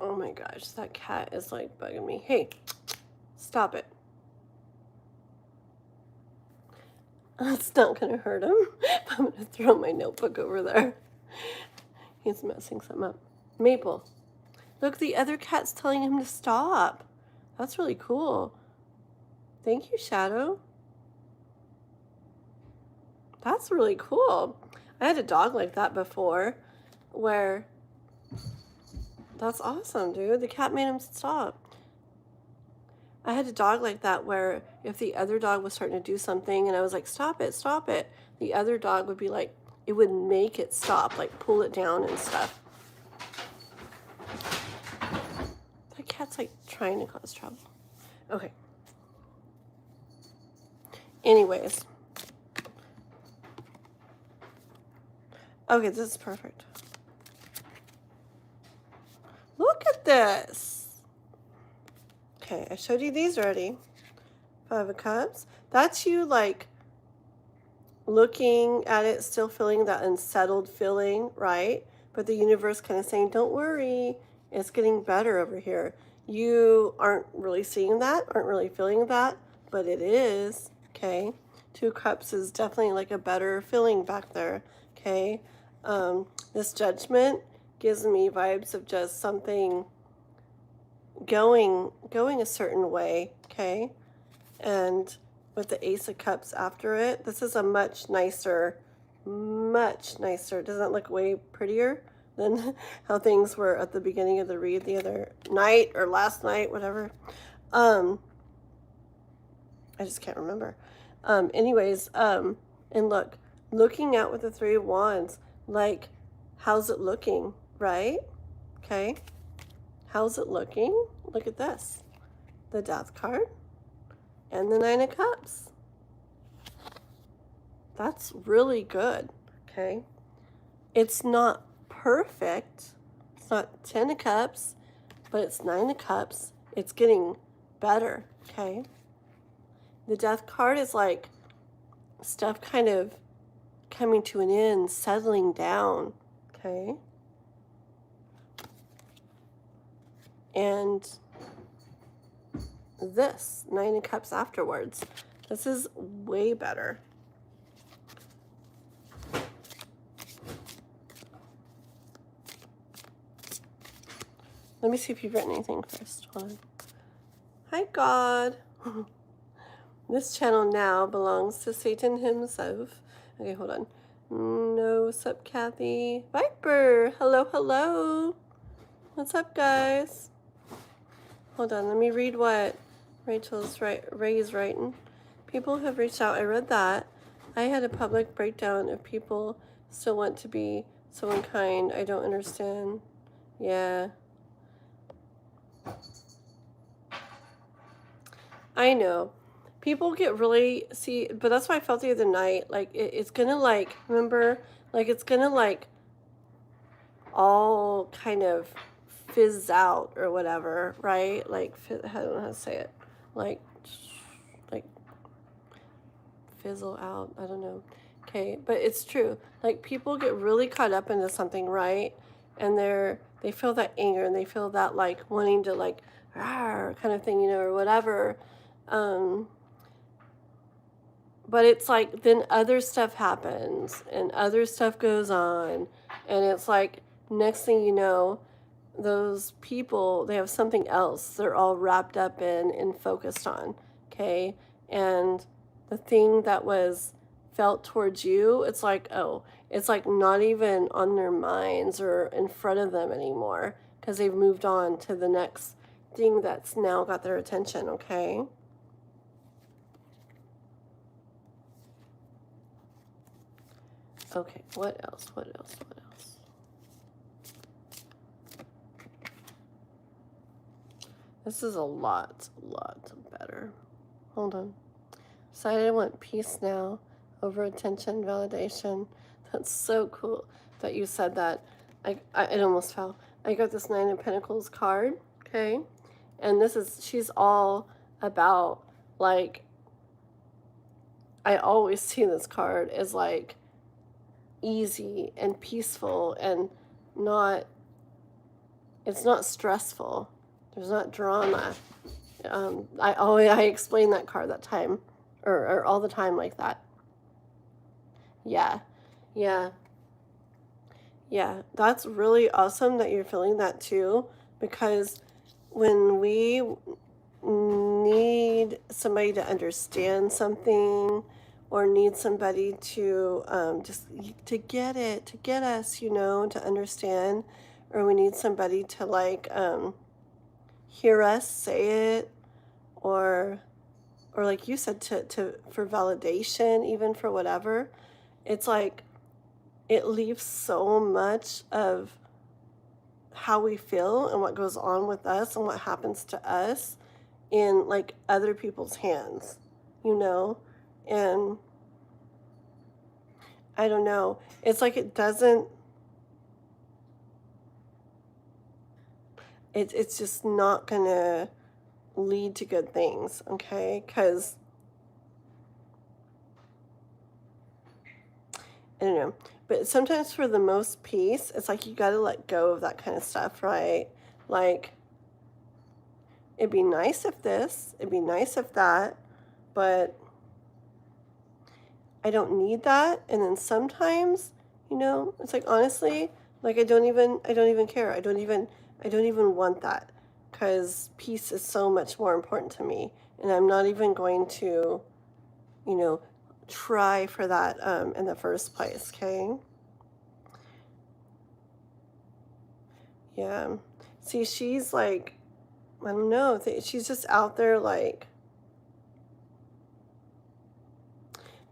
Oh my gosh, that cat is like bugging me. Hey, stop it. It's not gonna hurt him. I'm gonna throw my notebook over there. He's messing something up. Maple. Look, the other cat's telling him to stop. That's really cool. Thank you, Shadow. That's really cool. I had a dog like that before where that's awesome, dude. The cat made him stop. I had a dog like that where if the other dog was starting to do something and I was like, stop it, the other dog would be like, it would make it stop, like pull it down and stuff. That cat's like trying to cause trouble. Okay. Anyways. Okay, this is perfect. Look at this. Okay, I showed you these already. 5 of Cups. That's you like looking at it, still feeling that unsettled feeling, right? But the universe kind of saying, don't worry, it's getting better over here. You aren't really seeing that, aren't really feeling that, but it is, okay? 2 Cups is definitely like a better feeling back there, okay? This Judgment gives me vibes of just something going a certain way, okay? And with the Ace of Cups after it, this is a much nicer, doesn't it look way prettier than how things were at the beginning of the read the other night or last night, whatever. I just can't remember. Anyways, and looking out with the 3 of Wands, like, how's it looking, right? Okay. How's it looking? Look at this. The Death card and the 9 of Cups. That's really good, okay? It's not perfect. It's not 10 of Cups, but it's 9 of Cups. It's getting better, okay? The Death card is like stuff kind of coming to an end, settling down, okay? And this 9 of Cups afterwards. This is way better. Let me see if you've written anything first. Hold on. Hi, God. This channel now belongs to Satan himself. Okay, hold on. No, what's up, Kathy? Viper, hello, hello. What's up, guys? Hold on, let me read what Ray's writing. People have reached out. I read that. I had a public breakdown if people still want to be so unkind. I don't understand. Yeah. I know. People get really, see, but that's why I felt the other night. Like, it's gonna, like, remember, like, it's gonna, like, all kind of fizz out or whatever, right? Like, I don't know how to say it. Like fizzle out. I don't know. Okay, but it's true. Like, people get really caught up into something, right? And they feel that anger and they feel that, like, wanting to, like, kind of thing, you know, or whatever. But it's like then other stuff happens and other stuff goes on, and it's like next thing you know, those people, they have something else they're all wrapped up in and focused on, okay? And the thing that was felt towards you, it's like, oh, it's like not even on their minds or in front of them anymore because they've moved on to the next thing that's now got their attention, okay? Okay, what else? This is a lot better. Hold on. Decided I want peace now over attention, validation. That's so cool that you said that. It almost fell. I got this 9 of Pentacles card, okay? And she's all about, like, I always see this card as, like, easy and peaceful and it's not stressful. There's not drama. I explain that card that time or all the time like that. Yeah. That's really awesome that you're feeling that too, because when we need somebody to understand something or need somebody to just to get us, you know, to understand, or we need somebody to, like, hear us say it, or like you said, to for validation, even for whatever, it's like it leaves so much of how we feel and what goes on with us and what happens to us in, like, other people's hands, you know? And I don't know, it's like it doesn't, it's just not gonna, lead to good things, okay? Because, I don't know, but sometimes for the most peace, it's like you got to let go of that kind of stuff, right? Like, it'd be nice if this, it'd be nice if that, but I don't need that. And then sometimes, it's like, honestly, like, I don't even care. I don't even want that, because peace is so much more important to me. And I'm not even going to, you know, try for that in the first place. Okay. Yeah. See, she's like, I don't know. She's just out there like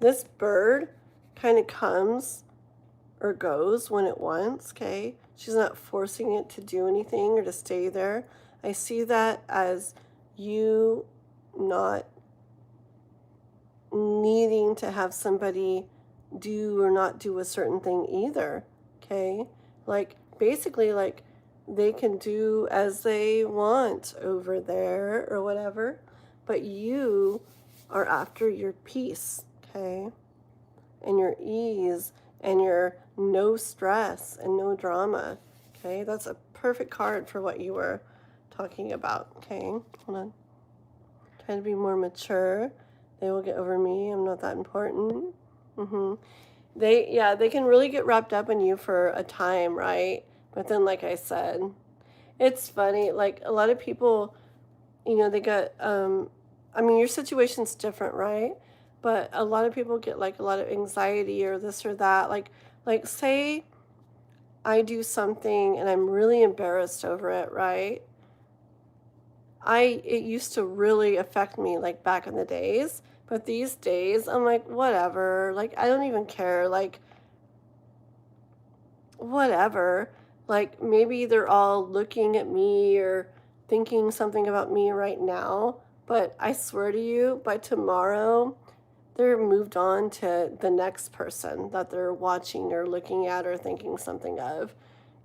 this bird kind of comes or goes when it wants, okay? She's not forcing it to do anything or to stay there. I see that as you not needing to have somebody do or not do a certain thing either, okay? Like, basically, like, they can do as they want over there or whatever, but you are after your peace, okay? And your ease and your no stress and no drama, okay? That's a perfect card for what you were talking about, okay? Hold on. Trying to be more mature. They will get over me. I'm not that important. They can really get wrapped up in you for a time, right? But then, like I said, it's funny. Like, a lot of people, they get, I mean, your situation's different, right? But a lot of people get like a lot of anxiety or this or that. Like, say I do something and I'm really embarrassed over it, right? It used to really affect me like back in the days, but these days I'm like, whatever, like, I don't even care, like, whatever. Like, maybe they're all looking at me or thinking something about me right now, but I swear to you, by tomorrow, they're moved on to the next person that they're watching or looking at or thinking something of.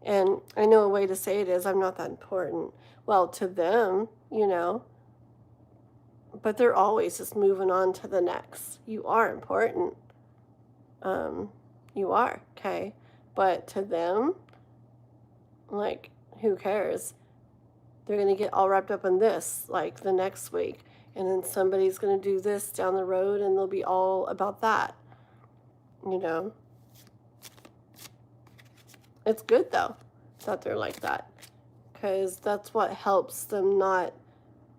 And I know a way to say it is, I'm not that important. Well, to them, but they're always just moving on to the next. You are important. Um, you are, okay? But to them, like, who cares? They're going to get all wrapped up in this, like, the next week. And then somebody's going to do this down the road and they'll be all about that. It's good, though, that they're like that. Because that's what helps them not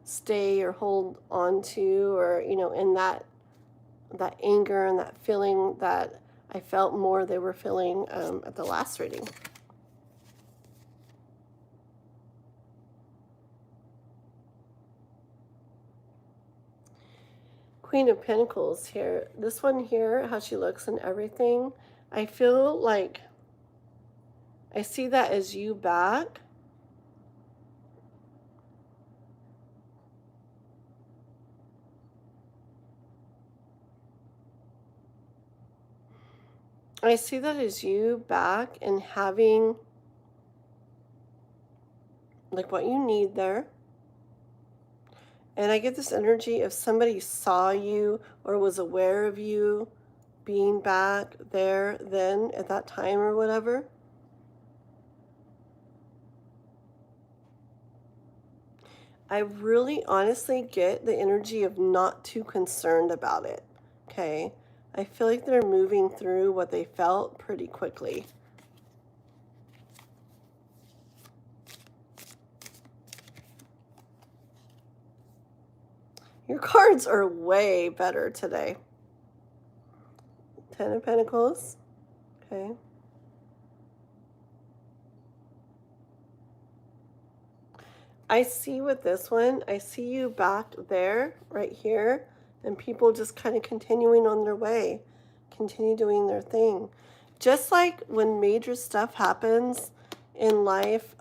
stay or hold on to or, in that anger and that feeling that I felt more they were feeling at the last reading. Queen of Pentacles here. This one here, how she looks and everything, I feel like I see that as you back. I see that as you back and having like what you need there. And I get this energy if somebody saw you or was aware of you being back there then at that time or whatever. I really honestly get the energy of not too concerned about it, okay? I feel like they're moving through what they felt pretty quickly. Your cards are way better today. Ten of Pentacles, okay? I see with this one, I see you back there, right here, and people just kind of continuing on their way, continue doing their thing. Just like when major stuff happens in life,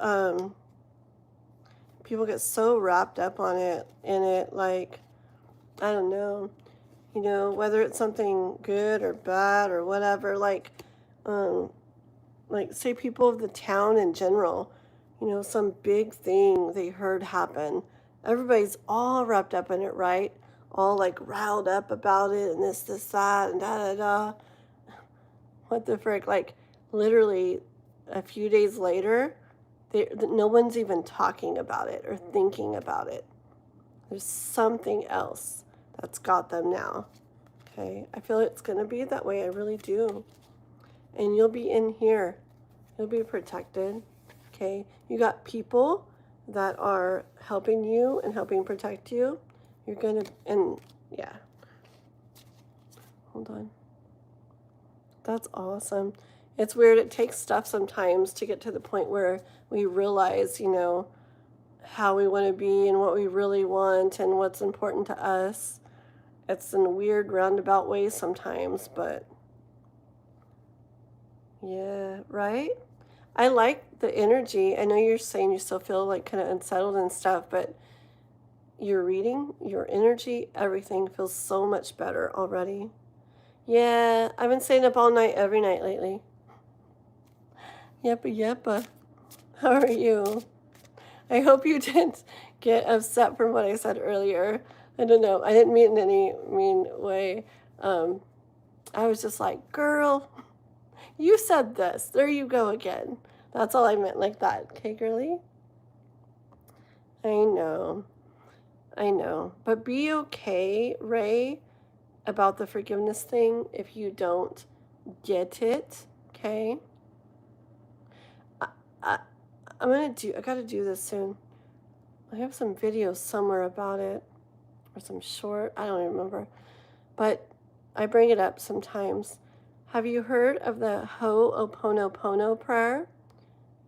people get so wrapped up in it, like, I don't know, whether it's something good or bad or whatever, like say people of the town in general, some big thing they heard happen, Everybody's all wrapped up in it, right? All like riled up about it and this, that, and da, da, da. What the frick? Like, literally a few days later, no one's even talking about it or thinking about it. There's something else that's got them now. Okay, I feel it's going to be that way. I really do. And you'll be in here. You'll be protected. Okay, you got people that are helping you and helping protect you. You're going to, and yeah. Hold on. That's awesome. It's weird. It takes stuff sometimes to get to the point where we realize, you know, how we want to be and what we really want and what's important to us. It's in weird roundabout ways sometimes, but yeah, right? I like the energy. I know you're saying you still feel like kind of unsettled and stuff, but your reading, your energy, everything feels so much better already. Yeah, I've been staying up all night, every night lately. Yeppa yeppa. How are you? I hope you didn't get upset from what I said earlier. I don't know. I didn't mean it in any mean way. I was just like, girl, you said this. There you go again. That's all I meant, like that. Okay, girly? I know. I know. But be okay, Ray, about the forgiveness thing if you don't get it. Okay? I gotta do this soon. I have some videos somewhere about it, or some short, I don't even remember. But I bring it up sometimes. Have you heard of the Ho'oponopono prayer?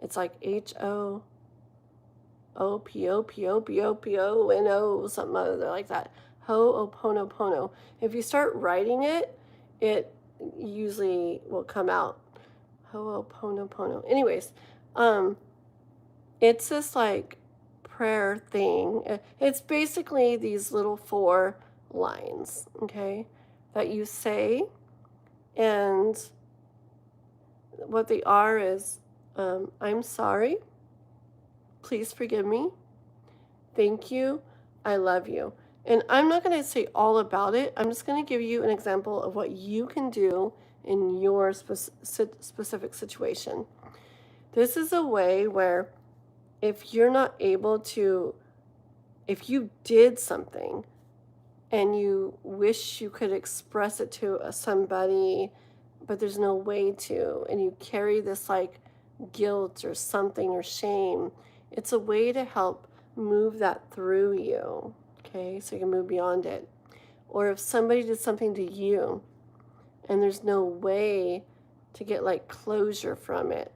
It's like Ho'oponopono, something other like that. Ho'oponopono. If you start writing it, it usually will come out. Ho'oponopono. Anyways, it's this like prayer thing. It's basically these little 4 lines, okay, that you say. And what they are is, I'm sorry. Please forgive me. Thank you. I love you. And I'm not going to say all about it. I'm just going to give you an example of what you can do in your specific situation. This is a way where if you're not able to, if you did something and you wish you could express it to somebody, but there's no way to, and you carry this like guilt or something or shame, it's a way to help move that through you, okay, so you can move beyond it. Or if somebody did something to you and there's no way to get like closure from it,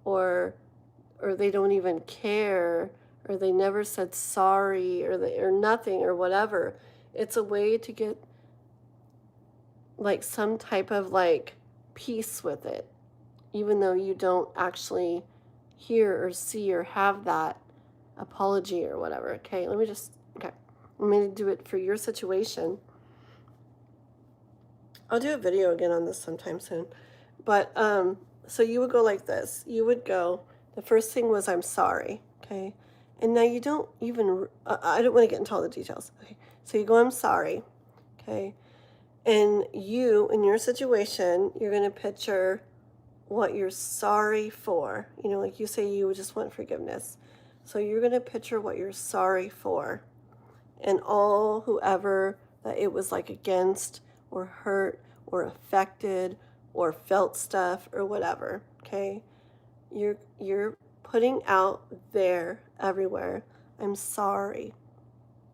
or they don't even care, or they never said sorry, or nothing, or whatever. It's a way to get like some type of like peace with it, even though you don't actually hear or see or have that apology or whatever. Okay, I'm going to do it for your situation. I'll do a video again on this sometime soon. But so you would go like this. You would go, the first thing was, I'm sorry, okay? And now you don't even, I don't want to get into all the details. Okay, so you go, I'm sorry, okay? And you, in your situation, you're going to picture what you're sorry for. You know, like you say you just want forgiveness. So you're going to picture what you're sorry for. And all whoever that it was like against or hurt or affected or felt stuff or whatever, okay? You're putting out there everywhere, I'm sorry.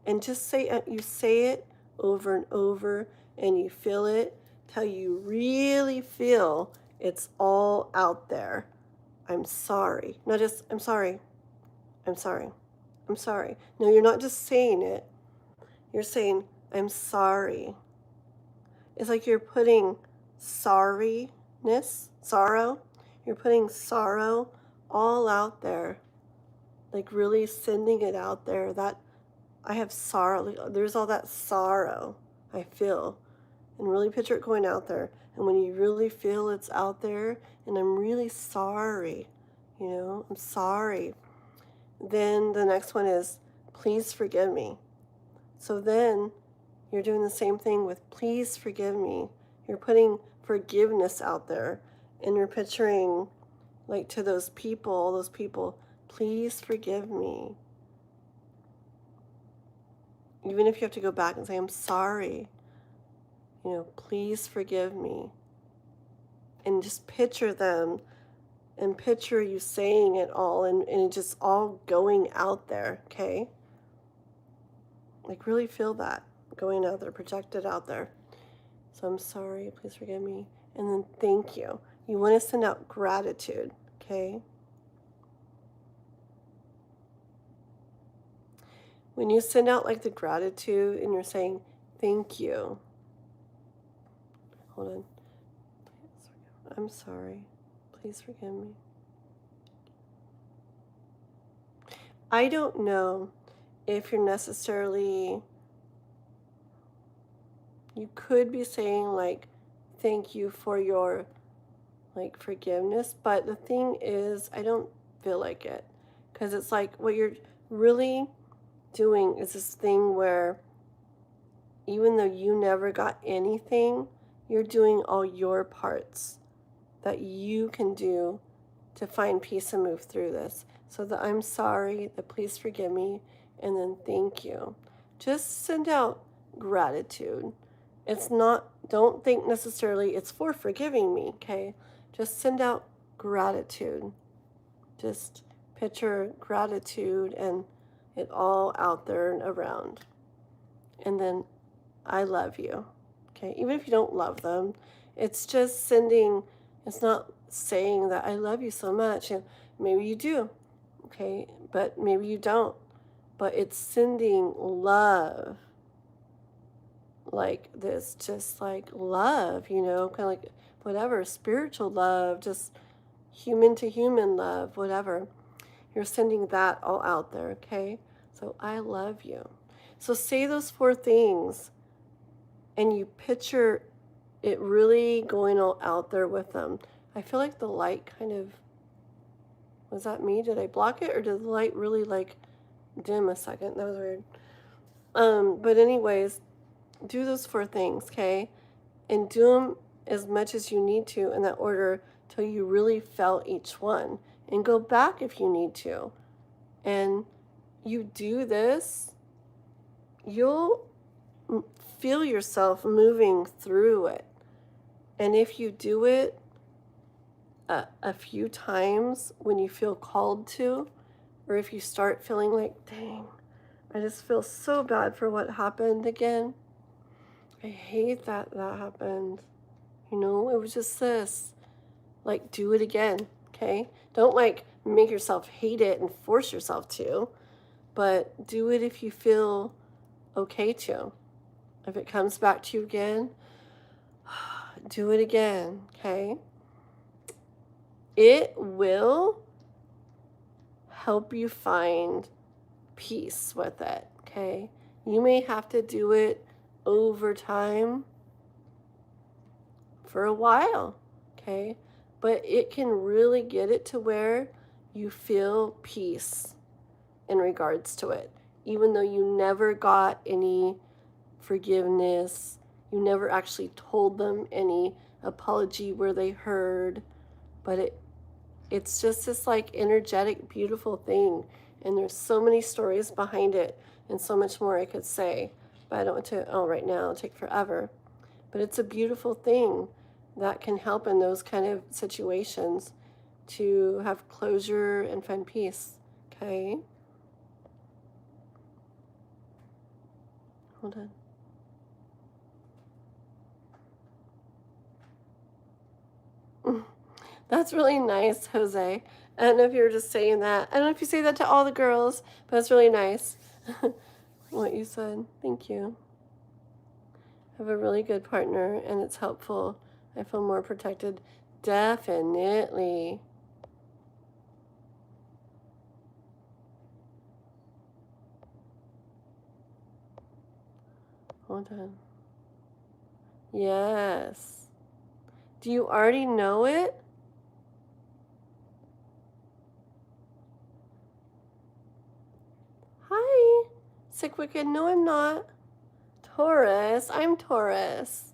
And just say, you say it over and over, and you feel it till you really feel it's all out there. I'm sorry. Not just, I'm sorry. I'm sorry. I'm sorry. No, you're not just saying it. You're saying, I'm sorry. It's like you're putting sorrow, you're putting sorrow all out there, like really sending it out there, that I have sorrow, there's all that sorrow I feel, and really picture it going out there. And when you really feel it's out there, and I'm really sorry, I'm sorry. Then the next one is, please forgive me. So then you're doing the same thing with please forgive me. You're putting forgiveness out there, and you're picturing like to those people, please forgive me. Even if you have to go back and say, I'm sorry, please forgive me. And just picture them and picture you saying it all and just all going out there, okay? Like really feel that going out there, project it out there. So I'm sorry, please forgive me. And then thank you. You want to send out gratitude, okay? When you send out like the gratitude and you're saying thank you. Hold on. I'm sorry. Please forgive me. I don't know if you're necessarily, you could be saying like, thank you for your like forgiveness. But the thing is, I don't feel like it. Because it's like what you're really doing is this thing where even though you never got anything, you're doing all your parts that you can do to find peace and move through this. So the I'm sorry, the please forgive me, and then thank you. Just send out gratitude. It's not, don't think necessarily it's for forgiving me, okay? Just send out gratitude. Just picture gratitude and it all out there and around. And then I love you, okay? Even if you don't love them, it's just sending, it's not saying that I love you so much. Maybe you do, okay? But maybe you don't. But it's sending love like this, just like love, kind of like whatever, spiritual love, just human to human love, whatever. You're sending that all out there, okay? So I love you. So say those 4 things and you picture it really going all out there with them. I feel like the light kind of, was that me? Did I block it or did the light really like dim a second? That was weird. But anyways, do those 4 things, okay? And do them as much as you need to in that order till you really felt each one. And go back if you need to. And you do this, you'll feel yourself moving through it. And if you do it a few times when you feel called to, or if you start feeling like, dang, I just feel so bad for what happened again. I hate that happened. It was just this. Like, do it again, okay? Don't like make yourself hate it and force yourself to, but do it if you feel okay to. If it comes back to you again, do it again, okay? It will help you find peace with it, okay? You may have to do it over time for a while, okay? But it can really get it to where you feel peace in regards to it. Even though you never got any forgiveness, you never actually told them any apology where they heard, but it's just this like energetic, beautiful thing. And there's so many stories behind it and so much more I could say, but I don't want to, right now, it'll take forever. But it's a beautiful thing that can help in those kind of situations to have closure and find peace, okay? Hold on. That's really nice, Jose. I don't know if you were just saying that. I don't know if you say that to all the girls, but it's really nice what you said. Thank you. I have a really good partner, and it's helpful. I feel more protected. Definitely. Hold on. Yes. Do you already know it? Hi. Sick Wicked, no, I'm not. Taurus, I'm Taurus.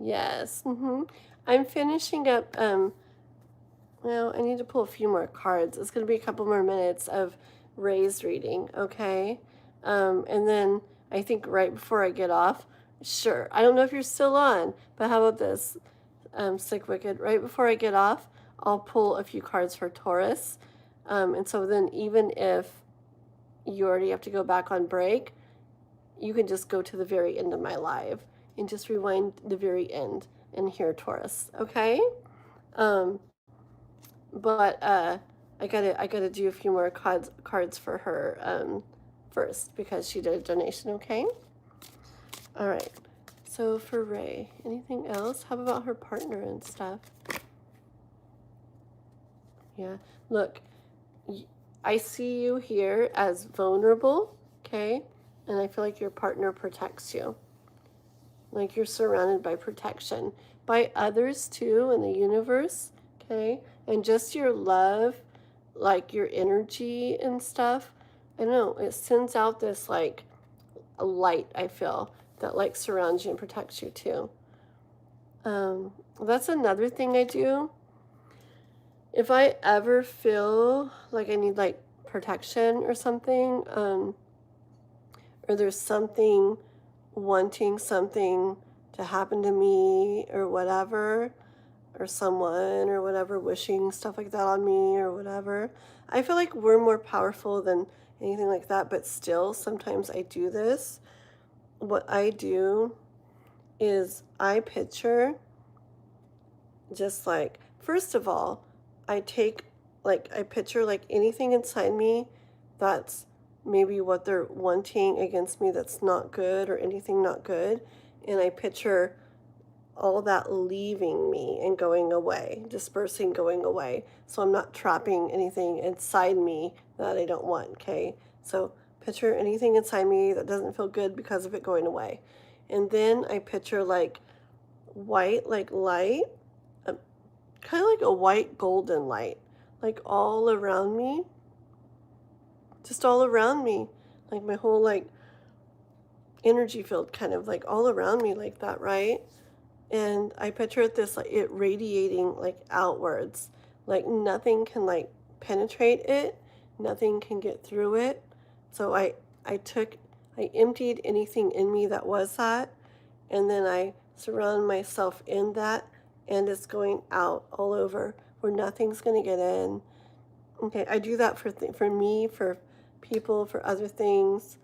Yes, I'm finishing up, well, I need to pull a few more cards. It's going to be a couple more minutes of Ray's reading, okay? And then I think right before I get off, sure, I don't know if you're still on, but how about this, Sick Wicked? Right before I get off, I'll pull a few cards for Taurus. And so then even if you already have to go back on break, you can just go to the very end of my live and just rewind the very end and hear Taurus, okay? But I gotta do a few more cards for her first because she did a donation, okay? All right. So for Ray, anything else? How about her partner and stuff? Yeah. Look, I see you here as vulnerable, okay? And I feel like your partner protects you. Like you're surrounded by protection by others too in the universe, okay? And just your love, like your energy and stuff. I don't know, it sends out this like a light, I feel, that like surrounds you and protects you too. That's another thing I do. If I ever feel like I need like protection or something, or there's something wanting something to happen to me or whatever, or someone or whatever wishing stuff like that on me or whatever, I feel like we're more powerful than anything like that, but still sometimes I do this. What I do is I picture just like, first of all, I picture like anything inside me that's maybe what they're wanting against me that's not good or anything not good. And I picture all that leaving me and going away, dispersing, going away. So I'm not trapping anything inside me that I don't want, okay? So picture anything inside me that doesn't feel good because of it going away. And then I picture like white, like light, kind of like a white golden light, like all around me, just all around me, like my whole like energy field kind of like all around me like that, right? And I picture it this like it radiating like outwards, like nothing can like penetrate it, nothing can get through it. So I emptied anything in me that was that, and then I surround myself in that, and it's going out all over where nothing's going to get in. Okay, I do that for me, for people, for other things.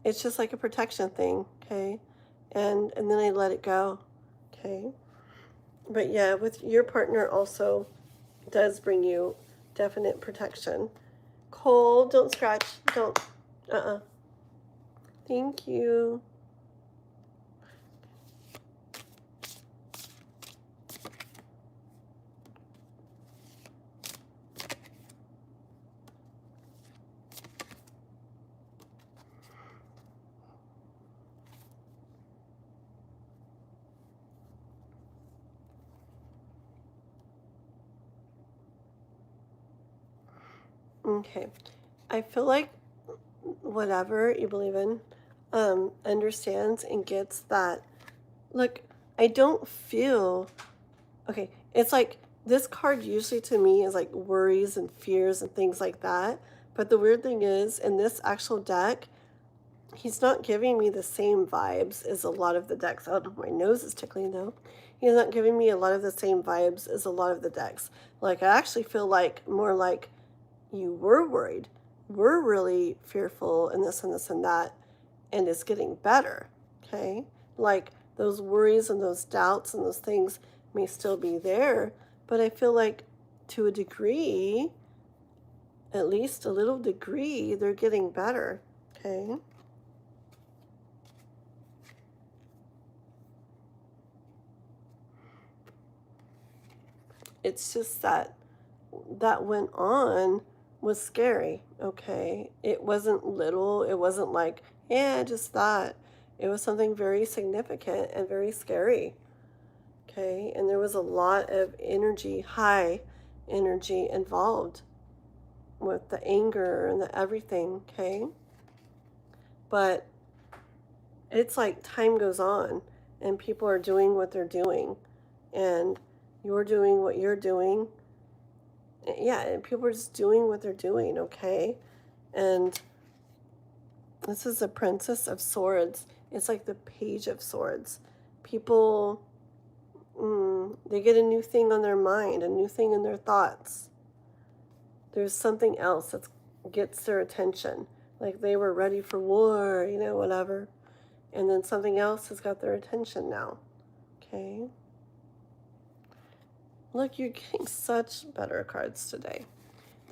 It's just like a protection thing, okay? And then I let it go, okay? But yeah, with your partner also does bring you definite protection. Cole, don't scratch. Don't. Thank you. Okay. I feel like whatever you believe in understands and gets that. Look, I don't feel okay. It's like this card usually to me is like worries and fears and things like that. But the weird thing is, in this actual deck, he's not giving me the same vibes as a lot of the decks. Oh, my nose is tickling though. He's not giving me a lot of the same vibes as a lot of the decks. Like, I actually feel like more like you were worried, we're really fearful and this and this and that, and it's getting better, okay? Like those worries and those doubts and those things may still be there, but I feel like to a degree, at least a little degree, they're getting better, okay? It's just that went on was scary, okay? It wasn't little, it wasn't like, yeah, just that. It was something very significant and very scary, okay? And there was a lot of energy high energy involved with the anger and the everything, okay? But it's like time goes on and people are doing what they're doing and you're doing what you're doing. Yeah, and people are just doing what they're doing, okay? And this is the Princess of Swords. It's like the Page of Swords. People, they get a new thing on their mind, a new thing in their thoughts. There's something else that gets their attention. Like they were ready for war, whatever. And then something else has got their attention now. Okay? Look, you're getting such better cards today.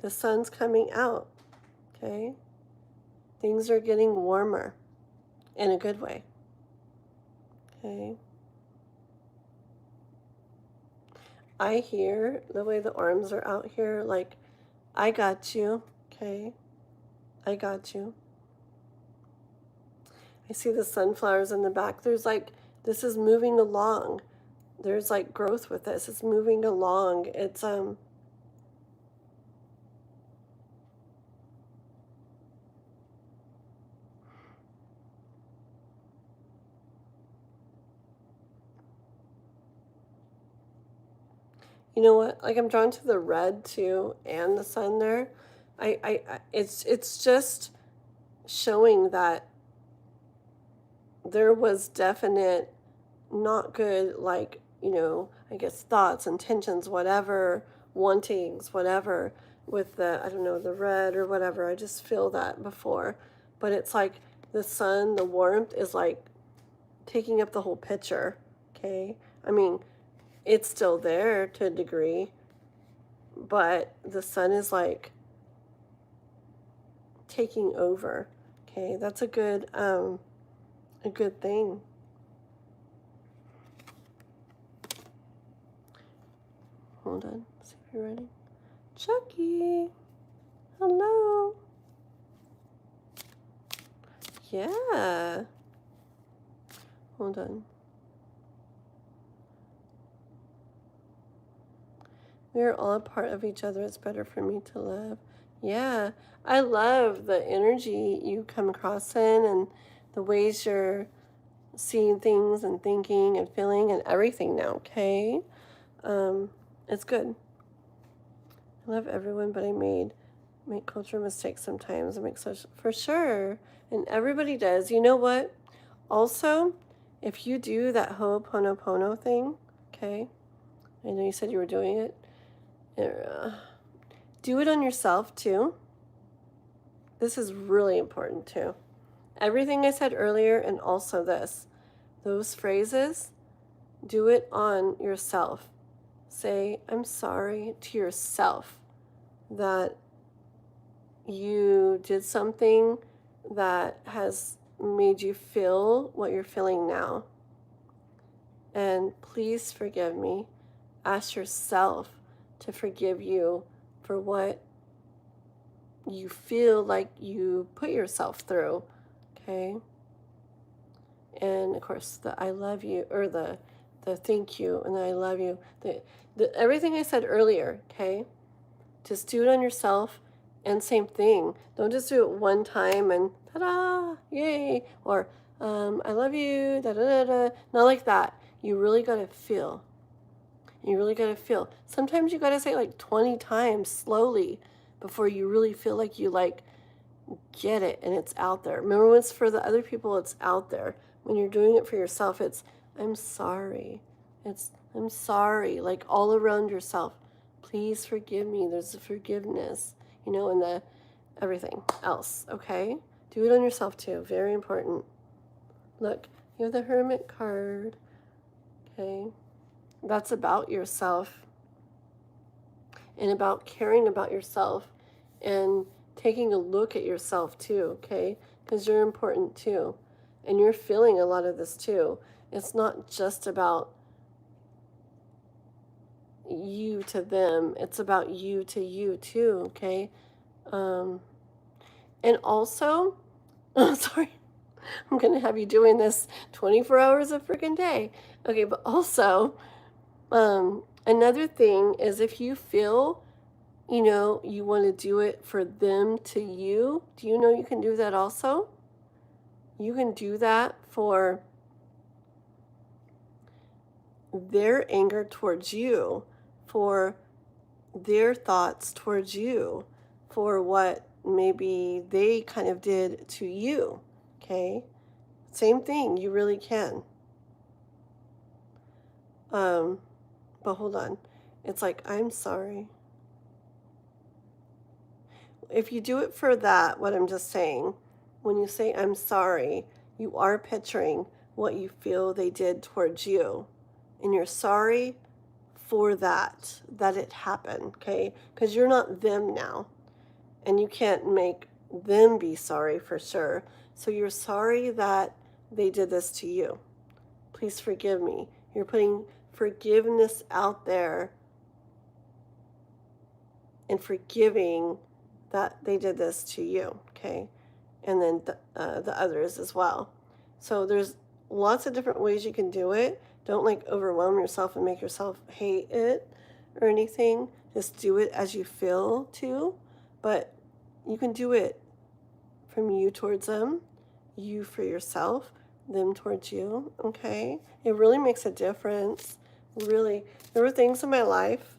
The sun's coming out. Okay? Things are getting warmer in a good way. Okay? I hear the way the arms are out here, like, I got you. Okay? I got you. I see the sunflowers in the back. There's like, this is moving along. There's like growth with this. It's moving along. It's, you know what? Like I'm drawn to the red too and the sun there. It's just showing that there was definite not good, like, I guess thoughts, intentions, whatever, wantings, whatever, with the, I don't know, the red or whatever. I just feel that before. But it's like the sun, the warmth is like taking up the whole picture, okay? I mean, it's still there to a degree, but the sun is like taking over, okay? That's a good thing. Hold on, see if you're ready. Chucky, hello. Yeah. Hold on. We are all a part of each other. It's better for me to love. Yeah, I love the energy you come across in and the ways you're seeing things and thinking and feeling and everything now, okay? It's good. I love everyone, but I make cultural mistakes sometimes. I make such, for sure. And everybody does. You know what? Also, if you do that Ho'oponopono thing, okay? I know you said you were doing it. Do it on yourself too. This is really important too. Everything I said earlier and also this. Those phrases, do it on yourself. Say, I'm sorry to yourself that you did something that has made you feel what you're feeling now. And please forgive me. Ask yourself to forgive you for what you feel like you put yourself through, okay? And of course, the I love you, or the thank you, and the I love you. The everything I said earlier, okay? Just do it on yourself, and same thing. Don't just do it one time and ta-da, yay, or I love you, da-da-da-da. Not like that. You really got to feel. You really got to feel. Sometimes you got to say like 20 times slowly before you really feel like you like get it and it's out there. Remember, when it's for the other people, it's out there. When you're doing it for yourself, it's I'm sorry. It's I'm sorry, like all around yourself. Please forgive me. There's the forgiveness, and the everything else, okay? Do it on yourself too. Very important. Look, you have the Hermit card, okay? That's about yourself and about caring about yourself and taking a look at yourself too, okay? Because you're important too. And you're feeling a lot of this too. It's not just about you to them. It's about you to you too, okay? And also, sorry, I'm going to have you doing this 24 hours a freaking day. Okay, but also, another thing is if you feel you know, you want to do it for them to you. Do you know you can do that also? You can do that for their anger towards you, for their thoughts towards you, for what maybe they kind of did to you. Okay? Same thing, you really can. But hold on. It's like, I'm sorry. If you do it for that, what I'm just saying, when you say I'm sorry, you are picturing what you feel they did towards you. And you're sorry for that it happened, okay? Because you're not them now. And you can't make them be sorry for sure. So you're sorry that they did this to you. Please forgive me. You're putting forgiveness out there and forgiving that they did this to you, okay? And then the others as well. So there's lots of different ways you can do it. Don't like overwhelm yourself and make yourself hate it or anything. Just do it as you feel to. But you can do it from you towards them, you for yourself, them towards you, okay? It really makes a difference. Really. There were things in my life,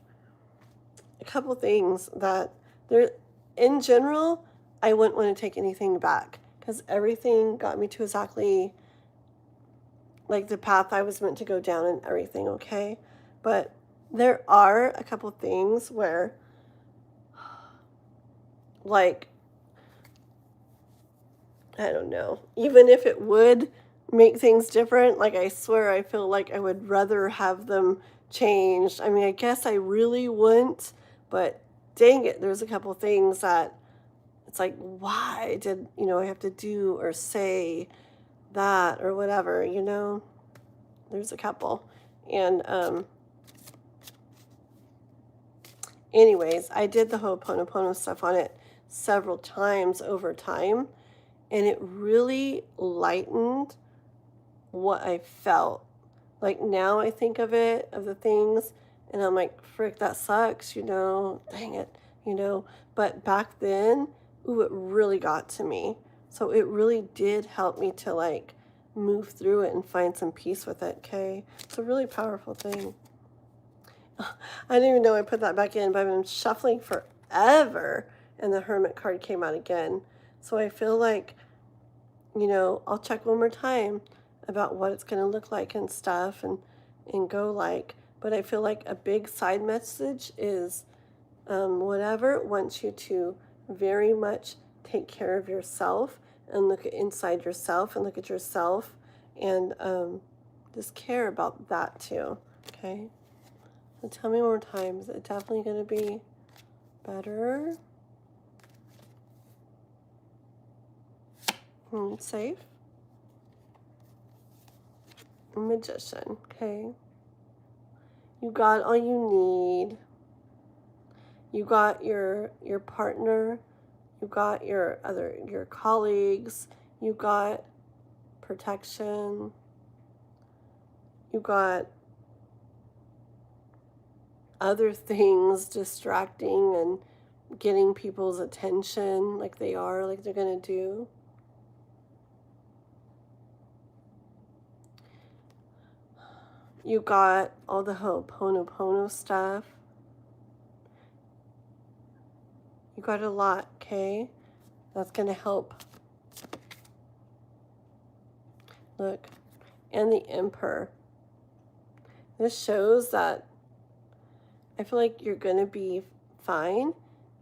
a couple things that there, in general, I wouldn't want to take anything back because everything got me to exactly like the path I was meant to go down and everything, okay? But there are a couple things where, like, I don't know, even if it would make things different, like, I swear I feel like I would rather have them changed. I mean, I guess I really wouldn't, but dang it, there's a couple things that it's like, why did, I have to do or say that or whatever, There's a couple. And anyways, I did the Ho'oponopono stuff on it several times over time, and it really lightened what I felt. Like now I think of it, of the things, and I'm like, frick, that sucks, dang it, But back then, ooh, it really got to me. So it really did help me to like move through it and find some peace with it, okay? It's a really powerful thing. I didn't even know I put that back in, but I've been shuffling forever, and the Hermit card came out again. So I feel like, I'll check one more time about what it's going to look like and stuff and go like. But I feel like a big side message is whatever wants you to very much take care of yourself and look inside yourself and look at yourself and just care about that too, okay? So tell me one more time, is it definitely going to be better? Safe? Magician, okay? You got all you need. You got your partner, you got your colleagues, you got protection, you got other things distracting and getting people's attention like they're going to do. You got all the Ho'oponopono stuff. You got a lot, okay? That's going to help. Look, and the Emperor. This shows that I feel like you're going to be fine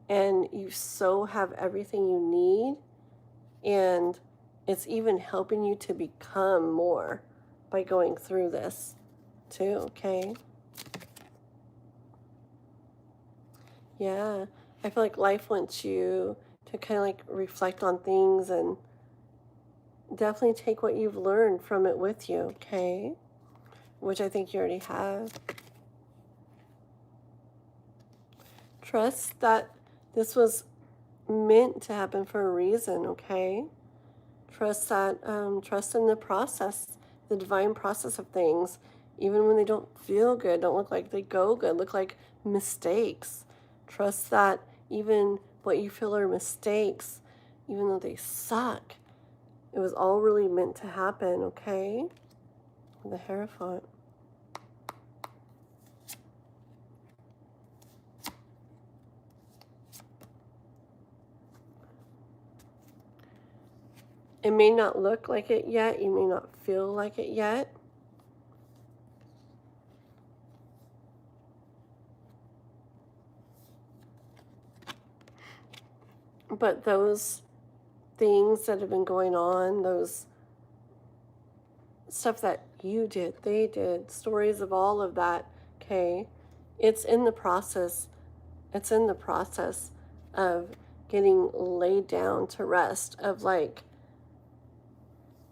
and you so have everything you need, and it's even helping you to become more by going through this too, okay? Yeah, I feel like life wants you to kind of like reflect on things and definitely take what you've learned from it with you, okay? Which I think you already have. Trust that this was meant to happen for a reason, okay? Trust that, trust in the process, the divine process of things, even when they don't feel good, don't look like they go good, look like mistakes. Trust that even what you feel are mistakes, even though they suck, it was all really meant to happen, okay? The Hierophant. It may not look like it yet. You may not feel like it yet. But those things that have been going on, those stuff that you did, they did, stories of all of that, okay? It's in the process. It's in the process of getting laid down to rest, of like,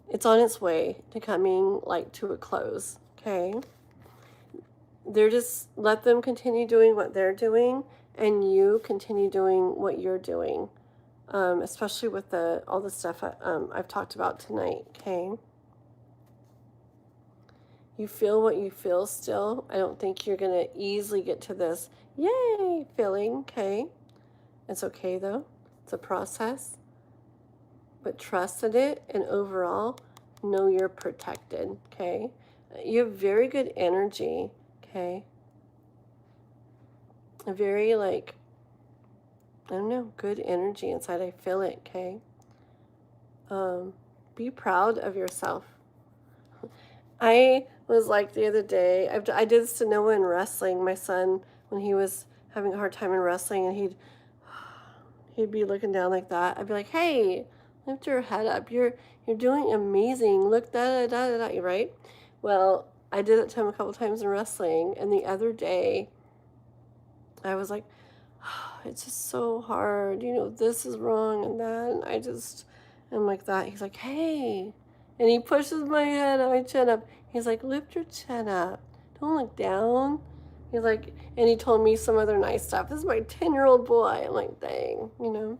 it's on its way to coming like to a close, okay? They're just, let them continue doing what they're doing, and you continue doing what you're doing, especially with all the stuff I've talked about tonight, okay? You feel what you feel still. I don't think you're going to easily get to this, yay, feeling, okay? It's okay, though. It's a process. But trust in it, and overall, know you're protected, okay? You have very good energy, okay? A very, like, I don't know, good energy inside. I feel it, okay? Be proud of yourself. I was like the other day, I did this to Noah in wrestling. My son, when he was having a hard time in wrestling, and he'd be looking down like that. I'd be like, hey, lift your head up. You're doing amazing. Look, da da da da, right? Well, I did it to him a couple times in wrestling, and the other day, I was like, oh, it's just so hard. You know, this is wrong and that, and I just am like that. He's like, hey, and he pushes my head and my chin up. He's like, lift your chin up. Don't look down. He's like, and he told me some other nice stuff. This is my 10-year-old boy. I'm like, dang, you know.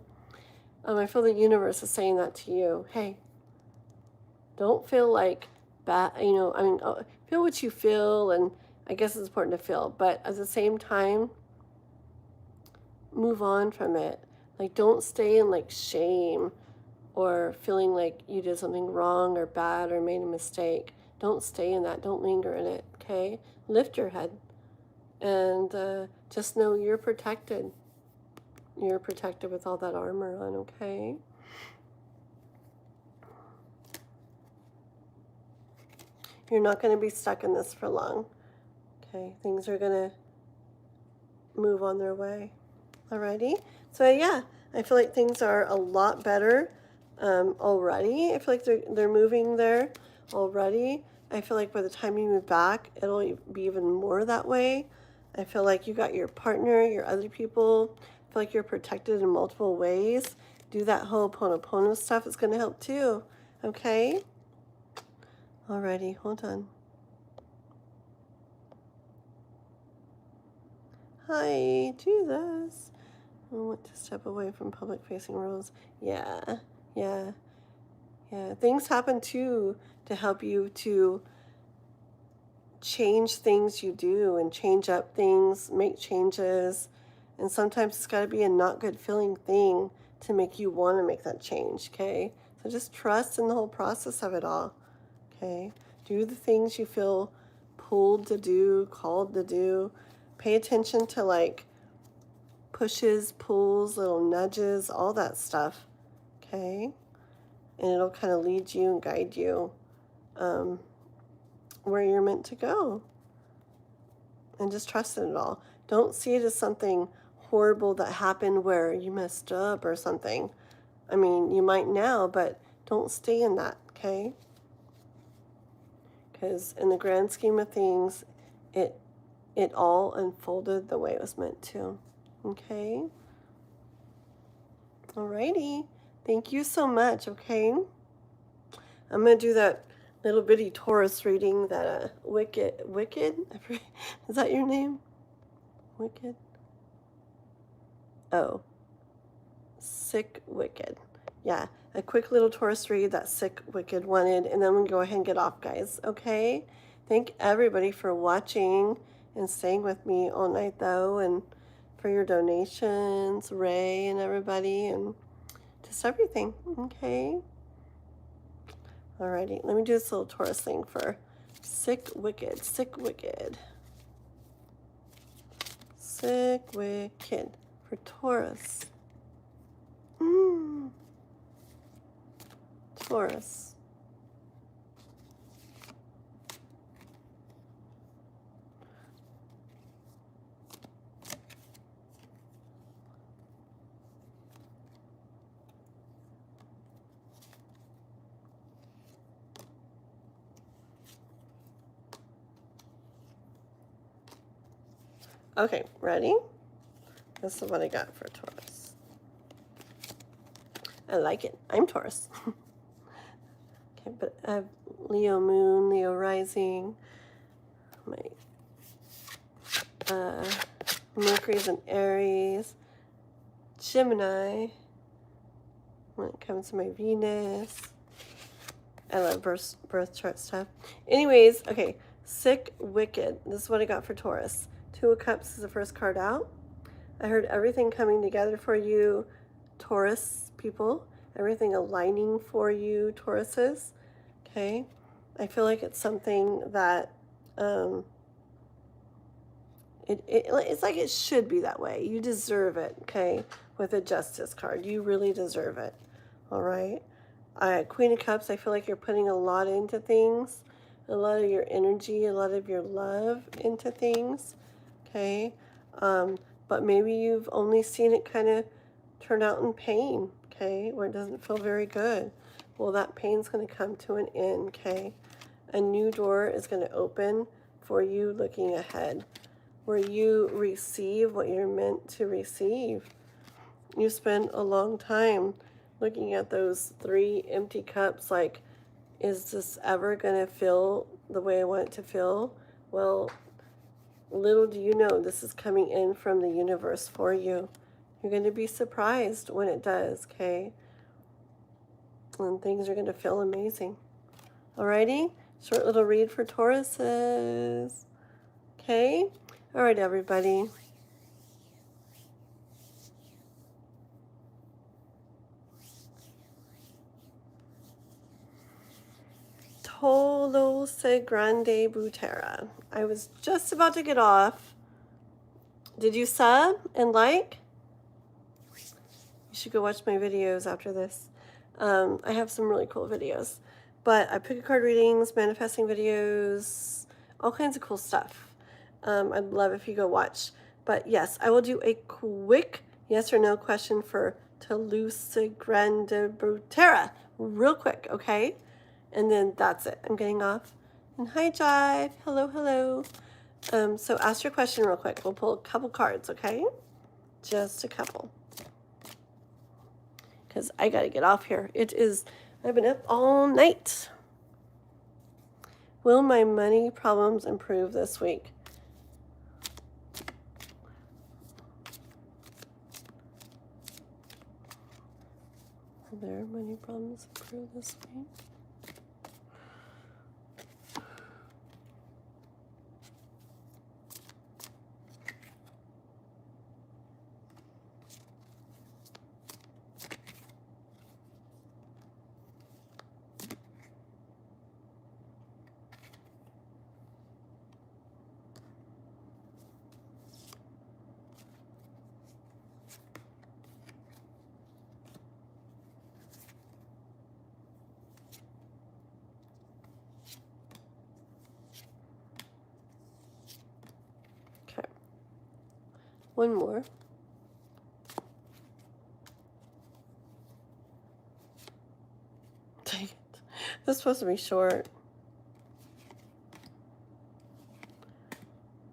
I feel the universe is saying that to you. Hey, don't feel like bad, you know, I mean, feel what you feel, and I guess it's important to feel, but at the same time, move on from it. Like, don't stay in like shame or feeling like you did something wrong or bad or made a mistake. Don't stay in that. Don't linger in it, okay? Lift your head and just know you're protected. You're protected with all that armor on, okay? You're not going to be stuck in this for long, okay? Things are going to move on their way. Alrighty? So yeah, I feel like things are a lot better already. I feel like they're moving there already. I feel like by the time you move back, it'll be even more that way. I feel like you got your partner, your other people. I feel like you're protected in multiple ways. Do that Ho'oponopono stuff. It's going to help too. Okay? Alrighty, hold on. Hi, Jesus. I want to step away from public-facing roles. Yeah. Things happen too to help you to change things you do and change up things, make changes. And sometimes it's got to be a not good feeling thing to make you want to make that change, okay? So just trust in the whole process of it all, okay? Do the things you feel pulled to do, called to do. Pay attention to like pushes, pulls, little nudges, all that stuff, okay? And it'll kind of lead you and guide you where you're meant to go. And just trust in it all. Don't see it as something horrible that happened where you messed up or something. I mean, you might now, but don't stay in that, okay? Because in the grand scheme of things, it all unfolded the way it was meant to, okay? Alrighty. Thank you so much, okay? I'm going to do that little bitty Taurus reading that Wicked? Is that your name? Wicked? Oh. Sick Wicked. Yeah, a quick little Taurus read that Sick Wicked wanted, and then we'll go ahead and get off, guys, okay? Thank everybody for watching and staying with me all night, though, and for your donations, Ray and everybody, and just everything. Okay. Alrighty, let me do this little Taurus thing for sick, wicked, sick, wicked. Sick, wicked for Taurus. Taurus. Okay, ready? This is what I got for Taurus. I like it. I'm Taurus. Okay, but I have Leo moon, Leo rising. My Mercury's in Aries. Gemini. When it comes to my Venus. I love birth chart stuff. Anyways, okay. Sick, wicked. This is what I got for Taurus. 2 of Cups is the first card out. I heard everything coming together for you, Taurus people. Everything aligning for you, Tauruses. Okay. I feel like it's something that it's like it should be that way. You deserve it, okay? With a Justice card. You really deserve it. All right? Queen of Cups, I feel like you're putting a lot into things. A lot of your energy, a lot of your love into things. Okay? But maybe you've only seen it kind of turn out in pain, okay? Where it doesn't feel very good. Well, that pain's going to come to an end, okay? A new door is going to open for you looking ahead, where you receive what you're meant to receive. You spend a long time looking at those 3 empty cups like, is this ever going to feel the way I want it to feel? Well, little do you know, this is coming in from the universe for you. You're going to be surprised when it does, okay? And things are going to feel amazing. Alrighty? Short little read for Tauruses. Okay? Alright, everybody. Tolo se grande butera. I was just about to get off. Did you sub and like? You should go watch my videos after this. I have some really cool videos. But I pick a card readings, manifesting videos, all kinds of cool stuff. I'd love if you go watch. But yes, I will do a quick yes or no question for Toulouse Grande Butera. Real quick, okay? And then that's it. I'm getting off. And hi, Jive. Hello, hello. So ask your question real quick. We'll pull a couple cards, okay? Just a couple. Because I got to get off here. I've been up all night. Will my money problems improve this week? Will their money problems improve this week? One more. Dang it. This is supposed to be short.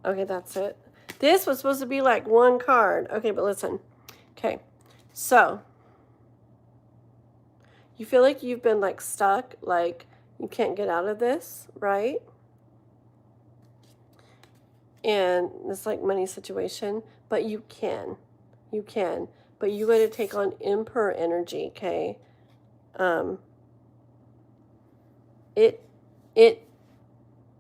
Okay, that's it. This was supposed to be like one card. Okay, but listen. Okay, so you feel like you've been like stuck, like you can't get out of this, right? And this like money situation, but you can. You can. But you got to take on Emperor energy, okay?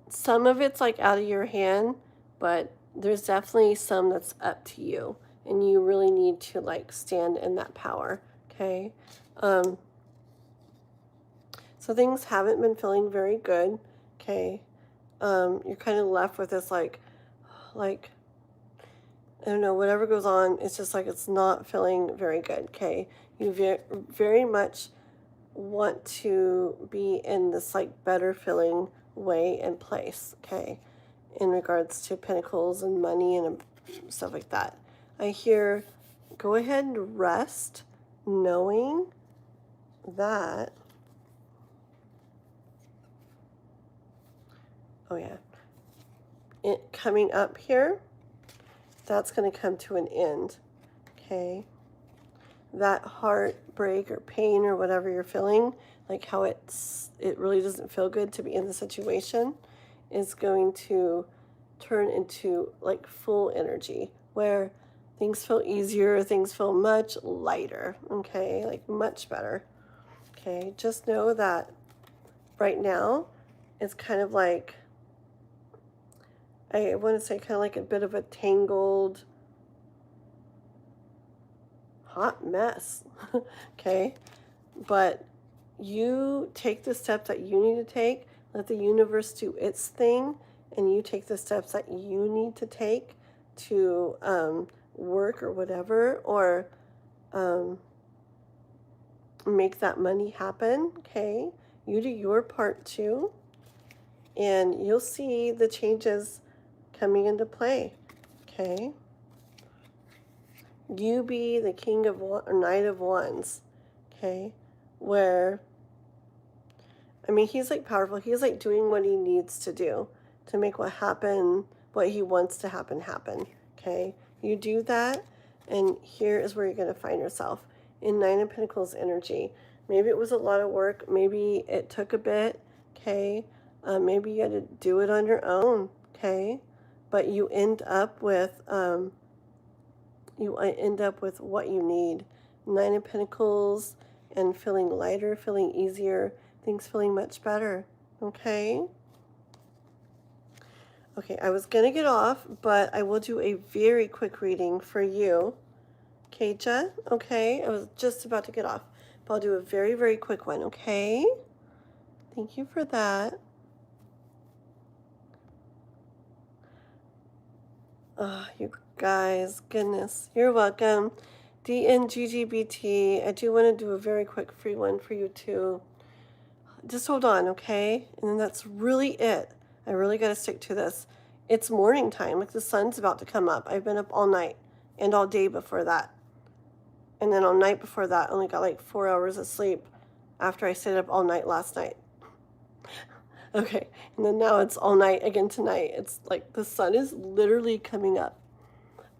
Some of it's like out of your hand, but there's definitely some that's up to you. and you really need to like stand in that power. Okay. So things haven't been feeling very good. Okay. You're kind of left with this like I don't know, whatever goes on, it's just like it's not feeling very good. Okay. You very much want to be in this like better feeling way and place. Okay. In regards to pentacles and money and stuff like that. I hear go ahead and rest, knowing that, oh yeah, it coming up here, that's going to come to an end. Okay. That heartbreak or pain or whatever you're feeling, like how it really doesn't feel good to be in the situation, is going to turn into like full energy where things feel easier, things feel much lighter. Okay. Like much better. Okay. Just know that right now it's kind of like, I want to say kind of like a bit of a tangled, hot mess. Okay. But you take the steps that you need to take, let the universe do its thing, and you take the steps that you need to take to work or whatever, or make that money happen. Okay. You do your part too, and you'll see the changes coming into play. Okay. You be the king of or knight of wands. Okay. Where, I mean, he's like powerful. He's like doing what he needs to do to make what he wants to happen. Okay. You do that, and here is where you're going to find yourself in Nine of Pentacles energy. Maybe it was a lot of work. Maybe it took a bit. Okay. Maybe you had to do it on your own. Okay. But you end up with what you need. Nine of Pentacles, and feeling lighter, feeling easier, things feeling much better. Okay. Okay, I was going to get off, but I will do a very quick reading for you, Keja. Okay, I was just about to get off, but I'll do a very, very quick one. Okay. Thank you for that. Oh, you guys, goodness. You're welcome. DNGGBT, I do want to do a very quick free one for you too. Just hold on, okay? And then that's really it. I really got to stick to this. It's morning time. Like the sun's about to come up. I've been up all night and all day before that. And then all night before that, I only got like 4 hours of sleep after I stayed up all night last night. Okay, and then now it's all night again tonight. It's like the sun is literally coming up.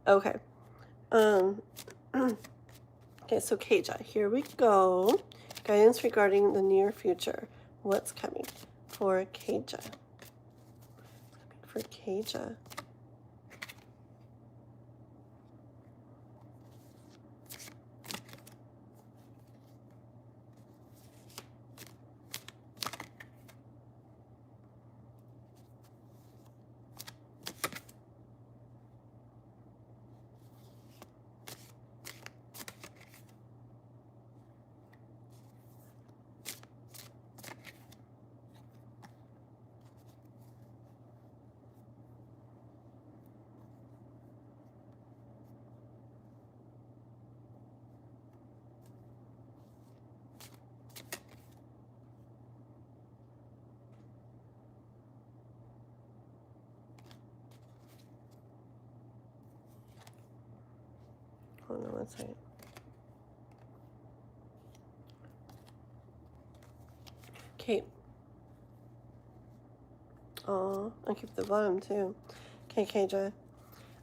Okay. Okay, so Keja, here we go. Guidance regarding the near future. What's coming for Keja? Hold on one second. Okay. Oh, I'll keep the bottom too. Okay, Keja.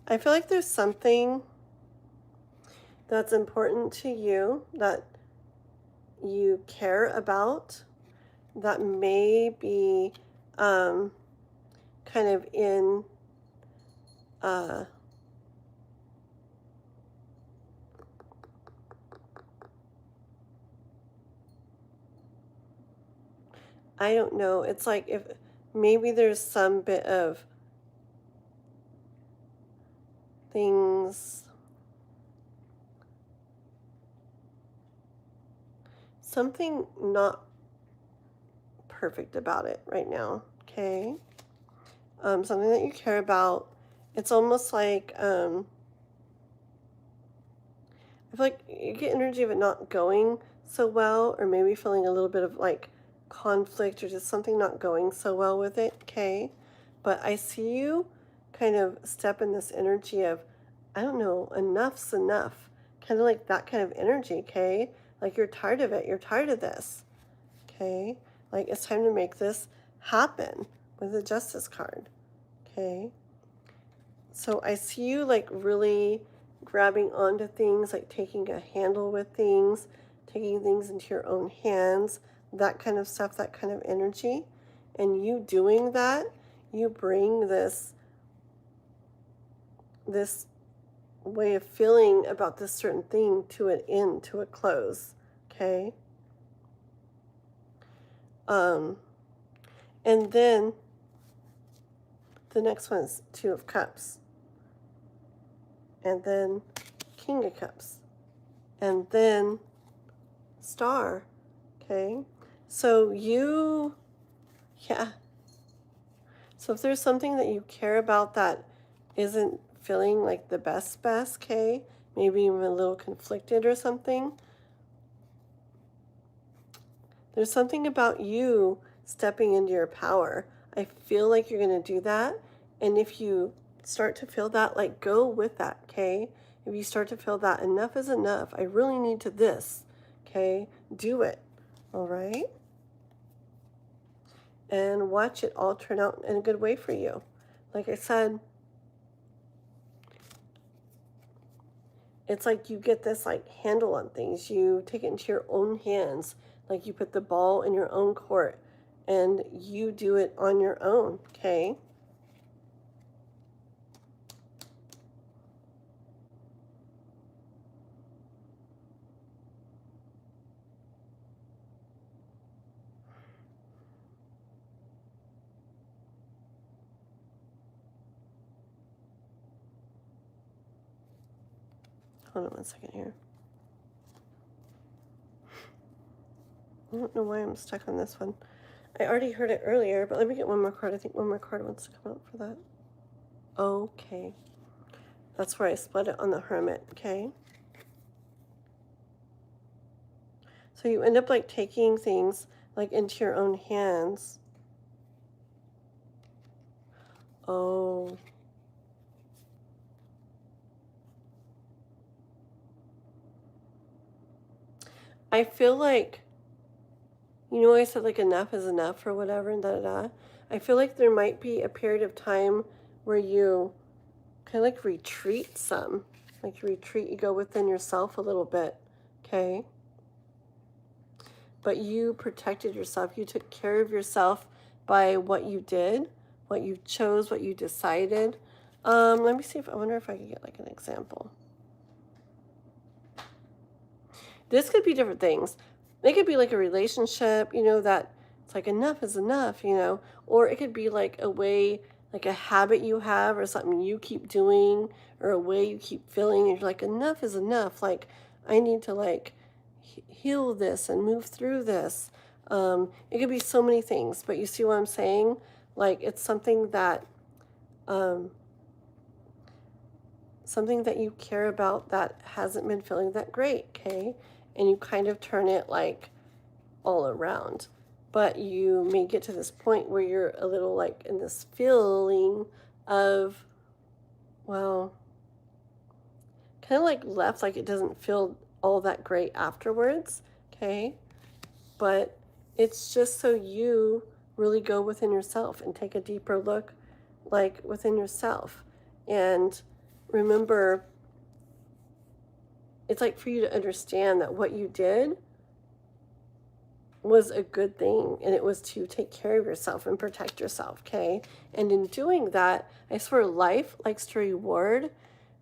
I feel like there's something that's important to you that you care about that may be kind of in I don't know. It's like if maybe there's some bit of things something not perfect about it right now, okay? Something that you care about. It's almost like, I feel like you get energy of it not going so well, or maybe feeling a little bit of like conflict or just something not going so well with it, okay? But I see you kind of step in this energy of, I don't know, enough's enough. Kind of like that kind of energy, okay? Like you're tired of it. You're tired of this, okay? Like it's time to make this happen with the Justice card, okay? So I see you like really grabbing onto things, like taking a handle with things, taking things into your own hands, that kind of stuff, that kind of energy. And you doing that, you bring this way of feeling about this certain thing to an end, to a close. Okay? And then the next one is Two of Cups. And then King of Cups. And then Star. Okay? So yeah. So if there's something that you care about that isn't feeling like the best, okay? Maybe even a little conflicted or something. There's something about you stepping into your power. I feel like you're going to do that. And if you start to feel that, like go with that, okay? If you start to feel that enough is enough, I really need to this, okay? Do it, all right? And watch it all turn out in a good way for you. Like I said, it's like you get this like handle on things. You take it into your own hands. Like you put the ball in your own court and you do it on your own, okay? Hold on one second here. I don't know why I'm stuck on this one. I already heard it earlier, but let me get one more card. I think one more card wants to come out for that. Okay. That's where I split it on the Hermit, okay? So you end up like taking things like into your own hands. Oh. I feel like, you know, I said like enough is enough or whatever, and da. I feel like there might be a period of time where you kind of like retreat some. Like you retreat, you go within yourself a little bit, okay? But you protected yourself. You took care of yourself by what you did, what you chose, what you decided. Let me see if I wonder if I could get like an example. This could be different things. It could be like a relationship, you know, that it's like enough is enough, you know, or it could be like a way, like a habit you have or something you keep doing or a way you keep feeling and you're like enough is enough. Like I need to like heal this and move through this. It could be so many things, but you see what I'm saying? Like it's something that you care about that hasn't been feeling that great, okay? And you kind of turn it like all around. But you may get to this point where you're a little like in this feeling of, well, kind of like left, like it doesn't feel all that great afterwards, okay? But it's just so you really go within yourself and take a deeper look like within yourself. And remember, it's like for you to understand that what you did was a good thing and it was to take care of yourself and protect yourself, okay? And in doing that, I swear life likes to reward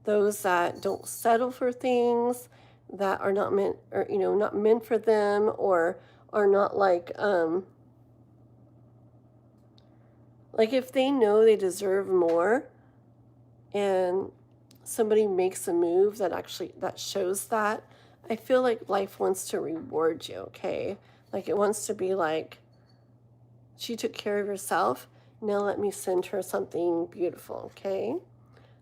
those that don't settle for things that are not meant, or you know, not meant for them, or are not like if they know they deserve more and somebody makes a move that shows that, I feel like life wants to reward you, okay? Like it wants to be like, she took care of herself, now let me send her something beautiful, okay?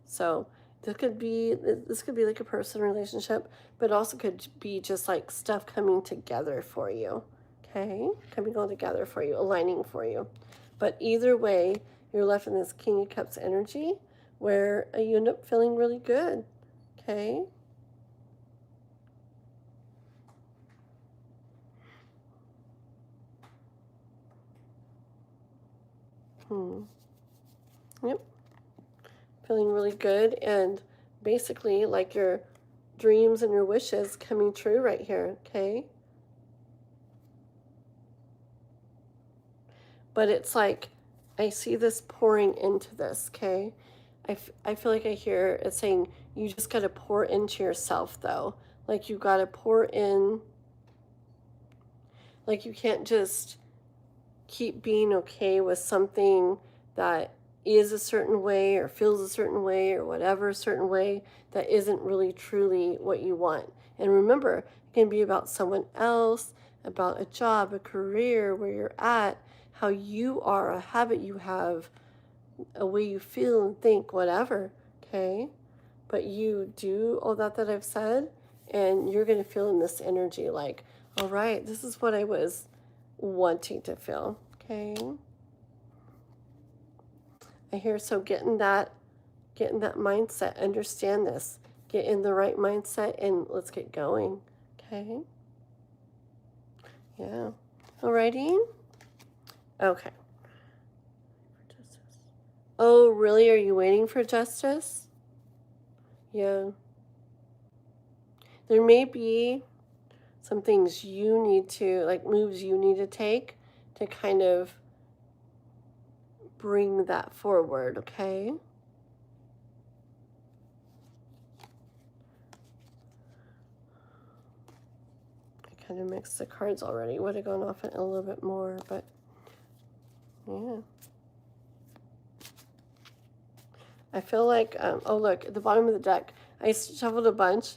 So this could be like a personal relationship, but also could be just like stuff coming together for you, okay? Coming all together for you, aligning for you. But either way, you're left in this King of Cups energy where you end up feeling really good, okay? Yep. Feeling really good, and basically like your dreams and your wishes coming true right here, okay? But it's like, I see this pouring into this, okay? I feel like I hear it saying, you just got to pour into yourself, though. Like, you got to pour in. Like, you can't just keep being okay with something that is a certain way or feels a certain way or whatever, a certain way that isn't really truly what you want. And remember, it can be about someone else, about a job, a career, where you're at, how you are, a habit you have, a way you feel and think, whatever, okay? But you do all that I've said, and you're going to feel in this energy like, all right, this is what I was wanting to feel, okay? I hear, so get in that mindset, understand this, get in the right mindset, and let's get going, okay? Yeah. Alrighty? Okay. Oh, really? Are you waiting for justice? Yeah. There may be some things you need to, like moves you need to take to kind of bring that forward, okay? I kind of mixed the cards already. Would have gone off it a little bit more, but yeah. I feel like, oh look, at the bottom of the deck, I shuffled a bunch,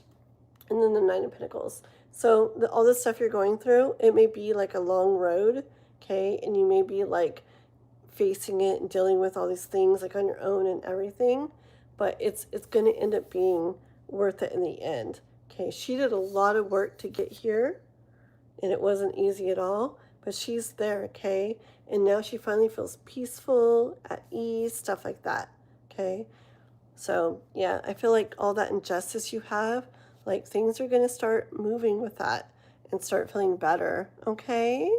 and then the Nine of Pentacles. So all this stuff you're going through, it may be like a long road, okay? And you may be like facing it and dealing with all these things like on your own and everything, but it's going to end up being worth it in the end, okay? She did a lot of work to get here, and it wasn't easy at all, but she's there, okay? And now she finally feels peaceful, at ease, stuff like that, okay? So yeah, I feel like all that injustice you have, like things are going to start moving with that and start feeling better, okay?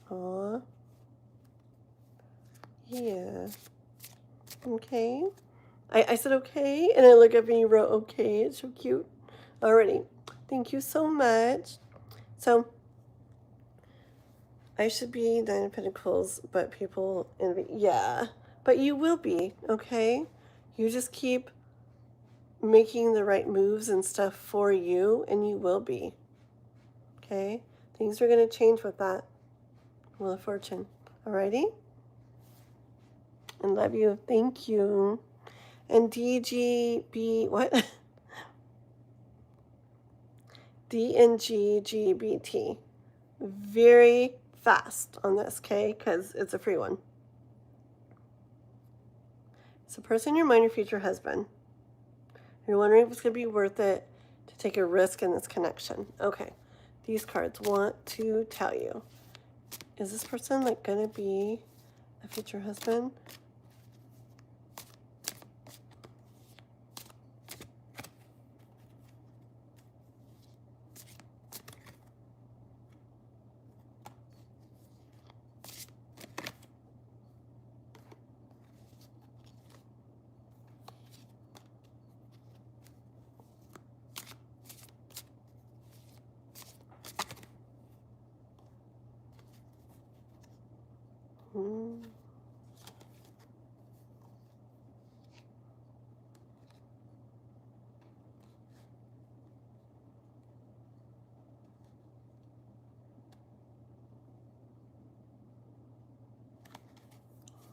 Aw. Yeah. Okay. I said okay, and I look up and you wrote okay. It's so cute. Alrighty. Thank you so much. So, I should be Nine of Pentacles, but people envy. Yeah. But you will be, okay? You just keep making the right moves and stuff for you, and you will be. Okay? Things are going to change with that. Wheel of Fortune. Alrighty? And love you. Thank you. And DGB, what? DNGGBT. Very fast on this, okay? Because it's a free one. It's a person in your mind, your future husband. You're wondering if it's going to be worth it to take a risk in this connection. Okay. These cards want to tell you. Is this person like going to be a future husband?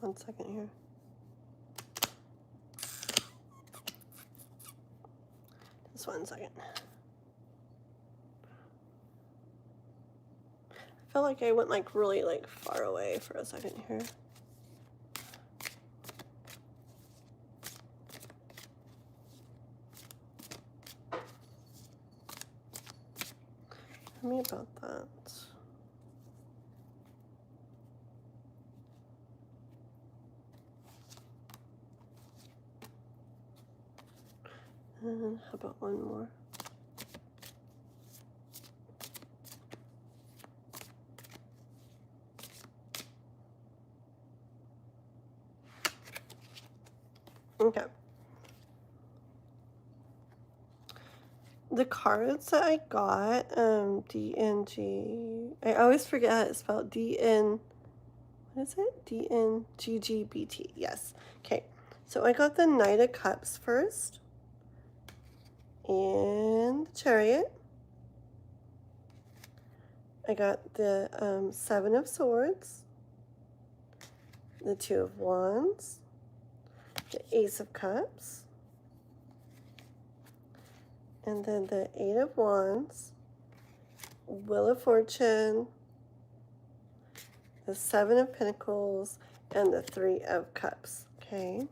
One second here. Just 1 second. I feel like I went like really like far away for a second here. Tell me about that. And how about one more? Okay. The cards that I got, DNG, I always forget how it's spelled, DN, what is it? DNGGBT, yes. Okay, so I got the Knight of Cups first, and the Chariot. I got the Seven of Swords, the Two of Wands, the Ace of Cups, and then the Eight of Wands, Wheel of Fortune, the Seven of Pentacles, and the Three of Cups, okay?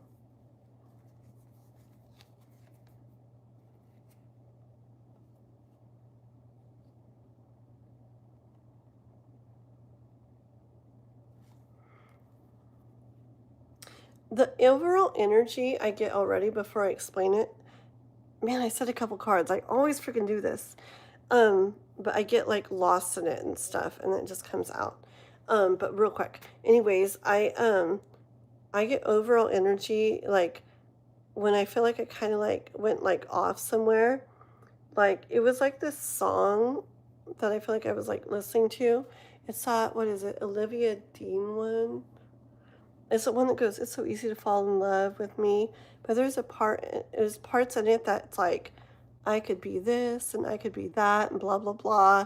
The overall energy I get already before I explain it, man, I said a couple cards. I always freaking do this. But I get like lost in it and stuff, and it just comes out. But real quick. Anyways, I get overall energy like when I feel like I kind of like went like off somewhere. Like it was like this song that I feel like I was like listening to. It's that, what is it, Olivia Dean one? It's the one that goes, "It's so easy to fall in love with me." But there's parts in it that's like, I could be this and I could be that and blah, blah, blah.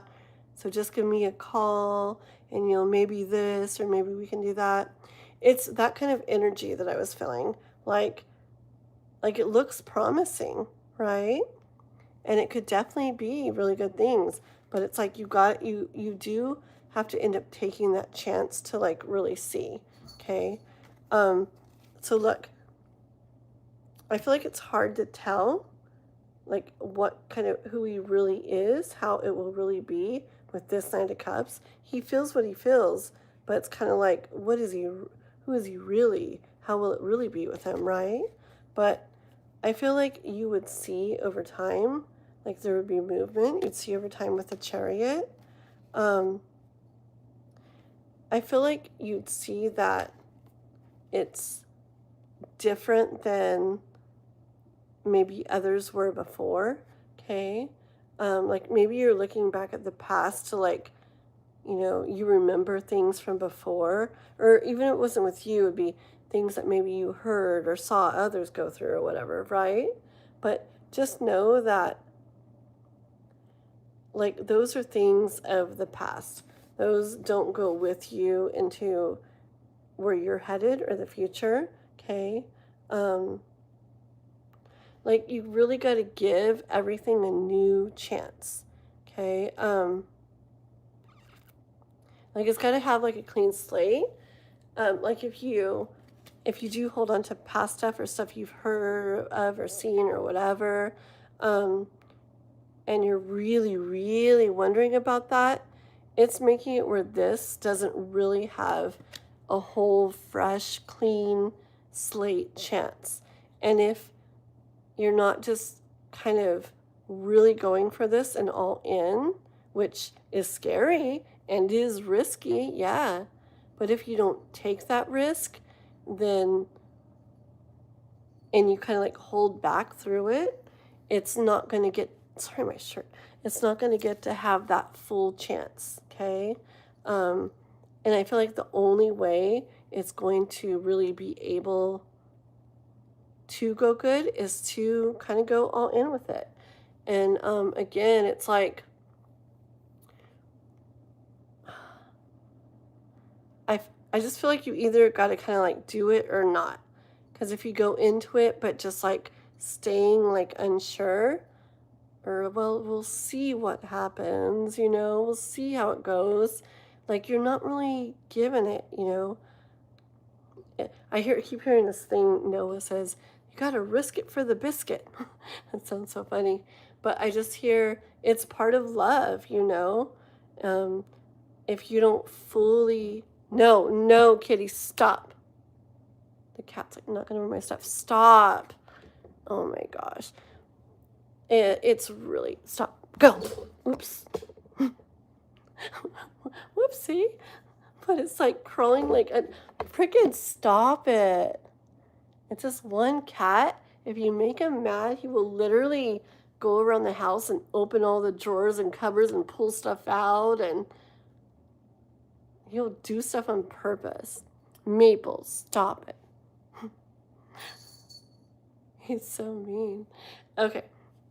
So just give me a call and, maybe this or maybe we can do that. It's that kind of energy that I was feeling. Like it looks promising, right? And it could definitely be really good things. But it's like you do have to end up taking that chance to like really see, okay? So look, I feel like it's hard to tell like what kind of who he really is, how it will really be with this Knight of Cups. He feels what he feels, but it's kind of like, who is he really? How will it really be with him, right? But I feel like you would see over time, like there would be movement. You'd see over time with the Chariot. I feel like you'd see that it's different than maybe others were before, okay? Like maybe you're looking back at the past to like, you remember things from before, or even if it wasn't with you, it'd be things that maybe you heard or saw others go through or whatever, right? But just know that like those are things of the past. Those don't go with you into where you're headed or the future, okay? Like you really got to give everything a new chance, okay? Like it's got to have like a clean slate. Like if you do hold on to past stuff or stuff you've heard of or seen or whatever, and you're really, really wondering about that, it's making it where this doesn't really have a whole, fresh, clean slate chance. And if you're not just kind of really going for this and all in, which is scary and is risky, yeah. But if you don't take that risk, then, and you kind of like hold back through it, it's not going to get, sorry, my shirt, it's not going to get to have that full chance, okay? And I feel like the only way it's going to really be able to go good is to kind of go all in with it. And again, it's like, I just feel like you either got to kind of like do it or not. Because if you go into it but just like staying like unsure, Or, well, we'll see what happens, we'll see how it goes. Like, you're not really given it. Keep hearing this thing Noah says, you gotta risk it for the biscuit. That sounds so funny. But I just hear it's part of love. Um, if you don't fully, no, no, kitty, stop. The cat's like, not gonna ruin my stuff. Stop. Oh my gosh. It's really, stop, go. Oops. Whoopsie. But it's like crawling like a freaking, stop it. It's just one cat. If you make him mad, he will literally go around the house and open all the drawers and cupboards and pull stuff out, and he'll do stuff on purpose. Maple, stop it. He's so mean. Okay.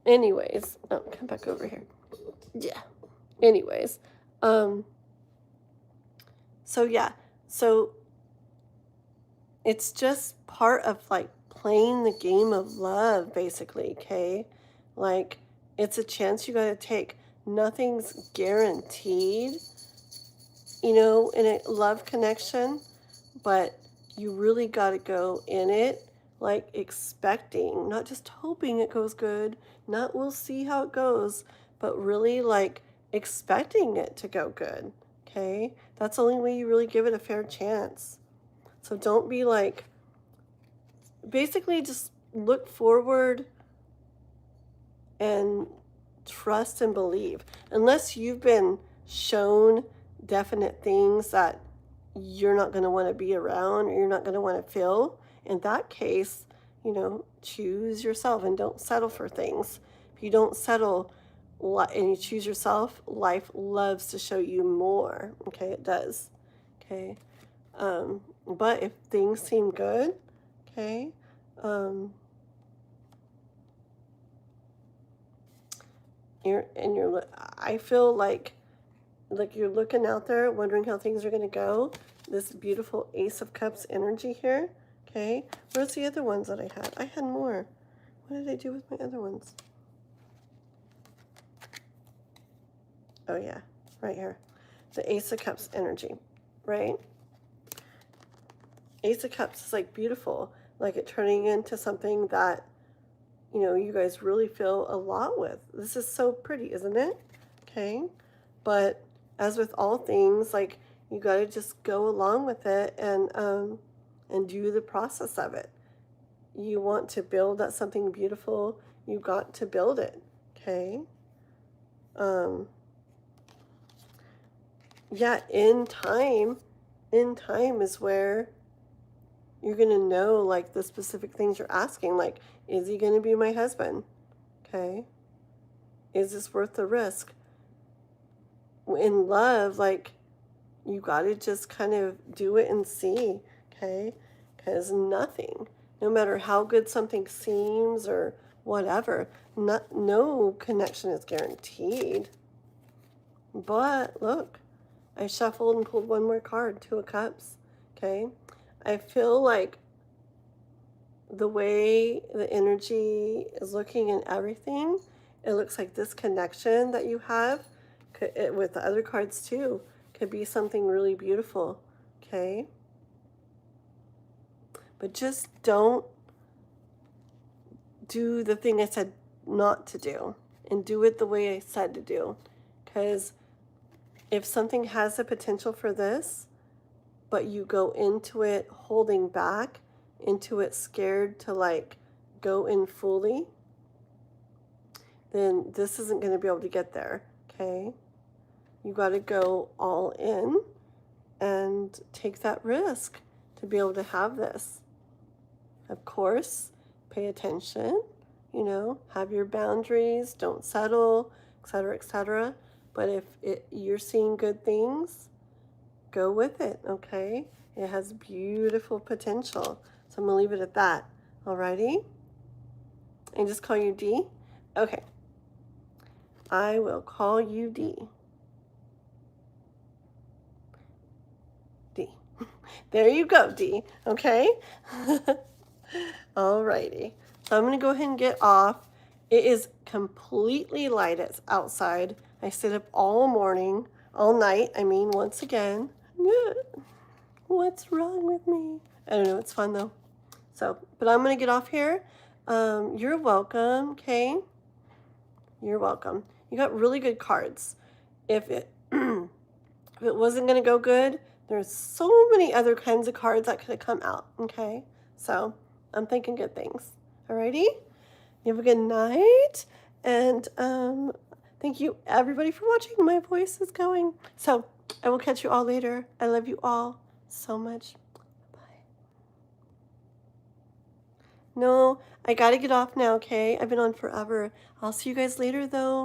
Anyways, come back over here. Yeah. Anyways, so it's just part of like playing the game of love, basically, okay? Like, it's a chance you gotta take. Nothing's guaranteed, in a love connection, but you really gotta go in it like expecting, not just hoping it goes good, not we'll see how it goes, but really like expecting it to go good, okay? That's the only way you really give it a fair chance. So don't be like, basically just look forward and trust and believe. Unless you've been shown definite things that you're not going to want to be around or you're not going to want to feel, in that case, choose yourself and don't settle for things. If you don't settle and you choose yourself, life loves to show you more. Okay, it does. Okay. But if things seem good, okay, I feel like you're looking out there wondering how things are going to go. This beautiful Ace of Cups energy here. Okay, where's the other ones that I had? I had more. What did I do with my other ones? Oh yeah, right here. The Ace of Cups energy, right? Ace of Cups is like beautiful, like it turning into something that, you guys really feel a lot with. This is so pretty, isn't it? Okay, but as with all things, like, you got to just go along with it and do the process of it. You want to build at something beautiful, you got to build it, okay? Yeah, in time is where you're going to know, like, the specific things you're asking. Like, is he going to be my husband? Okay. Is this worth the risk? In love, like, you got to just kind of do it and see, okay? Because nothing, no matter how good something seems or whatever, no connection is guaranteed. But look, I shuffled and pulled one more card, Two of Cups, okay? I feel like the way the energy is looking and everything, it looks like this connection that you have with the other cards too could be something really beautiful, okay? But just don't do the thing I said not to do, and do it the way I said to do. Because if something has the potential for this, but you go into it holding back, into it scared to like go in fully, then this isn't going to be able to get there, okay? You got to go all in and take that risk to be able to have this. Of course, pay attention, have your boundaries, don't settle, etc., etc. But if you're seeing good things, go with it, okay? It has beautiful potential. So I'm going to leave it at that. Alrighty? And just call you D? Okay. I will call you D. D. There you go, D. Okay? Alrighty. So I'm going to go ahead and get off. It is completely light. It's outside. I stayed up all morning, all night. I mean, once again. What's wrong with me? I don't know. It's fun though. So, but I'm going to get off here. You're welcome, okay? You're welcome. You got really good cards. If it if it wasn't going to go good, there's so many other kinds of cards that could have come out, okay? So, I'm thinking good things. Alrighty? You have a good night. And thank you everybody for watching. My voice is going. So, I will catch you all later. I love you all so much. No, I gotta get off now, okay? I've been on forever. I'll see you guys later, though.